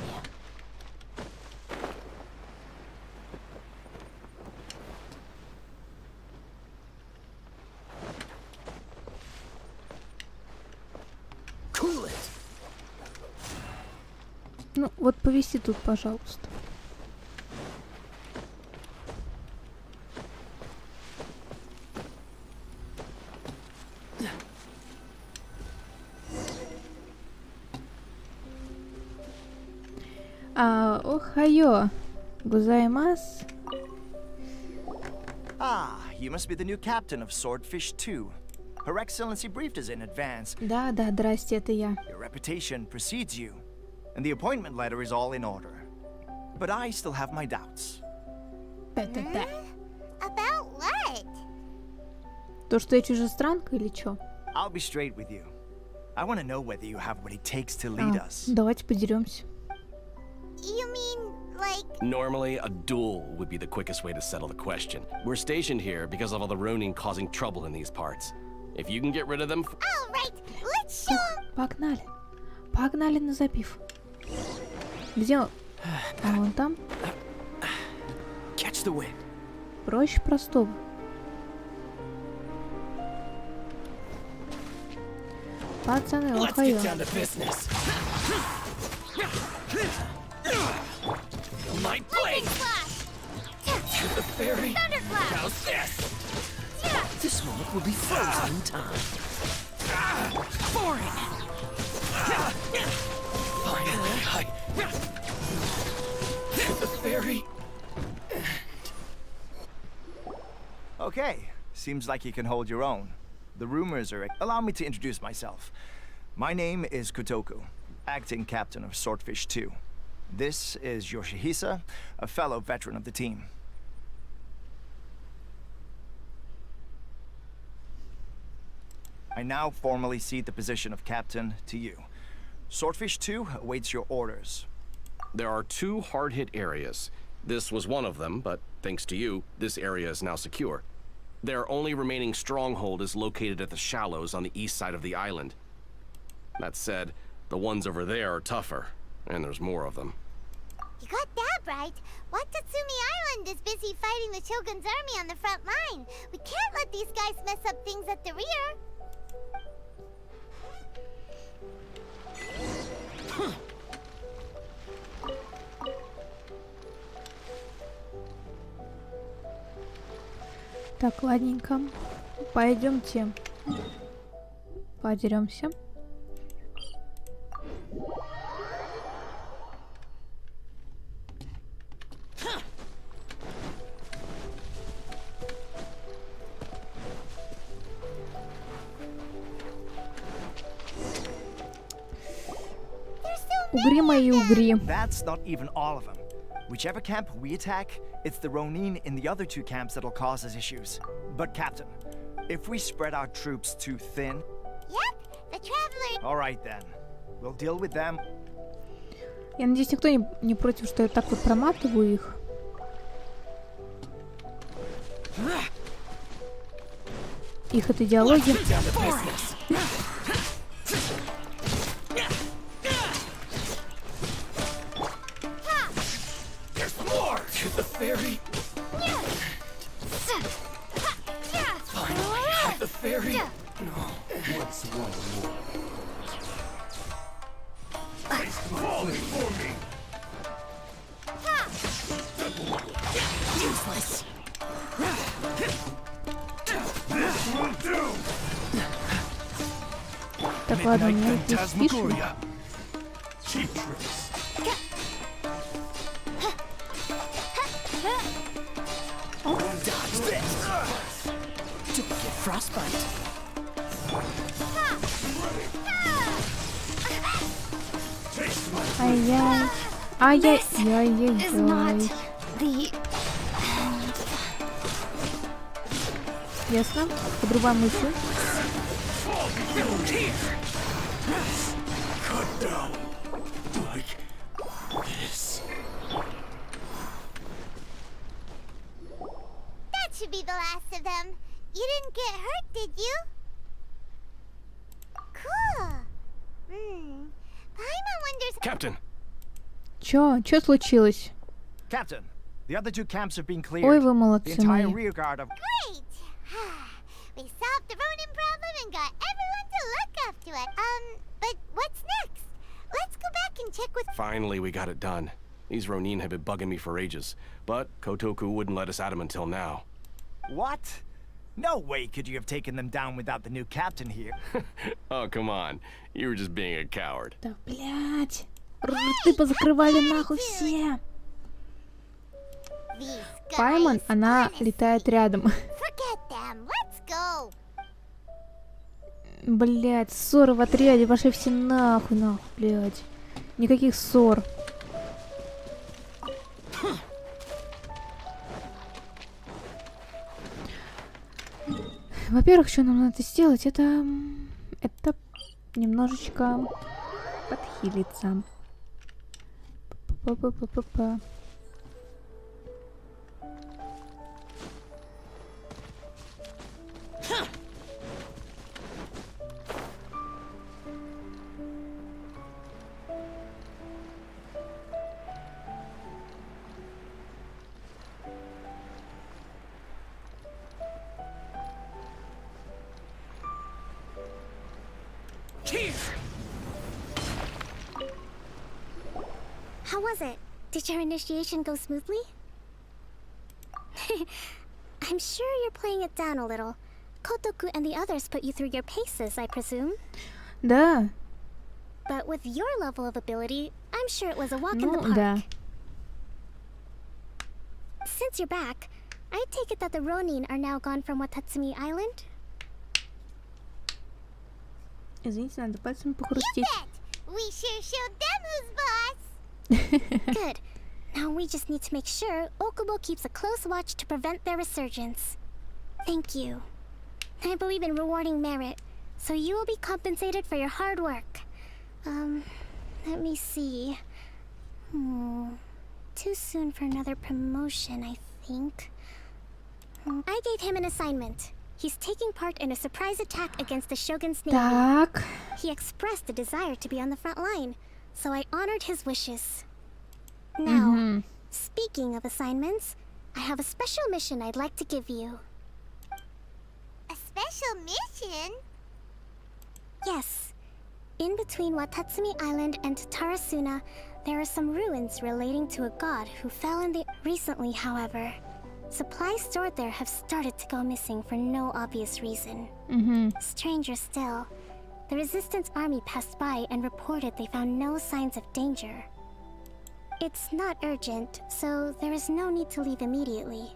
Ну, вот повиси тут, пожалуйста. Охайо. Гузаймас. Ah, you must be the new captain of Swordfish 2. Her Excellency briefed us in advance. Да, здрасте, это я. Your reputation precedes you, and the appointment letter is all in order. But I still have my doubts. About what? То, что я чужестранка или чё? I'll be straight with you. I want to know whether you have what it takes to lead us. Давайте подеремся. You mean, like... Normally, a duel would be the quickest way to settle the question. We're stationed here because of all the Ronin causing trouble in these parts. If you can get rid of them... All right, let's show him... Погнали. Погнали на запив. Где он? А он там? Catch the wind. Проще простого. Пацаны, охайо. My blade! The fairy! How's this? This moment will be frozen in time. Boring! Finally, the fairy! Okay, seems like you can hold your own. The rumors are... Allow me to introduce myself. My name is Kotoku, acting captain of Swordfish 2. This is Yoshihisa, a fellow veteran of the team. I now formally cede the position of captain to you. Swordfish 2 awaits your orders. There are 2 hard-hit areas. This was one of them, but thanks to you, this area is now secure. Their only remaining stronghold is located at the shallows on the east side of the island. That said, the ones over there are tougher, and there's more of them. You got that right. Watatsumi Island is busy fighting the Shogun's army on the front line. We can't let these guys mess up things at the rear. Так, ладненько. Пойдемте. Подеремся. Угри мои угри. That's not even all of them. Whichever camp we attack, it's the Ronin in the other 2 camps that'll cause us issues. But Captain, if we spread our troops too thin... Yep, the traveler... Alright then. We'll deal with them. Я надеюсь, никто не против, что я так вот проматываю их. Их это идеология. The fairy! Finally, have the fairy! No, what's one more? It's falling for me! Useless! This will do! Так, ладно, у меня здесь спишем. Cheap tricks. Dodge this! Don't get frostbite. Ай-яй. Ай-яй-яй-яй-яй. Ясно? Подрубаем еще. That should be the last of them. You didn't get hurt, did you? Cool. Paimon wonders... Captain! Чё случилось? Captain, the other 2 camps have been cleared. Ой, вы The молодцы entire мои. rear guard of... Great! We solved the Ronin problem and got everyone to look up to it. But what's next? Let's go back and check with... Finally, we got it done. These Ronin have been bugging me for ages, but Kotoku wouldn't let us at them until now. What? No way could you have taken them down without the new captain here. Oh, come on. You were just being a coward. Да, блядь. Рты позакрывали нахуй все. Пайман, она летает рядом. Блять, ссоры в отряде, пошли все нахуй, блять. Никаких ссор. Во-первых, что нам надо сделать, это немножечко подхилиться. Па-па-па-па-па. How was it? Did your initiation go smoothly? I'm sure you're playing it down a little. Kotoku and the others put you through your paces, I presume? Да. But with your level of ability, I'm sure it was a walk in the park. Да. Since you're back, I take it that the Ronin are now gone from Watatsumi Island? Извините, надо пальцем похрустеть. We sure showed them who's boss. Good. Now we just need to make sure Okubo keeps a close watch to prevent their resurgence. Thank you. I believe in rewarding merit, so you will be compensated for your hard work. Let me see. Too soon for another promotion, I think. I gave him an assignment. He's taking part in a surprise attack against the Shogun's navy. Так. He expressed a desire to be on the front line, so I honored his wishes. Now, speaking of assignments, I have a special mission I'd like to give you. A special mission? Yes. In between Watatsumi Island and Tarasuna, there are some ruins relating to a god who fell in the... Recently, however, supplies stored there have started to go missing for no obvious reason. Stranger still, the Resistance army passed by and reported they found no signs of danger. It's not urgent, so there is no need to leave immediately.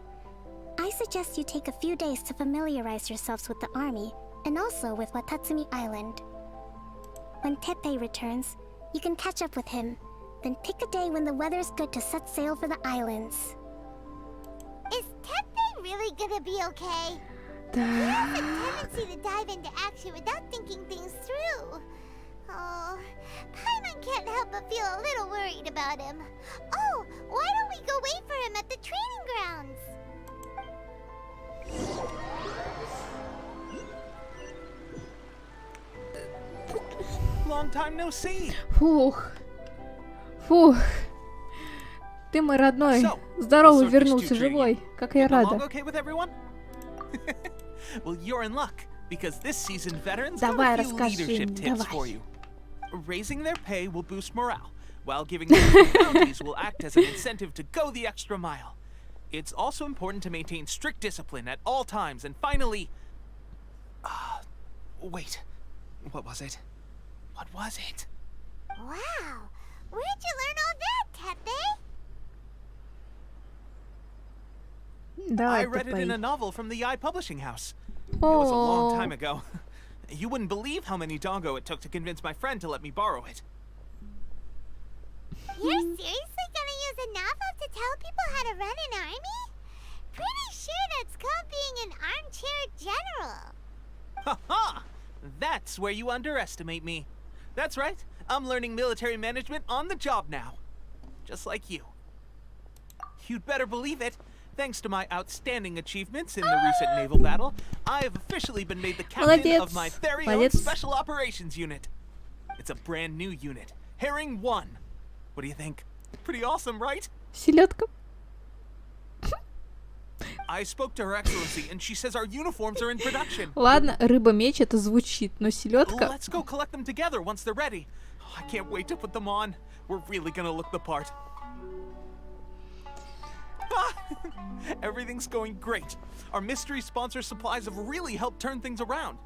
I suggest you take a few days to familiarize yourselves with the army, and also with Watatsumi Island. When Teppei returns, you can catch up with him, then pick a day when the weather's good to set sail for the islands. Is Teppei really gonna be okay? He has a tendency to dive into action without thinking things through. Oh, Paimon can't help but feel a little worried about him. Oh, why don't we go wait for him at the training grounds? Long time no see. Фух. Фух. Ты мой родной. Здоровый вернулся живой. Как я рада. Well, you're in luck because this season veterans Давай, have a few расскажи leadership мне, tips давай. for you. Raising their pay will boost morale, while giving them bounties will act as an incentive to go the extra mile. It's also important to maintain strict discipline at all times, and finally... wait. What was it? What was it? Wow, where'd you learn all that, Teppei? Давай, I read it in Teppei. a novel from the Eye Publishing House. It was a long time ago. You wouldn't believe how many doggo it took to convince my friend to let me borrow it. You're seriously gonna use a novel to tell people how to run an army? Pretty sure that's called being an armchair general. Ha ha! That's where you underestimate me. That's right. I'm learning military management on the job now. Just like you. You'd better believe it. Thanks to my outstanding achievements in the recent naval battle, I have officially been made the captain of my very own Special Operations Unit. It's a brand new unit, Herring 1. What do you think? Pretty awesome, right? Селедка. I spoke to Her Excellency, and she says our uniforms are in production. Ладно, рыба-меч это звучит, но селедка... Let's go collect them together once they're ready. I can't wait to put them on. We're really gonna look the part. Everything's going great. Our mystery sponsor supplies have really helped turn things around.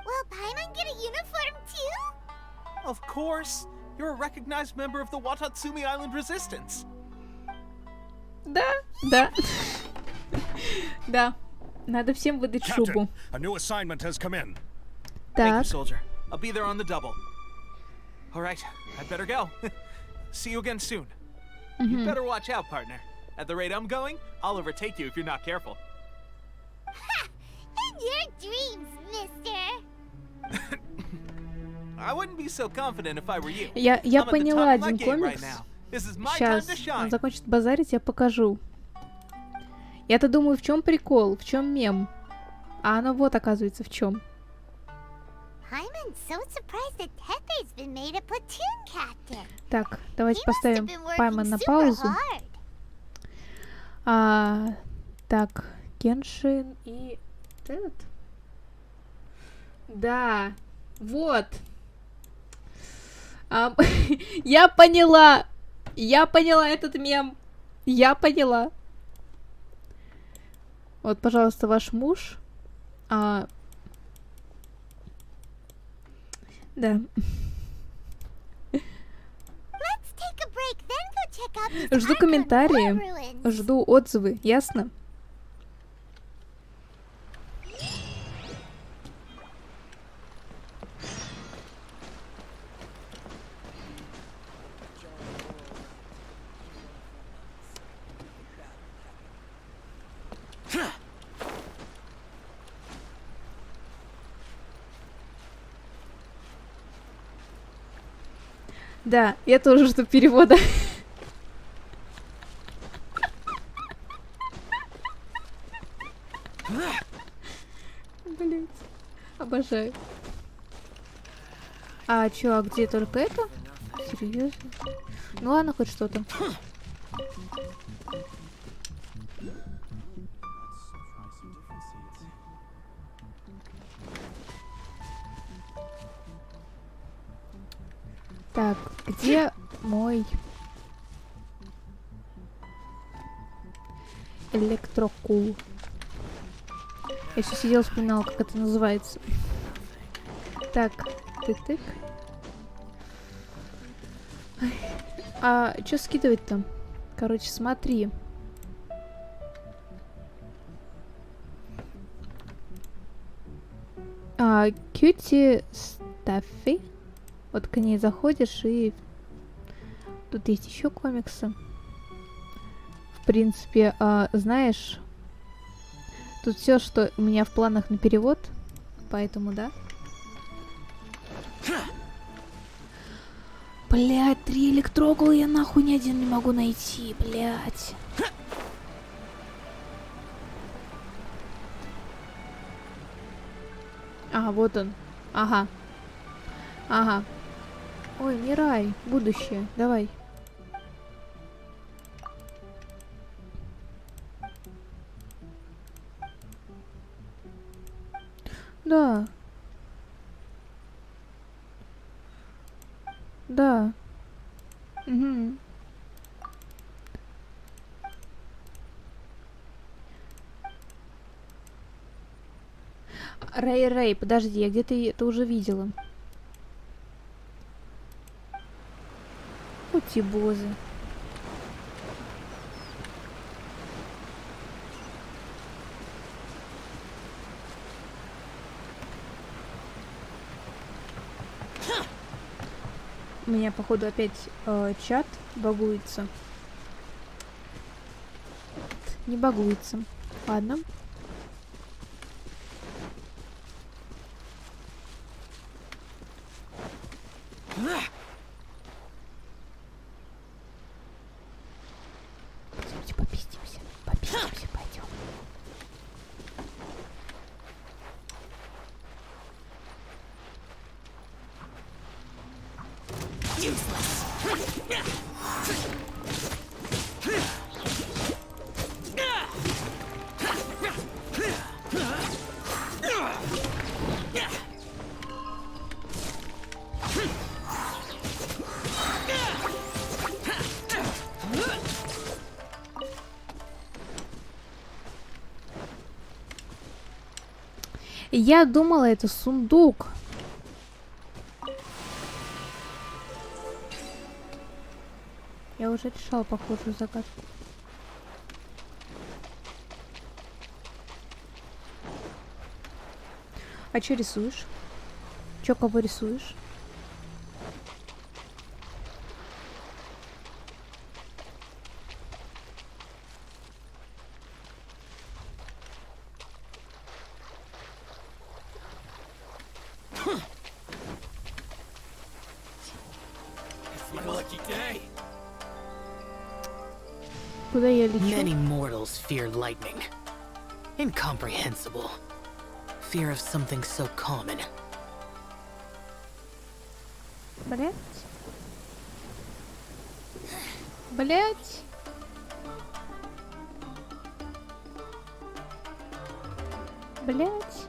Will Paimon get a uniform too? Of course. You're a recognized member of the Watatsumi Island Resistance. Да, да. Да. Надо всем выдать шубу. A new assignment has come in. Thank Так. you, soldier. I'll be there on the double. All right, I'd better go. See you again soon. You better watch out, partner. At the rate I'm going, I'll overtake you if you're not careful. Ha! In your dreams, mister. I wouldn't be so confident if I were you. Я I'm at the поняла top of my один game right комикс. now. This is my time Сейчас to shine. он закончит базарить, я покажу. Я-то думаю, в чем прикол, в чем мем. А оно вот оказывается в чем. I'm so surprised that Tepe's been made a platoon captain. Так, давайте поставим been working Пайман на super паузу. hard. Так, Кеншин и этот. Да, вот. Я поняла. Я поняла этот мем. Я поняла. Вот, пожалуйста, ваш муж. Да. Жду комментарии, жду отзывы, ясно? Да, я тоже жду перевода. Блин, обожаю. А чё, а где только это? Серьезно? Ну ладно, хоть что-то. Так, где мой электрокул? Я все сидела, вспоминала, как это называется. Так, тык-тык. А что скидывать-то? Короче, смотри. Кьюти Стаффи. Вот к ней заходишь, и тут есть еще комиксы. В принципе, знаешь, тут все, что у меня в планах на перевод, поэтому да. Блять, 3 электрокула я нахуй ни один не могу найти, блять. Вот он. Ага. Ага. Ой, Мирай, будущее, давай. Да. Да. Угу. Рэй, подожди, я где-то это уже видела. Утибозы. У меня, походу, опять чат багуется. Не багуется. Ладно. Попиздимся. Попиздимся, пойдем. Я думала, это сундук. уже решал похожую загадку. А чё рисуешь? Чё, кого рисуешь? Куда я лечу? Many mortals fear lightning. Incomprehensible. Fear of something so common. Блять. Блять. Блять.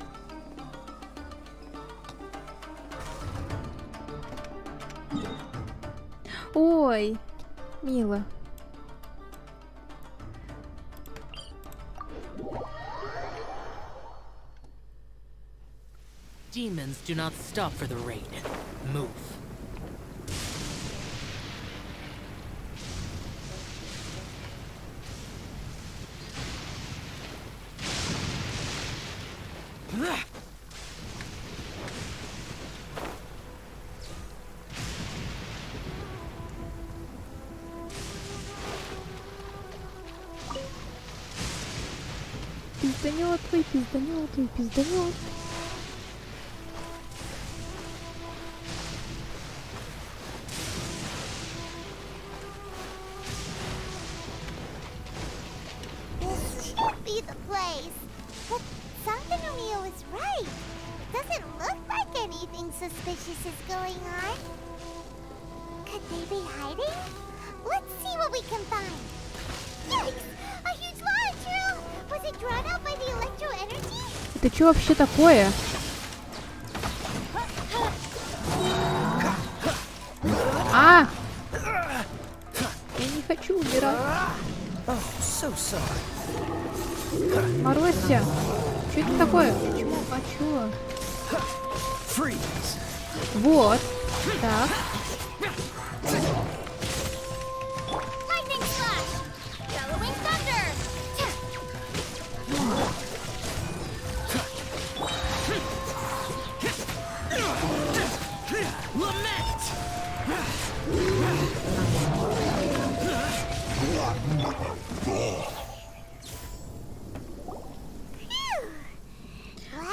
Ой, мило. Demons do not stop for the rain. Move. Пизданёт, твой пизданёт, твой пизданёт. Suspicious is going on? Could they be hiding? Let's see what we can find. Yikes! A huge lava drill! Was it drawn out by the electro energy? Это что вообще такое? А! Я не хочу умирать. Морозься. Что это такое? Почему? А чё? Вот. Так.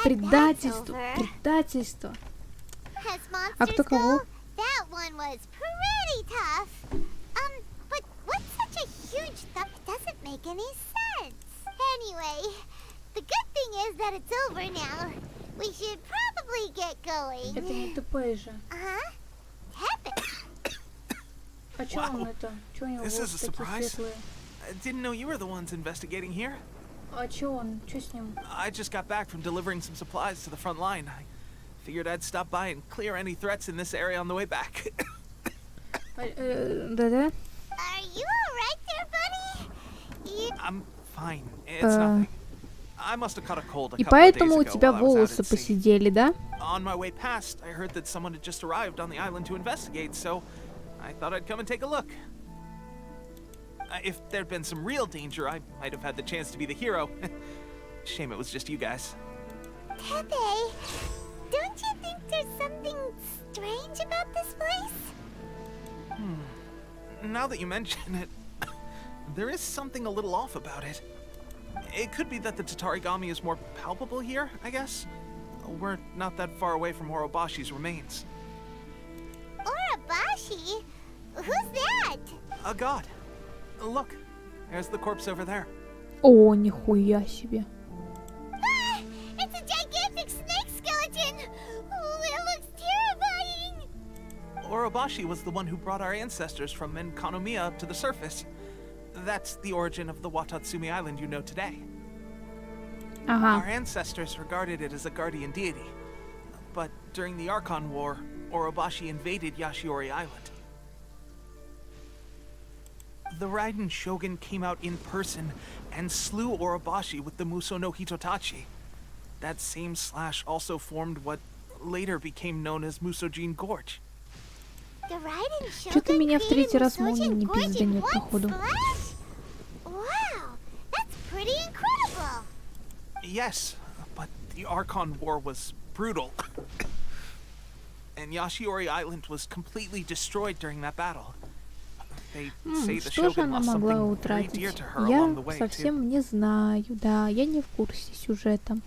Предательство, предательство. А кто кого? That one was pretty tough. But what's such a huge thump? It doesn't make any sense. Anyway, the good thing is that it's over now. We should probably get going. Это не ТП же. А чё он это? Чё у него волосы такие светлые? I didn't know you were the ones investigating here. А чё он? Чё с ним? I just got back from delivering some supplies to the front line. I figured I'd stop by and clear any threats in this area on the way back. Да-да? Are you alright there, buddy? I'm fine. It's nothing. I must have caught a cold a И couple of days поэтому у ago тебя while I was out волосы at sea. посидели, да? On my way past, I heard that someone had just arrived on the island to investigate, so I thought I'd come and take a look. If there'd been some real danger, I might have had the chance to be the hero. Shame it was just you guys. Pepe, don't you think there's something strange about this place? Now that you mention it, there is something a little off about it. It could be that the Tatarigami is more palpable here, I guess. We're not that far away from Orobashi's remains. Orobashi? Who's that? A god. Look, there's the corpse over there. О, нихуя себе. Ah, it's a gigantic snake skeleton! Oh, it looks terrifying! Orobashi was the one who brought our ancestors from Enkanomiya up to the surface. That's the origin of the Watatsumi Island you know today. Our ancestors regarded it as a guardian deity. But during the Archon War, Orobashi invaded Yashiori Island. The Raiden Shogun came out in person and slew Orobashi with the Muso no Hitotachi. That same slash also formed what later became known as Musojin Gorge. Что-то меня в третий раз молния не пизданет, походу. Yes, but the Archon War was brutal. And Yashiori Island was completely destroyed during that battle. They say the Что же Shogun она lost могла something very утратить? dear to her along the Я way, too. совсем не знаю, да, я не в курсе сюжета.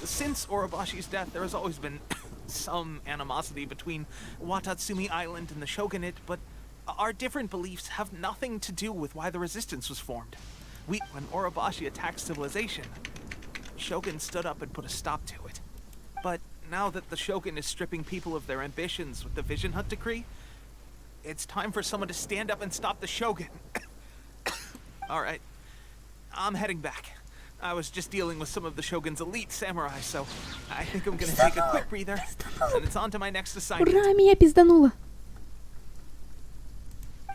Since Orobashi's death, there has always been some animosity between Watatsumi Island and the Shogunate, but our different beliefs have nothing to do with why the resistance was formed. When Orobashi attacked civilization, Shogun stood up and put a stop to it. But now that the Shogun is stripping people of their ambitions with the Vision Hunt decree, it's time for someone to stand up and stop the Shogun. Alright, I'm heading back. I was just dealing with some of the Shogun's elite samurai, so I think I'm gonna take a quick breather, and it's on to my next assignment. Ура, меня пиздануло!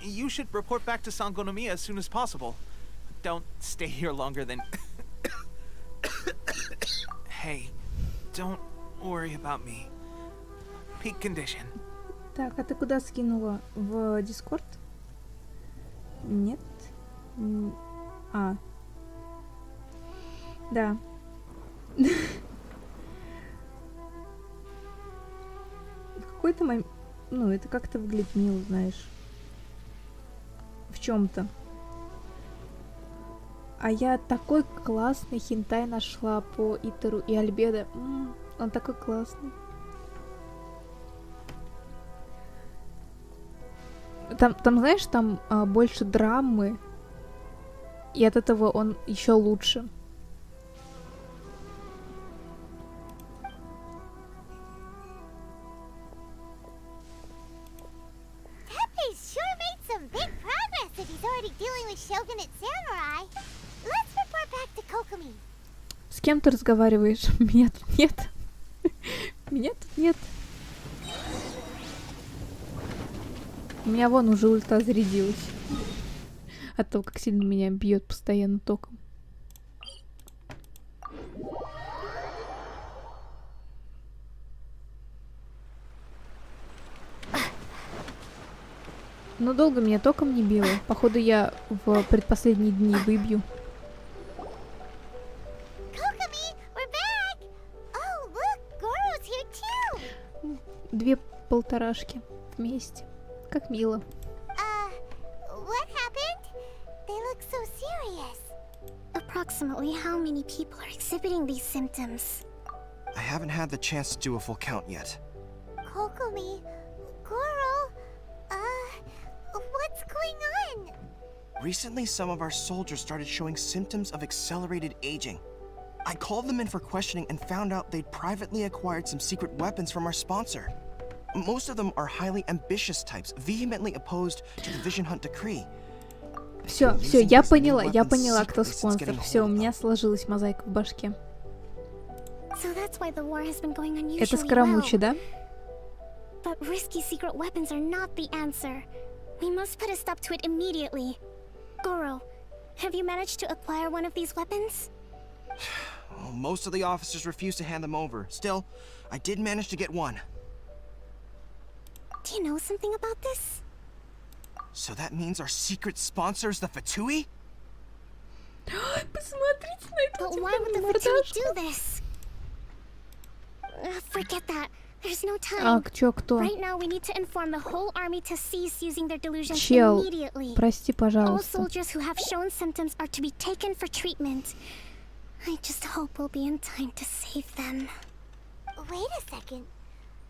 You should report back to Sangonomiya as soon as possible. Don't stay here longer than... Hey, don't worry about me. Peak condition. Так, а ты куда скинула? В Дискорд? Нет? А. Да. В какой-то момент... Ну, это как-то выглядит мило, знаешь. В чем-то. А я такой классный хентай нашла по Итеру и Альбедо. Он такой классный. Там знаешь, там больше драмы. И от этого он еще лучше. С кем ты разговариваешь? Меня тут нет. Меня тут нет. У меня вон уже ульта зарядилась. От того, как сильно меня бьет постоянно током. Но долго меня током не било. Походу, я в предпоследние дни выбью. Две полторашки вместе. Как мило. What happened? They look so serious. Approximately how many people are exhibiting these symptoms? I haven't had the chance to do a full count yet. Kokomi, Goro, what's going on? Recently, some of our soldiers started showing symptoms of accelerated aging. I called them in for questioning and found out they'd privately acquired some secret weapons from our sponsor. Most of them are highly ambitious types, vehemently opposed to the Vision Hunt decree. Все, я поняла, кто спонсор. Все, у меня сложилась мозаика в башке. Это Скоромучи, да? But risky secret weapons are not the answer. We must put a stop to it immediately. Goro, have you managed to acquire one of these weapons? Well, most of the officers refused to hand them over. Still, I did manage to get one. Do you know something about this? So that means our secret sponsor is the Fatui? Посмотрите на эту But why would the Fatui do this? Forget that. There's no time. Кто? Right now we need to inform the whole army to cease using their delusions Чел, immediately. Прости, All пожалуйста. soldiers who have shown symptoms are to be taken for treatment. I just hope we'll be in time to save them. Wait a second.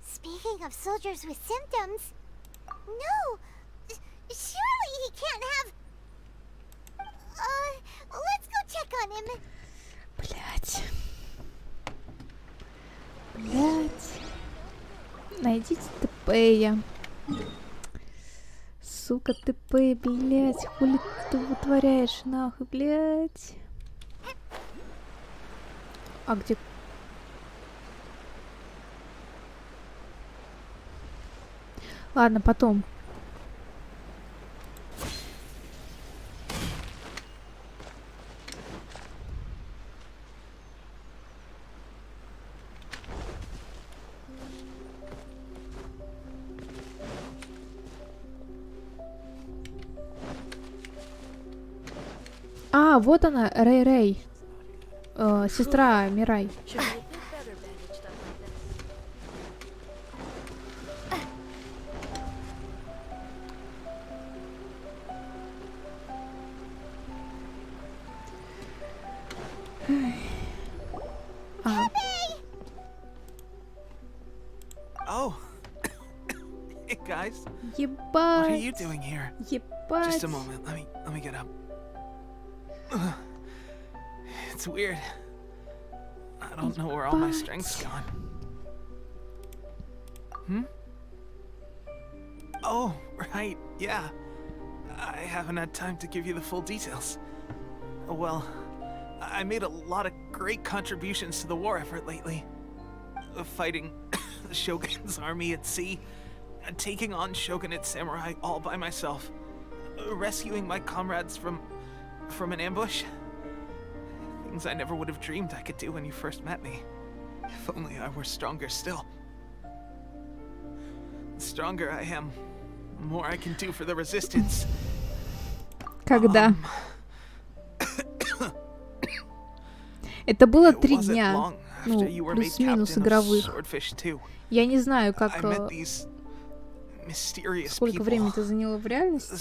Speaking of soldiers with symptoms... No! Surely he can't have... let's go check on him. Блять. Найдите ТП-я. Сука, ТП, блять. Хули ты вытворяешь, нахуй, блять. А где... Ладно, потом. А, вот она, Рэй-Рэй. Сестра Мирай. Oh. Hey guys. Ебать. What are you doing here? Ебать. Just a moment. Let me get up. It's weird. I don't know where all my strength's gone. Hmm? Oh, right. Yeah. I haven't had time to give you the full details. Well, I made a lot of great contributions to the war effort lately. Fighting the Shogun's army at sea, taking on Shogunate samurai all by myself, rescuing my comrades from an ambush. Things I never would have dreamed I could do when you first met me. If only I were stronger still. The stronger I am, the more I can do for the resistance. Когда? Это было 3 дня. Ну, плюс-минус игровых. Я не знаю, как... Сколько времени это заняло в реальности.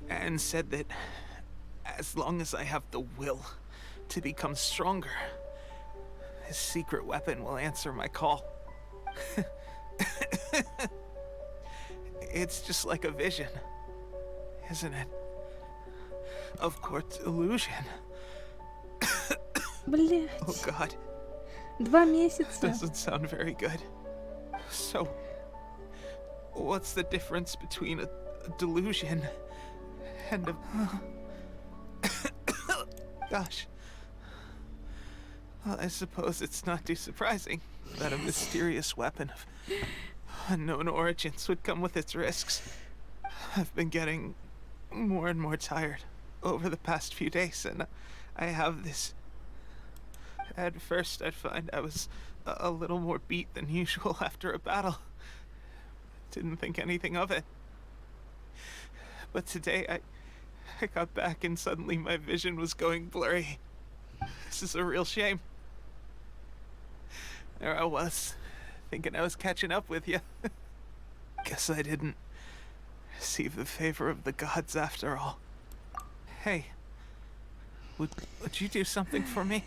And said that as long as I have the will to become stronger, his secret weapon will answer my call. It's just like a vision, isn't it? Of course, illusion. Блять. Oh God. 2 месяца. Doesn't sound very good. So, what's the difference between a delusion and a... Gosh. Well, I suppose it's not too surprising that a mysterious weapon of unknown origins would come with its risks. I've been getting more and more tired over the past few days, and I have this... At first, I'd find I was a little more beat than usual after a battle. Didn't think anything of it. But today, I got back and suddenly my vision was going blurry. This is a real shame. There I was, thinking I was catching up with you. Guess I didn't receive the favor of the gods after all. Hey, would you do something for me?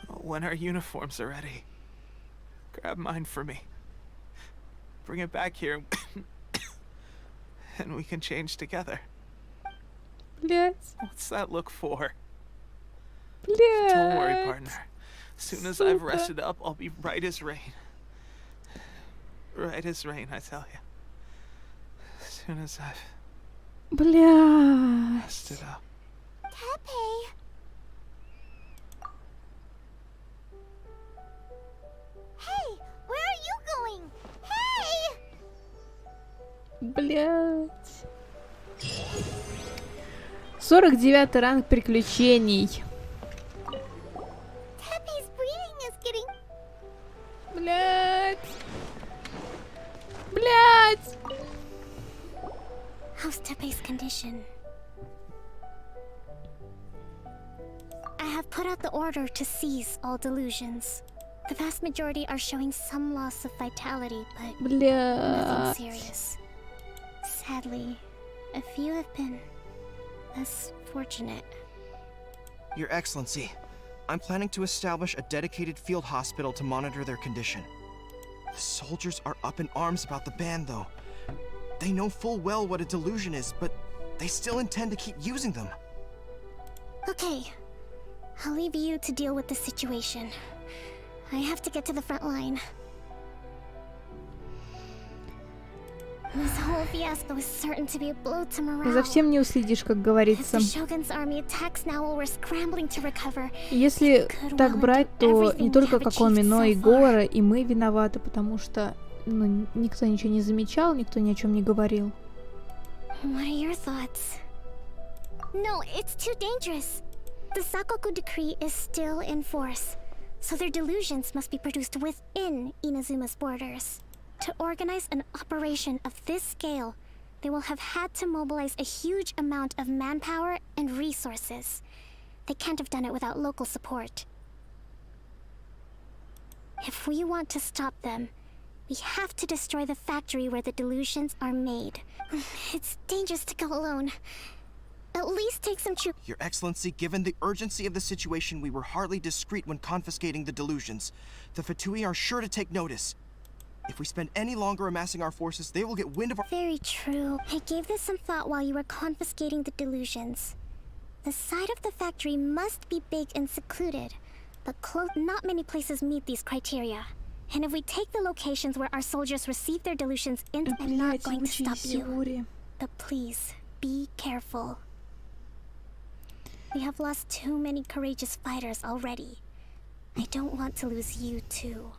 When our uniforms are ready, grab mine for me. Bring it back here, and we can change together. Блять. What's that look for? Блять. Don't worry, partner. As soon as I've rested up, I'll be right as rain. Right as rain, I tell you. As soon as I've rested up. Tepe. Hey, where are you going? Hey! Блять. 49 ранг приключений. Tepe's breathing is getting... Блять. Блять. How's Tepe's condition? I have put out the order to seize all delusions. The vast majority are showing some loss of vitality, but nothing serious. Sadly, a few have been less fortunate. Your Excellency, I'm planning to establish a dedicated field hospital to monitor their condition. The soldiers are up in arms about the ban, though. They know full well what a delusion is, but they still intend to keep using them. Okay, I'll leave you to deal with the situation. I have to get to the front line. This whole fiasco is certain to be a blow to morale. За всем не уследишь, как говорится. Если так брать, то не только Кокоми, но и Гора, и мы виноваты, потому что никто ничего не замечал, никто ни о чем не говорил. What are your thoughts? No, it's too dangerous. The Sakoku decree is still in force, so their delusions must be produced within Inazuma's borders. To organize an operation of this scale, they will have had to mobilize a huge amount of manpower and resources. They can't have done it without local support. If we want to stop them, we have to destroy the factory where the delusions are made. It's dangerous to go alone. At least take some troop. Your Excellency, given the urgency of the situation, we were hardly discreet when confiscating the delusions. The Fatui are sure to take notice. If we spend any longer amassing our forces, they will get wind of our— Very true. I gave this some thought while you were confiscating the delusions. The side of the factory must be big and secluded, but not many places meet these criteria. And if we take the locations where our soldiers receive their delusions in, I'm not going to stop you. But please, be careful. We have lost too many courageous fighters already. I don't want to lose you too.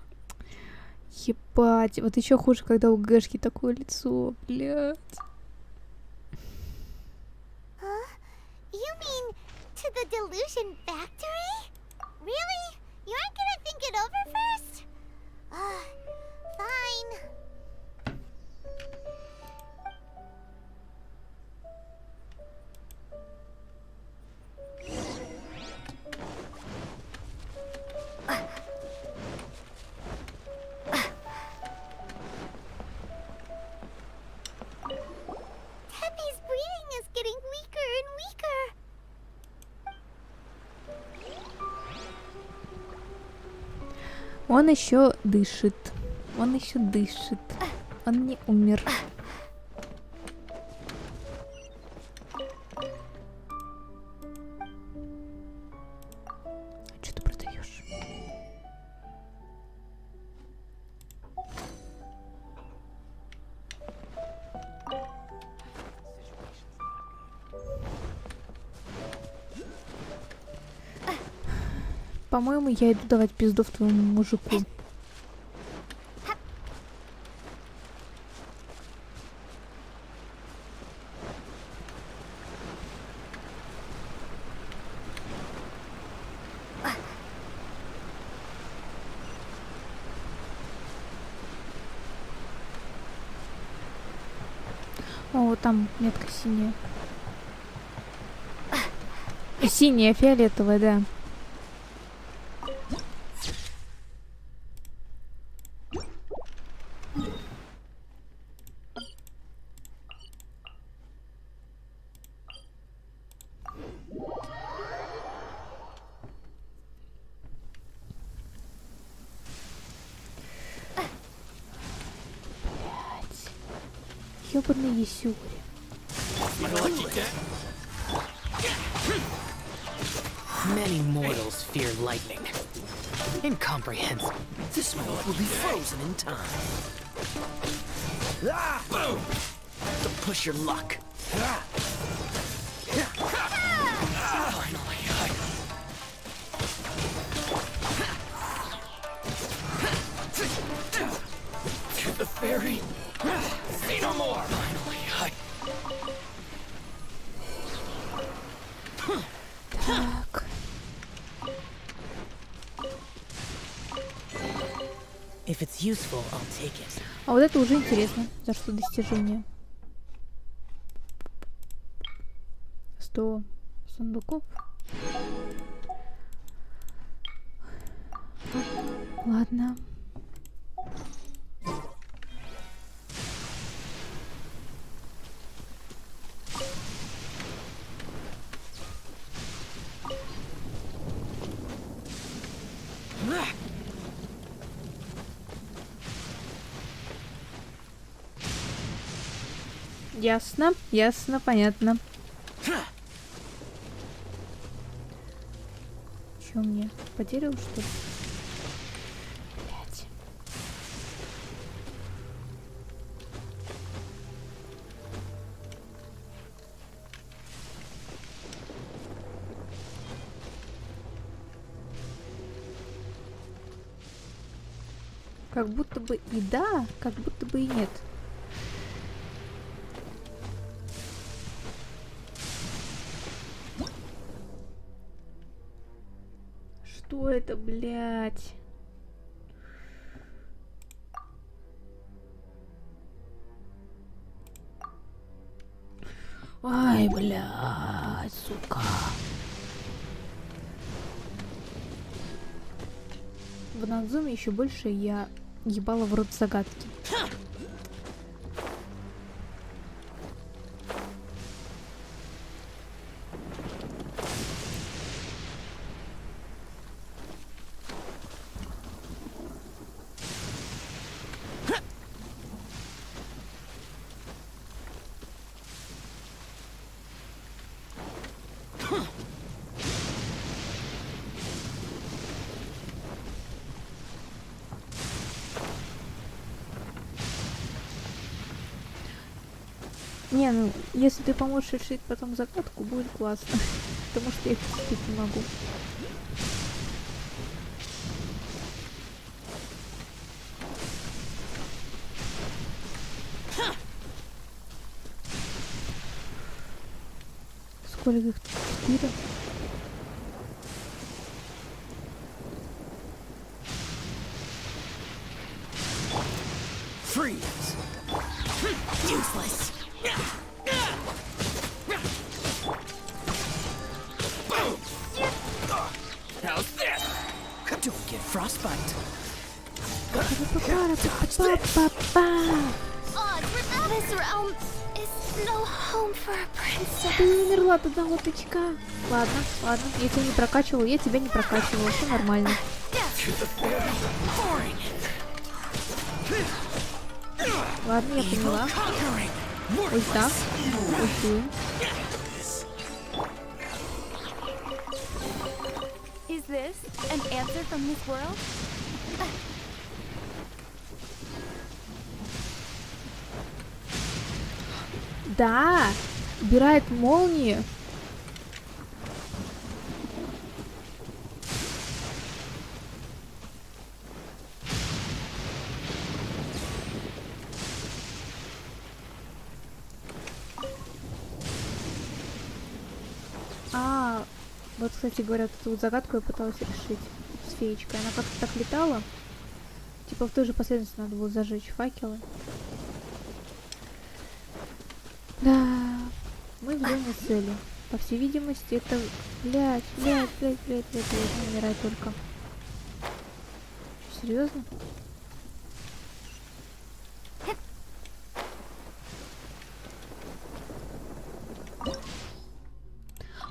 Ебать, вот еще хуже, когда у Гэшки такое лицо, блядь. You mean to the delusion factory? Really? You aren't gonna think it over first? Fine. Teppy's breathing is getting weaker and weaker. Он еще дышит. Он еще дышит. Он не умер. Что ты продаешь? По-моему, я иду давать пиздов твоему мужику. О, там метка синяя. Синяя, фиолетовая, да. Ёбаный Есюри. Many mortals fear lightning. Incomprehensible. This one will be frozen in time. Ah! Boom! To push your luck. Finally. To the fairy. Say no more. Finally. Так. If it's useful, I'll take it. А вот это уже интересно. За что достижение? 100 сундуков. Ладно. Ясно, ясно, понятно. Чё мне? По дереву, что ли? Блядь. Как будто бы и да, как будто бы и нет. Что это, блядь? Ай, блядь, сука. В Инадзуме еще больше я ебала в рот загадки. Не, ну, если ты поможешь решить потом загадку, будет классно. Потому что я их купить не могу. Сколько их? 4? Freeze! Useless! How's this? Don't get frostbite. This realm is no home for a princess. Ты умерла от одного тычка. Ладно, ладно. Я тебя не прокачивала, я тебя не прокачивала. Все нормально. Ладно, я поняла. Ой, так. Ой, Is this an answer from this world? да! Убирает молнию. Вот, кстати говоря, эту вот загадку я пыталась решить с феечкой. Она как-то так летала. Типа в той же последовательности надо было зажечь факелы. Да, мы в зоне цели. По всей видимости, это... Блядь, не умирай только. Серьезно?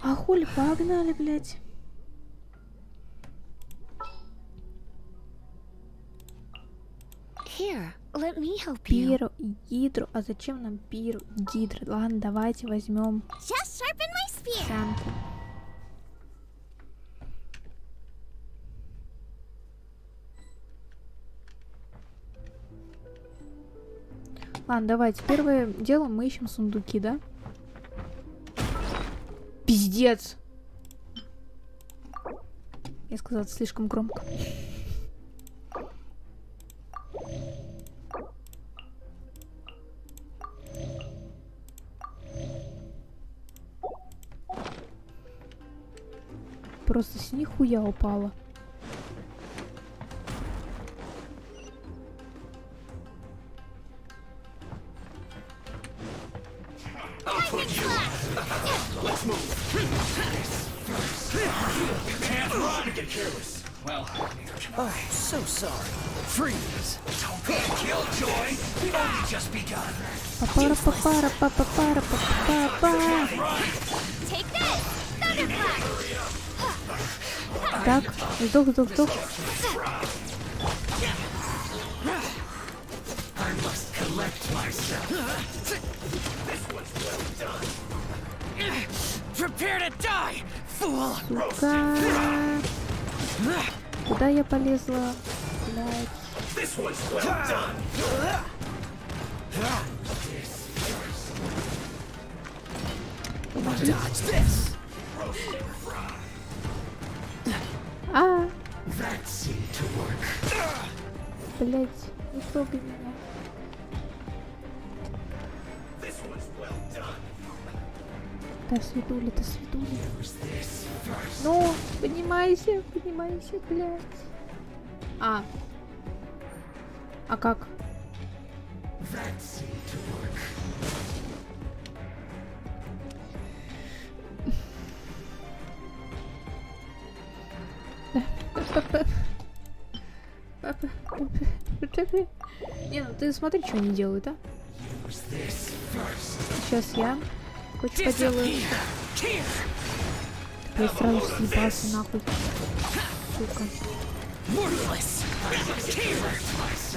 А хули, погнали, блядь. Here, let me help you. Пиру и гидру. А зачем нам пиру и гидру? Ладно, давайте возьмем Just sharpen my spear. самку. Ладно, давайте. Первое дело мы ищем сундуки, да? Пиздец. Я сказала это слишком громко. Просто с нихуя упала. Let's move. Can't run and get careless. Well, oh, so sorry. Freeze. Don't get killjoy. We've only just begun. Take this. Thunderclap. Так, вздох. I must collect myself. This one's well done. Prepare to die, fool. Сука. Куда я полезла? Блядь. This one's well done. Dodge this. А, That seemed to work. блядь, не трогай меня. This one's well done. Да свидули. Ну, поднимайся, блядь. А как? That seemed to work. Не, ну ты смотри, что они делают, а? Сейчас я кое-что поделаю. Я сразу съебался нахуй. Сука.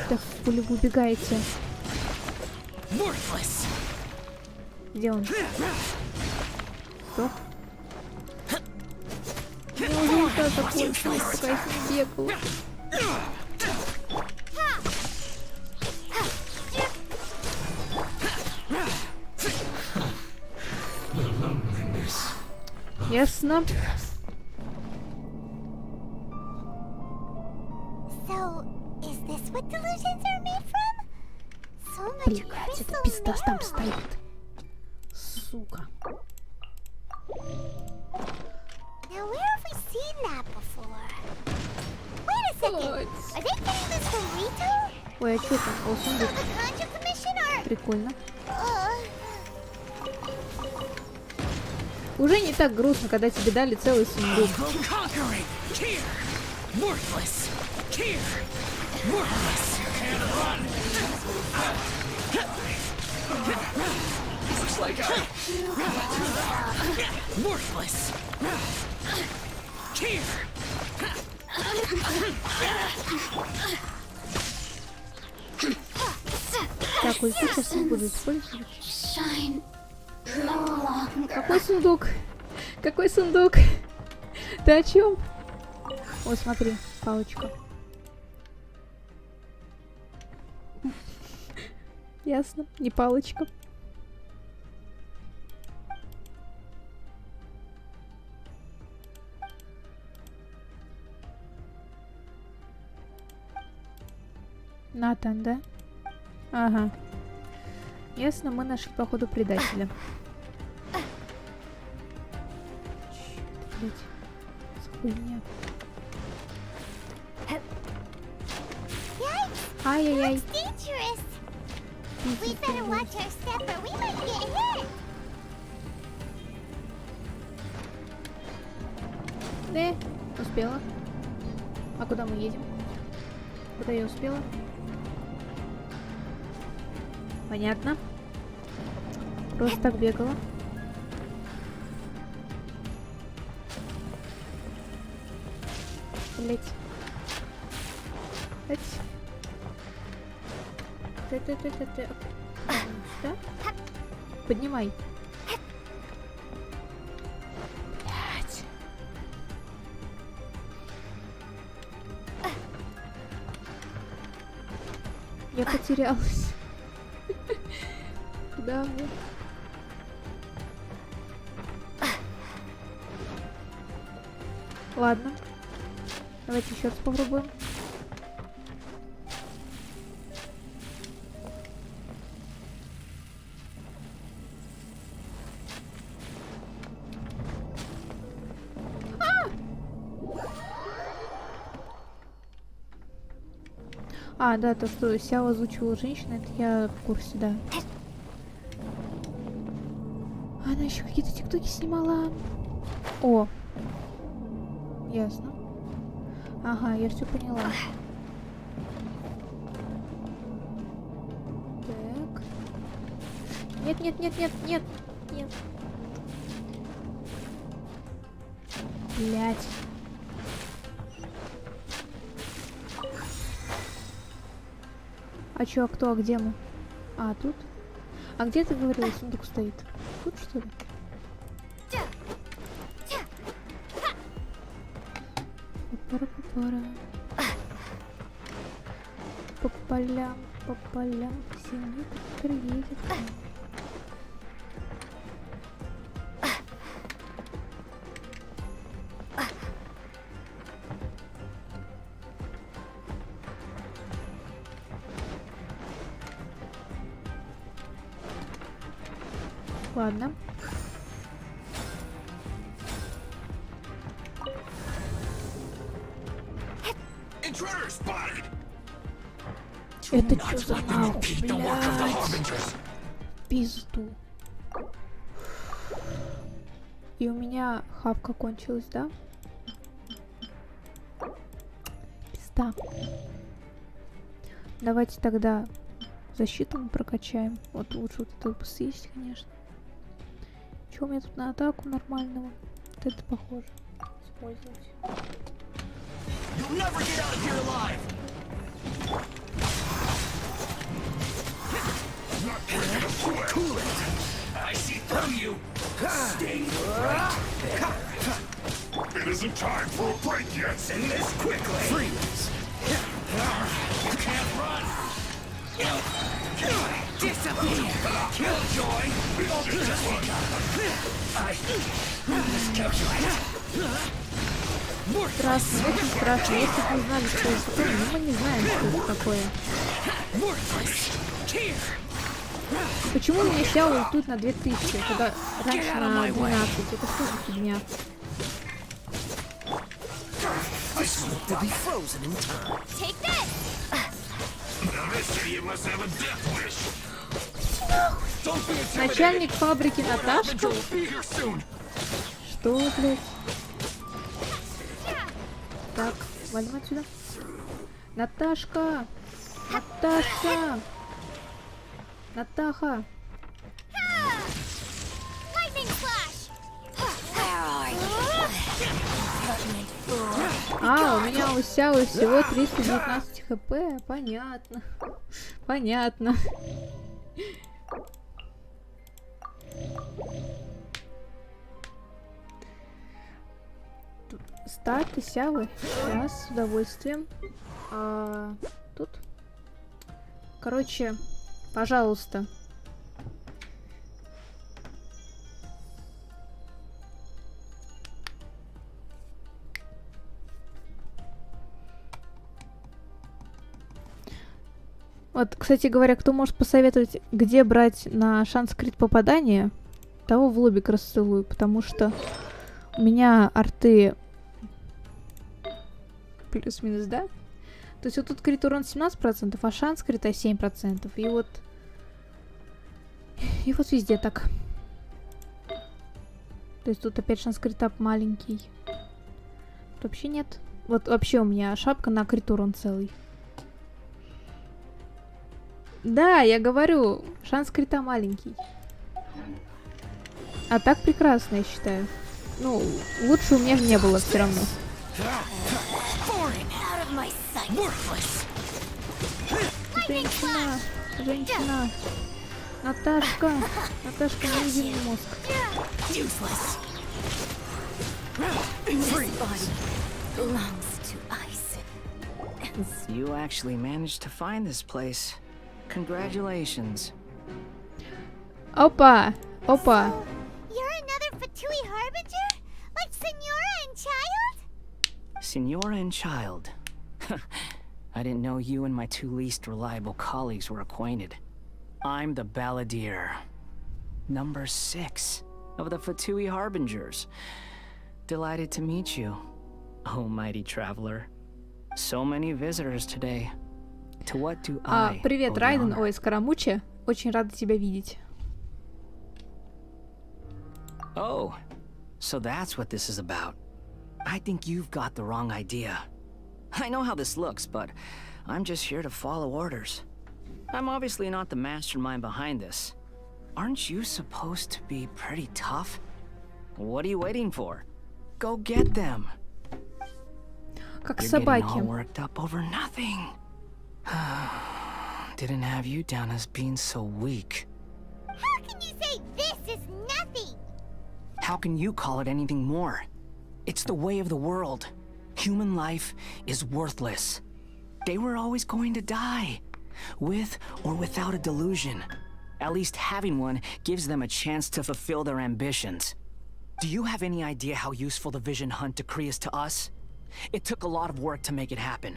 Да хули вы убегаете? Где он? Что? Я уже ультра закончилась, пока я с ним бегала. Ясно. Блядь, это пиздас там стоит. Сука. Ой, а что там? О, сундук. Прикольно. Уже не так грустно, когда тебе дали целый сундук. Так, ой, сейчас не буду использовать. Какой сундук? Какой сундук? Ты о чем? О, смотри, палочка. Ясно, не палочка. Натан, да? Ага. Ясно, мы нашли, походу, предателя. Блять. Хуйня. Ай-яй-яй. Да, успела. А куда мы едем? Куда я успела? Понятно. Просто так бегала. Блять. Ты. Да? Поднимай. Блять. Я потерялась. Куда мне? Ладно. Давайте еще раз попробуем. А, да, то, что Сяо озвучивала женщина, это я в курсе, да. Она еще какие-то тиктоки снимала. О. Ясно. Ага, я все поняла. Так. Нет. Блять. А чё, а кто, а где мы? А, тут? А где ты говорила, сундук стоит? Тут, что ли? Пара-пара. По полям, синий, который едет. Ладно. Это что за нахуй, блядь? Пизду. И у меня хавка кончилась, да? места. Давайте тогда защиту мы прокачаем. Вот лучше вот это съесть, конечно. Чё у меня тут на атаку нормального? Вот это похоже. Использовать. I see through you. Stay right there. It isn't time for a break yet. Send this quickly. Freeze. You can't run. Disappear. Killjoy. Страшно, очень страшно. Если бы вы знали, что это такое, но мы не знаем, что это такое. Почему у меня Сяо ультует на 2000, когда раньше на 12? Это что за фигня? Начальник фабрики Наташка? Что, блядь? Так, валим отсюда. Наташка! Наташа! Натаха! А, у меня у Сяо всего 319 хп. Понятно. Понятно. Старты Сявы. Сейчас, с удовольствием. Тут. Короче, пожалуйста. Вот, кстати говоря, кто может посоветовать, где брать на шанс крит попадания, того в лобик расцелую, потому что у меня арты плюс-минус, да? То есть вот тут крит урон 17%, а шанс крита 7%. И вот везде так. То есть тут опять шанс крита маленький. Тут вообще нет. Вот вообще у меня шапка на крит урон целый. Да, я говорю, шанс крита маленький. А так прекрасно, я считаю. Ну, лучше у меня не было все равно. Женщина, женщина. Наташка, Наташка, не единый мозг. You actually managed to find this place. Congratulations. Опа, опа. So, you're another Fatui Harbinger? Like Senora and Child? Senora and Child. I didn't know you and my two least reliable colleagues were acquainted. I'm the Balladeer. Number 6 of the Fatui Harbingers. Delighted to meet you, oh mighty traveler. So many visitors today. To what do I привет, Райден. Ой, Скоромуче. Очень рада тебя видеть. Oh, so that's what this is about. I think you've got the wrong idea. I know how this looks, but I'm just here to follow orders. I'm obviously not the mastermind behind this. Aren't you supposed to be pretty tough? What are you waiting for? Go get them. Как You're собаки. getting all worked up over nothing. Didn't have you down as being so weak. How can you say this is nothing? How can you call it anything more? It's the way of the world. Human life is worthless. They were always going to die, with or without a delusion. At least having one gives them a chance to fulfill their ambitions. Do you have any idea how useful the Vision Hunt decree is to us? It took a lot of work to make it happen.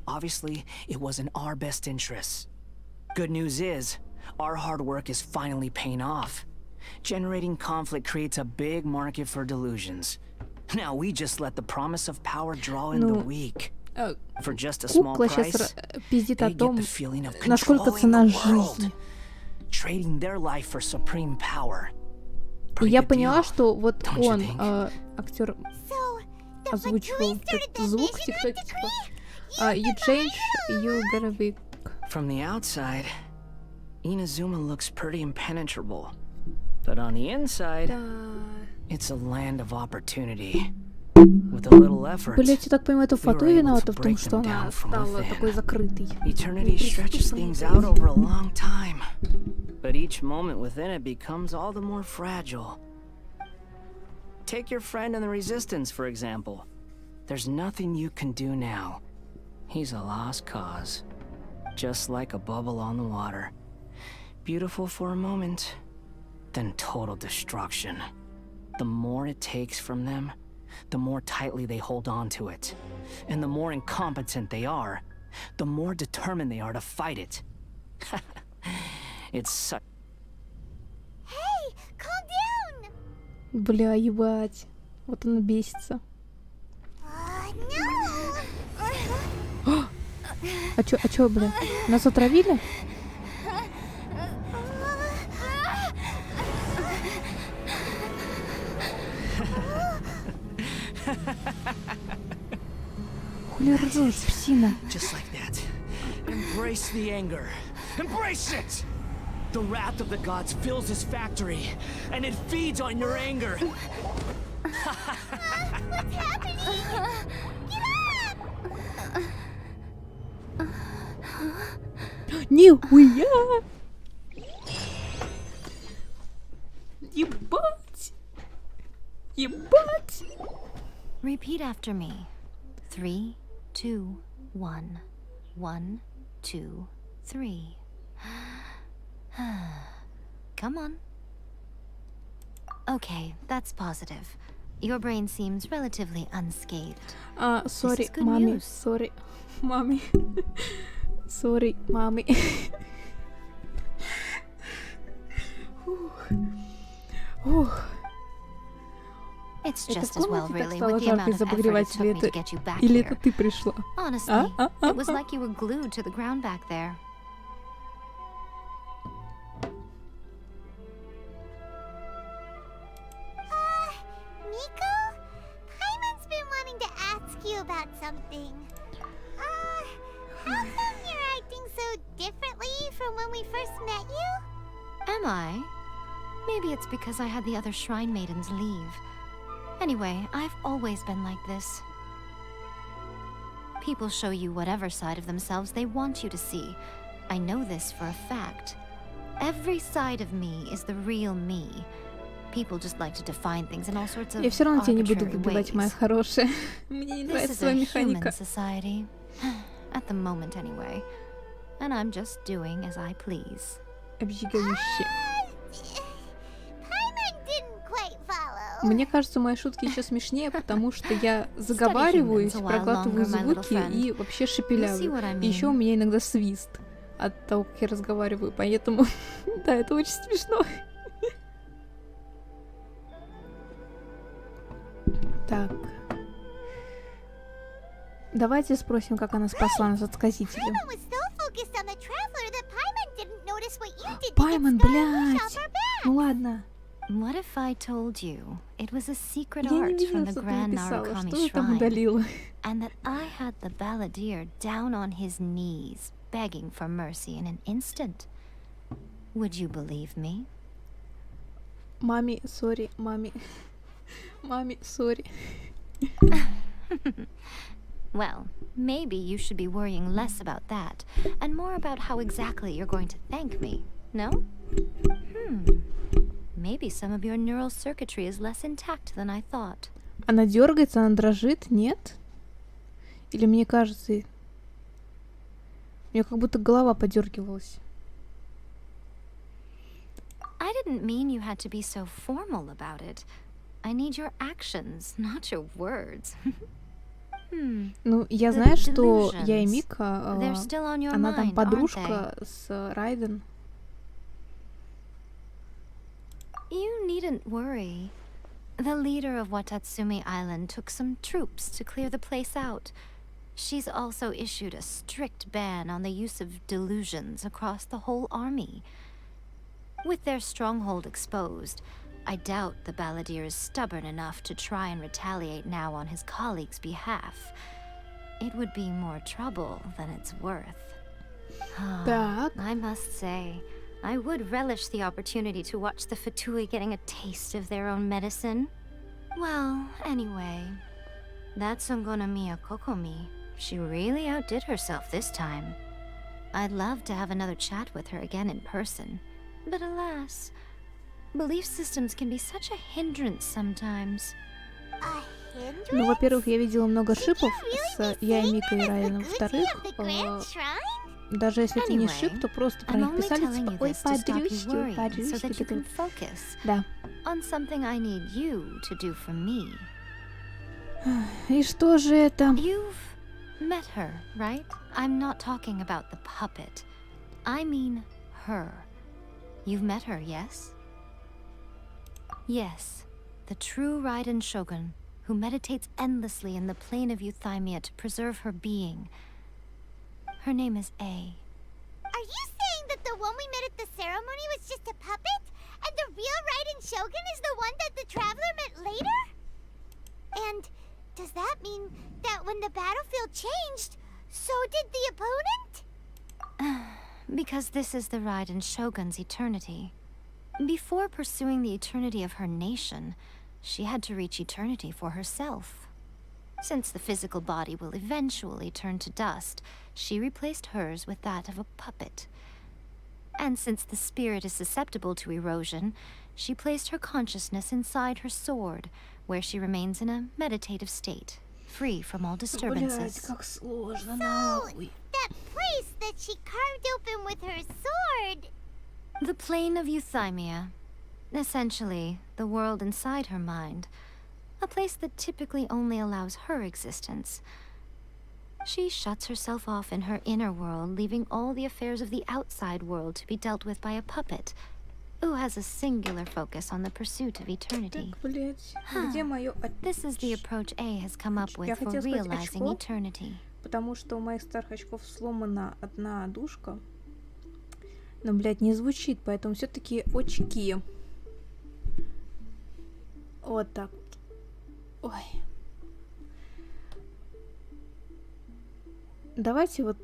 Obviously, it was in our best interests. Good news is, our hard work is finally paying off. Generating conflict creates a big market for delusions. Now we just let the promise of power draw in the weak. For just a small price, they get the feeling of controlling the world. Trading their life for supreme power. И я поняла, что вот он, актер, озвучивал этот звук в ТикТоке, типа, You change, you get a big... From the outside, Inazuma looks pretty impenetrable. But on the inside, it's a land of opportunity. With a little effort, Блять, я так понимаю, это Фату виновата в том, что она стала такой закрытой. Eternity stretches things out over a long time. But each moment within it becomes all the more fragile. Take your friend in the Resistance, for example. There's nothing you can do now. He's a lost cause. Just like a bubble on the water. Beautiful for a moment, then total destruction. The more it takes from them, the more tightly they hold on to it. And the more incompetent they are, the more determined they are to fight it. It's such... Hey, calm down! Бля, ебать. Вот она бесится. А чё, бля? Нас отравили? Хули ржёшь, псина? Just like that. Embrace the anger. Embrace it! The wrath of the gods fills this factory, and it feeds on your anger. What's happening? Get up! Нихуя! Ебать! Ебать! Repeat after me. 3, 2, 1. 1, 2, 3. Come on. Okay, that's positive. Your brain seems relatively unscathed. Sorry, mommy. Sorry, mommy. Sorry, mommy. It's just as well, really, with the amount of effort it took me to get you back Или here. это ты пришла? Honestly, it was like you were glued to the ground back there. Nico? Paimon's been wanting to ask you about something. How come you're acting so differently from when we first met you? Am I? Maybe it's because I had the other shrine maidens leave. Anyway, I've always been like this. People show you whatever side of themselves they want you to see. I know this for a fact. Every side of me is the real me. People just like to define things in all sorts of Я все равно тебя не буду arbitrary выбивать, моя ways. хорошая. Мне не This нравится is твоя a механика. human society. At the moment, anyway. And I'm just doing as I please. Обжигающее. Paimon didn't quite follow. Мне кажется, мои шутки еще смешнее, потому что я заговариваюсь, проглатываю звуки и вообще шепелявлю. И еще у меня иногда свист от того, как я разговариваю, поэтому да, это очень смешно. Так. Давайте спросим, как она спасла нас от сказителя. Паймон, блядь! Ну ладно. What if I told you it was a secret Я не art видела, from the что ты Grand написала. Narukami Что ты там Shrine, удалила? and that I had the balladeer down on his knees, begging for mercy in an instant? Would you believe me? Мами, сори, мами. Мами, сори. Well, maybe you should be worrying less about that, and more about how exactly you're going to thank me, no? Maybe some of your neural circuitry is less intact than I thought. Она дергается, она дрожит, нет? Или мне кажется, у нее как будто голова подергивалась. I didn't mean you had to be so formal about it. I need your actions, not your words. Ну, я знаю, что я и Мика, она там подружка с Райден. You needn't worry. The leader of Watatsumi Island took some troops to clear the place out. She's also issued a strict ban on the use of delusions across the whole army. With their stronghold exposed, I doubt the balladeer is stubborn enough to try and retaliate now on his colleagues' behalf. it would be more trouble than it's worth. Так. I must say, I would relish the opportunity to watch the Fatui getting a taste of their own medicine. Well, anyway, that Songonomiya Kokomi, she really outdid herself this time. I'd love to have another chat with her again in person, but alas, belief systems can be such a hindrance sometimes. Ну, во-первых, я видела много шипов с Яймикой и Райаном. Во-вторых, даже если это не шип, то просто про них писали, типа, ой, подрючки. Да. И что же это? You've met her, right? I'm not talking about the puppet. I mean her. You've met her, yes? Yes, the true Raiden Shogun, who meditates endlessly in the plane of Euthymia to preserve her being. Her name is A. Are you saying that the one we met at the ceremony was just a puppet? And the real Raiden Shogun is the one that the Traveler met later? And does that mean that when the battlefield changed, so did the opponent? Because this is the Raiden Shogun's eternity. Before pursuing the eternity of her nation, she had to reach eternity for herself. Since the physical body will eventually turn to dust, she replaced hers with that of a puppet. And since the spirit is susceptible to erosion, she placed her consciousness inside her sword, where she remains in a meditative state, free from all disturbances. So, that place that she carved open with her sword... The plane of Euthymia. Essentially, the world inside her mind. A place that typically only allows her existence. She shuts herself off in her inner world, leaving all the affairs of the outside world to be dealt with by a puppet, who has a singular focus on the pursuit of eternity. This is the approach A has come up with for realizing eternity. Потому что у моих старых очков сломана одна дужка. Но, блядь, не звучит, поэтому все-таки очки. Вот так вот. Ой. Давайте вот...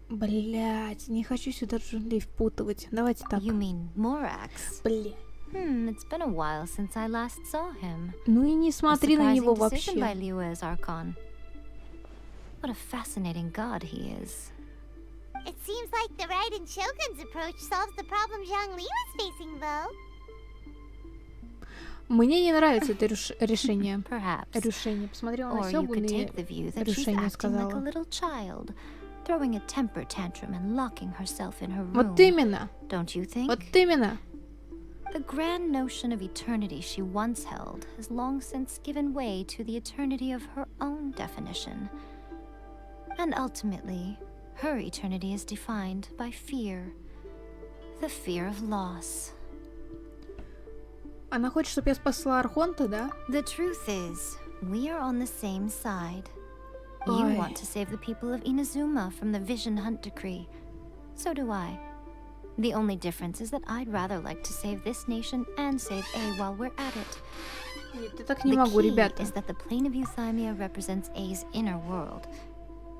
Блять, не хочу сюда джунглей впутывать. Давайте так. You mean Morax? Блин. It's been a while since I last saw him. Ну и не смотри на него вообще. вообще. By Liu's Archon. What a fascinating god he is. It seems like the Raiden Shogun's approach solves the problem Zhongli was facing, though. Мне не нравится это решение. Решение. Посмотрела на Сёгуна и решение сказала. Throwing a temper tantrum and locking herself in her room. Вот именно. Don't you think? Вот именно. The grand notion of eternity she once held has long since given way to the eternity of her own definition. And ultimately, her eternity is defined by fear. The fear of loss. Она хочет, чтобы я спасла Архонта, да? The truth is, we are on the same side. You want to save the people of Inazuma from the Vision Hunt decree. So do I. The only difference is that I'd rather like to save this nation and save A while we're at it. Нет, я так не могу, ребята. The key is that the plane of Euthymia represents A's inner world.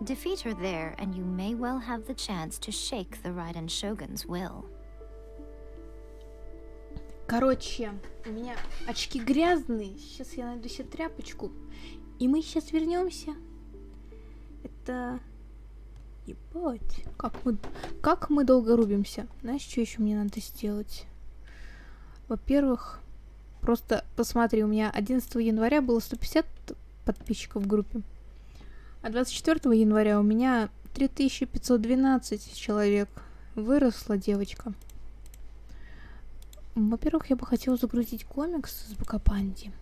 Defeat her there, and you may well have the chance to shake the Raiden Shogun's will. Короче, у меня очки грязные. Сейчас я найду себе тряпочку. И мы сейчас вернемся. Это... Ебать. Как мы долго рубимся. Знаешь, что еще мне надо сделать? Во-первых, просто посмотри, у меня 11 января было 150 подписчиков в группе. А 24 января у меня 3512 человек. Выросла девочка. Во-первых, я бы хотела загрузить комикс с Бакапанди.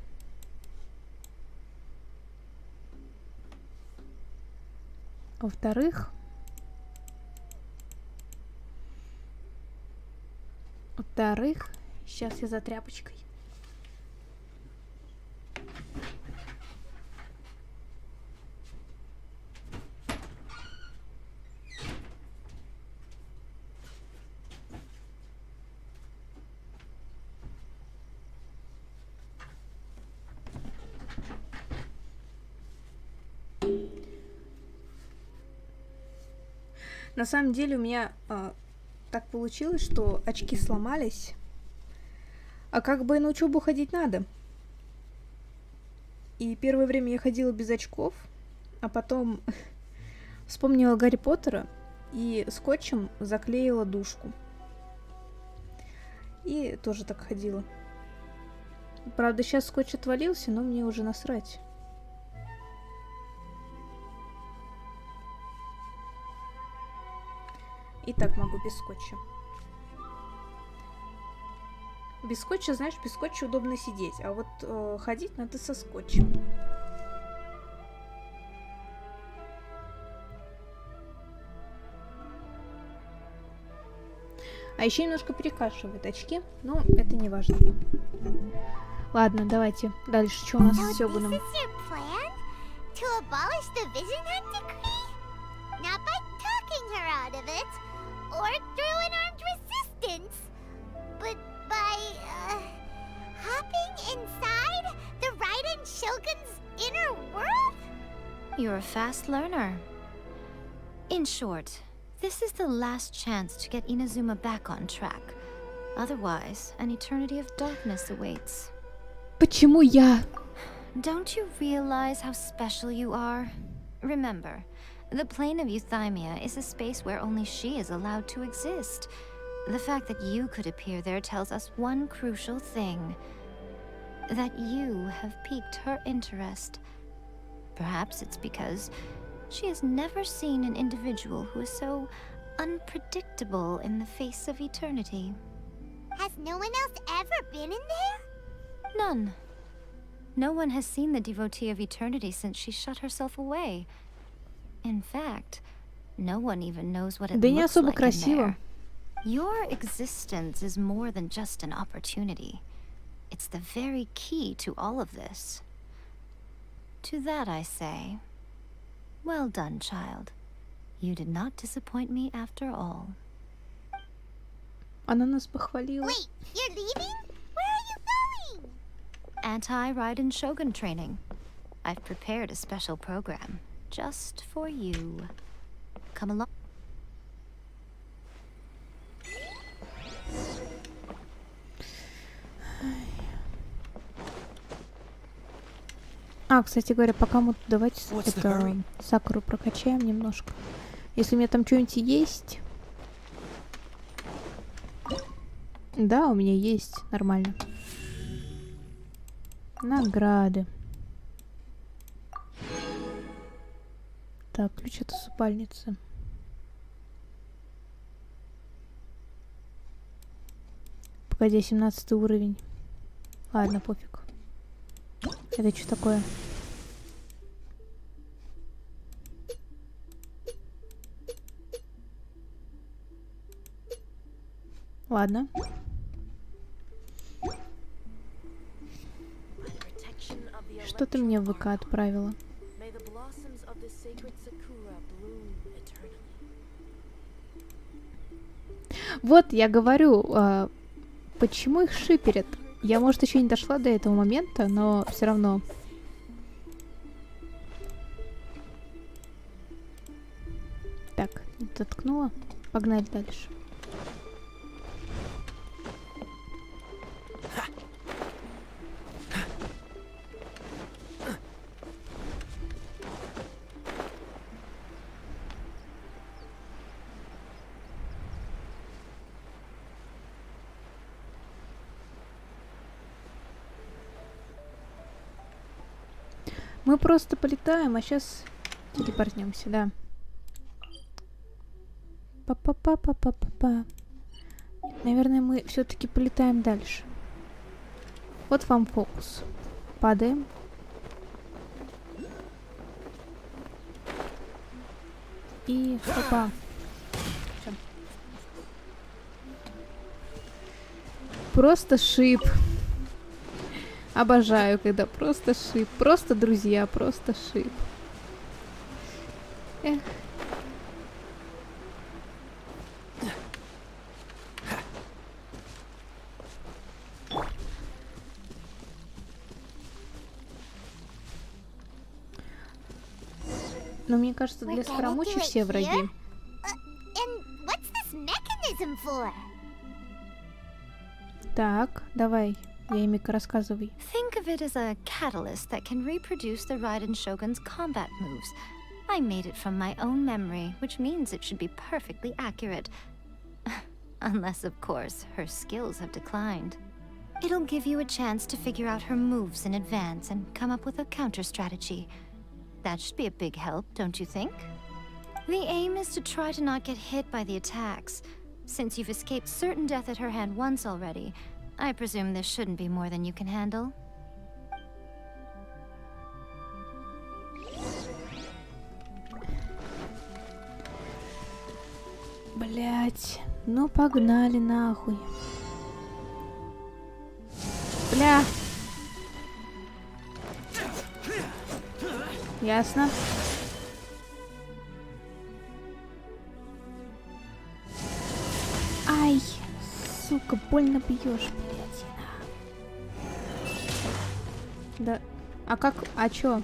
Во-вторых, сейчас я за тряпочкой. На самом деле у меня так получилось, что очки сломались. А как бы на учебу ходить надо. И первое время я ходила без очков, а потом вспомнила Гарри Поттера и скотчем заклеила дужку. И тоже так ходила. Правда, сейчас скотч отвалился, но мне уже насрать. И так могу без скотча. Без скотча, знаешь, без скотча удобно сидеть, а вот ходить надо со скотчем. А еще немножко перекашивает очки, но это не важно. Ладно, давайте дальше, что у нас с Сёгуном. You're a fast learner. In short, this is the last chance to get Inazuma back on track. Otherwise, an eternity of darkness awaits. Почему я? Don't you realize how special you are? Remember, the plane of Euthymia is a space where only she is allowed to exist. The fact that you could appear there tells us one crucial thing. That you have piqued her interest. Perhaps it's because she has never seen an individual who is so unpredictable in the face of eternity. Has no one else ever been in there? None. No one has seen the devotee of eternity since she shut herself away. In fact, no one even knows what it looks like in there. Your existence is more than just an opportunity. It's the very key to all of this. To that I say, well done, child. You did not disappoint me after all. Она нас похвалила. Wait, you're leaving? Where are you going? Anti-Raiden Shogun training. I've prepared a special program just for you. Come along. А, кстати говоря, пока мы давайте это Сакуру прокачаем немножко. Если у меня там что-нибудь есть. Да, у меня есть. Нормально. Награды. Так, ключ от усыпальницы. Погоди, 17 уровень. Ладно, пофиг. Это что такое? Ладно. Что ты мне в ВК отправила? Вот, я говорю, почему их шиперят? Я, может, еще не дошла до этого момента, но все равно. Так, доткнула. Погнали дальше. Мы просто полетаем, а сейчас телепортнемся, да. Па-па-па-па-па-па-па. Наверное, мы все-таки полетаем дальше. Вот вам фокус. Падаем. И опа. Всё. Просто шип. Обожаю, когда просто шип. Просто друзья, просто шип. Эх. Но мне кажется, для Скоромучи все враги. baptism for? Так, давай, Ямика, рассказывай. Think of it as a catalyst that can reproduce the Raiden Shogun's combat moves. I made it from my own memory, which means it should be perfectly accurate. Unless, of course, her skills have declined. It'll give you a chance to figure out her moves in advance and come up with a counter strategy. That should be a big help, don't you think? The aim is to try to not get hit by the attacks. Since you've escaped certain death at her hand once already, I presume this shouldn't be more than you can handle. Блять, ну погнали нахуй. Бля. Ясно. Ай, сука, больно бьешь, блядина. Да. А как? А чё?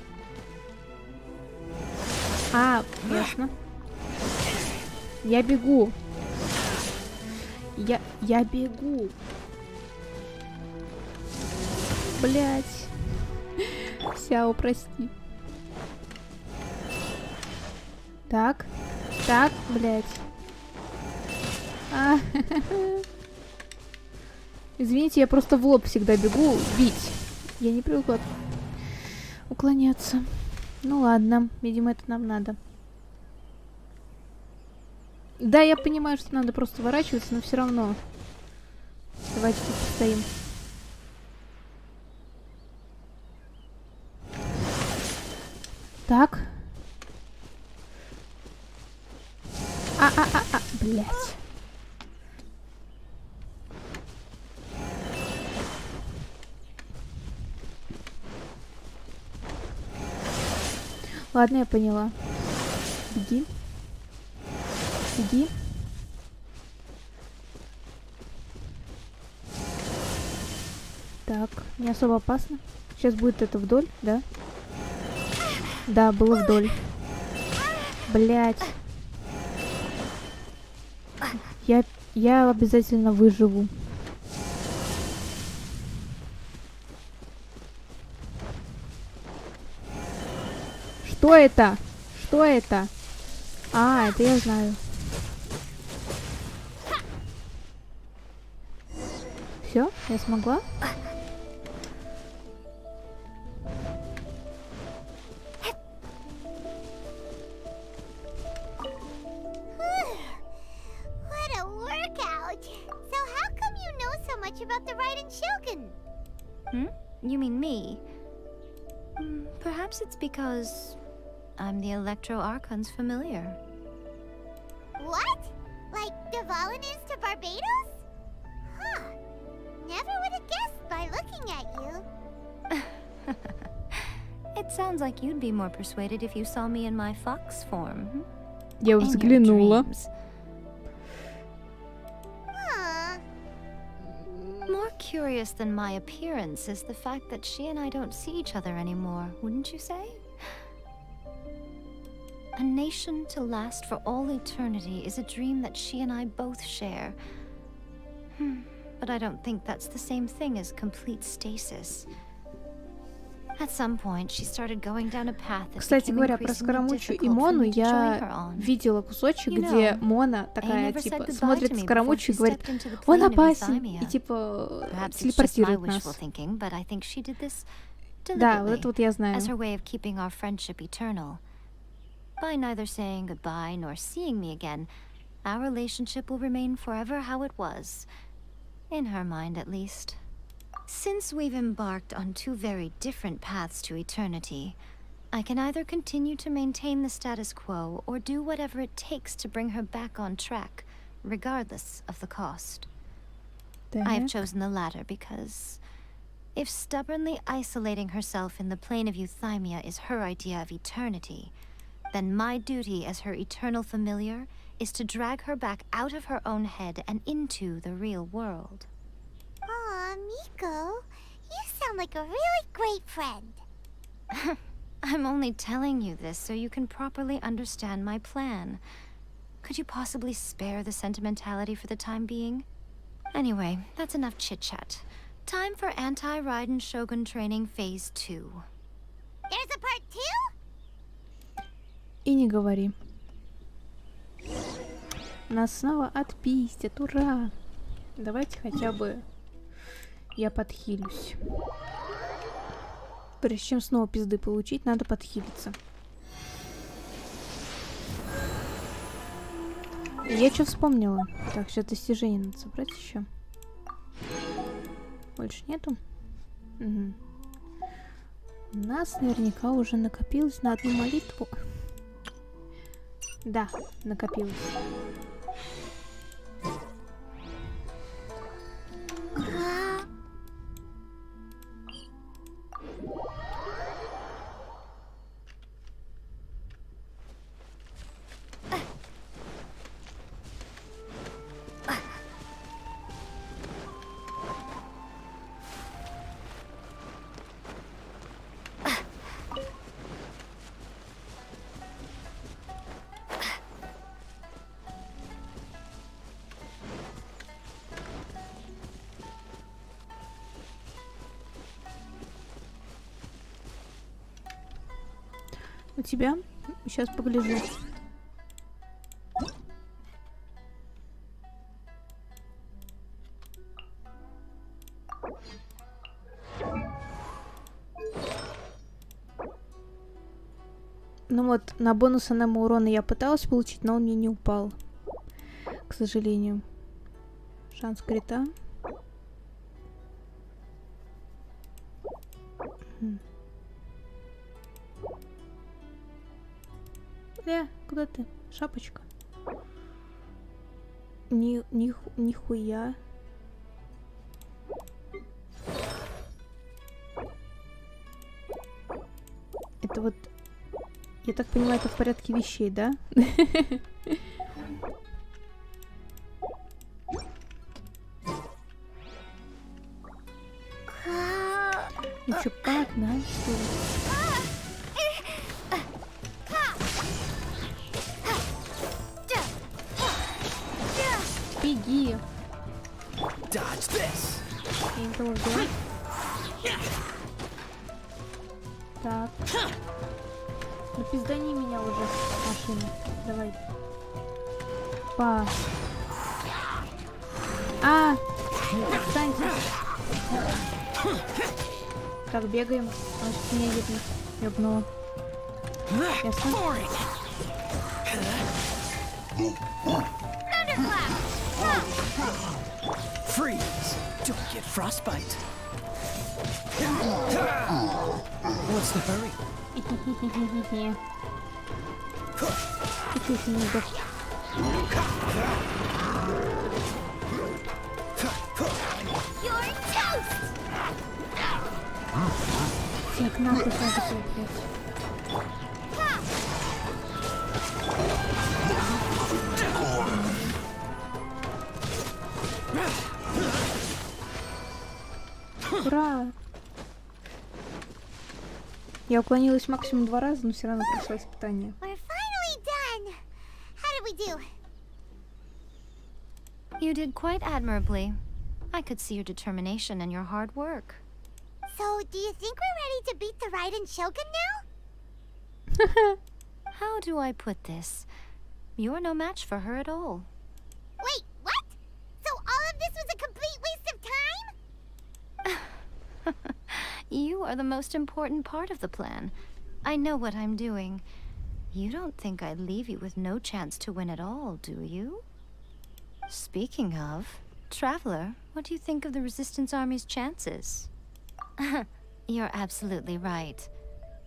А, ясно. Я бегу. Я бегу. Блять. Сяо, прости. Так. Так, блять. Извините, я просто в лоб всегда бегу бить. Я не привыкла уклоняться. Ну ладно, видимо, это нам надо. Да, я понимаю, что надо просто ворачиваться, но все равно. Давайте тут постоим. Так. Блять. Ладно, я поняла. Беги. Беги. Так, не особо опасно. Сейчас будет это вдоль, да? Да, было вдоль. Блять. Я обязательно выживу. Что это? Что это? А, это я знаю. Все, я смогла? You mean me? Perhaps it's because I'm the Electro Archon's familiar. What? Like Devalin is to Barbados? Huh. Never would have guessed by looking at you. It sounds like you'd be more persuaded if you saw me in my fox form. Я взглянула. More curious than my appearance is the fact that she and I don't see each other anymore, wouldn't you say? A nation to last for all eternity is a dream that she and I both share. But I don't think that's the same thing as complete stasis. At some point, she started going down a path that Кстати говоря, про Скоромучу и Мону я видела кусочек, где Мона такая, типа, смотрит на Скоромучу и говорит: он опасен, и типа телепортирует нас. Да, вот это вот я знаю. By neither saying goodbye nor seeing me again, our relationship will remain forever how it was. In her mind, at least. Since we've embarked on two very different paths to eternity, I can either continue to maintain the status quo or do whatever it takes to bring her back on track, regardless of the cost. I have chosen the latter because if stubbornly isolating herself in the plane of euthymia is her idea of eternity, then my duty as her eternal familiar is to drag her back out of her own head and into the real world. Aw, Miko, you sound like a really great friend. I'm only telling you this so you can properly understand my plan. Could you possibly spare the sentimentality for the time being? Anyway, that's enough chit-chat. Time for anti-Raiden Shogun training phase 2. There's a part 2? И не говори. Нас снова отпиздят, ура! Давайте хотя бы я подхилюсь. Прежде чем снова пизды получить, надо подхилиться. Я что вспомнила? Так, сейчас достижение надо собрать еще. Больше нету? Угу. У нас наверняка уже накопилось на одну молитву. Да, накопилось. У тебя? Сейчас погляжу. Ну вот, на бонус урона я пыталась получить, но он мне не упал. К сожалению. Шанс крита. Куда ты? Шапочка. Нихуя. Это вот... Я так понимаю, это в порядке вещей, да? Ну чё, как, на? Беги. Я не того жду. Так. Ну пиздани меня уже, машина. Давай. Па. А! Встаньте. Так, бегаем. Может, меня ёбнуло. Ясно? Freeze! Don't get frostbite. What's the hurry? You're toast! Всех нахуй сразу блядь. Ура! Я уклонилась максимум 2 раза, но все равно прошла испытание. We're finally done. How did we do? You did quite admirably. I could see your determination and your hard work. So, do you think we're ready to beat the Raiden Shogun now? How do I put this? You're no match for her at all. Wait, what? So all of this was a complete waste of time? You are the most important part of the plan. I know what I'm doing. You don't think I'd leave you with no chance to win at all, do you? Speaking of, Traveler, what do you think of the Resistance Army's chances? You're absolutely right.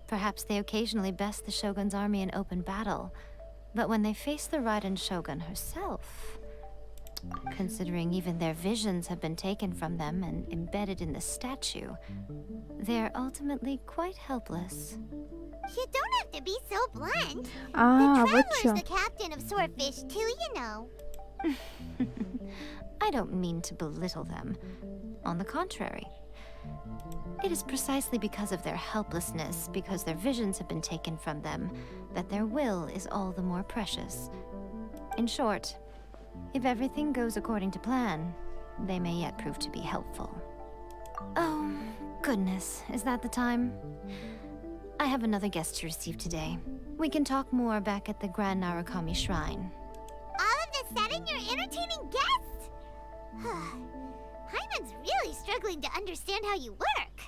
Perhaps they occasionally best the Shogun's army in open battle, but when they face the Raiden Shogun herself... Considering even their visions have been taken from them and embedded in the statue, they're ultimately quite helpless. You don't have to be so blunt. Ah, the Traveler's the captain of Swordfish too, you know. I don't mean to belittle them. On the contrary. It is precisely because of their helplessness, because their visions have been taken from them, that their will is all the more precious. In short, if everything goes according to plan, they may yet prove to be helpful. Oh, goodness, is that the time? I have another guest to receive today. We can talk more back at the Grand Narukami Shrine. All of this sudden, you're entertaining guests? Hyman's really struggling to understand how you work.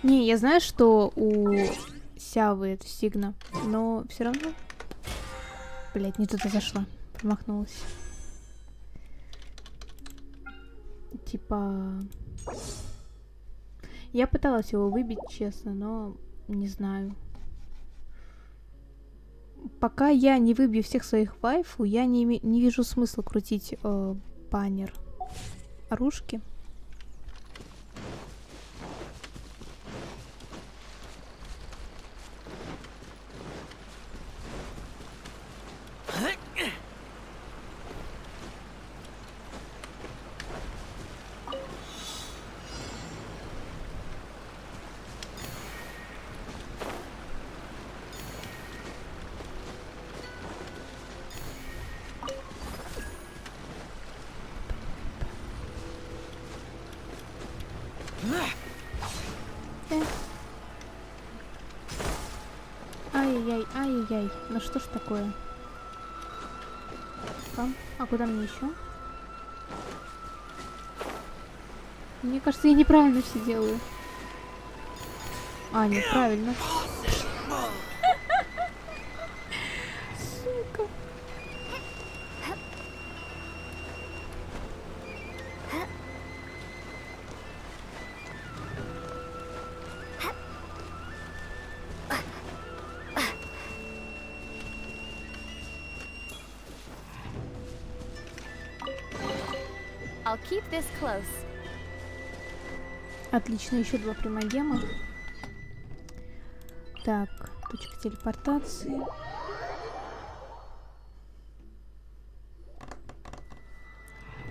Не, я знаю, что у Сявы это Сигна, но все равно... Блять, не туда зашла. Промахнулась. Типа... Я пыталась его выбить, честно, но не знаю. Пока я не выбью всех своих вайфу, я не вижу смысла крутить баннер оружки. Ай-яй-яй, ай-яй-яй. Ну что ж такое? Там? А куда мне еще? Мне кажется, я неправильно все делаю. А, неправильно. Сука. I'll keep this close. Отлично, еще 2 примагема. Так, точка телепортации.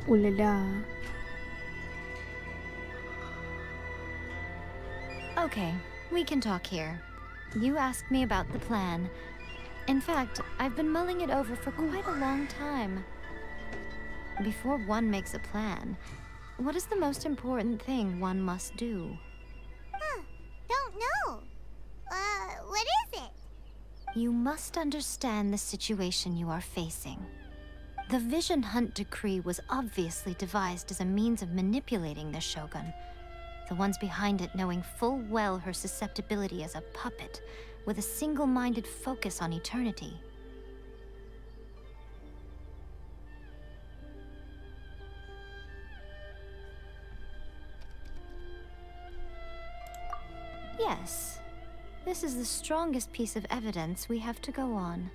Уля-ля. Okay, we can talk here. You asked me about the plan. In fact, I've been mulling it over for quite a long time. Before one makes a plan, what is the most important thing one must do? Don't know. What is it? You must understand the situation you are facing. The Vision Hunt Decree was obviously devised as a means of manipulating the Shogun, the ones behind it knowing full well her susceptibility as a puppet, with a single-minded focus on eternity. Yes, this is the strongest piece of evidence we have to go on.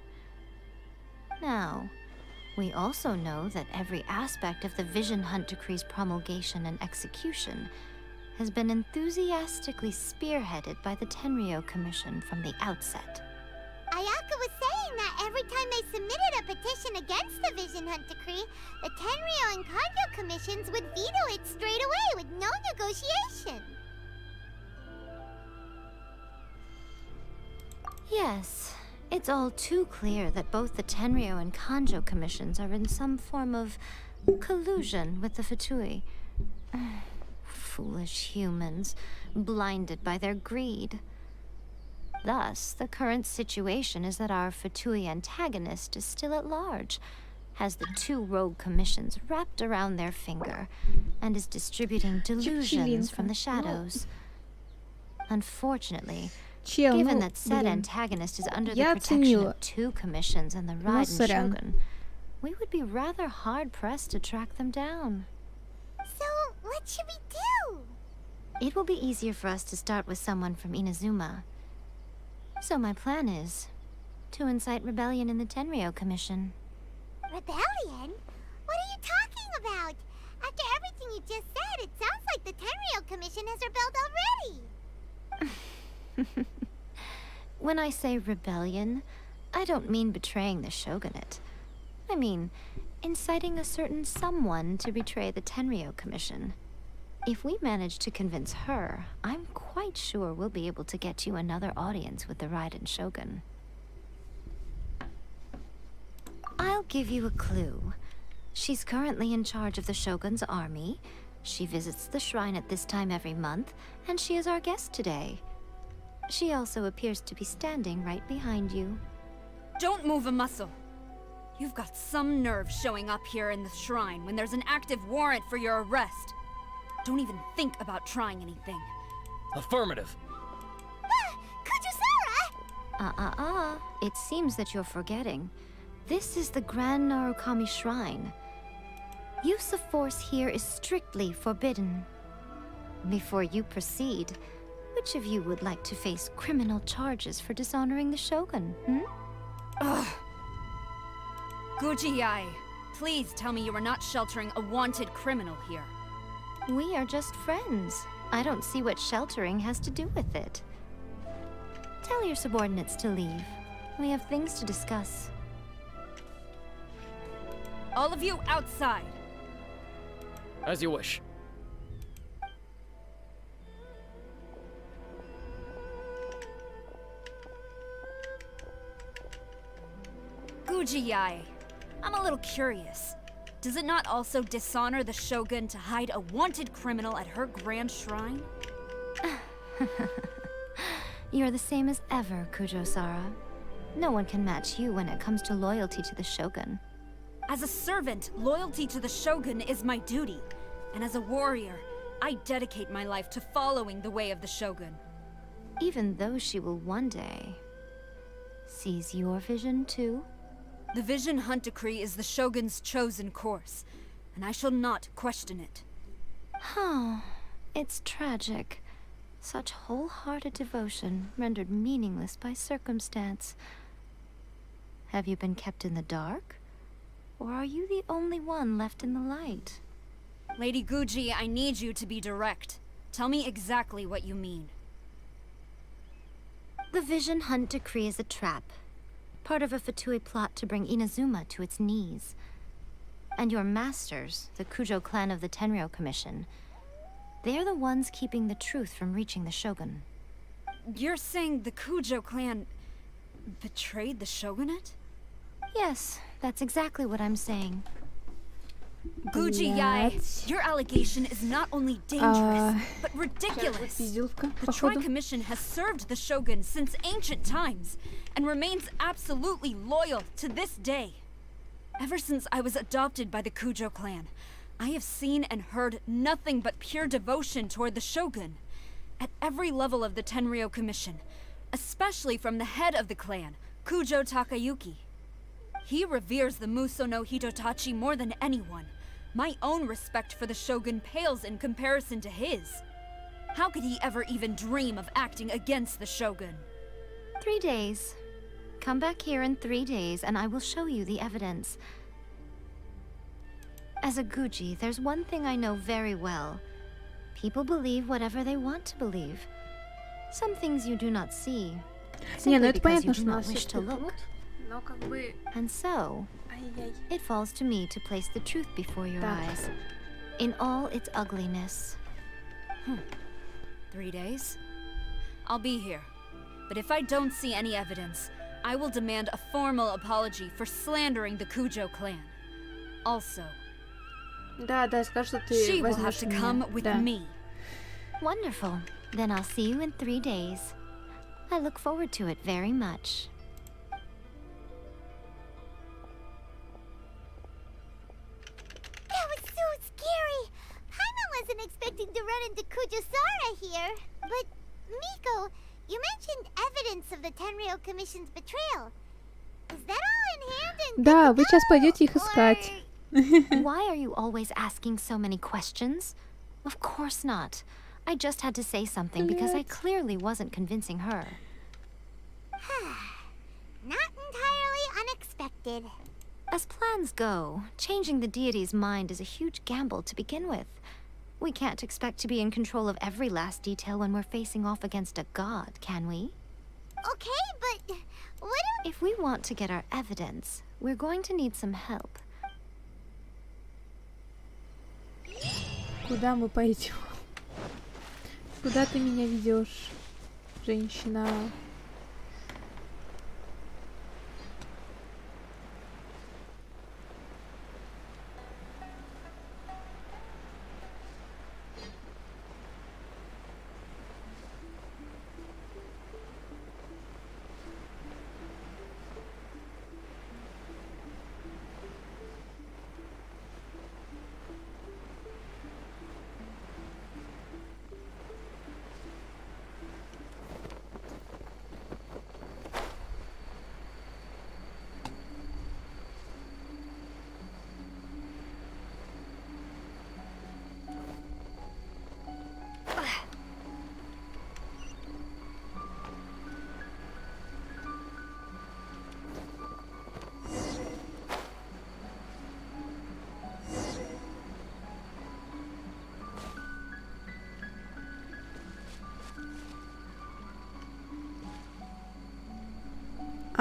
Now, we also know that every aspect of the Vision Hunt Decree's promulgation and execution has been enthusiastically spearheaded by the Tenryou Commission from the outset. Ayaka was saying that every time they submitted a petition against the Vision Hunt Decree, the Tenryou and Kanjo commissions would veto it straight away with no negotiation. Yes, it's all too clear that both the Tenryou and Kanjo commissions are in some form of collusion with the Fatui. Foolish humans, blinded by their greed. Thus, the current situation is that our Fatui antagonist is still at large, has the 2 rogue commissions wrapped around their finger, and is distributing delusions from the shadows. Unfortunately, given that said antagonist is under the protection of 2 commissions and the Raiden Shogun, we would be rather hard-pressed to track them down. So, what should we do? It will be easier for us to start with someone from Inazuma. So my plan is to incite rebellion in the Tenryou Commission. Rebellion? What are you talking about? After everything you just said, it sounds like the Tenryou Commission has rebelled already. When I say rebellion, I don't mean betraying the shogunate. I mean inciting a certain someone to betray the Tenryou Commission. If we manage to convince her, I'm quite sure we'll be able to get you another audience with the Raiden Shogun. I'll give you a clue. She's currently in charge of the Shogun's army. She visits the shrine at this time every month, and she is our guest today. She also appears to be standing right behind you. Don't move a muscle. You've got some nerve showing up here in the shrine when there's an active warrant for your arrest. Don't even think about trying anything. Affirmative. Kujusara! It seems that you're forgetting. This is the Grand Narukami Shrine. Use of force here is strictly forbidden. Before you proceed, which of you would like to face criminal charges for dishonoring the Shogun, Ugh. Guji-ai, please tell me you are not sheltering a wanted criminal here. We are just friends. I don't see what sheltering has to do with it. Tell your subordinates to leave. We have things to discuss. All of you outside. As you wish. Guji-ai, I'm a little curious. Does it not also dishonor the Shogun to hide a wanted criminal at her grand shrine? You're the same as ever, Kujo-sara. No one can match you when it comes to loyalty to the Shogun. As a servant, loyalty to the Shogun is my duty. And as a warrior, I dedicate my life to following the way of the Shogun. Even though she will one day seize your vision too? The Vision Hunt Decree is the Shogun's chosen course, and I shall not question it. It's tragic. Such wholehearted devotion rendered meaningless by circumstance. Have you been kept in the dark? Or are you the only one left in the light? Lady Guji, I need you to be direct. Tell me exactly what you mean. The Vision Hunt Decree is a trap. Part of a Fatui plot to bring Inazuma to its knees. And your masters, the Kujo clan of the Tenryou Commission, they're the ones keeping the truth from reaching the Shogun. You're saying the Kujo clan betrayed the Shogunate? Yes, that's exactly what I'm saying. Guji-ai, your allegation is not only dangerous, but ridiculous. The Troy Commission has served the Shogun since ancient times, and remains absolutely loyal to this day. Ever since I was adopted by the Kujo clan, I have seen and heard nothing but pure devotion toward the Shogun. At every level of the Tenryou Commission, especially from the head of the clan, Kujo Takayuki. He reveres the Muso no Hitotachi more than anyone. My own respect for the Shogun pales in comparison to his. How could he ever even dream of acting against the Shogun? 3 days. Come back here in 3 days and I will show you the evidence. As a Guji, there's one thing I know very well. People believe whatever they want to believe. Some things you do not see, simply because you do not wish to look. And so, it falls to me to place the truth before your eyes, in all its ugliness. 3 days? I'll be here. But if I don't see any evidence, I will demand a formal apology for slandering the Kujo clan. Also, she will have to come with me. Wonderful. Then I'll see you in 3 days. I look forward to it very much. That was so scary! Paimon wasn't expecting to run into Kujusara here. But, Miko, you mentioned evidence of the Tenryou Commission's betrayal. Is that all in hand and Да, вы сейчас пойдете их искать. Why are you always asking so many questions? Of course not. I just had to say something because I clearly wasn't convincing her. Not entirely unexpected. As plans go, changing the deity's mind is a huge gamble to begin with. We can't expect to be in control of every last detail when we're facing off against a god, can we? Okay, but what If we want to get our evidence, we're going to need some help. Куда мы пойдем? Куда ты меня ведешь, женщина?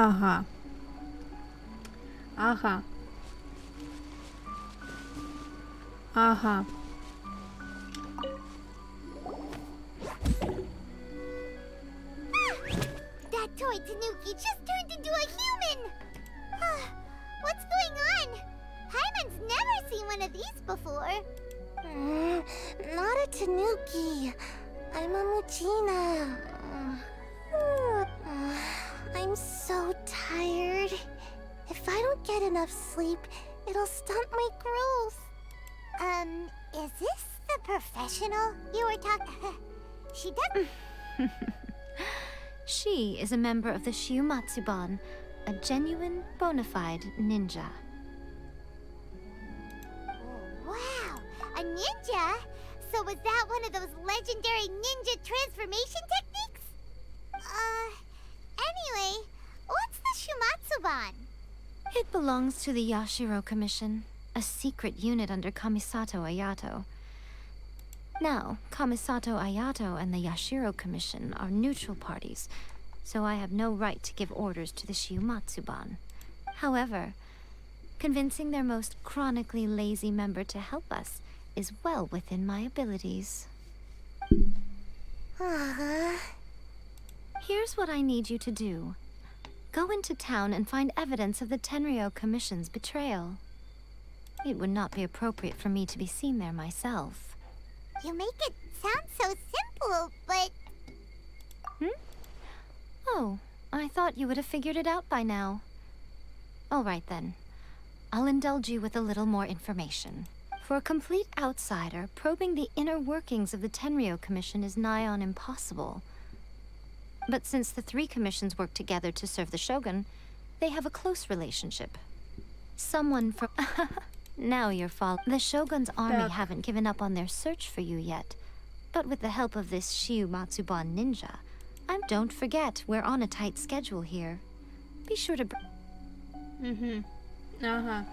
Ага. Ага. Ага. That toy Tanuki just turned into a human! What's going on? Paimon's never seen one of these before. Not a Tanuki. I'm a Muchina. I'm so tired. If I don't get enough sleep, it'll stunt my growth. Is this the professional you were talking? She does. She is a member of the Shiumatsuban, a genuine, bona fide ninja. Wow, a ninja? So was that one of those legendary ninja transformation techniques? Anyway, what's the Shiumatsuban? It belongs to the Yashiro Commission, a secret unit under Kamisato Ayato. Now, Kamisato Ayato and the Yashiro Commission are neutral parties, so I have no right to give orders to the Shiumatsuban. However, convincing their most chronically lazy member to help us is well within my abilities. Here's what I need you to do. Go into town and find evidence of the Tenryou Commission's betrayal. It would not be appropriate for me to be seen there myself. You make it sound so simple, but... Oh, I thought you would have figured it out by now. All right then. I'll indulge you with a little more information. For a complete outsider, probing the inner workings of the Tenryou Commission is nigh on impossible. But since the three commissions work together to serve the Shogun, they have a close relationship. Someone from... Now you're following. The Shogun's army haven't given up on their search for you yet. But with the help of this Shiumatsuban ninja, don't forget, we're on a tight schedule here. Be sure to... Ага.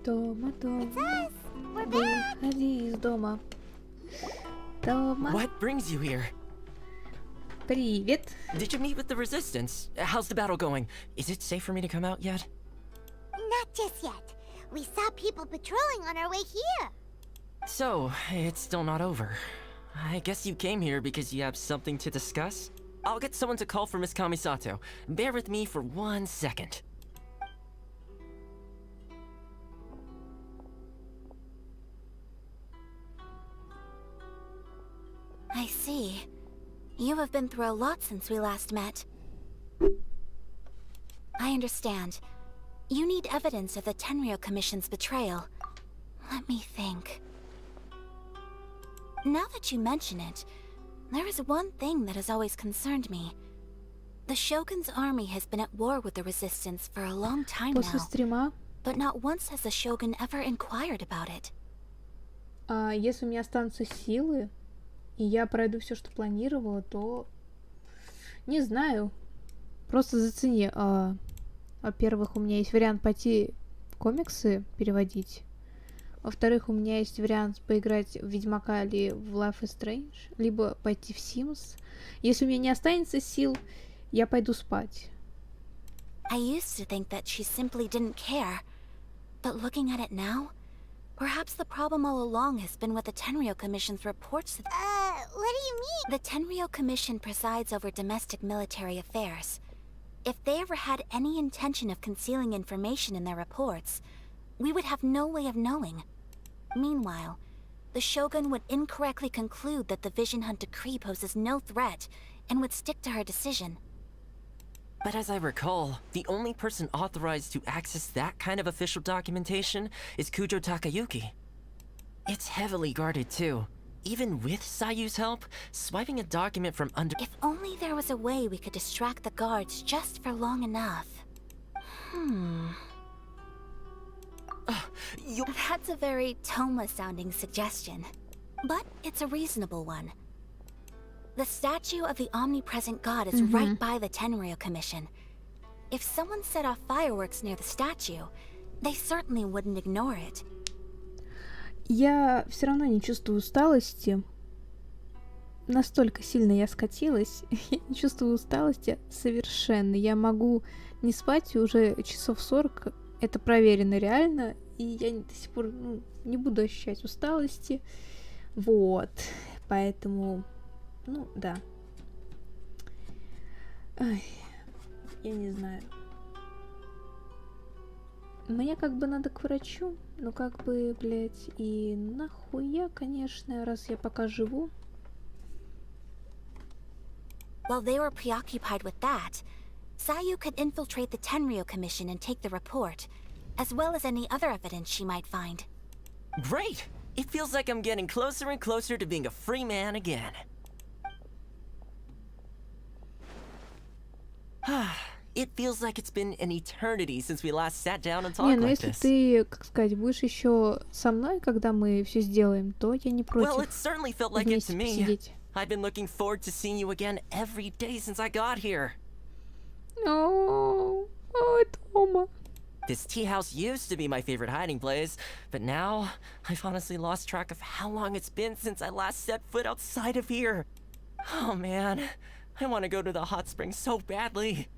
Дома, дома. Выходи из дома. Дома. What brings you here? Привет. Did you meet with the resistance? How's the battle going? Is it safe for me to come out yet? Not just yet. We saw people patrolling on our way here. So, it's still not over. I guess you came here because you have something to discuss? I'll get someone to call for Miss Kamisato. Bear with me for 1 second. I see. You have been through a lot since we last met. I understand. You need evidence of the Tenryou Commission's betrayal. Let me think. Now that you mention it, there is one thing that has always concerned me. The Shogun's army has been at war with the Resistance for a long time now, but not once has the Shogun ever inquired about it. Если у меня останутся силы, и я пройду все, что планировала, то... Не знаю. Просто зацени. Во-первых, у меня есть вариант пойти в комиксы переводить. Во-вторых, у меня есть вариант поиграть в Ведьмака или в Life is Strange. Либо пойти в Sims. Если у меня не останется сил, я пойду спать. I used to think that she simply didn't care. But looking at it now... Perhaps the problem all along has been with the Tenryou Commission's reports. What do you mean? The Tenryou Commission presides over domestic military affairs. If they ever had any intention of concealing information in their reports, we would have no way of knowing. Meanwhile, the Shogun would incorrectly conclude that the Vision Hunt decree poses no threat and would stick to her decision. But as I recall, the only person authorized to access that kind of official documentation is Kujo Takayuki. It's heavily guarded too. Even with Sayu's help, swiping a document from under— If only there was a way we could distract the guards just for long enough. That's a very Toma-sounding suggestion, but it's a reasonable one. The statue of the omnipresent god is right by the Tenryou Commission. If someone set off fireworks near the statue, they certainly wouldn't ignore it. Я все равно не чувствую усталости. Настолько сильно я скатилась. Я не чувствую усталости совершенно. Я могу не спать уже часов 40. Это проверено реально. И я до сих пор не буду ощущать усталости. Вот. Поэтому, да. Ай, я не знаю. Мне как бы надо к врачу. Ну как бы, блять, и нахуя, конечно, раз я пока живу. While they were preoccupied with that, Sayu could infiltrate the Tenryou Commission and take the report, as well as any other evidence she might find. Great! It feels like I'm getting closer and closer to being a free man again. It feels like it's been an eternity since we last sat down and talked like this. Если ты, как сказать, будешь еще со мной, когда мы все сделаем, то я не против. Well, it certainly felt like it to me. Посидеть. I've been looking forward to seeing you again every day since I got here. Oh, Тома. This tea house used to be my favorite hiding place, but now I've honestly lost track of how long it's been since I last set foot outside of here. Oh man, I want to go to the hot springs so badly.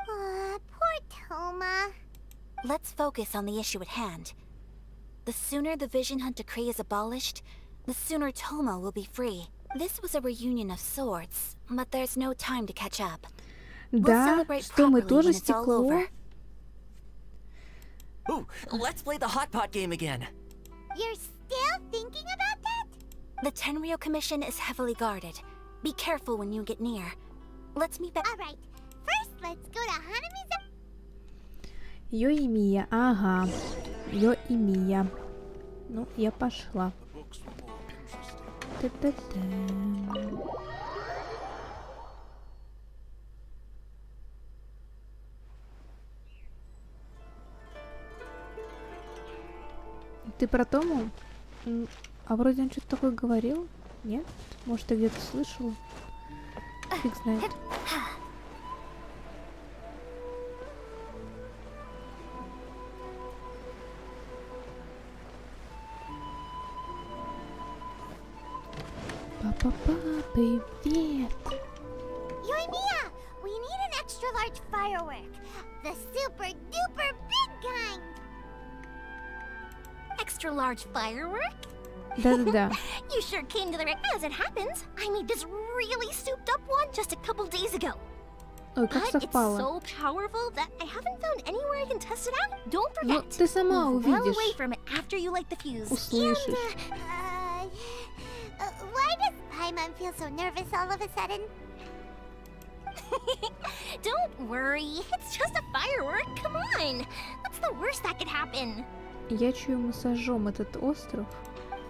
Poor Toma. Let's focus on the issue at hand. The sooner the Vision Hunt Decree is abolished, the sooner Toma will be free. This was a reunion of sorts, but there's no time to catch up. We'll celebrate properly when it's all over. Ooh, let's play the hot pot game again. You're still thinking about that? The Tenryou Commission is heavily guarded. Be careful when you get near. Let's meet back. All right. First, let's go to Hanami's. Йо-и-мия, ага. Йо-и-мия. Ну, я пошла. Ты про Тому? А вроде он что-то такое говорил? Нет? Может, я где-то слышала? Фиг знает. Папа, привет! Yoimiya, we need an extra large firework. The super duper big kind. Extra large firework? Да-да-да. You sure came to the right. As it happens, I made this really souped up one just a couple days ago. Ой, как But it's совпало. so powerful that I haven't found anywhere I can test it out. Don't Ну, forget. ты сама Move well увидишь. away from it after you light the fuse. Услышишь. Why does Paimon feel so nervous all of a sudden? Don't worry, it's just a firework. Come on, that's the worst that could happen. Я чую, мы сожжем этот остров.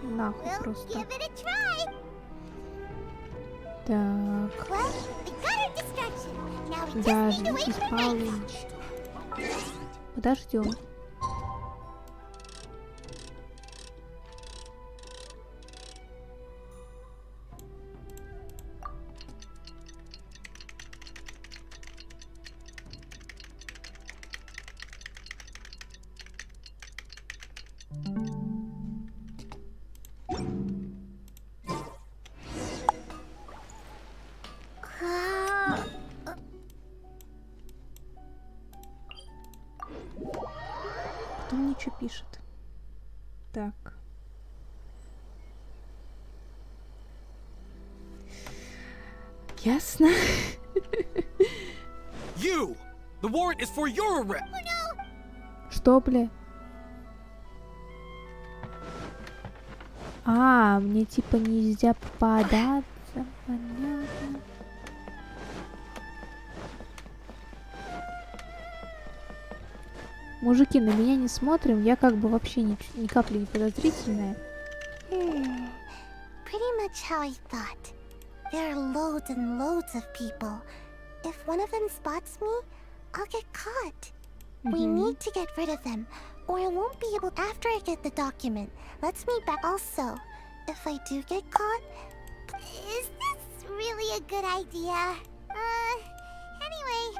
Нахуй We'll просто. give it a try. Так. Well, we got our distraction. Now we just Даже need to wait из for night. полуночи. Подождем. Кто мне что пишет? Так. Ясно. You! The warrant is for your arrest! Что, бля? А, мне типа нельзя попадаться. Понятно. Мужики, на меня не смотрим, я как бы вообще ни капли не подозрительная. Pretty much how I thought. There are loads and loads of people. If one of them spots me, I'll get caught. We need to get rid of them, or I won't be able. After I get the document, let's meet back. Also, if I do get caught, is this really a good idea? Anyway.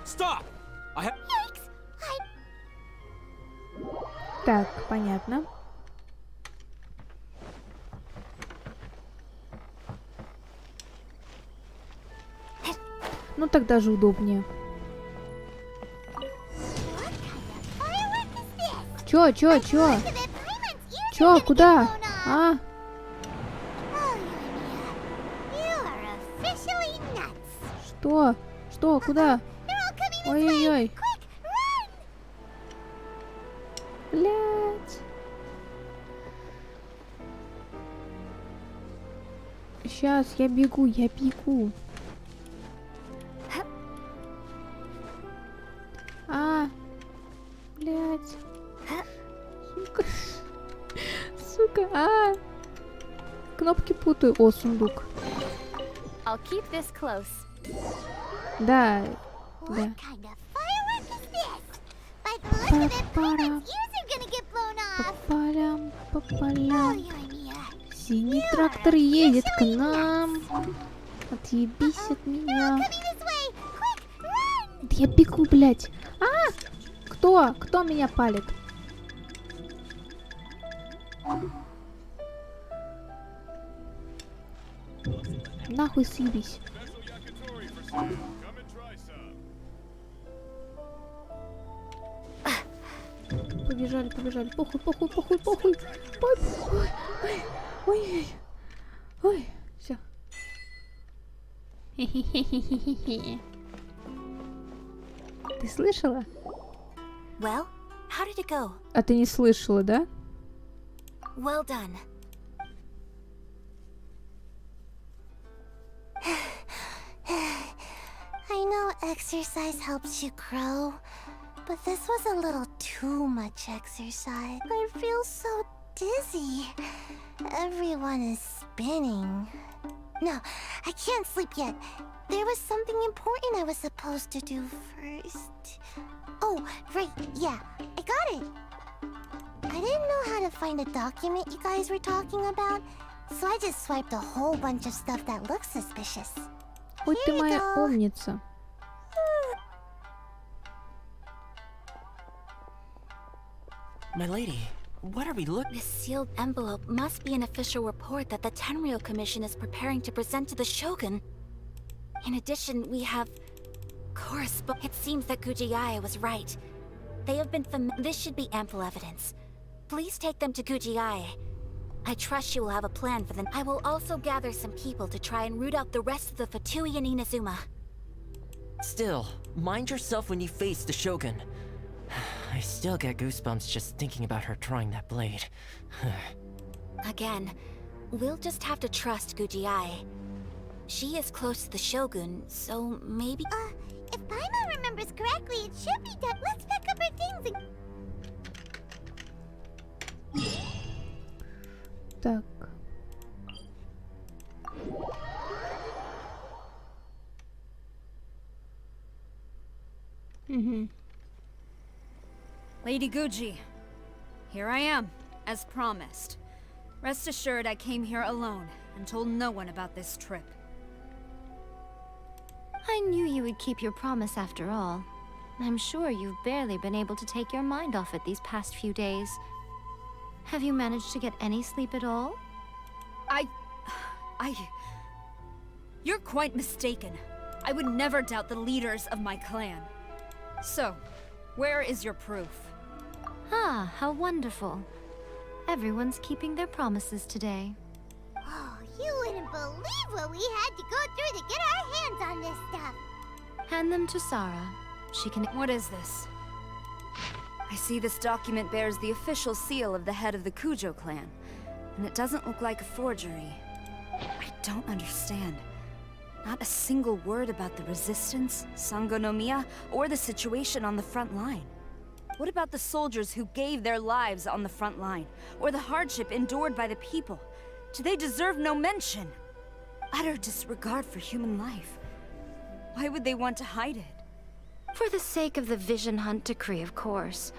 Stop! I have. Так, понятно. Ну так даже удобнее. Чё? Чё, куда? А? Что? Куда? Ой-ой-ой. Блять. Сейчас, я бегу. Блять. Сука. Кнопки путаю. О, сундук. I'll keep this close. Да. Попалям. Синий трактор едет к нам. Отъебись от меня. Да я бегу, блядь. Кто меня палит? Нахуй съебись. Побежали. Похуй. Ой. Все. Ты слышала? Well, how did it go? А ты не слышала, да? Well done. I know exercise helps you grow, but this was a little too much exercise. I feel so dizzy. Everyone is spinning. No, I can't sleep yet. There was something important I was supposed to do first. Oh, right, yeah, I got it. I didn't know how to find a document you guys were talking about, so I just swiped a whole bunch of stuff that looks suspicious. Ой, ты моя умница. My lady, what are we looking? This sealed envelope must be an official report that the Tenryou Commission is preparing to present to the Shogun. In addition, we have It seems that Gujiai was right. They have been This should be ample evidence. Please take them to Gujiai. I trust you will have a plan for them. I will also gather some people to try and root out the rest of the Fatui and Inazuma. Still, mind yourself when you face the Shogun. I still get goosebumps just thinking about her drawing that blade. Again, we'll just have to trust Gujiai. She is close to the Shogun, so maybe... if Paimon remembers correctly, it should be done. Let's pick up our things and... Так. Lady Guji, here I am, as promised. Rest assured I came here alone and told no one about this trip. I knew you would keep your promise after all. I'm sure you've barely been able to take your mind off it these past few days. Have you managed to get any sleep at all? You're quite mistaken. I would never doubt the leaders of my clan. So, where is your proof? Ah, how wonderful. Everyone's keeping their promises today. Oh, you wouldn't believe what we had to go through to get our hands on this stuff. Hand them to Sarah. She can... What is this? I see this document bears the official seal of the head of the Kujo clan, and it doesn't look like a forgery. I don't understand. Not a single word about the resistance, Sangonomiya, or the situation on the front line. What about the soldiers who gave their lives on the front line, or the hardship endured by the people? Do they deserve no mention? Utter disregard for human life. Why would they want to hide it? For the sake of the Vision Hunt decree, of course.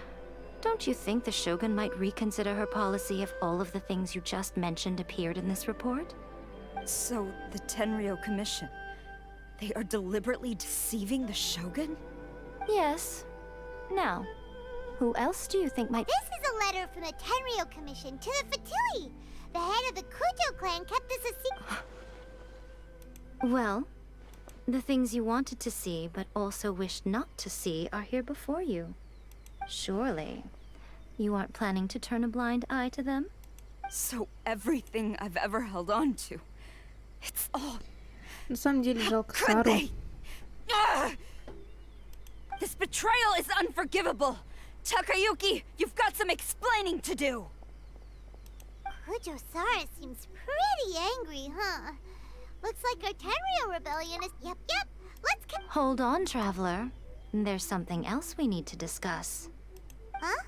Don't you think the Shogun might reconsider her policy if all of the things you just mentioned appeared in this report? So, the Tenryou Commission, they are deliberately deceiving the Shogun? Yes. Now, who else do you think might— This is a letter from the Tenryou Commission to the Fatui! The head of the Kujo clan kept this a secret. Well, the things you wanted to see, but also wished not to see, are here before you. Surely, you aren't planning to turn a blind eye to them? So everything I've ever held on to, it's all... На самом деле жалко Сару. This betrayal is unforgivable! Takayuki, you've got some explaining to do! Kujo-Sara seems pretty angry, huh? Looks like our Tenryou rebellion is... Yep. Let's... Hold on, Traveler. There's something else we need to discuss. Huh?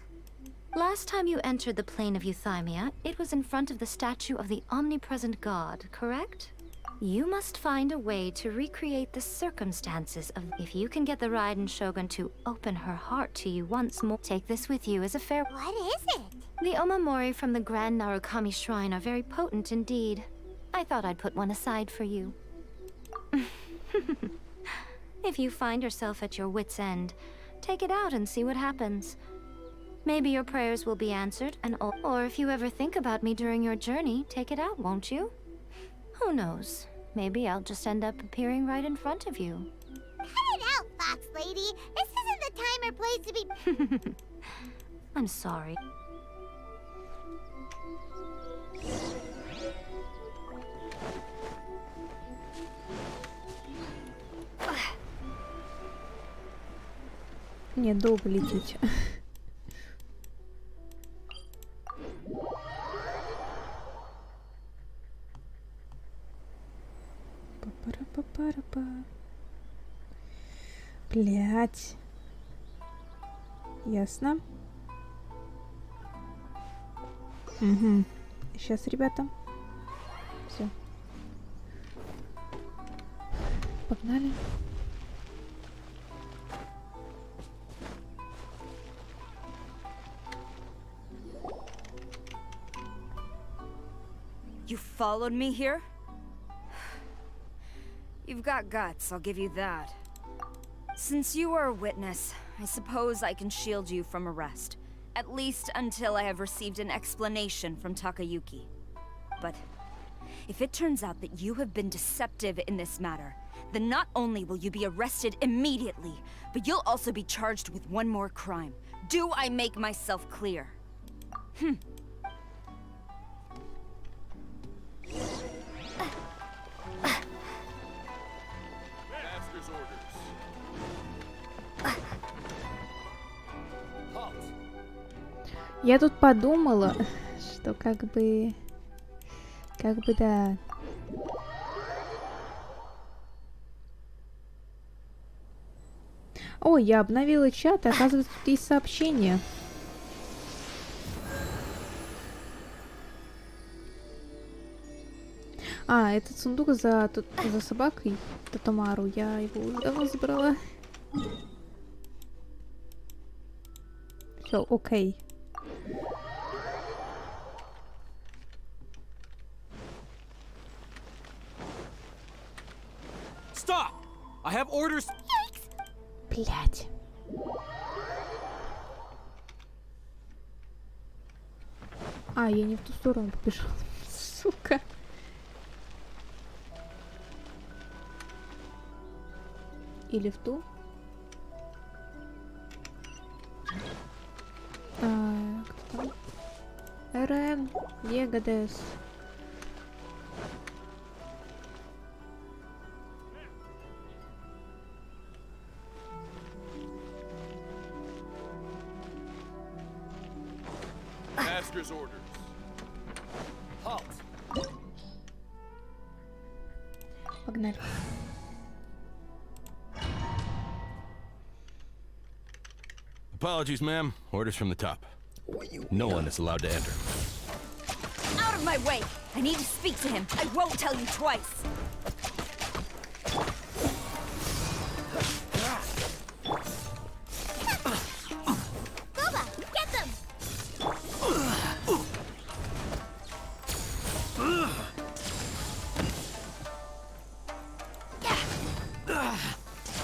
Last time you entered the plane of Euthymia, it was in front of the statue of the omnipresent god, correct? You must find a way to recreate the circumstances of... If you can get the Raiden Shogun to open her heart to you once more, take this with you as a fair... What is it? The Omamori from the Grand Narukami Shrine are very potent indeed. I thought I'd put one aside for you. If you find yourself at your wit's end, take it out and see what happens. Maybe your prayers will be answered, and or if you ever think about me during your journey, take it out, won't you? Who knows? Maybe I'll just end up appearing right in front of you. Cut it out, Fox Lady! This isn't the time or place to be... I'm sorry. Мне долго лететь. Па-пара-па-пара-па. Блять. Ясно. Угу. Сейчас, ребята. Все. Погнали. You followed me here? You've got guts, I'll give you that. Since you are a witness, I suppose I can shield you from arrest. At least until I have received an explanation from Takayuki. But if it turns out that you have been deceptive in this matter, then not only will you be arrested immediately, but you'll also be charged with one more crime. Do I make myself clear? Я тут подумала, что как бы да. О, я обновила чат, и оказывается, тут есть сообщение. А, этот сундук за собакой Татамару. Я его уже давно забрала. Все, окей. Stop! I have orders. Блять. А, я не в ту сторону побежала. Сука. Или в ту? Кто там? Реран, Егодес. Master's orders. Halt. Погнали. Apologies, ma'am. Orders from the top. No one is allowed to enter. Out of my way! I need to speak to him. I won't tell you twice. Boba, get them!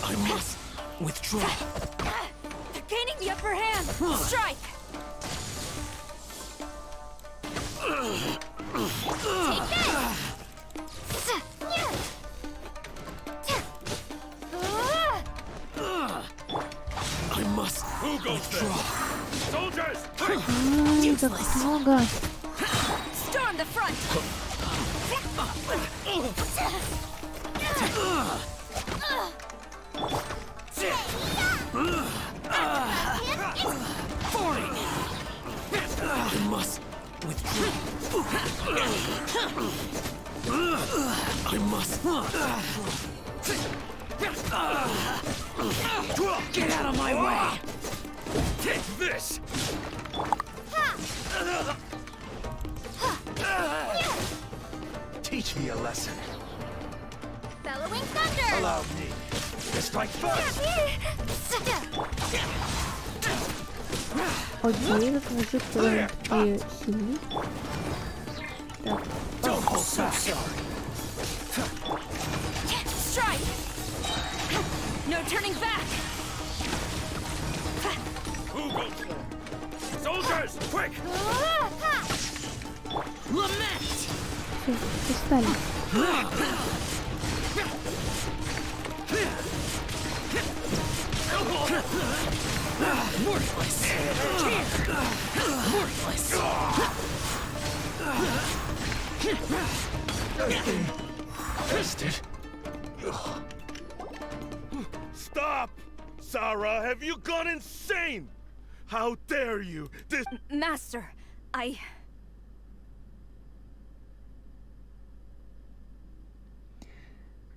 I must withdraw. They're gaining the upper hand. Strike! Take this! I must withdraw. Soldiers! Так много. Storm the front! I must withdraw. I must. Get out of my way! Take this! Teach me a lesson. Bellowing thunder! Allow me to strike first! Окей, этот мужик довольно-таки сильный. Так. Don't hold so sorry. Strike! No turning back! Who goes first? Soldiers, quick! Lament! Все, достали. Worthless! Worthless! Twisted. Stop! Sarah, have you gone insane? How dare you? This Master, I...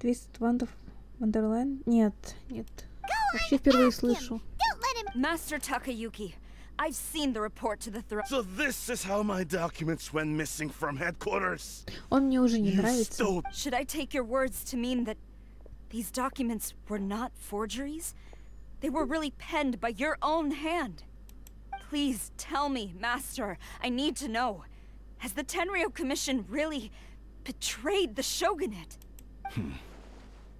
Twisted Wonderland? Нет, нет. Вообще впервые слышу. Master Takayuki, I've seen the report to the throne. So this is how my documents went missing from headquarters. Он мне уже не нравится. Should I take your words to mean that these documents were not forgeries? They were really penned by your own hand. Please tell me, Master. I need to know. Has the Tenryou Commission really betrayed the shogunate?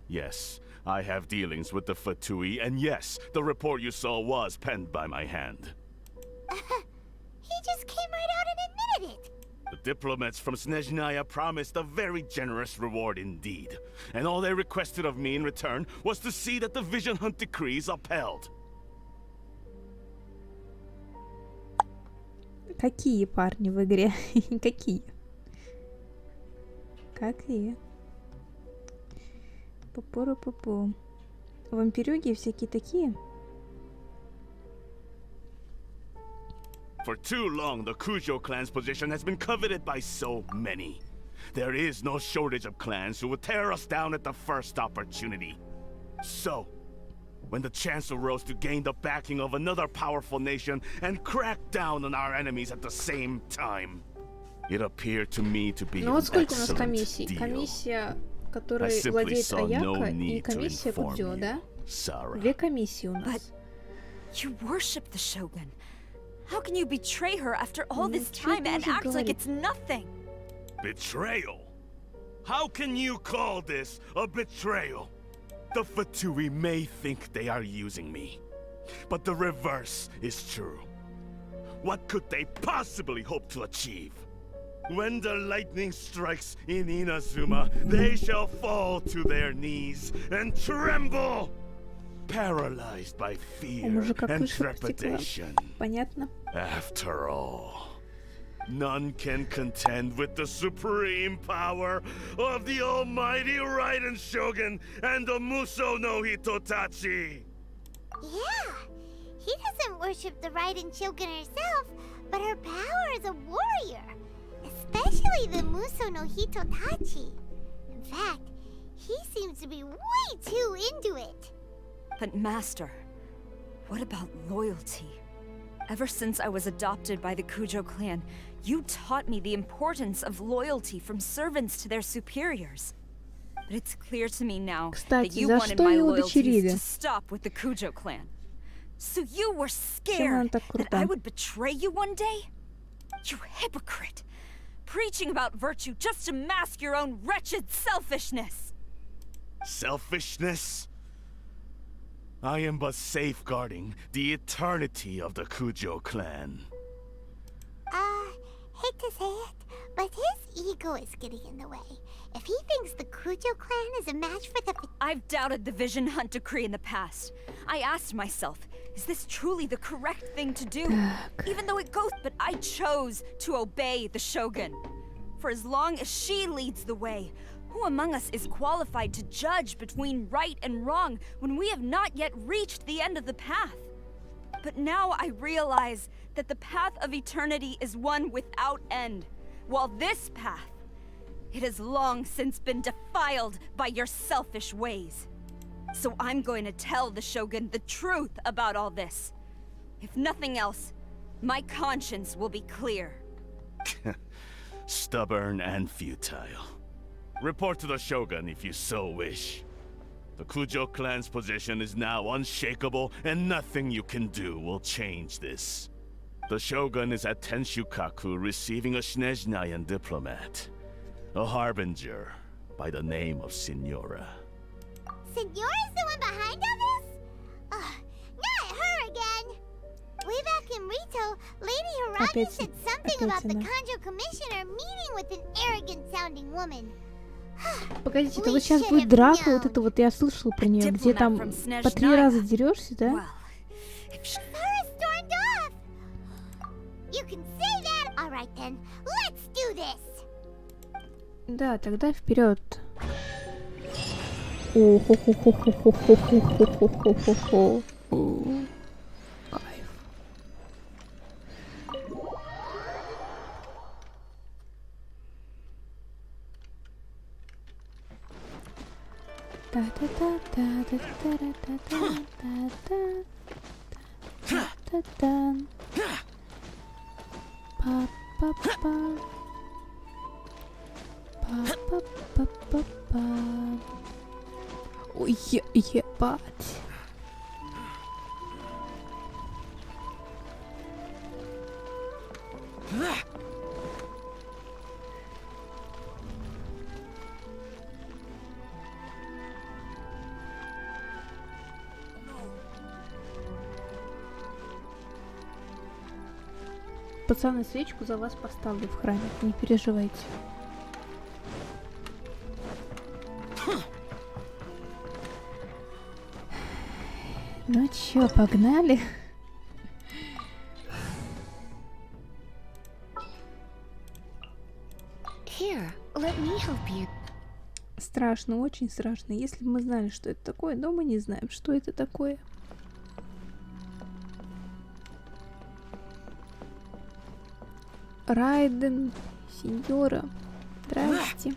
Yes, I have dealings with the Fatui, and yes, the report you saw was penned by my hand. He just came right out and admitted it. The diplomats from Snezhnaya promised a very generous reward indeed, and all they requested of me in return was to see that the Vision Hunt decree is upheld. Какие парни в игре? Какие? Какие? Пу-пу-ру-пу-пу. Вампирюги всякие такие. For too long, the Kujo clan's position has been coveted by so many. There is no shortage of clans who will tear us down at the first opportunity. So, when the chance arose to gain the backing of another powerful nation and crack down on our enemies at the same time, it appeared to me to be an excellent deal. Комиссия, которой владеет Аяка, и комиссия Кудзё, да? Две комиссии у нас. But you worship the Shogun. How can you betray her after all this time and act like it's nothing? Betrayal? How can you call this a betrayal? The Fatui may think they are using me, but the reverse is true. What could they possibly hope to achieve? When the lightning strikes in Inazuma, they shall fall to their knees and tremble, paralyzed by fear and trepidation. Понятно. After all, none can contend with the supreme power of the almighty Raiden Shogun and the Muso no Hitotachi. Yeah, he doesn't worship the Raiden Shogun herself, but her power as a warrior, especially the Muso no Hitotachi. In fact, he seems to be way too into it. But Master, what about loyalty? Ever since I was adopted by the Kujo clan, you taught me the importance of loyalty from servants to their superiors. But it's clear to me now that you wanted my loyalties to stop with the Kujo clan. So you were scared that I would betray you one day? You hypocrite! Preaching about virtue just to mask your own wretched selfishness! Selfishness? I am but safeguarding the eternity of the Kujo clan. Hate to say it, but his ego is getting in the way. If he thinks the Kujo clan is a match for the... I've doubted the Vision Hunt decree in the past. I asked myself, is this truly the correct thing to do? Even though it goes, but I chose to obey the Shogun. For as long as she leads the way, who among us is qualified to judge between right and wrong when we have not yet reached the end of the path? But now I realize that the path of eternity is one without end, while this path, it has long since been defiled by your selfish ways. So I'm going to tell the Shogun the truth about all this. If nothing else, my conscience will be clear. Stubborn and futile. Report to the Shogun if you so wish. The Kujo clan's position is now unshakable, and nothing you can do will change this. The Shogun is at Tenshukaku receiving a Snezhnayan diplomat. A harbinger by the name of Signora. Signora's the one behind all this? Not her again! Way back in Rito, Lady Hiragi said something about the Kanjo Commissioner meeting with an arrogant-sounding woman. Погодите, это вот сейчас будет драка, вот это вот я слышала про нее, где там по 3 раза дерешься, да? Да, тогда вперед. О-хо-хо-хо-хо-хо-хо-хо-хо-хо-хо-хо. Кайф. Па-па-па. Па-па-па-па-па. Ой, ебать. Пацаны, свечку за вас поставлю в храме, не переживайте. Ну чё, погнали? Here, let me help you. Страшно, очень страшно. Если бы мы знали, что это такое, но мы не знаем, что это такое. Райден, сеньора, здрасте.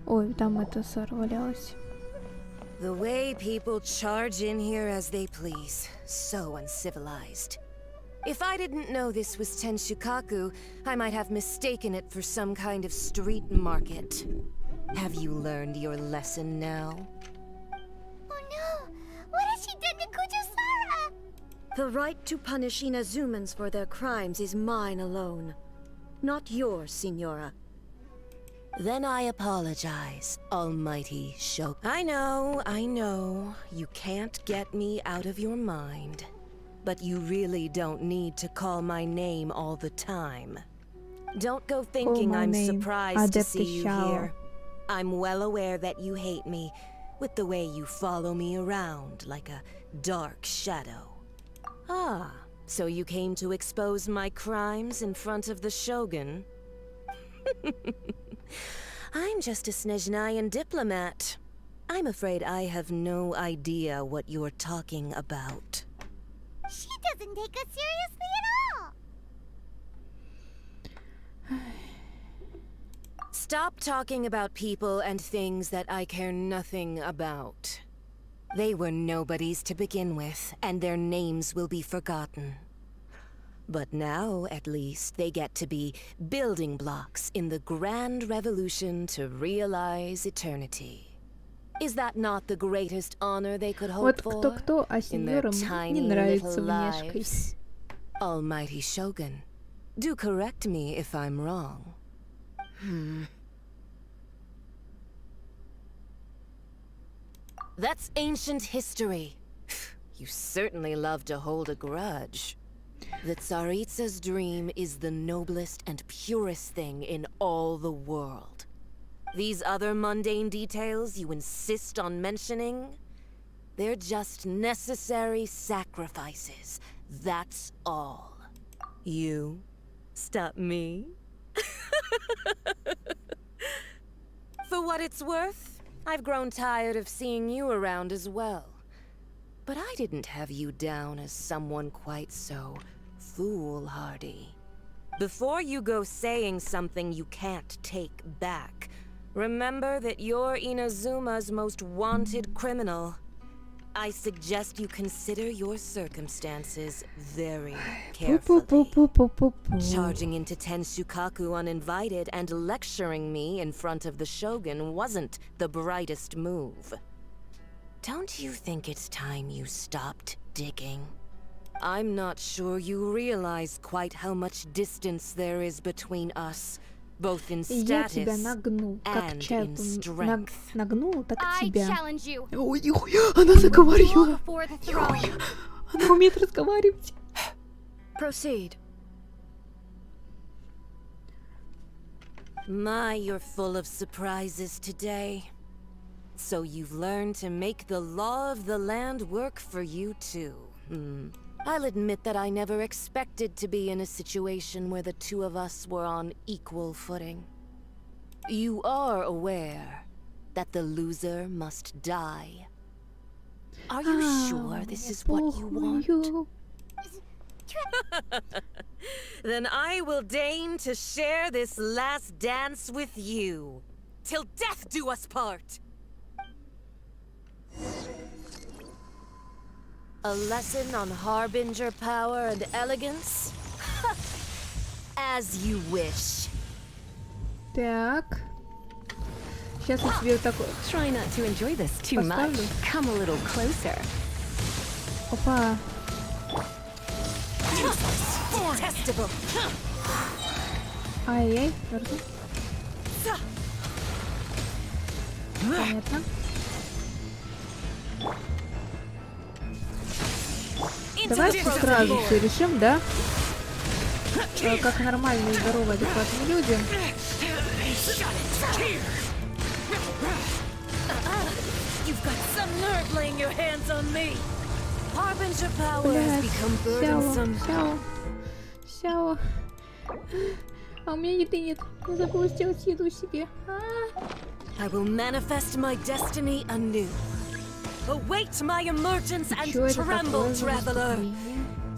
Ой, там это сорвалялось. The way people charge in here as they please, so uncivilized. If I didn't know this was Tenshukaku, I might have mistaken it for some kind of street market. Have you learned your lesson now? Oh no! What has she done to Kujo-Sara? The right to punish Inazumans for their crimes is mine alone. Not yours, Signora. Then I apologize, almighty Shogun. I know, you can't get me out of your mind. But you really don't need to call my name all the time. Don't go thinking I'm surprised to see you here. I'm well aware that you hate me, with the way you follow me around like a dark shadow. Ah, so you came to expose my crimes in front of the Shogun? I'm just a Snezhnayan diplomat. I'm afraid I have no idea what you're talking about. She doesn't take us seriously at all. Stop talking about people and things that I care nothing about. They were nobodies to begin with, and their names will be forgotten. But now, at least, they get to be building blocks in the grand revolution to realize eternity. Is that not the greatest honor they could hope for? Кто-кто, а сеньорам не нравится внешкой. Almighty Shogun, do correct me if I'm wrong. That's ancient history. You certainly love to hold a grudge. The Tsaritsa's dream is the noblest and purest thing in all the world. These other mundane details you insist on mentioning, they're just necessary sacrifices. That's all. You stop me? For what it's worth, I've grown tired of seeing you around as well. But I didn't have you down as someone quite so foolhardy. Before you go saying something you can't take back, remember that you're Inazuma's most wanted criminal. I suggest you consider your circumstances very carefully. Charging into Tenshukaku uninvited and lecturing me in front of the Shogun wasn't the brightest move. Don't you think it's time you stopped digging? I'm not sure you realize quite how much distance there is between us, both in status and in strength. Нагнула, так и тебя. I challenge you. Ой, нихуя, она заговорила. Нихуя, она умеет разговаривать. Proceed. My, you're full of surprises today. So you've learned to make the law of the land work for you too. I'll admit that I never expected to be in a situation where the two of us were on equal footing. You are aware that the loser must die. Are you sure this is what you want? Then I will deign to share this last dance with you. Till death do us part! A lesson on harbinger power and elegance? As you wish. Так. Сейчас я тебе вот такой. Try not to enjoy this too much. Come a little closer. Опа. Detestable. Ай-яй, верну. Понятно. Давай сразу все решим, да? Как нормальные, здоровые, адекватные люди. Сяо. А у меня еды нет. Я забыла сделать еду себе. I will manifest my destiny anew. Await my emergence and tremble, traveler.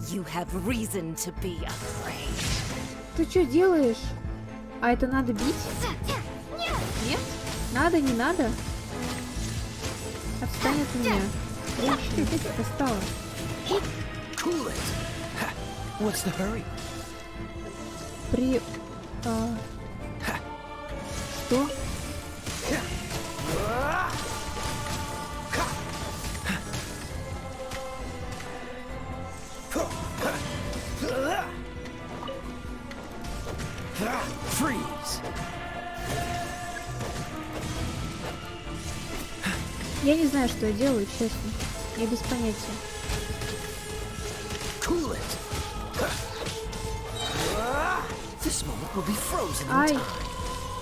You have reason to be afraid. Ты что делаешь? А это надо бить? Нет? Надо, не надо? Отстань от меня. Женщина, достала. Cool it. What's the hurry? Что? Freeze. Я не знаю, что я делаю, честно. Я без понятия. Cool it. This moment will be frozen in Ай, time.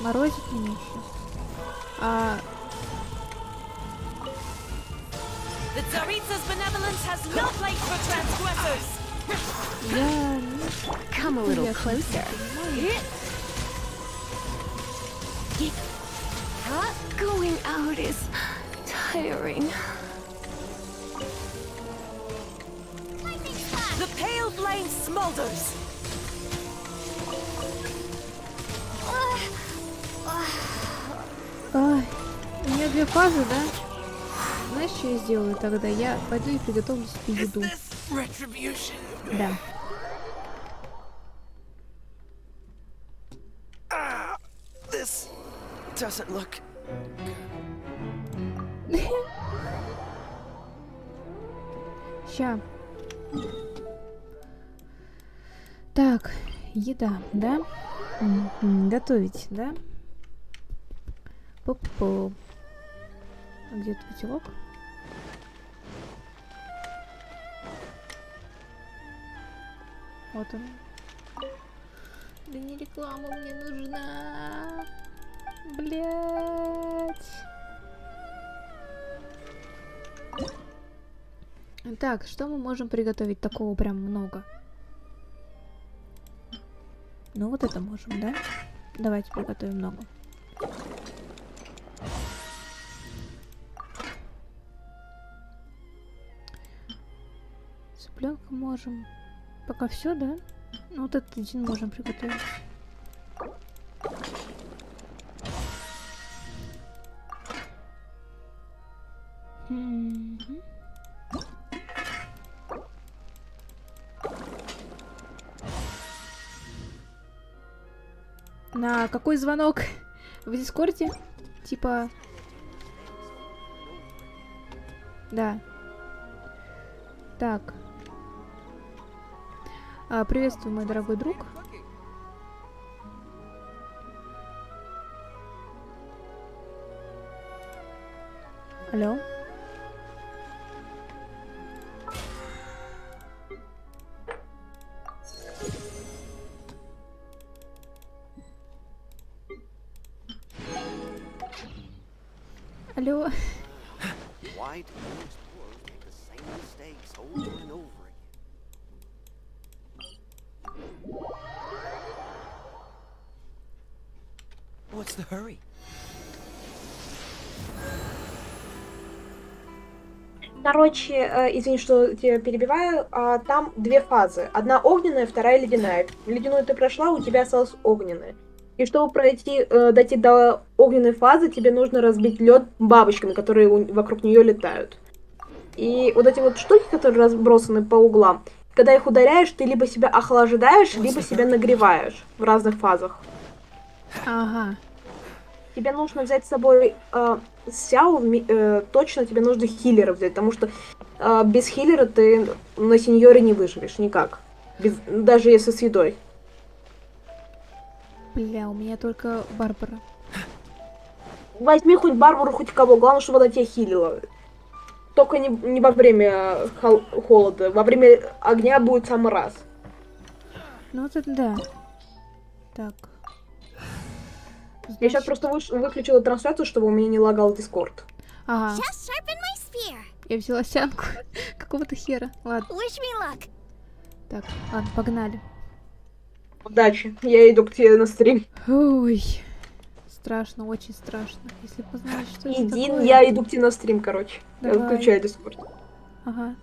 морозит меня еще. The Tsaritsa's benevolence has no place for transgressors. Come a little closer. Going out is tiring. Lightning flash! The pale flame smolders. Ай, у меня 2 фазы, да? Знаешь, что я сделаю тогда? Я пойду и приготовлю себе еду. Да. This doesn't look. Ща. Так, еда, да? Готовить, да? Поп-поп. А где тут котелок? Вот он. Да не реклама мне нужна. Блять. Так, что мы можем приготовить такого прям много? Ну вот это можем, да? Давайте приготовим много. Цыпленка можем. Пока все, да? Ну вот этот один можем приготовить. На какой звонок? В Дискорде? Типа... Да. Так. Приветствую, мой дорогой друг. Алло. Алло. Why do you explorers make the same mistakes over and over again? What's the hurry? Короче, извини, что тебя перебиваю, там 2 фазы. Одна огненная, вторая ледяная. Ледяную ты прошла, у тебя осталась огненная. И чтобы дойти до огненной фазы, тебе нужно разбить лед бабочками, которые вокруг нее летают. И вот эти вот штуки, которые разбросаны по углам, когда их ударяешь, ты либо себя охлаждаешь, либо себя нагреваешь в разных фазах. Ага. Тебе нужно взять с собой Сяо, точно тебе нужно хиллера взять, потому что без хиллера ты на сеньоре не выживешь никак. Даже если с едой. Бля, у меня только Барбара. Возьми хоть Барбару, хоть кого. Главное, чтобы она тебя хилила. Только не во время холода. Во время огня будет самый раз. Ну это да. Так. Я сейчас просто выключила трансляцию, чтобы у меня не лагал Дискорд. Ага. Я взяла сянку. Какого-то хера. Ладно. Так, ладно, погнали. Удачи. Я иду к тебе на стрим. Ой. Страшно, очень страшно. Если познать, что это такое. Я иду к тебе на стрим, короче. Давай. Я выключаю Дискорд. Ага.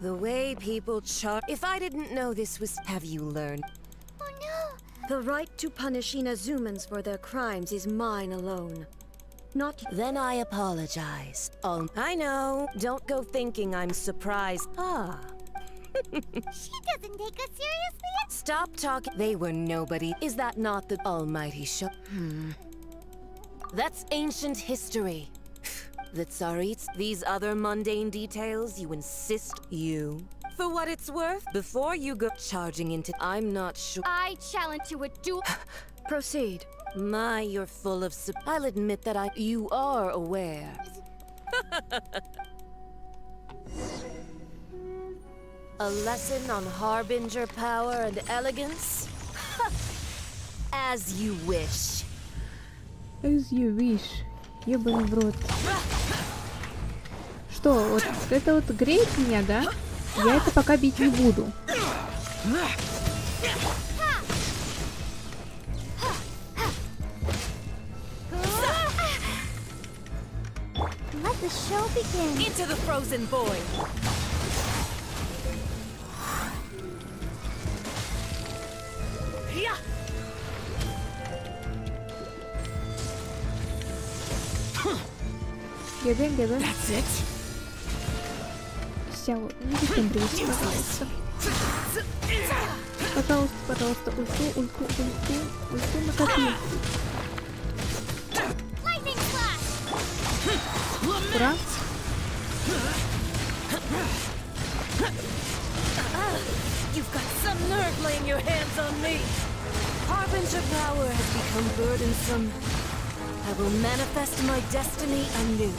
The way people chart. If I didn't know this was, have you learned? Oh no! The right to punish Inazumans for their crimes is mine alone. Not. Then I apologize. I know. Don't go thinking I'm surprised. She doesn't take us seriously. Stop talking. They were nobody. Is that not the almighty show? That's ancient history. The Tsarits, these other mundane details, you insist you. For what it's worth, before you go charging into, I'm not sure. I challenge you a duel. Proceed. My, you're full of I'll admit that you are aware. A lesson on harbinger power and elegance? As you wish. As you wish. Ебаный в рот. Что, вот это вот греет меня, да? Я это пока бить не буду. Let the show begin. Into the frozen void. Бегаем, бегаем. Сяо, не зачем привести, пожалуйста. Пожалуйста, пожалуйста, ульту накопи. Ура. You've got some nerve laying your hands on me. Harbinger power has become burdensome. I will manifest my destiny anew.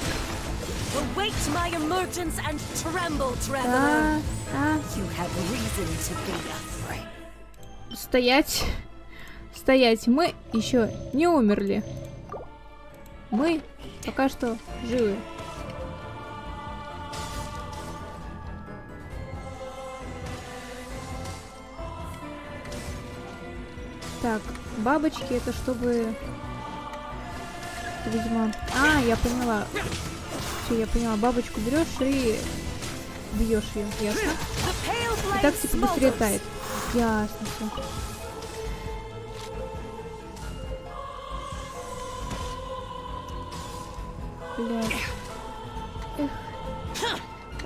Await my emergence and tremble, traveler. You have reason to be afraid. Стоять. Стоять. Мы еще не умерли. Мы пока что живы. Так, бабочки это чтобы... Видимо... А, я поняла. Все, я поняла. Бабочку берешь и бьешь ее. Ясно? И так типа быстрее тает. Ясно все. Блядь.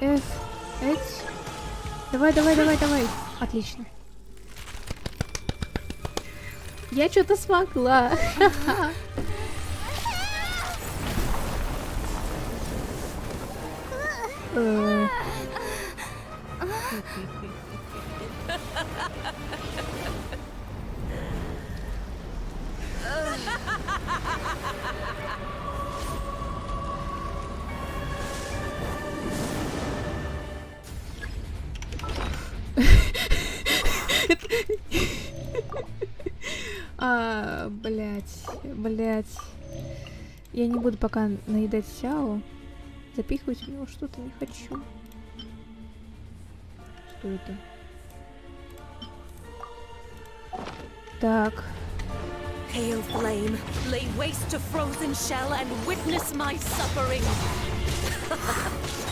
Эх. Давай. Отлично. Я что-то смогла. Блять. Я не буду пока наедать Сяо. Запихивать в него что-то не хочу. Что это? Так. Pale flame, lay waste to frozen shell and witness my suffering.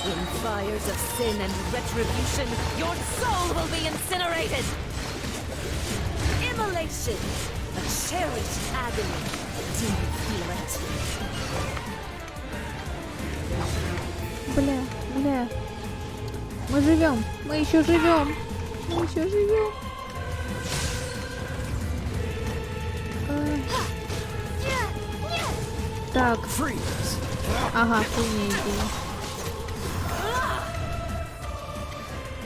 In fires of sin and retribution, your soul will be incinerated. Immolation, a cherished agony. Do you feel it? Бля. Мы живем. Мы еще живем. Так. Ага, хуйня идея.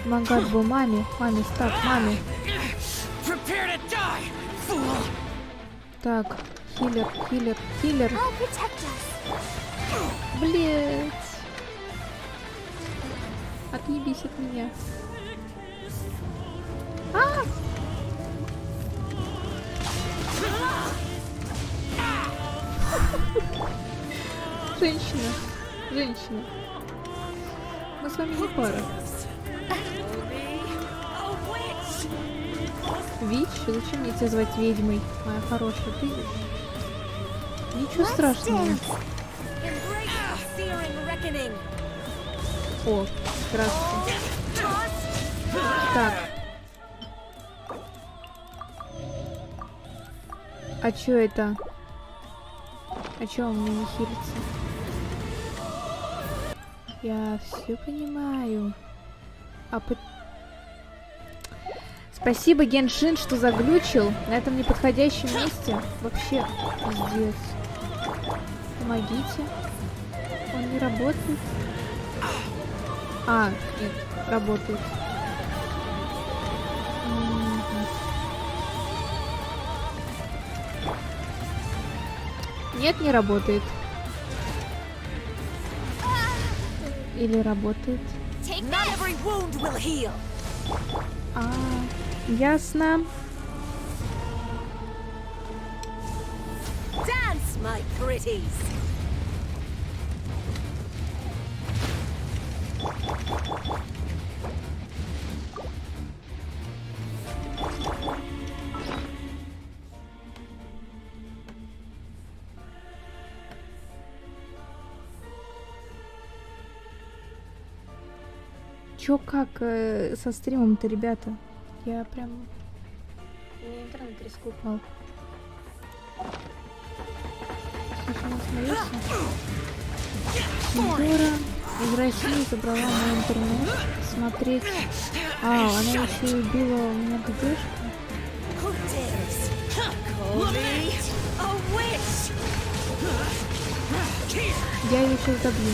Магад был маме. Маме, стоп, маме. Так, хиллер. Блять. Отъебись от меня. Женщина. Мы с вами не пара. Вич? Зачем мне тебя звать ведьмой? Моя хорошая, ты видишь? Ничего страшного. О, здравствуйте. Так. А чё это? А чё он мне не хилится? Я все понимаю. Спасибо, Геншин, что заглючил на этом неподходящем месте. Вообще, пиздец. Помогите. Он не работает. А, нет, работает. Нет, не работает. Или работает. А, ясно. Dance, my pretties. Чё, как со стримом-то, ребята? Я прям... Мне интернет рискнул. Слушай, он смеется. Дура из России забрала мой интернет. Смотреть. Она еще и убила у меня ГГшку. Я ее сейчас добью.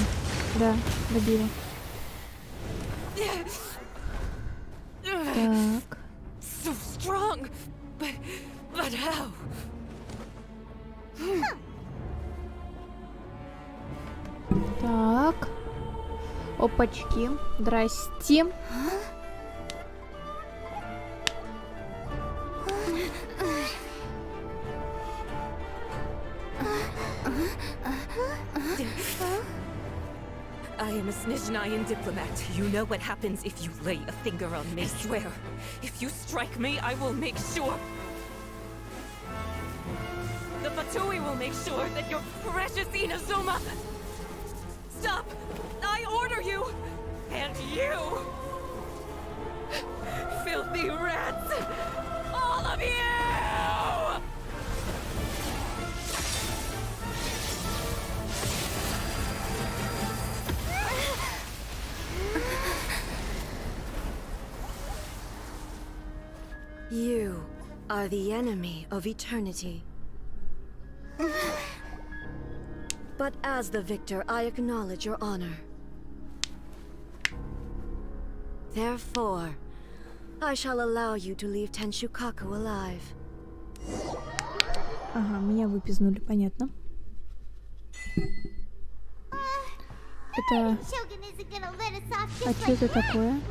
Да, добила. Так. So strong, but how? Так. Опачки. Здрасте. I am a Snezhnayan diplomat. You know what happens if you lay a finger on me, swear. If you strike me, I will make sure. The Fatui will make sure that your precious Inazuma... Stop! I order you! And you! Filthy rats! All of you! You are the enemy of eternity. But as the victor, I acknowledge your honor. Therefore, I shall allow you to leave Tenshukaku alive. Ага, меня выпизнули, понятно. Это... А что это такое?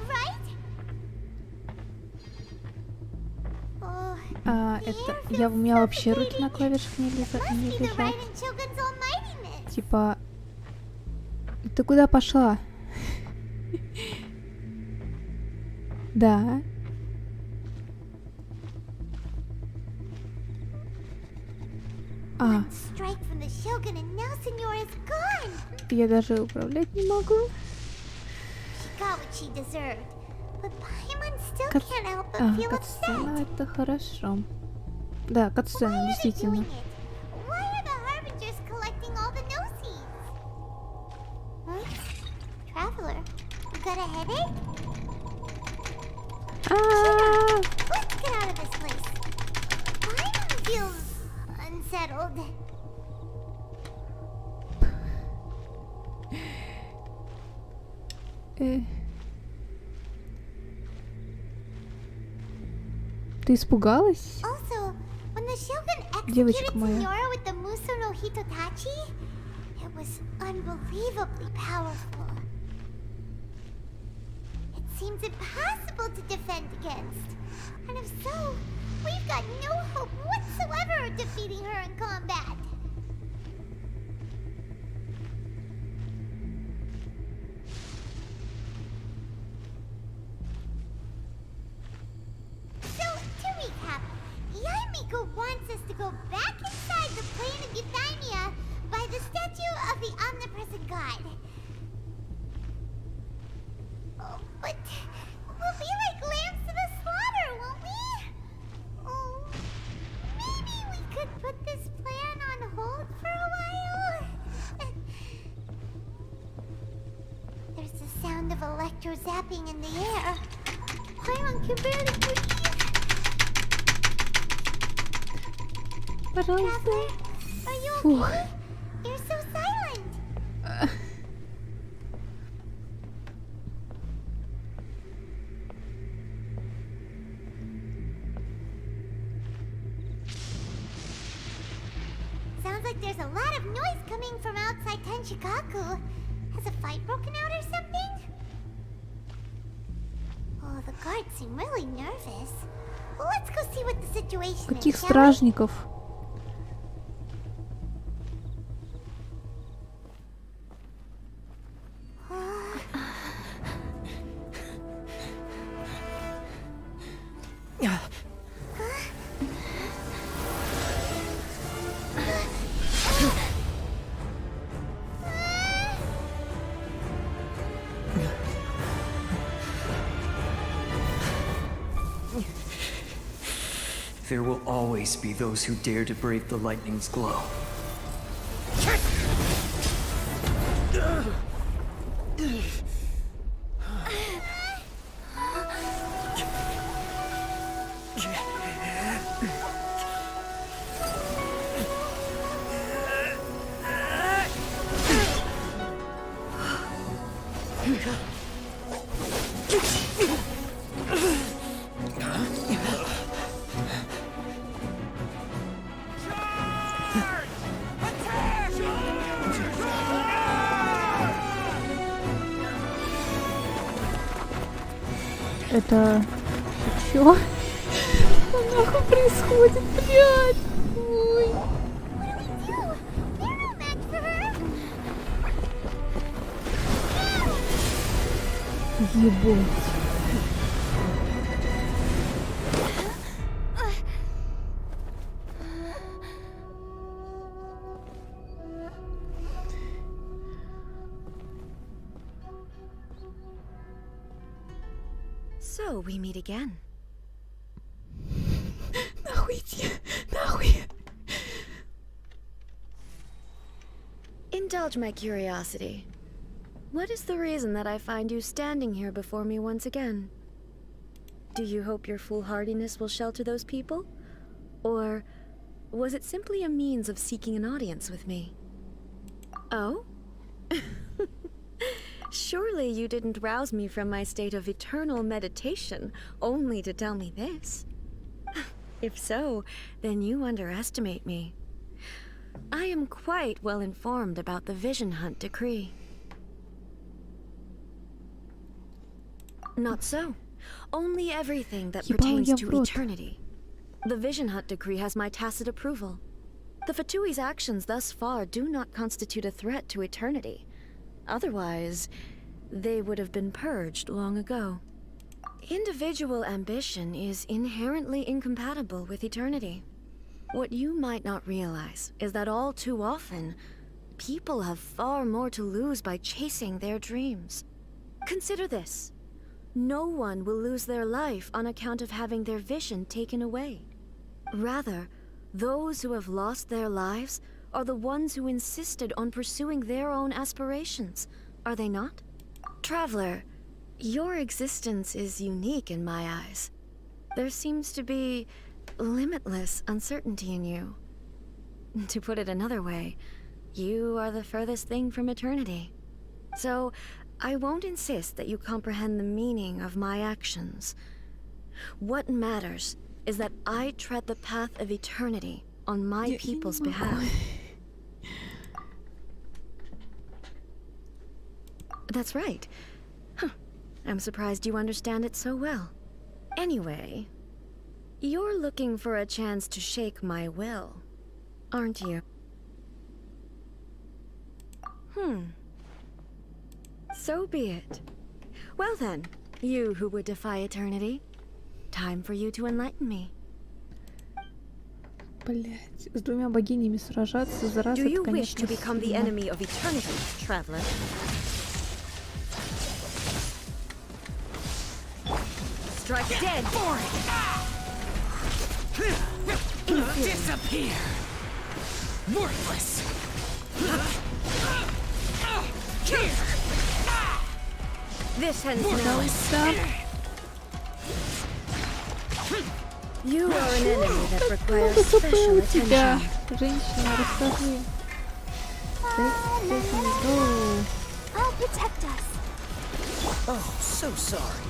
Это... У меня вообще руки на клавишах не лежат. Типа... Ты куда пошла? Да. Я даже управлять не могу. Катсцена, это хорошо. Да, катсцена, действительно. Ты испугалась? Девочка моя. Seems impossible to defend against. And if so, we've got no hope whatsoever of defeating her in combat. So, to recap, Yaimiko wants us to go back inside the plane of Euthymia by the statue of the omnipresent god. But we'll be like lambs to the slaughter, won't we? Oh, maybe we could put this plan on hold for a while? There's the sound of electro-zapping in the air. Paimon can barely breathe. Traveler, are you okay? You're so silent. Sounds like there's a lot of noise coming from outside Tenshukaku. Has a fight broken out or something? Oh, the guards seem really nervous. Well, let's go see what the situation Каких is, shall стражников? There will always be those who dare to brave the lightning's glow. Это... Чё? Что нахуй происходит, блядь? Ой. Ебать. So we meet again. Нахуй иди, нахуй. Indulge my curiosity. What is the reason that I find you standing here before me once again? Do you hope your foolhardiness will shelter those people? Or was it simply a means of seeking an audience with me? Oh? Surely you didn't rouse me from my state of eternal meditation only to tell me this. If so, then you underestimate me. I am quite well informed about the Vision Hunt decree. Not so. Only everything that pertains to eternity. The Vision Hunt decree has my tacit approval. The Fatui's actions thus far do not constitute a threat to eternity. Otherwise, they would have been purged long ago. Individual ambition is inherently incompatible with eternity. What you might not realize is that all too often, people have far more to lose by chasing their dreams. Consider this. No one will lose their life on account of having their vision taken away. Rather, those who have lost their lives are the ones who insisted on pursuing their own aspirations, are they not? Traveler, your existence is unique in my eyes. There seems to be limitless uncertainty in you. To put it another way, you are the furthest thing from eternity. So, I won't insist that you comprehend the meaning of my actions. What matters is that I tread the path of eternity on my people's behalf. That's right. Huh. I'm surprised you understand it so well. Anyway, you're looking for a chance to shake my will, aren't you? So be it. Well then, you who would defy eternity, time for you to enlighten me. Блять, с двумя богинями сражаться за раз, Do you это, wish конечно, to become the enemy of eternity, traveler? Strike dead! Disappear! Worthless! Here! This ends now. You are an enemy that requires special attention. Женщина, расскажи. I'll protect us. Oh, so sorry.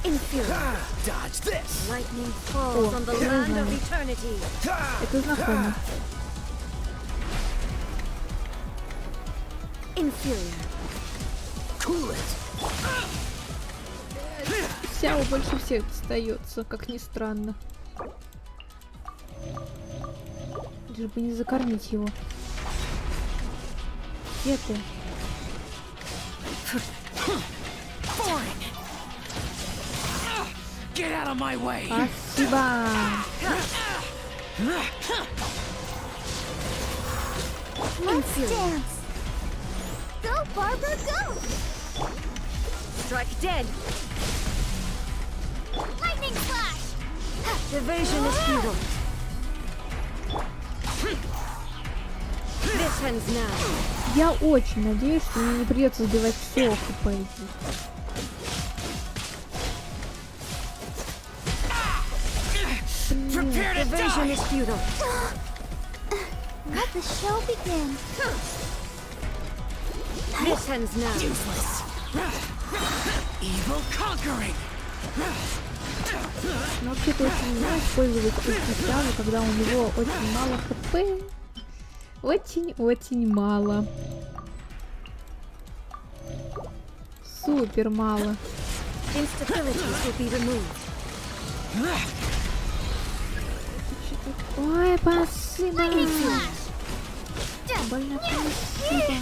Inferior. Dodge this. Lightning falls on the land of eternity. Это знакомо. Inferior. Cool it. Сяо больше всех достается, как ни странно. Лишь бы не закормить его. Где ты? Get out of my way. Спасибо. Let's dance. Go, Barbara, go! Strike dead. Lightning flash. Evasion is futile. This ends now. Я очень надеюсь, что мне не придется сбивать все хп. Evasion is futile. Let the show begin. This ends now. Useless. Evil conquering. Но вообще-то очень не использовать специально, когда у него очень мало хп. Очень-очень мало. Супер мало. Ой, спасибо. Больно спасибо.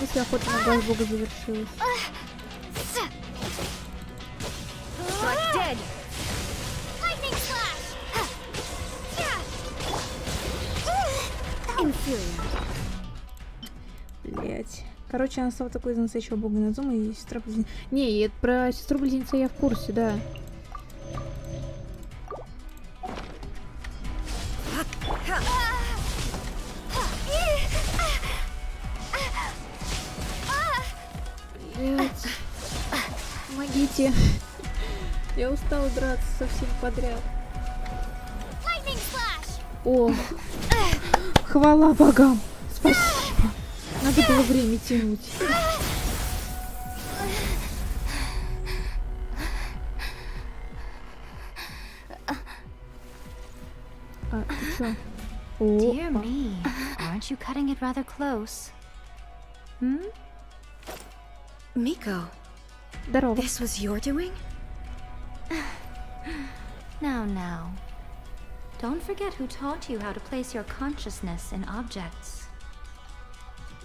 Если охота на глаз бога завершилась. Блять. Короче, она стала такой из настоящего бога Инадзумы и сестра близнеца. Не, про сестру близнеца я в курсе, да. Блять. Помогите. Я устала драться со всеми подряд. О, хвала богам. Спасибо. Надо было время тянуть. А, ты чё? Dear me, aren't you cutting it rather close? Hmm? Miko. Здорово. This was your doing? Now. Don't forget who taught you how to place your consciousness in objects.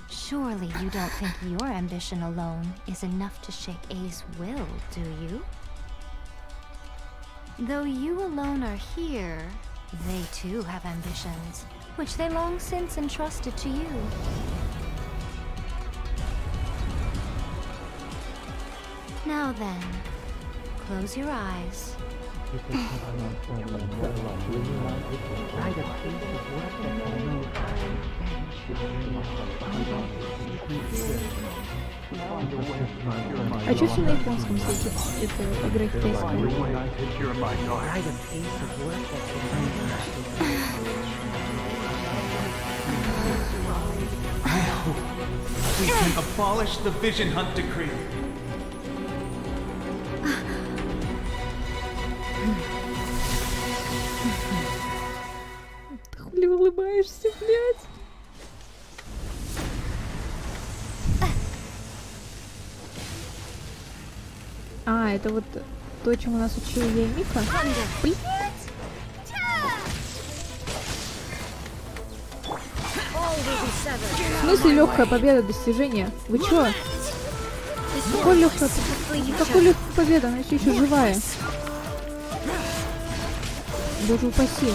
Surely you don't think your ambition alone is enough to shake A's will, do you? Though you alone are here, they too have ambitions, which they long since entrusted to you. Now then, close your eyes. А чё все на японском языке? Это игра китайская. We can abolish the Vision Hunt Decree. Ты хули улыбаешься, блядь? А, это вот то, чему нас учила я и Мика. Блядь! В смысле легкая победа, достижение? Вы чё? Какой легкая победа? Она все еще живая. Боже упаси.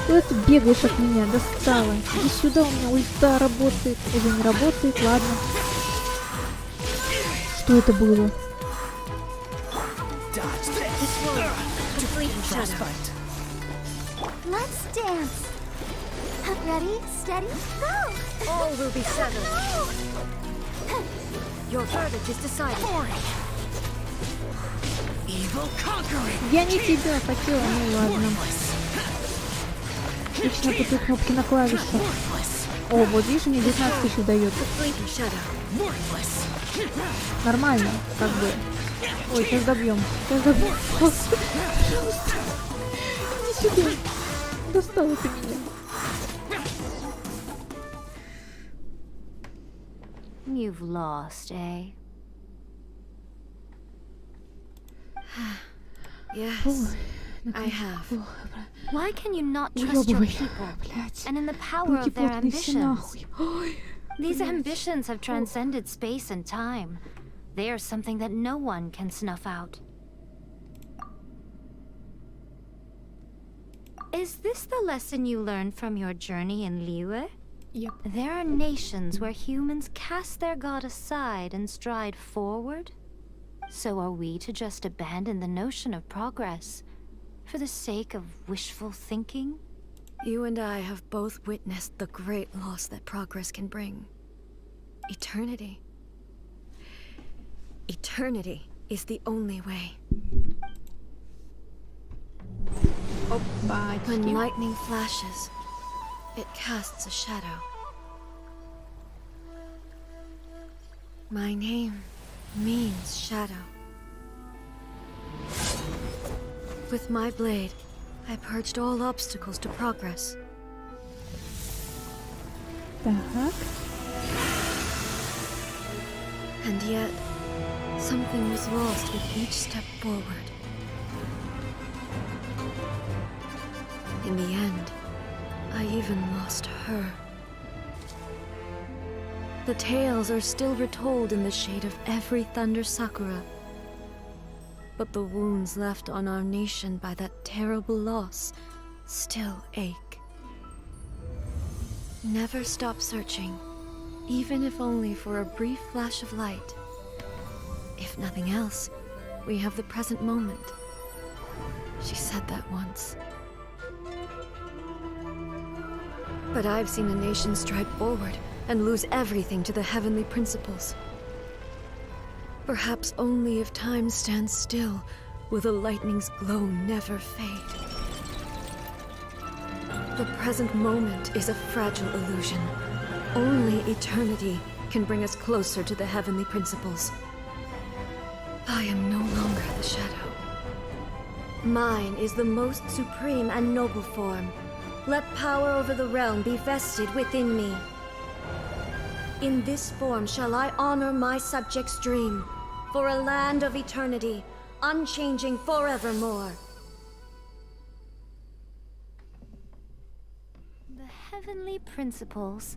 Куда ты бегаешь от меня? Достала. Иди сюда, у меня ульта работает. Уже не работает, ладно. Что это было? Let's dance. Ready, steady, go. All will be severed. Your verdict is decided. Evil conquering. Я не тебя хотела, ну ладно. Лично путаю кнопки на клавишах. О, вот видишь, мне 19 тысяч дает. Нормально, как бы. Ой, сейчас добьем. Пожалуйста. Иди сюда. Достала ты меня. You've lost, eh? Yes, I have. Why can you not trust your people and in the power of their ambitions? These ambitions have transcended space and time. They are something that no one can snuff out. Is this the lesson you learned from your journey in Liyue? Yep. There are nations where humans cast their god aside and stride forward. So are we to just abandon the notion of progress for the sake of wishful thinking? You and I have both witnessed the great loss that progress can bring. Eternity. Eternity is the only way. When lightning flashes, it casts a shadow. My name means shadow. With my blade, I purged all obstacles to progress. Так. And yet, something was lost with each step forward. In the end, I even lost her. The tales are still retold in the shade of every Thunder Sakura. But the wounds left on our nation by that terrible loss still ache. Never stop searching, even if only for a brief flash of light. If nothing else, we have the present moment. She said that once. But I've seen a nation stride forward and lose everything to the heavenly principles. Perhaps only if time stands still will the lightning's glow never fade. The present moment is a fragile illusion. Only eternity can bring us closer to the heavenly principles. I am no longer the shadow. Mine is the most supreme and noble form. Let power over the realm be vested within me. In this form shall I honor my subjects' dream, for a land of eternity, unchanging forevermore. The heavenly principles.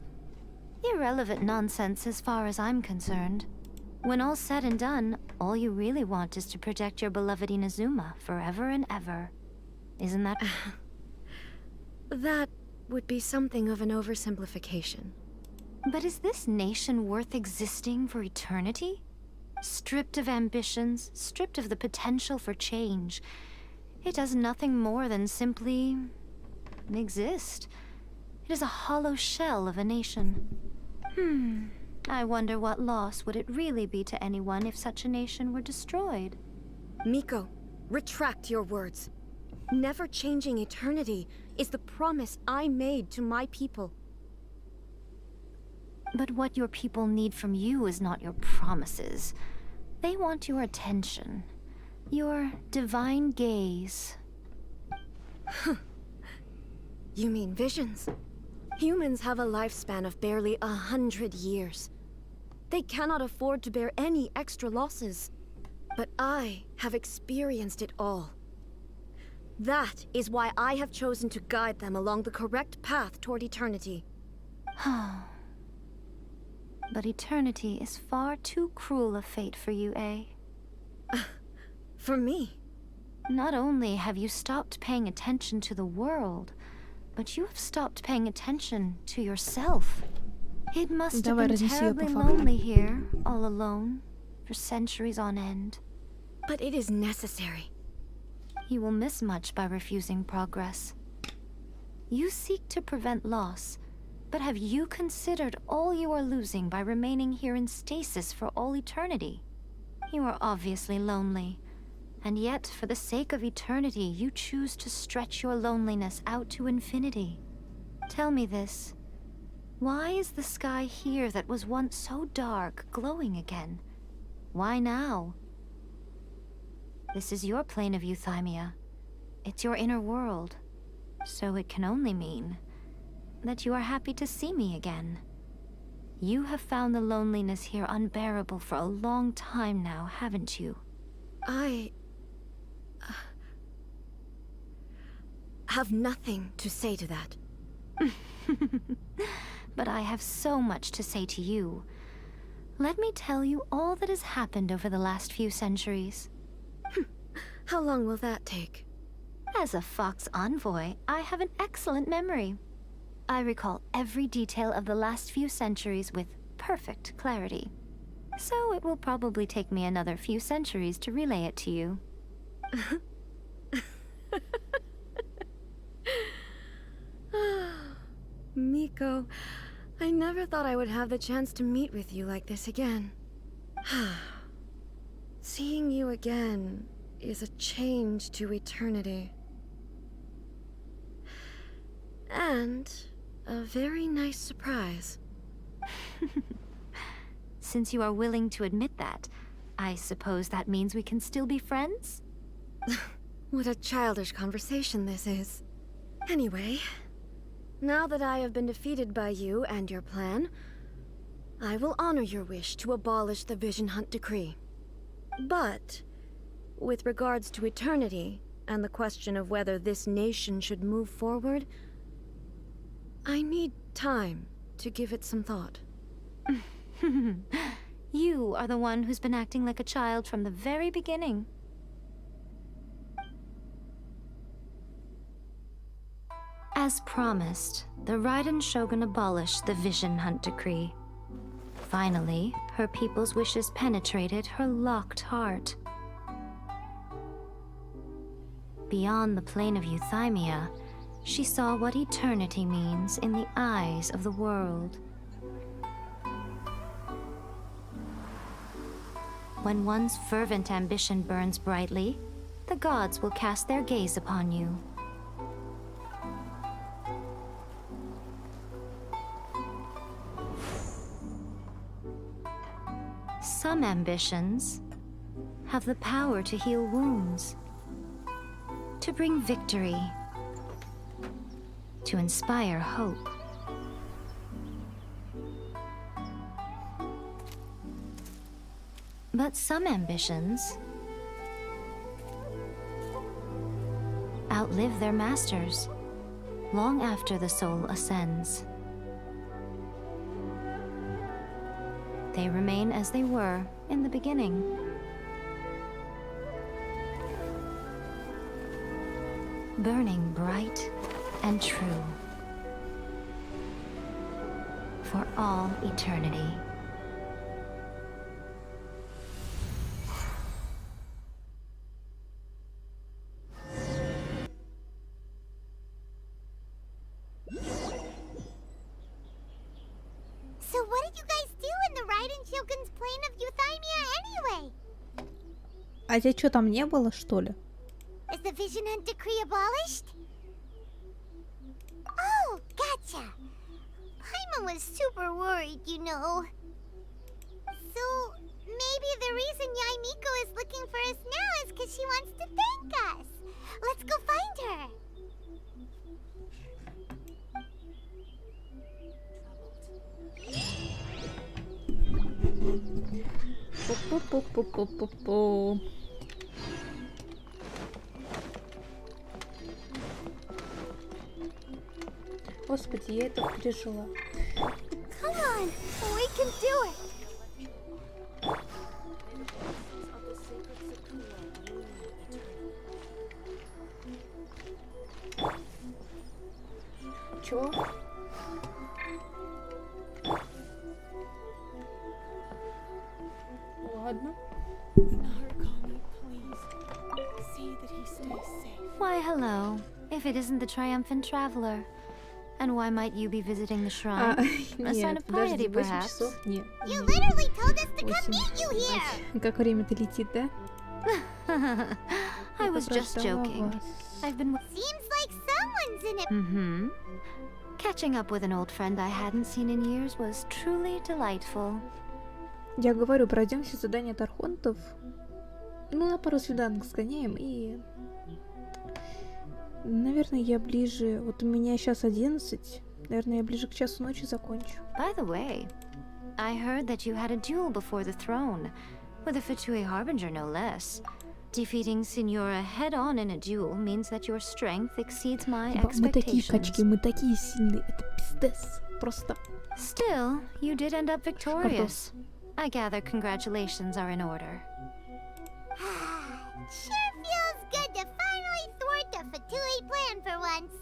Irrelevant nonsense as far as I'm concerned. When all's said and done, all you really want is to protect your beloved Inazuma forever and ever. Isn't that... That would be something of an oversimplification. But is this nation worth existing for eternity? Stripped of ambitions, stripped of the potential for change, it does nothing more than simply... exist. It is a hollow shell of a nation. I wonder what loss would it really be to anyone if such a nation were destroyed? Miko, retract your words. Never changing eternity is the promise I made to my people. But what your people need from you is not your promises. They want your attention. Your divine gaze. You mean visions? Humans have a lifespan of barely 100 years. They cannot afford to bear any extra losses. But I have experienced it all. That is why I have chosen to guide them along the correct path toward eternity. But eternity is far too cruel a fate for you, eh? For me? Not only have you stopped paying attention to the world, but you have stopped paying attention to yourself. It must have been terribly lonely here, all alone, for centuries on end. But it is necessary. You will miss much by refusing progress. You seek to prevent loss, but have you considered all you are losing by remaining here in stasis for all eternity? You are obviously lonely, and yet for the sake of eternity you choose to stretch your loneliness out to infinity. Tell me this. Why is the sky here that was once so dark glowing again? Why now? This is your plane of euthymia. It's your inner world. So it can only mean that you are happy to see me again. You have found the loneliness here unbearable for a long time now, haven't you? I... have nothing to say to that. But I have so much to say to you. Let me tell you all that has happened over the last few centuries. How long will that take? As a Fox envoy, I have an excellent memory. I recall every detail of the last few centuries with perfect clarity. So it will probably take me another few centuries to relay it to you. Miko, I never thought I would have the chance to meet with you like this again. Seeing you again is a change to eternity. And a very nice surprise. Since you are willing to admit that, I suppose that means we can still be friends? What a childish conversation this is. Anyway, now that I have been defeated by you and your plan, I will honor your wish to abolish the Vision Hunt Decree. But, with regards to eternity, and the question of whether this nation should move forward, I need time to give it some thought. You are the one who's been acting like a child from the very beginning. As promised, the Raiden Shogun abolished the Vision Hunt Decree. Finally, her people's wishes penetrated her locked heart. Beyond the plane of euthymia, she saw what eternity means in the eyes of the world. When one's fervent ambition burns brightly, the gods will cast their gaze upon you. Some ambitions have the power to heal wounds, to bring victory, to inspire hope. But some ambitions outlive their masters long after the soul ascends. They remain as they were in the beginning. Burning bright and true for all eternity. So what did you guys do in the Raiden Shogun's plane of euthymia anyway? А тебя что, там не было, что ли? Is the Vision Hunt Decree abolished? Oh, gotcha. Paimon was super worried, you know. So, maybe the reason Yae Miko is looking for us now is because she wants to thank us. Let's go find her. Пу-пу-пу-пу-пу-пу-пу. Господи, я это пережила. Come on, we can do it. Чё? Ладно. Why, hello. If it isn't the triumphant traveler. And why might you be visiting the shrine? A sign of piety, perhaps? You literally told us to come meet you here. Как время-то летит, да? I was just joking. I've been... Seems like someone's in it. Mm-hmm. Catching up with an old friend I hadn't seen in years was truly delightful. Я говорю, пройдем все задания от архонтов. Ну, на пару свиданок сгоняем и... Наверное, я ближе... Вот у меня сейчас 11. Наверное, я ближе к часу ночи закончу. By the way, I heard that you had a duel before the throne. With a Fatui Harbinger, no less. Defeating Signora head-on in a duel means that your strength exceeds my expectations. Мы такие качки, мы такие сильные. Это пиздец. Просто... Still, you did end up victorious. I gather congratulations are in order. Sure feels good to finally thwart the Fatui plan for once.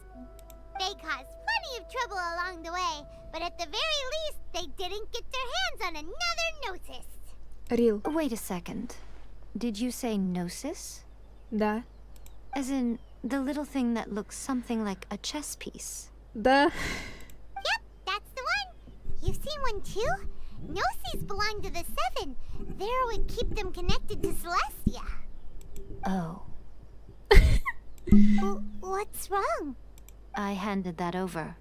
They caused plenty of trouble along the way, but at the very least, they didn't get their hands on another Gnosis. Real. Wait a second. Did you say Gnosis? Да. As in, the little thing that looks something like a chess piece? Да. Yep, that's the one. You've seen one too? Gnosis belong to the Seven. There would keep them connected to Celestia. Oh. What's wrong? I handed that over.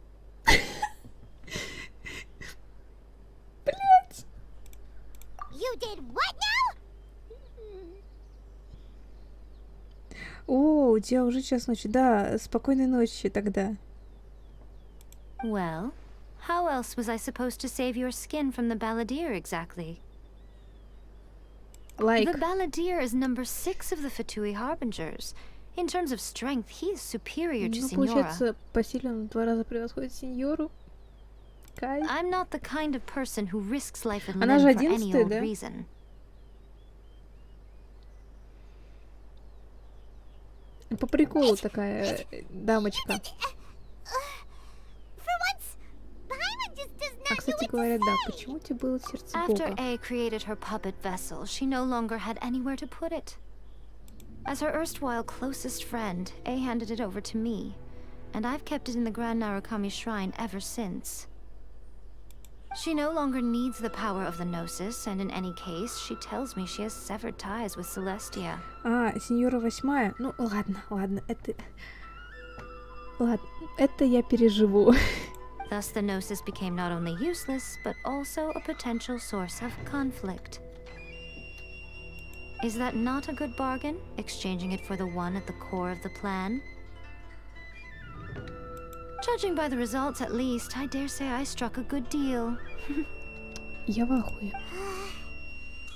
Блять. You did what now? О, тебя уже час ночи. Да, спокойной ночи тогда. Well, how else was I supposed to save your skin from the balladeer exactly? Like. The balladeer is number 6 of the Fatui Harbingers. In terms of strength, he is superior to Signora. Получается, по силе он в 2 раза превосходит Синьору. Кайф. I'm not the kind of person who risks life and limb for any old reason. По приколу такая дамочка. А, кстати говоря, да, почему тебе было сердце Бога? After A created her puppet vessel, she no longer had anywhere to put it. As her erstwhile closest friend, A handed it over to me, and I've kept it in the Grand Narukami Shrine ever since. She no longer needs the power of the Gnosis, and in any case, she tells me she has severed ties with Celestia. А, Синьора 8. Ну, ладно, это я переживу. Thus, the Gnosis became not only useless, but also a potential source of conflict. Is that not a good bargain, exchanging it for the one at the core of the plan? Judging by the results, at least, I dare say I struck a good deal. Я в ахуе.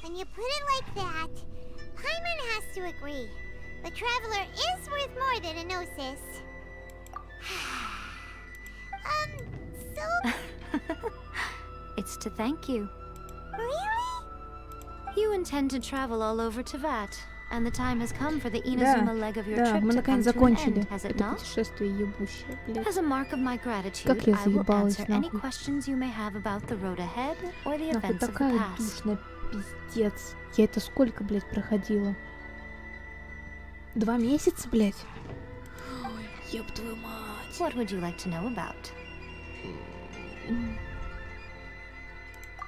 When you put it like that, Paimon has to agree. The Traveler is worth more than a Gnosis. So... It's to thank you. Really? You intend to travel all over Teyvat, and the time has come for the Inazuma leg of your trip мы to наконец come to an end, закончили has it это not? путешествие ебущее, блядь. As a mark of my gratitude, Как я I will заебалась, answer any нахуй. questions you may have about the road ahead or the Нахуй, events of the такая past. душная, пиздец. Я это сколько, блядь, проходила? 2 месяца, блядь? Ой, ёб твою мать. What would you like to know about?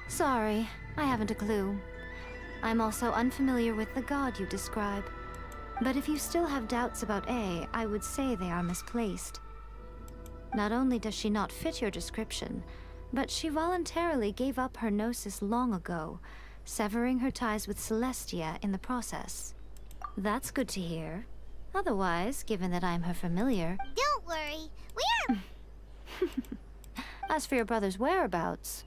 Sorry, I haven't a clue. I'm also unfamiliar with the god you describe. But if you still have doubts about A, I would say they are misplaced. Not only does she not fit your description, but she voluntarily gave up her Gnosis long ago, severing her ties with Celestia in the process. That's good to hear. Otherwise, given that I'm her familiar... Don't worry, we're... As for your brother's whereabouts,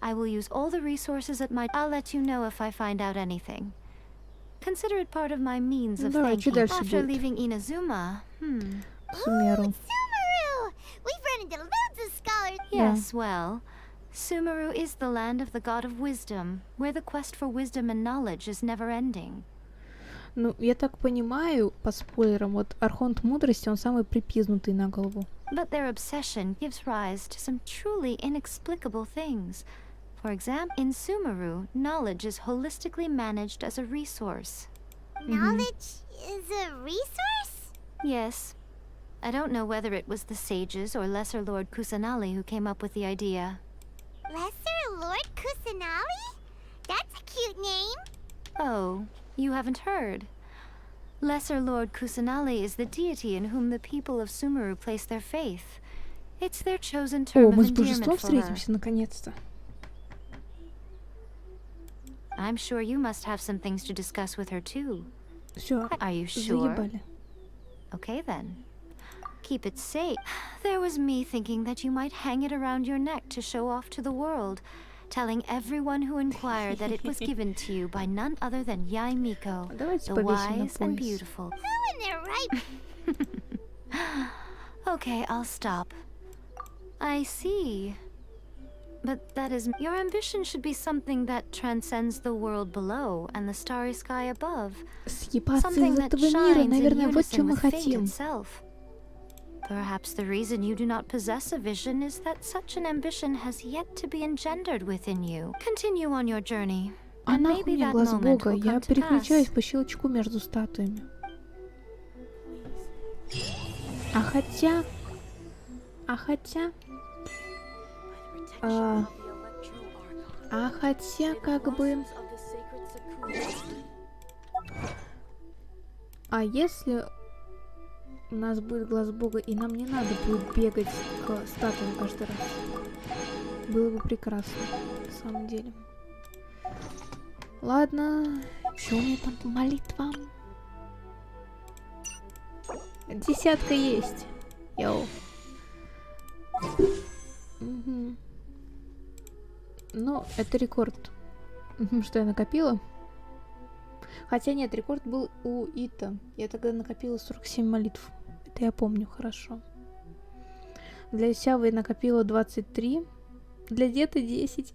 I will use all the resources at my... I'll let you know if I find out anything. Consider it part of my means of thanking. After leaving Inazuma, Sumeru. Sumeru! We've run into loads of scholars. Yes, well, Sumeru is the land of the god of wisdom, where the quest for wisdom and knowledge is never-ending. Ну, я так понимаю, по спойлерам, вот Архонт Мудрости, он самый припизнутый на голову. But their obsession gives rise to some truly inexplicable things. For example, in Sumeru, knowledge is holistically managed as a resource. Knowledge is a resource? Yes. I don't know whether it was the sages or Lesser Lord Kusanali who came up with the idea. Lesser Lord Kusanali? That's a cute name. Oh, you haven't heard. Lesser Lord Kusanali is the deity in whom the people of Sumeru place their faith. It's their chosen term of мы с божеством endearment for her. встретимся наконец-то. I'm sure you must have some things to discuss with her too. Всё, Are you sure? заебали. Okay then. Keep it safe. There was me thinking that you might hang it around your neck to show off to the world, telling everyone who inquired that it was given to you by none other than Yai Miko, the wise and beautiful. Who in their right... Okay, I'll stop. I see. But that is... Your ambition should be something that transcends the world below and the starry sky above. Something that shines in unison with fate itself. Perhaps the reason you do not possess a vision is that such an ambition has yet to be engendered within you. Continue on your journey. А And нахуй maybe мне that глаз moment Бога, will я come to pass. переключаюсь по щелчку между статуями. А хотя... как бы... А если у нас будет глаз Бога, и нам не надо будет бегать к статуям каждый раз? Было бы прекрасно, на самом деле. Ладно, что у меня там по молитвам? 10 есть. Йоу. Угу. Ну, это рекорд. Что я накопила? Хотя нет, рекорд был у Ита. Я тогда накопила 47 молитв. Это я помню хорошо. Для Сявы я накопила 23. Для Деда 10.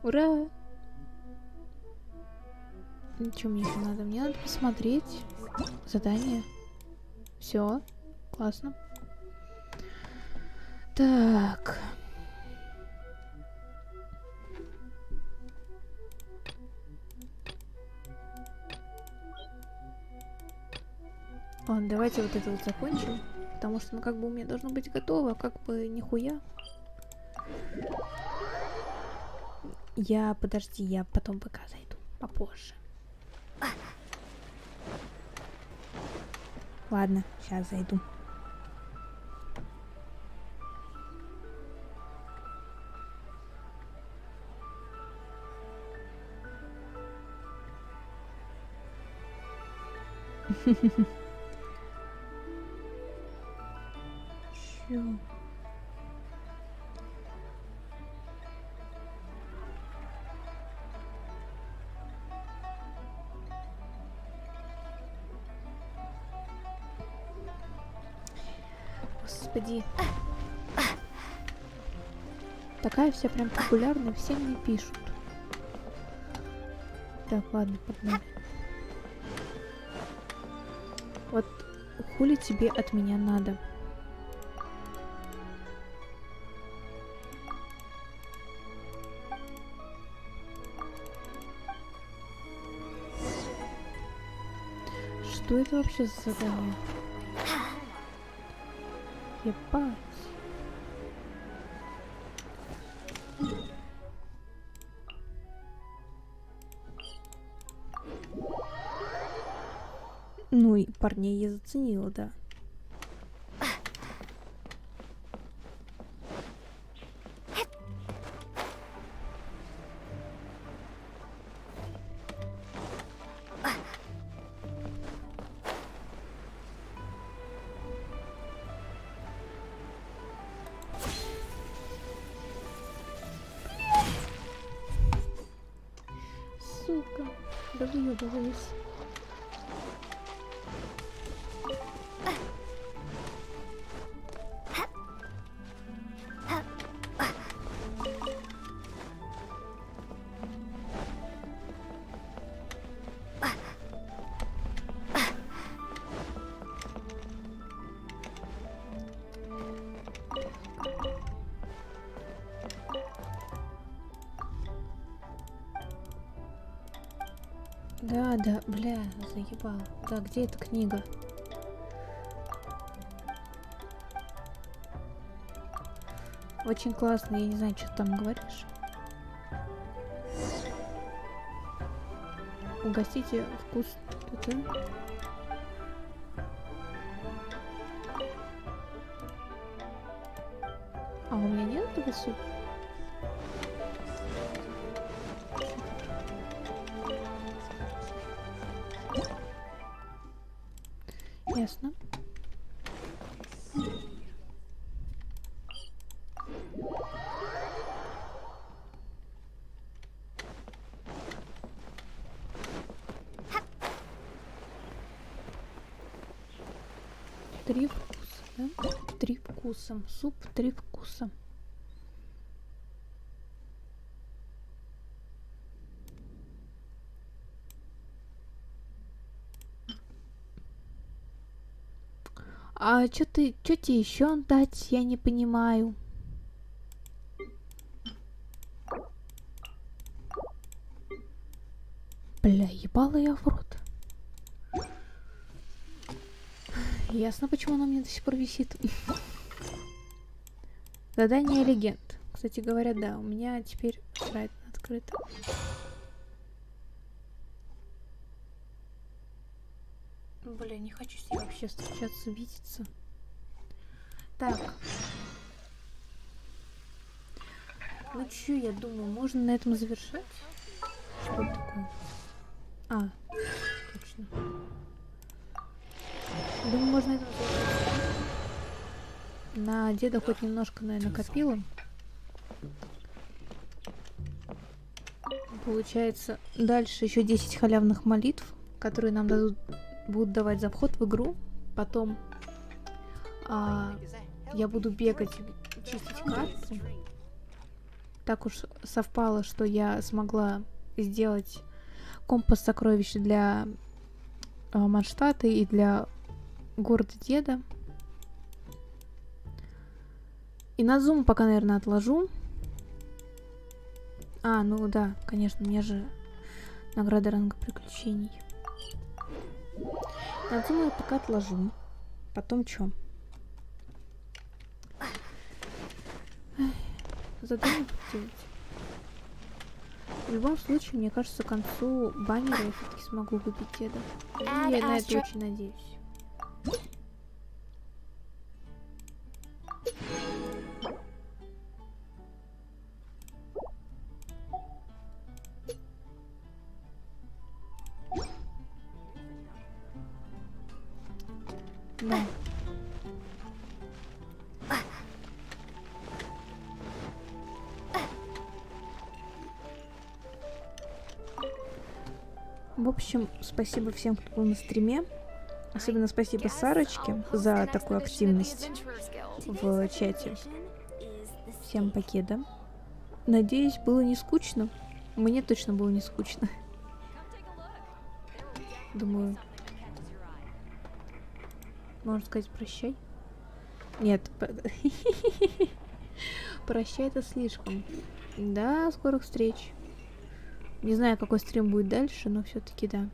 Ура! Что мне еще надо? Мне надо посмотреть задание. Все, классно. Так. Ладно, давайте вот это вот закончим. Потому что, ну, как бы у меня должно быть готово, как бы нихуя. Подожди, я потом пока зайду. Попозже. Ладно, сейчас зайду. Чё? Господи. Такая вся прям популярная, все мне пишут. Так, ладно, погнали. Вот хули тебе от меня надо? Что это вообще за задание? Ебать. Ну и парней я заценила, да. Сука, разъебываюсь. Да, бля, заебал. Да, где эта книга? Очень классно, я не знаю, что ты там говоришь. Угостите вкус. А у меня нет этого супа? Ясно. Три вкуса, да? 3 вкуса. Суп 3 вкуса. А что тебе еще дать, я не понимаю. Бля, ебала я в рот. Ясно, почему она мне до сих пор висит. Задание легенд. Кстати говоря, да, у меня теперь сайт открыт. Бля, не хочу с ней вообще встречаться, видеться. Так. Ну чё, я думаю, можно на этом завершать? Что это такое? А, точно. Думаю, можно это на деда хоть немножко, наверное, накопила. Получается, дальше еще 10 халявных молитв, которые нам будут давать за вход в игру. Потом я буду бегать, чистить карту. Так уж совпало, что я смогла сделать компас сокровищ для Манштата и для города Деда. Инадзумы пока, наверное, отложу. Ну да, конечно, мне же награда ранга приключений. Инадзумы я пока отложу. Потом чё? Задумаю делать. В любом случае, мне кажется, к концу баннера я все-таки смогу купить Деда. Я на это очень надеюсь. Да. В общем, спасибо всем, кто был на стриме. Особенно спасибо Сарочке за такую активность в чате. Всем покеда. Надеюсь, было не скучно. Мне точно было не скучно. Думаю, можно сказать прощай? Нет. Прощай, это слишком. До скорых встреч. Не знаю, какой стрим будет дальше, но все-таки да.